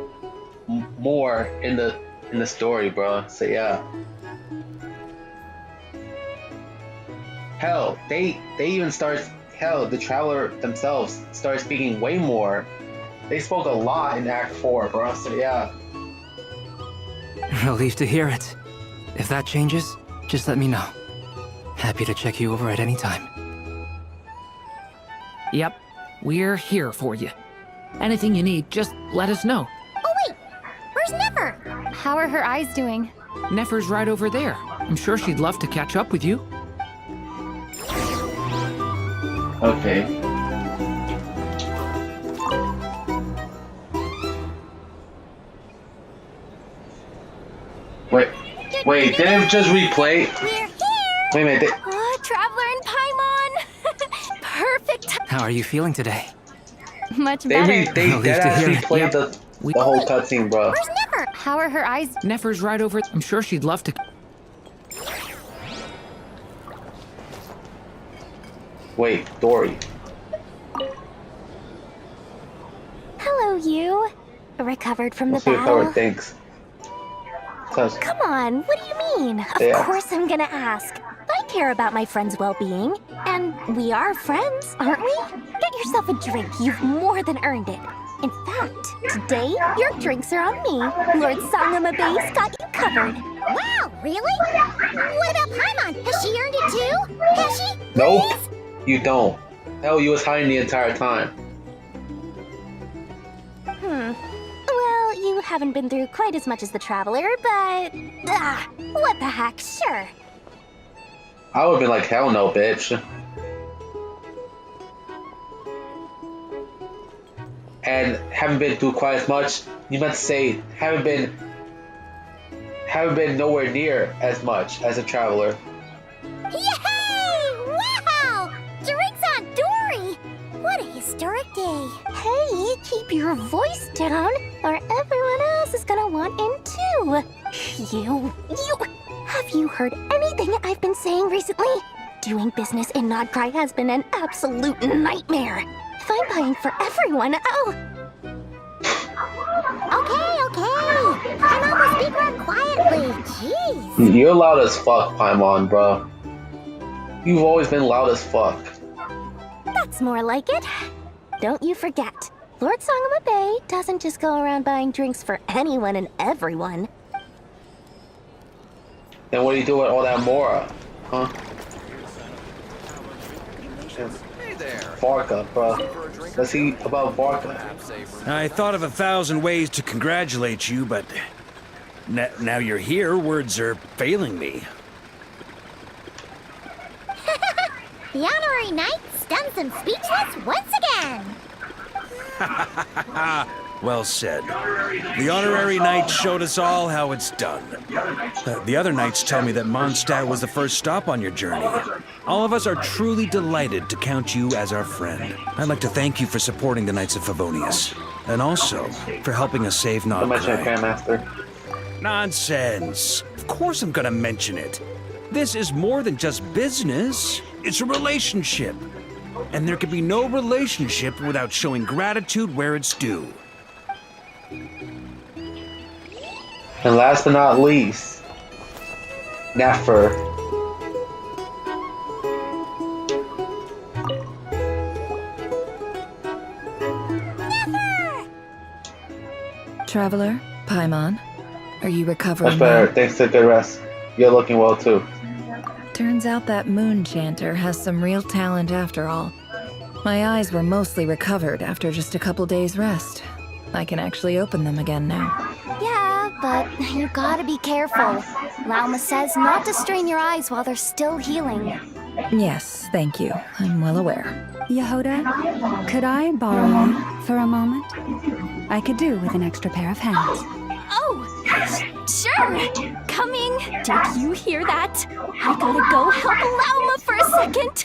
more in the story, bro. So yeah. Hell, they even the Traveler themselves started speaking way more. They spoke a lot in Act 4, bro. So yeah. Relieved to hear it. If that changes, just let me know. Happy to check you over at any time. Yep, we're here for you. Anything you need, just let us know. Oh wait, where's Nefer? How are her eyes doing? Nefer's right over there. I'm sure she'd love to catch up with you. Okay. Wait, didn't it just replay? We're here! Wait a minute. Traveler and Paimon! Perfect! How are you feeling today? Much better. They actually replayed the whole cutscene, bro. Where's Nefer? How are her eyes? Nefer's right over. I'm sure she'd love to. Wait, Dory. Hello, you. Recovered from the Let's see battle? recovered, thanks. Come on, what do you mean? Of course I'm gonna ask. I care about my friend's well-being. And we are friends, aren't we? Get yourself a drink. You've more than earned it. In fact, today, your drinks are on me. Lord Sangama Base got you covered. Wow, really? What about Paimon? Has she earned it too? Has she? Nope, you don't. Hell, you was hiding the entire time. Well, you haven't been through quite as much as the Traveler, but... what the heck, sure. I would have been like, hell no, bitch. And haven't been through quite as much. You meant to say haven't been nowhere near as much as a traveler. Yay! Wow! Drinks on Dory! What a historic day. Hey, keep your voice down, or everyone else is gonna want in too. You. Have you heard anything I've been saying recently? Doing business in Nodcry has been an absolute nightmare. If I'm buying for everyone, I'll... Okay. Paimon will speak more quietly. Jeez. You're loud as fuck, Paimon, bro. You've always been loud as fuck. That's more like it. Don't you forget, Lord Sangama Bay doesn't just go around buying drinks for anyone and everyone. Then what do you do with all that Mora? Huh? Varka, bro. Let's see about Varka. I thought of 1,000 ways to congratulate you, but now you're here, words are failing me. The honorary knight stuns them speechless once again. Well said. The honorary knight showed us all how it's done. The other knights tell me that Mondstadt was the first stop on your journey. All of us are truly delighted to count you as our friend. I'd like to thank you for supporting the Knights of Favonius, and also for helping us save Nodcry. Grandmaster. Nonsense. Of course I'm gonna mention it. This is more than just business. It's a relationship. And there can be no relationship without showing gratitude where it's due. And last but not least, Nefer. Traveler, Paimon, are you recovering? Much better, well? thanks to good rest. You're looking well too. Turns out that moon chanter has some real talent after all. My eyes were mostly recovered after just a couple days rest. I can actually open them again now. Yeah, but you gotta be careful. Lauma says not to strain your eyes while they're still healing. Yes, thank you. I'm well aware. Yehoda, could I borrow you for a moment? I could do with an extra pair of hands. Oh, sure. Coming. Did you hear that? I gotta go help Lauma for a second.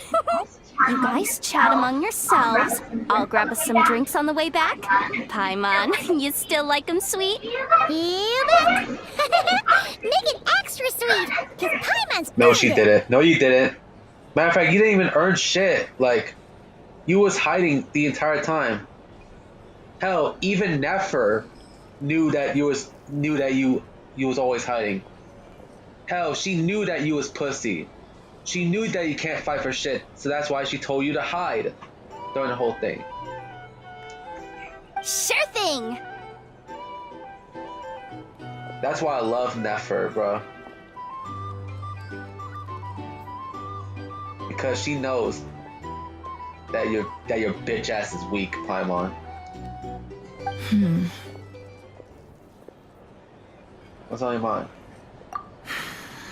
You guys chat among yourselves. I'll grab us some drinks on the way back. Paimon, you still like them sweet? You bet. Make it extra sweet, because Paimon's No, she didn't. No, you didn't. Matter of fact, you didn't even earn shit. Like, you was hiding the entire time. Hell, even Nefer knew that you was always hiding. Hell, she knew that you was pussy. She knew that you can't fight for shit, so that's why she told you to hide during the whole thing. Sure thing. That's why I love Nefer, bro. Because she knows that your bitch ass is weak, Paimon. What's on your mind?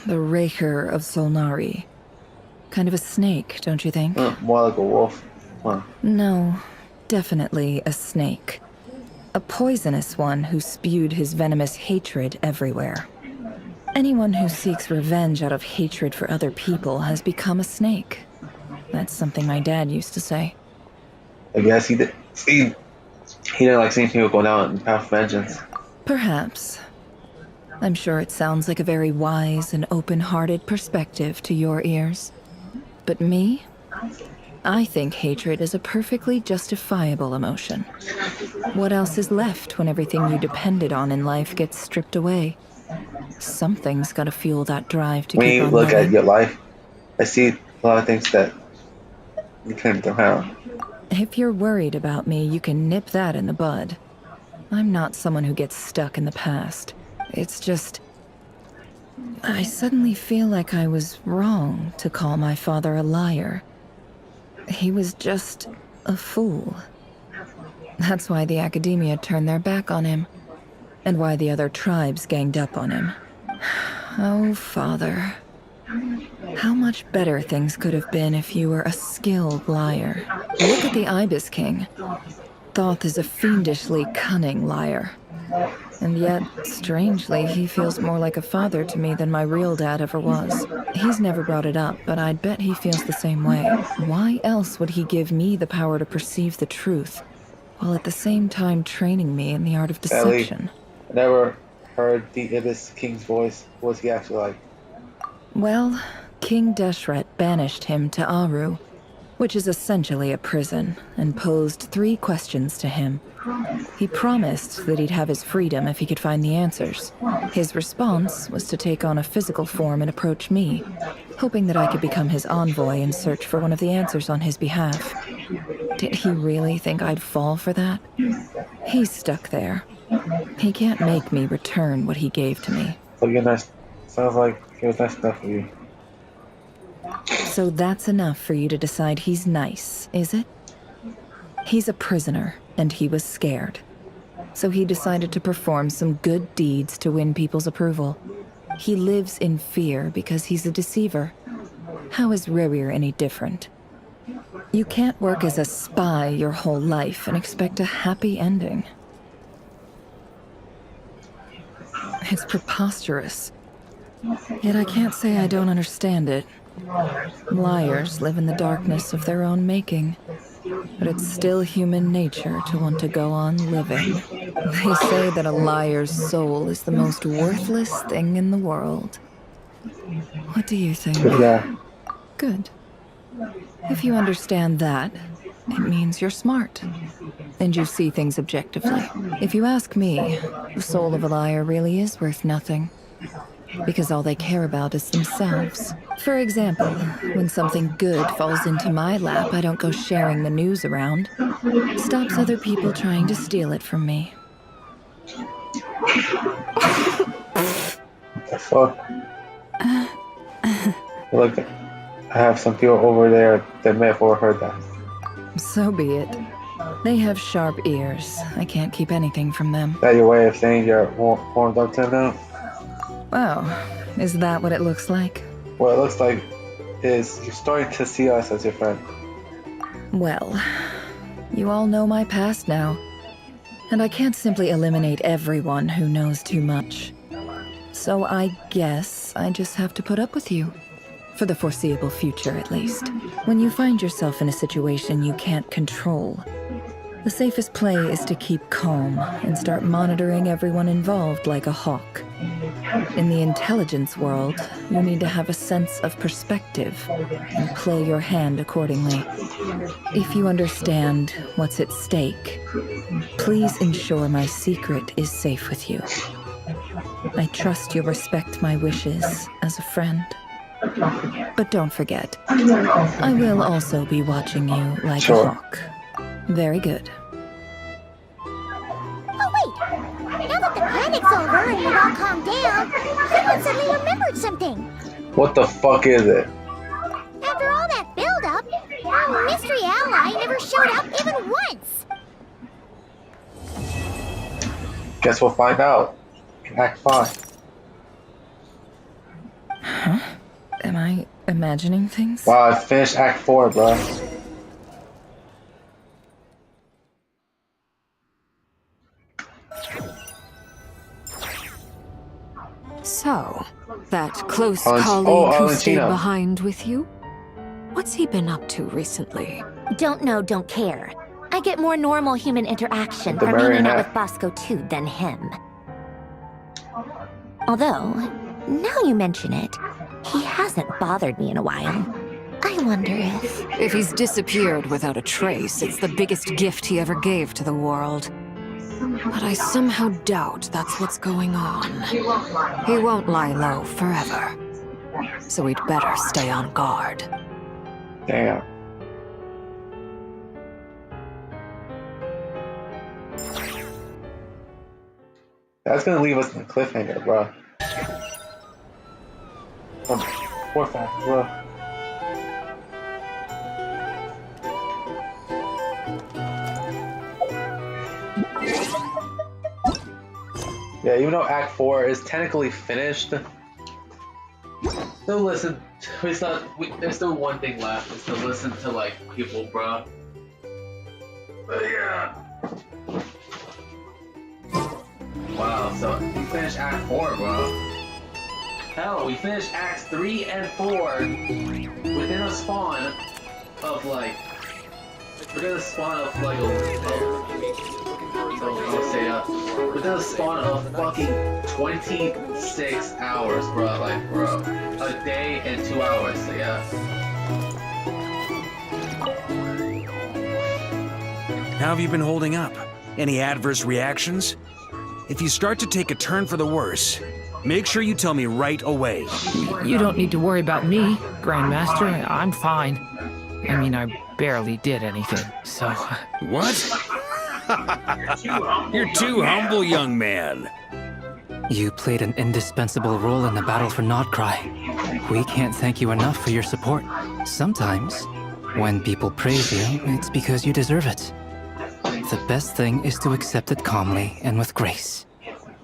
The Raker of Solnari. Kind of a snake, don't you think? More like a wolf. Huh. No, definitely a snake. A poisonous one who spewed his venomous hatred everywhere. Anyone who seeks revenge out of hatred for other people has become a snake. That's something my dad used to say. I guess he didn't like seeing people go down and have vengeance. Perhaps. I'm sure it sounds like a very wise and open-hearted perspective to your ears. But me? I think hatred is a perfectly justifiable emotion. What else is left when everything you depended on in life gets stripped away? Something's gotta fuel that drive to When keep you on look living. at your life, I see a lot of things that you can't have. If you're worried about me, you can nip that in the bud. I'm not someone who gets stuck in the past. It's just... I suddenly feel like I was wrong to call my father a liar. He was just a fool. That's why the Academia turned their back on him, and why the other tribes ganged up on him. Oh, Father. How much better things could have been if you were a skilled liar. Look at the Ibis King. Thoth is a fiendishly cunning liar. And yet, strangely, he feels more like a father to me than my real dad ever was. He's never brought it up, but I'd bet he feels the same way. Why else would he give me the power to perceive the truth, while at the same time training me in the art of deception? I never heard the Ibis King's voice. What's he actually like? Well, King Deshret banished him to Aru, which is essentially a prison, and posed 3 questions to him. He promised that he'd have his freedom if he could find the answers. His response was to take on a physical form and approach me, hoping that I could become his envoy and search for one of the answers on his behalf. Did he really think I'd fall for that? He's stuck there. He can't make me return what he gave to me. So you're nice. Sounds like he was nice enough for you. So that's enough for you to decide he's nice, is it? He's a prisoner, and he was scared. So he decided to perform some good deeds to win people's approval. He lives in fear because he's a deceiver. How is Rerir any different? You can't work as a spy your whole life and expect a happy ending. It's preposterous. Yet I can't say I don't understand it. Liars live in the darkness of their own making. But it's still human nature to want to go on living. They say that a liar's soul is the most worthless thing in the world. What do you think? Yeah. Good. If you understand that, it means you're smart. And you see things objectively. If you ask me, the soul of a liar really is worth nothing. Because all they care about is themselves. For example, when something good falls into my lap, I don't go sharing the news around. Stops other people trying to steal it from me. The fuck? Look, I have some people over there that may have overheard that. So be it. They have sharp ears. I can't keep anything from them. Is that your way of saying you're warmed up to them now? Oh, is that what it looks like? What it looks like is you're starting to see us as your friend. Well, you all know my past now. And I can't simply eliminate everyone who knows too much. So I guess I just have to put up with you. For the foreseeable future, at least. When you find yourself in a situation you can't control, the safest play is to keep calm and start monitoring everyone involved like a hawk. In the intelligence world, you need to have a sense of perspective and play your hand accordingly. If you understand what's at stake, please ensure my secret is safe with you. I trust you'll respect my wishes as a friend. But don't forget, I will also be watching you like a hawk. Very good. Oh wait! Now that the panic's over and we've all calmed down, Paimon suddenly remembered something. What the fuck is it? After all that build-up, our mystery ally never showed up even once. Guess we'll find out. Act 5. Huh? Am I imagining things? Wow, I finished Act 4, bro. So, that close Oh, colleague who Valentina. stayed behind with you? What's he been up to recently? Don't know, don't care. I get more normal human interaction The from hanging out marionette. with Bosco 2 than him. Although, now you mention it, he hasn't bothered me in a while. I wonder if... If he's disappeared without a trace, it's the biggest gift he ever gave to the world. But I somehow doubt that's what's going on. He won't lie low forever. So we'd better stay on guard. Damn. That's gonna leave us in a cliffhanger, bro. Poor fact, bro. Yeah, even though Act 4 is technically finished, Still listen. There's still one thing left. Is to listen to like people, bro. But yeah. Wow. So we finished Act 4, bro. Hell, we finished Acts 3 and 4 within a spawn of like. Within a spawn of like within a spawn of fucking 26 hours, bro. Like, bro, a day and 2 hours. So yeah. How have you been holding up? Any adverse reactions? If you start to take a turn for the worse, make sure you tell me right away. You don't need to worry about me, Grandmaster. I'm fine. I mean, I barely did anything, so... What? You're too humble, young man. You played an indispensable role in the battle for Nodcry. We can't thank you enough for your support. Sometimes, when people praise you, it's because you deserve it. The best thing is to accept it calmly and with grace.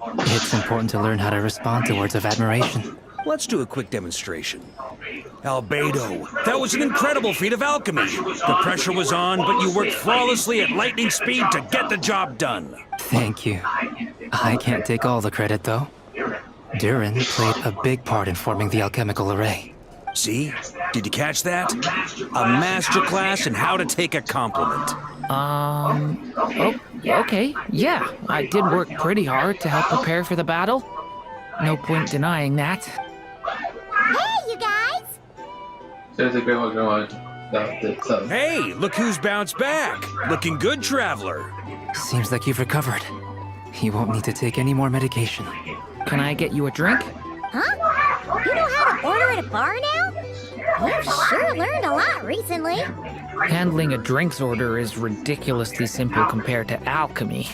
It's important to learn how to respond to words of admiration. Let's do a quick demonstration. Albedo, that was an incredible feat of alchemy. The pressure was on, but you worked flawlessly at lightning speed to get the job done. Thank you. I can't take all the credit, though. Durin played a big part in forming the alchemical array. See? Did you catch that? A masterclass in how to take a compliment. Oh, okay. Yeah, I did work pretty hard to help prepare for the battle. No point denying that. Hey, you guys! There's a great one. Hey, look who's bounced back. Looking good, traveler. Seems like you've recovered. You won't need to take any more medication. Can I get you a drink? Huh? You know how to order at a bar now? You've sure learned a lot recently. Handling a drinks order is ridiculously simple compared to alchemy.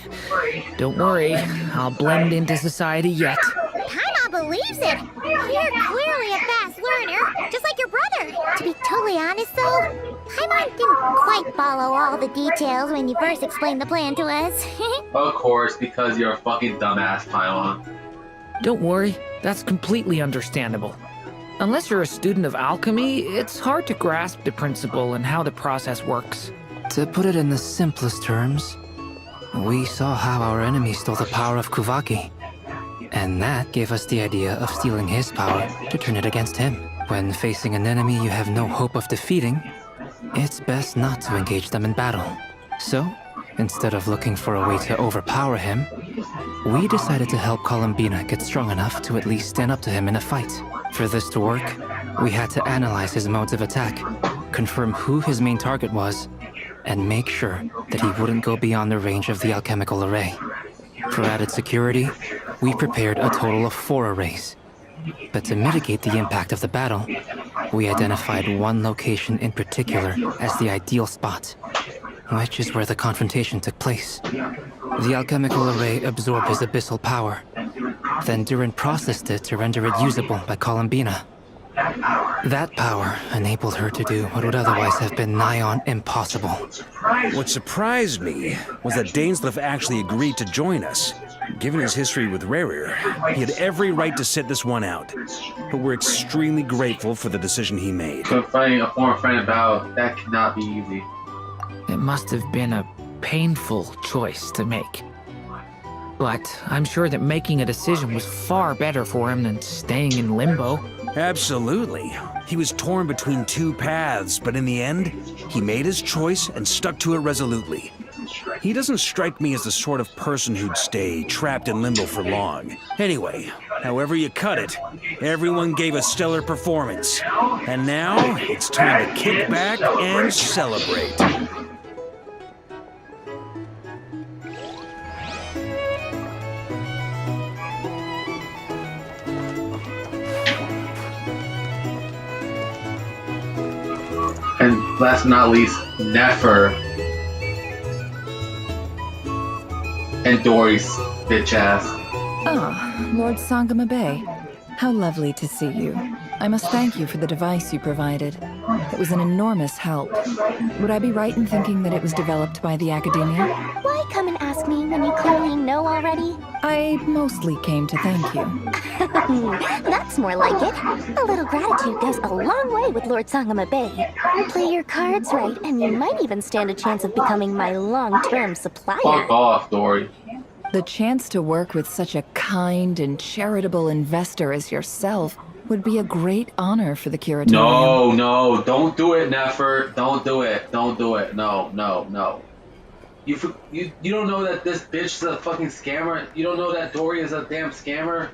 Don't worry, I'll blend into society yet. Paimon believes it. You're clearly a fast learner, just like your brother. To be totally honest, though, Paimon didn't quite follow all the details when you first explained the plan to us. Of course, because you're a fucking dumbass, Paimon. Don't worry, that's completely understandable. Unless you're a student of alchemy, it's hard to grasp the principle and how the process works. To put it in the simplest terms, we saw how our enemy stole the power of Kuvaki. And that gave us the idea of stealing his power to turn it against him. When facing an enemy you have no hope of defeating, it's best not to engage them in battle. So, instead of looking for a way to overpower him, we decided to help Columbina get strong enough to at least stand up to him in a fight. For this to work, we had to analyze his modes of attack, confirm who his main target was, and make sure that he wouldn't go beyond the range of the alchemical array. For added security, we prepared a total of 4 arrays. But to mitigate the impact of the battle, we identified one location in particular as the ideal spot, which is where the confrontation took place. The alchemical array absorbed his abyssal power. Then Durin processed it to render it usable by Columbina. That power enabled her to do what would otherwise have been nigh on impossible. What surprised me was that Dainsleif actually agreed to join us. Given his history with Rerir, he had every right to sit this one out. But we're extremely grateful for the decision he made. So fighting a former friend about that cannot be easy. It must have been a painful choice to make. But I'm sure that making a decision was far better for him than staying in limbo. Absolutely. He was torn between 2 paths, but in the end, he made his choice and stuck to it resolutely. He doesn't strike me as the sort of person who'd stay trapped in limbo for long. Anyway, however you cut it, everyone gave a stellar performance. And now, it's time to kick back and celebrate. And last but not least, Nefer. And Dory's bitch ass. Ah, Lord Sangamabe. How lovely to see you. I must thank you for the device you provided. It was an enormous help. Would I be right in thinking that it was developed by the Academia? Why come and ask me when you clearly know already? I mostly came to thank you. That's more like it. A little gratitude goes a long way with Lord Sangama Bay. Play your cards right, and you might even stand a chance of becoming my long-term supplier. Fuck off, Dory. The chance to work with such a kind and charitable investor as yourself would be a great honor for the Curatorium. No, don't do it, Nefer. Don't do it. Don't do it. No. You don't know that this bitch is a fucking scammer? You don't know that Dory is a damn scammer?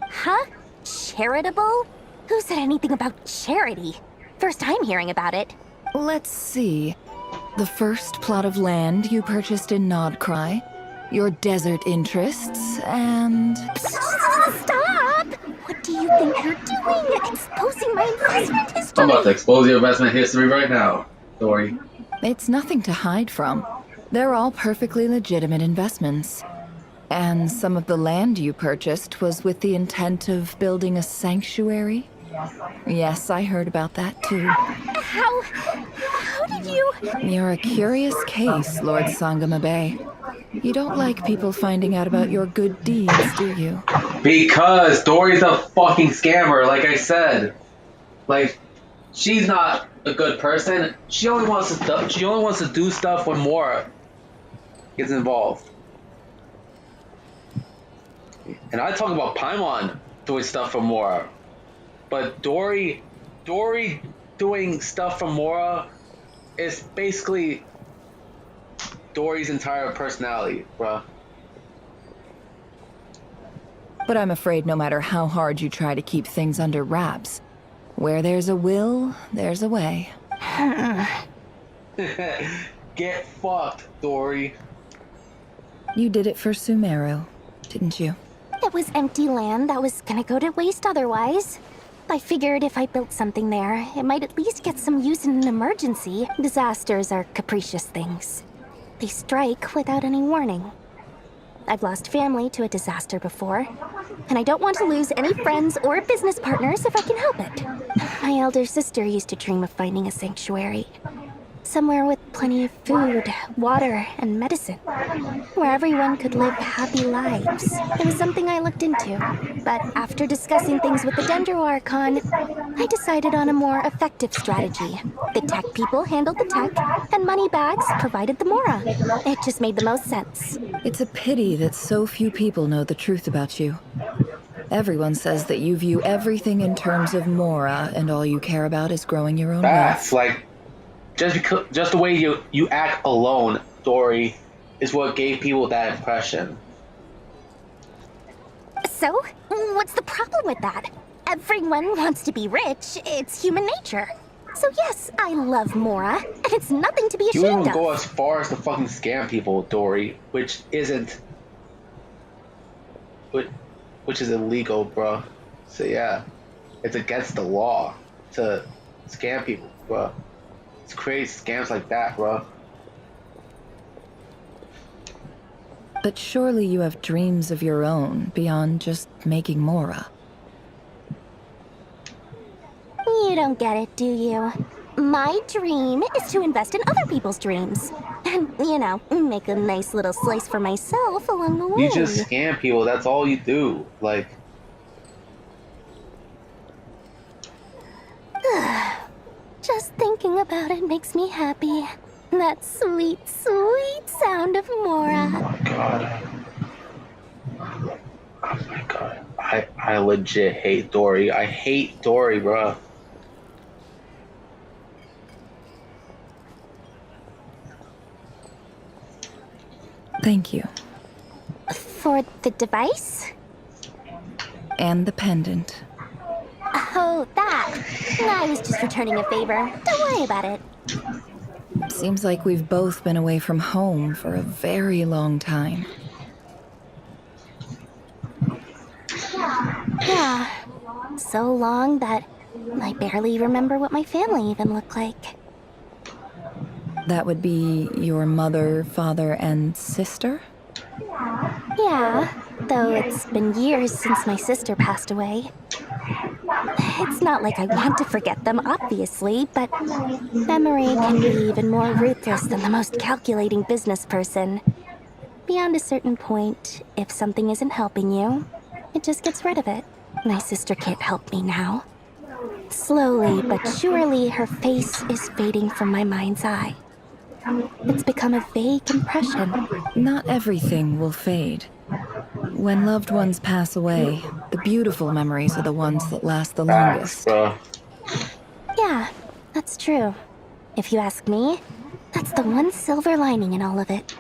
Huh? Charitable? Who said anything about charity? First time hearing about it. Let's see. The first plot of land you purchased in Nodcry, your desert interests, and... Stop! What do you think you're doing? Exposing my investment history? I'm about to expose your investment history right now, Dory. It's nothing to hide from. They're all perfectly legitimate investments. And some of the land you purchased was with the intent of building a sanctuary? Yes, I heard about that too. How did you... You're a curious case, Lord Sangama Bay. You don't like people finding out about your good deeds, do you? Because Dory's a fucking scammer, like I said. Like, she's not a good person. She only wants to do stuff when Mora gets involved. And I talk about Paimon doing stuff for Mora. But Dory doing stuff for Mora is basically Dory's entire personality, bruh. But I'm afraid no matter how hard you try to keep things under wraps, where there's a will, there's a way. Get fucked, Dory. You did it for Sumeru, didn't you? It was empty land that was gonna go to waste otherwise. I figured if I built something there, it might at least get some use in an emergency. Disasters are capricious things. They strike without any warning. I've lost family to a disaster before, and I don't want to lose any friends or business partners if I can help it. My elder sister used to dream of finding a sanctuary. Somewhere with plenty of food, water, and medicine. Where everyone could live happy lives. It was something I looked into. But after discussing things with the Dendro Archon, I decided on a more effective strategy. The tech people handled the tech, and moneybags provided the Mora. It just made the most sense. It's a pity that so few people know the truth about you. Everyone says that you view everything in terms of Mora, and all you care about is growing your own That's wealth. like... Just the way you act alone, Dory, is what gave people that impression. So, what's the problem with that? Everyone wants to be rich. It's human nature. So yes, I love Mora, and it's nothing to be You ashamed even of. go as far as to fucking scam people, Dory, which is illegal, bro. So yeah, it's against the law to scam people, bro. It's crazy scams like that, bro. But surely you have dreams of your own beyond just making Mora. You don't get it, do you? My dream is to invest in other people's dreams. And, you know, make a nice little slice for myself along the way. You just scam people, that's all you do. Like... Just thinking about it makes me happy. That sweet, sweet sound of Mora. Oh my god. Oh my god. I legit hate Dory. I hate Dory, bro. Thank you. For the device? And the pendant. Oh, that. I was just returning a favor. Don't worry about it. Seems like we've both been away from home for a very long time. Yeah. So long that I barely remember what my family even looked like. That would be your mother, father, and sister? Yeah, though it's been years since my sister passed away. It's not like I want to forget them, obviously, but memory can be even more ruthless than the most calculating business person. Beyond a certain point, if something isn't helping you, it just gets rid of it. My sister can't help me now. Slowly but surely, her face is fading from my mind's eye. It's become a vague impression. Not everything will fade. When loved ones pass away, the beautiful memories are the ones that last the longest. Yeah, that's true. If you ask me, that's the one silver lining in all of it.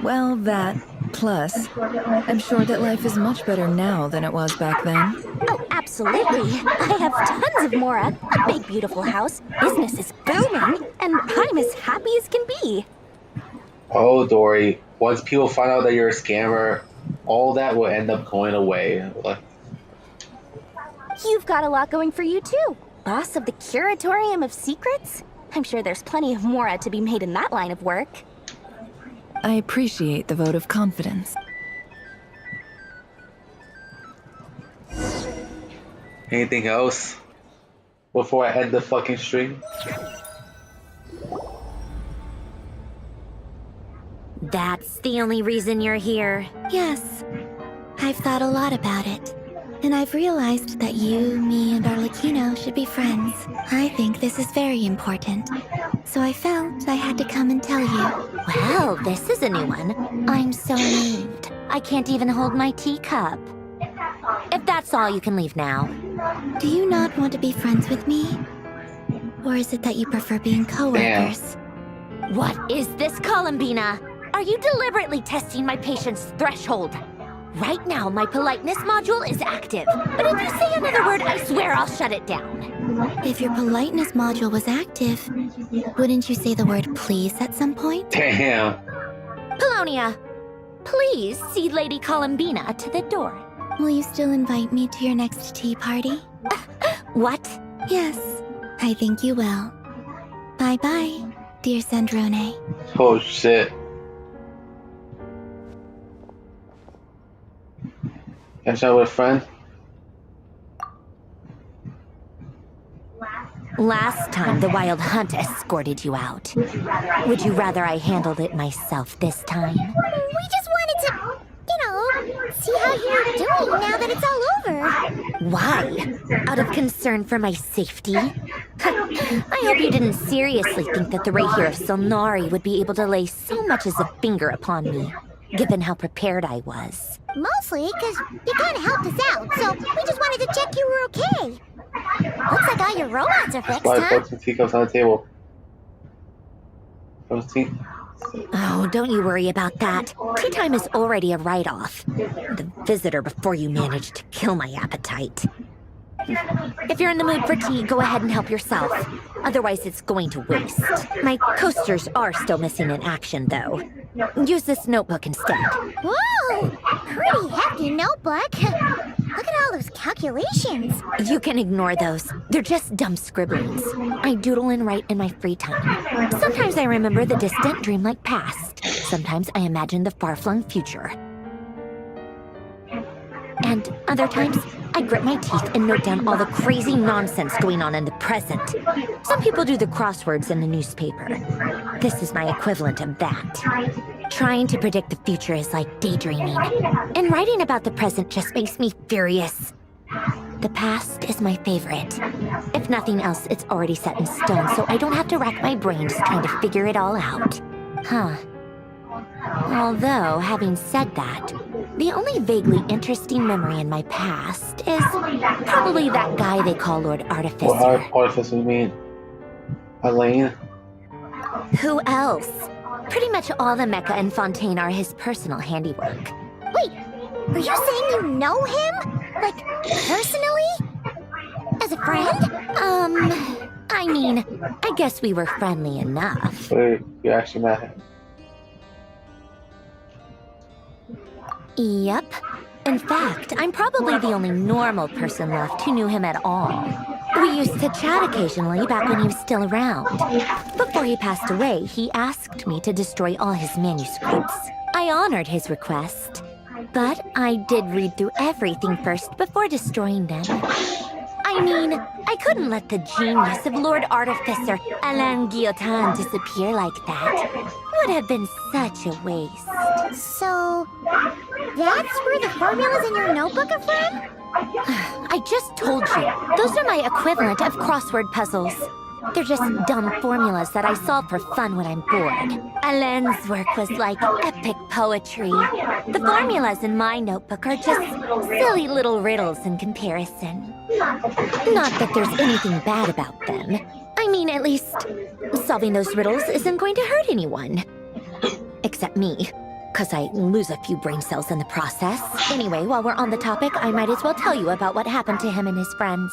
Well, that, plus, I'm sure that life is much better now than it was back then. Oh, absolutely. I have tons of Mora, a big beautiful house, business is booming, and I'm as happy as can be. Oh, Dory, once people find out that you're a scammer, all that will end up going away. Like, You've got a lot going for you too. Boss of the Curatorium of Secrets? I'm sure there's plenty of Mora to be made in that line of work. I appreciate the vote of confidence. anything else before I end the fucking stream? That's the only reason you're here. Yes. I've thought a lot about it. And I've realized that you, me, and Arlecchino should be friends. I think this is very important. So I felt I had to come and tell you. Well, this is a new one. I'm so moved. I can't even hold my teacup. If that's all, you can leave now. Do you not want to be friends with me? Or is it that you prefer being co-workers? What is this, Columbina? Are you deliberately testing my patience threshold? Right now, my politeness module is active. But if you say another word, I swear I'll shut it down. If your politeness module was active, wouldn't you say the word please at some point? Damn. Polonia, please see Lady Columbina to the door. Will you still invite me to your next tea party? What? Yes, I think you will. Bye-bye, dear Sandrone. Oh, shit. Catch up with a friend? Last time, the Wild Hunt escorted you out. Would you rather I handled it myself this time? We just wanted to, see how you're doing now that it's all over. Why? Out of concern for my safety? I hope you didn't seriously think that the Rahier of Solnari would be able to lay so much as a finger upon me, given how prepared I was. Mostly because you kind of helped us out, so we just wanted to check you were okay. Looks like all your robots are fixed, huh? Put some teacups on the table. Those tea. Oh, don't you worry about that. Tea time is already a write-off. The visitor before you managed to kill my appetite. If you're in the mood for tea, go ahead and help yourself. Otherwise, it's going to waste. My coasters are still missing in action, though. Use this notebook instead. Whoa! Pretty hefty notebook. Look at all those calculations. You can ignore those. They're just dumb scribblings. I doodle and write in my free time. Sometimes I remember the distant, dreamlike past. Sometimes I imagine the far-flung future. And other times, I grit my teeth and note down all the crazy nonsense going on in the present. Some people do the crosswords in the newspaper. This is my equivalent of that. Trying to predict the future is like daydreaming. And writing about the present just makes me furious. The past is my favorite. If nothing else, it's already set in stone, so I don't have to rack my brains trying to figure it all out. Huh. Although, having said that, the only vaguely interesting memory in my past is probably that guy they call Lord Artificer. What Artificer you mean? Elaine? Who else? Pretty much all the mecha and Fontaine are his personal handiwork. Wait, are you saying you know him? Like, personally? As a friend? I mean, I guess we were friendly enough. Wait, you actually met him? Yep. In fact, I'm probably the only normal person left who knew him at all. We used to chat occasionally back when he was still around. Before he passed away, he asked me to destroy all his manuscripts. I honored his request, but I did read through everything first before destroying them. I mean, I couldn't let the genius of Lord Artificer Alain Guillotin disappear like that. Would have been such a waste. So, that's where the formulas in your notebook are from? I just told you, those are my equivalent of crossword puzzles. They're just dumb formulas that I solve for fun when I'm bored. Alain's work was like epic poetry. The formulas in my notebook are just silly little riddles in comparison. Not that there's anything bad about them. I mean, at least, solving those riddles isn't going to hurt anyone. Except me, because I lose a few brain cells in the process. Anyway, while we're on the topic, I might as well tell you about what happened to him and his friends.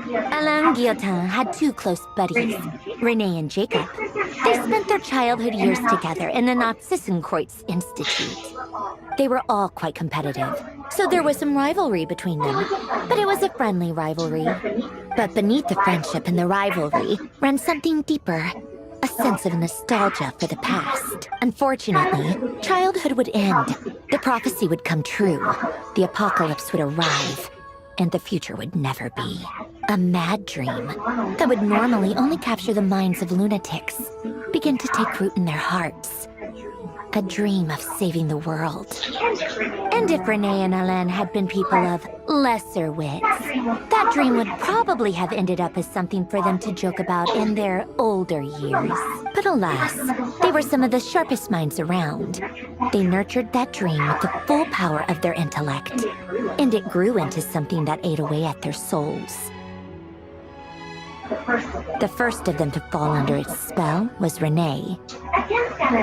Alain Guillotin had two close buddies, René and Jacob. They spent their childhood years together in the Nazissenkreuz Institute. They were all quite competitive, so there was some rivalry between them, but it was a friendly rivalry. But beneath the friendship and the rivalry ran something deeper, a sense of nostalgia for the past. Unfortunately, childhood would end, the prophecy would come true, the apocalypse would arrive, and the future would never be. A mad dream that would normally only capture the minds of lunatics begin to take root in their hearts. A dream of saving the world. And if René and Alain had been people of lesser wits, that dream would probably have ended up as something for them to joke about in their older years. But alas, they were some of the sharpest minds around. They nurtured that dream with the full power of their intellect, and it grew into something that ate away at their souls. The first of them to fall under its spell was René.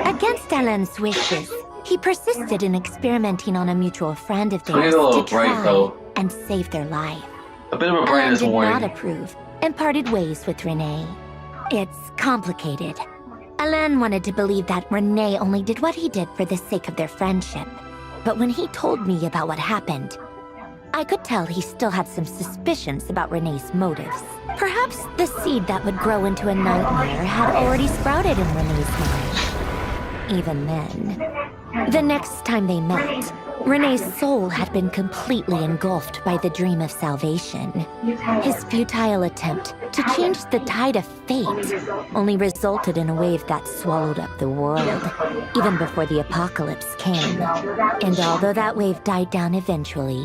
Against Alain's wishes, he persisted in experimenting on a mutual friend of theirs to try and save their life. A bit of a Alain brightness did warning. not approve and parted ways with René. It's complicated. Alain wanted to believe that René only did what he did for the sake of their friendship. But when he told me about what happened, I could tell he still had some suspicions about René's motives. Perhaps the seed that would grow into a nightmare had already sprouted in René's mind. Even then. The next time they met, René's soul had been completely engulfed by the dream of salvation. His futile attempt to change the tide of fate only resulted in a wave that swallowed up the world, even before the apocalypse came. And although that wave died down eventually,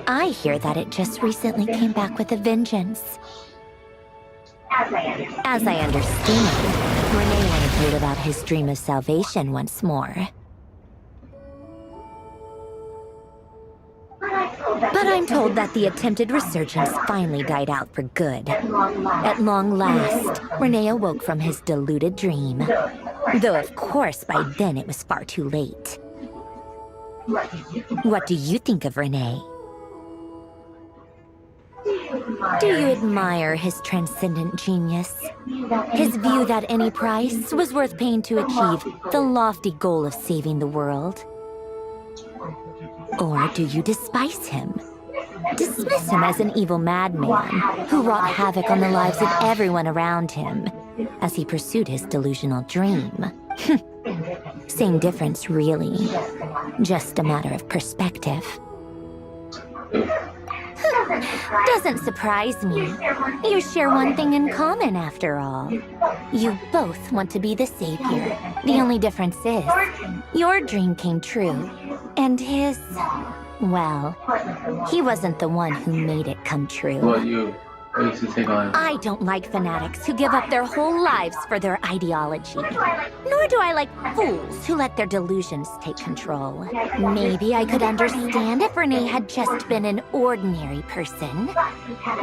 I hear that it just recently came back with a vengeance. As I understand, René wanted to live out his dream of salvation once more. But I'm told that the attempted resurgence finally died out for good. At long last, René awoke from his deluded dream. Though of course by then it was far too late. What do you think of René? Do you admire his transcendent genius? His view that any price was worth paying to achieve the lofty goal of saving the world? Or do you despise him? Dismiss him as an evil madman who wrought havoc on the lives of everyone around him as he pursued his delusional dream? Same difference, really. Just a matter of perspective. Doesn't surprise me. You share one thing in common, after all. You both want to be the savior. The only difference is, your dream came true, and his, well, he wasn't the one who made it come true. What you used to take on? I don't like fanatics who give up their whole lives for their ideology. Nor do I like fools who let their delusions take control. Maybe I could understand if René had just been an ordinary person.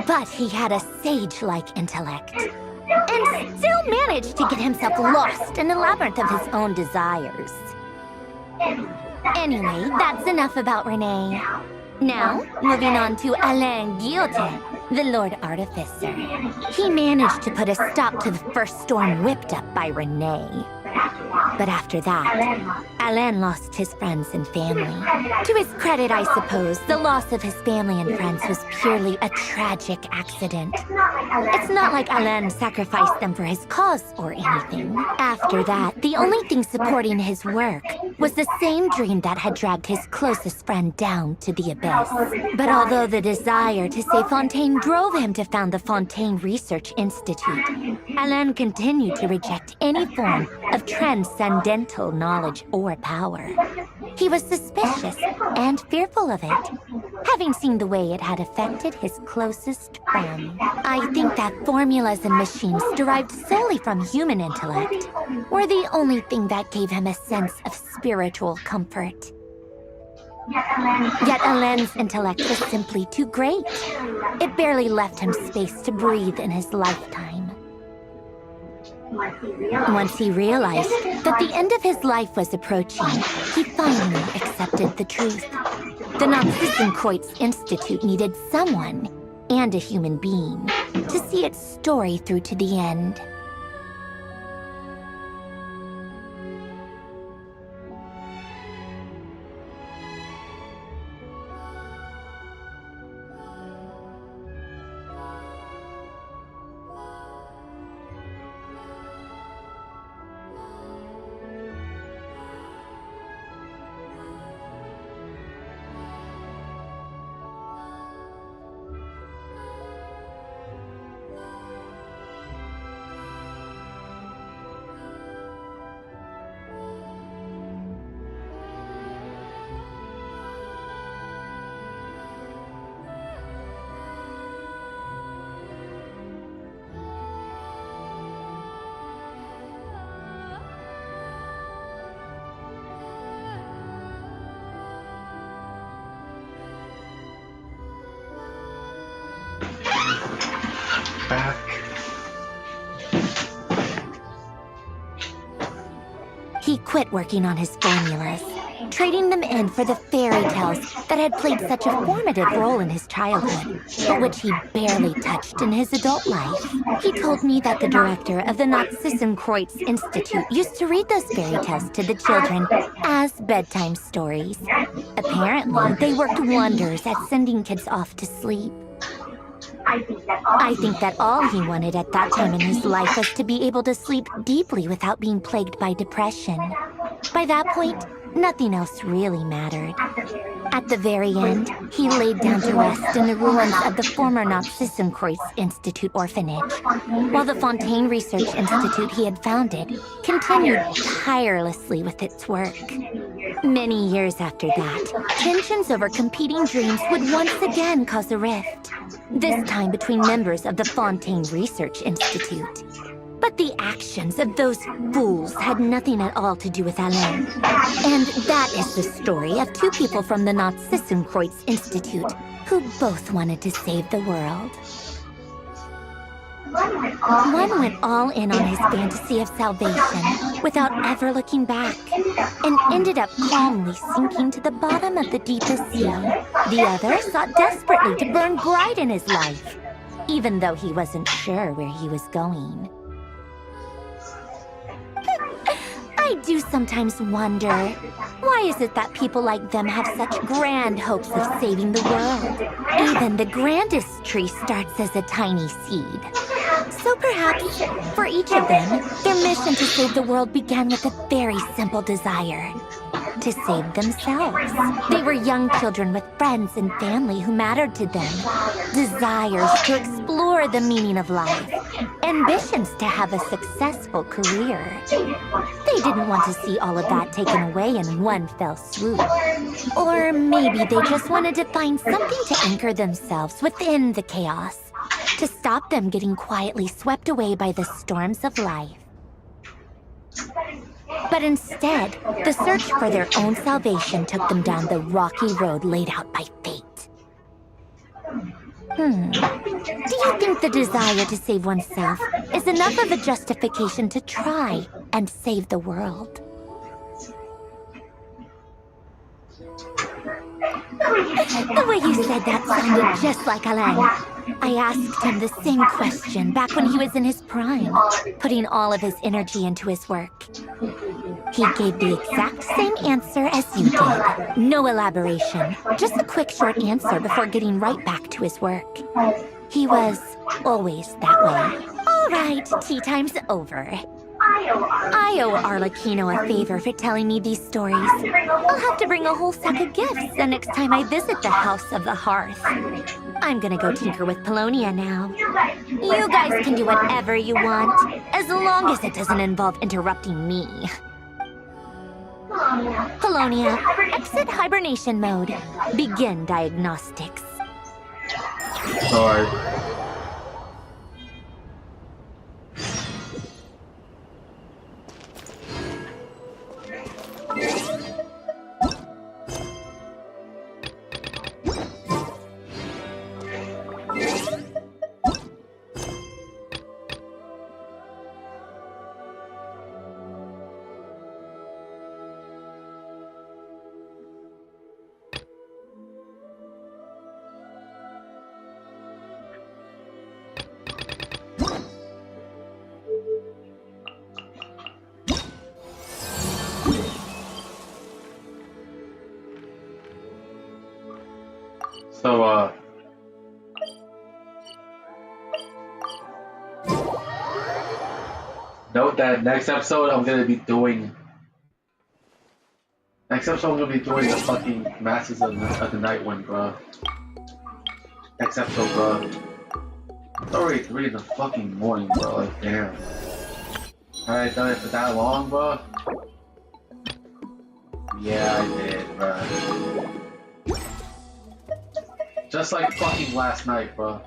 But he had a sage-like intellect. And still managed to get himself lost in the labyrinth of his own desires. Anyway, that's enough about René. Now, moving on to Alain Guillotin, the Lord Artificer. He managed to put a stop to the first storm whipped up by René. But after that, Alain lost his friends and family. To his credit, I suppose, the loss of his family and friends was purely a tragic accident. It's not like Alain sacrificed them for his cause or anything. After that, the only thing supporting his work was the same dream that had dragged his closest friend down to the abyss. But although the desire to save Fontaine drove him to found the Fontaine Research Institute, Alain continued to reject any form of transcendental knowledge or power. He was suspicious and fearful of it, having seen the way it had affected his closest friend. I think that formulas and machines derived solely from human intellect were the only thing that gave him a sense of spiritual comfort. Yet Alain's intellect was simply too great. It barely left him space to breathe in his lifetime. Once he realized that the end of his life was approaching, he finally accepted the truth. The Nazissenkreuz Institute needed someone, and a human being, to see its story through to the end. Back. He quit working on his formulas, trading them in for the fairy tales that had played such a formative role in his childhood, but which he barely touched in his adult life. He told me that the director of the Nazissenkreuz Institute used to read those fairy tales to the children as bedtime stories. Apparently, they worked wonders at sending kids off to sleep. I think that all he wanted at that time in his life was to be able to sleep deeply without being plagued by depression. By that point, nothing else really mattered. At the very end, he laid down to rest in the ruins of the former Nazissenkreuz Institute orphanage, while the Fontaine Research Institute he had founded continued tirelessly with its work. Many years after that, tensions over competing dreams would once again cause a rift, this time between members of the Fontaine Research Institute. But the actions of those fools had nothing at all to do with Alain. And that is the story of two people from the Nazissenkreuz Institute who both wanted to save the world. One went all in on his fantasy of salvation without ever looking back, and ended up calmly sinking to the bottom of the deepest sea. The other sought desperately to burn bright in his life, even though he wasn't sure where he was going. I do sometimes wonder, why is it that people like them have such grand hopes of saving the world? Even the grandest tree starts as a tiny seed. So perhaps, for each of them, their mission to save the world began with a very simple desire: to save themselves. They were young children with friends and family who mattered to them, desires to explore the meaning of life, ambitions to have a successful career. They didn't want to see all of that taken away in one fell swoop. Or maybe they just wanted to find something to anchor themselves within the chaos, to stop them getting quietly swept away by the storms of life. But instead, the search for their own salvation took them down the rocky road laid out by fate. Do you think the desire to save oneself is enough of a justification to try and save the world? The way you said that sounded just like Alain. I asked him the same question back when he was in his prime, putting all of his energy into his work. He gave the exact same answer as you did. No elaboration. Just a quick short answer before getting right back to his work. He was always that way. All right, tea time's over. I owe Arlecchino a favor for telling me these stories. I'll have to bring a whole sack of gifts the next time I visit the House of the Hearth. I'm gonna go tinker with Polonia now. You guys can do whatever you want, as long as it doesn't involve interrupting me. Polonia, exit hibernation mode. Begin diagnostics. Sorry. So, note that next episode I'm gonna be doing. Next episode I'm gonna be doing the fucking Masters of the Night one, bro. Next episode, bro. It's already 3 in the fucking morning, bro. Like, damn. Alright, done it for that long, bro? Yeah, I did, bro. Just like fucking last night, bro.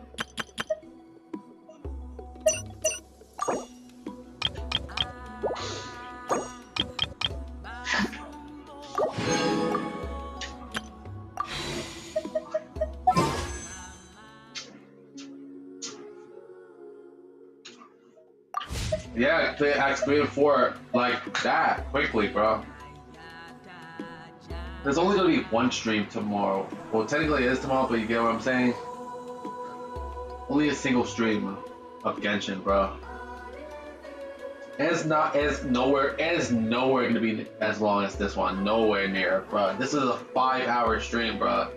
Yeah, play Acts 3 and 4 like that, quickly, bro. There's only gonna be one stream tomorrow. Well, technically it is tomorrow, but you get what I'm saying? Only a single stream of Genshin, bro. And it's nowhere gonna be as long as this one. Nowhere near, bro. This is a 5-hour stream, bro.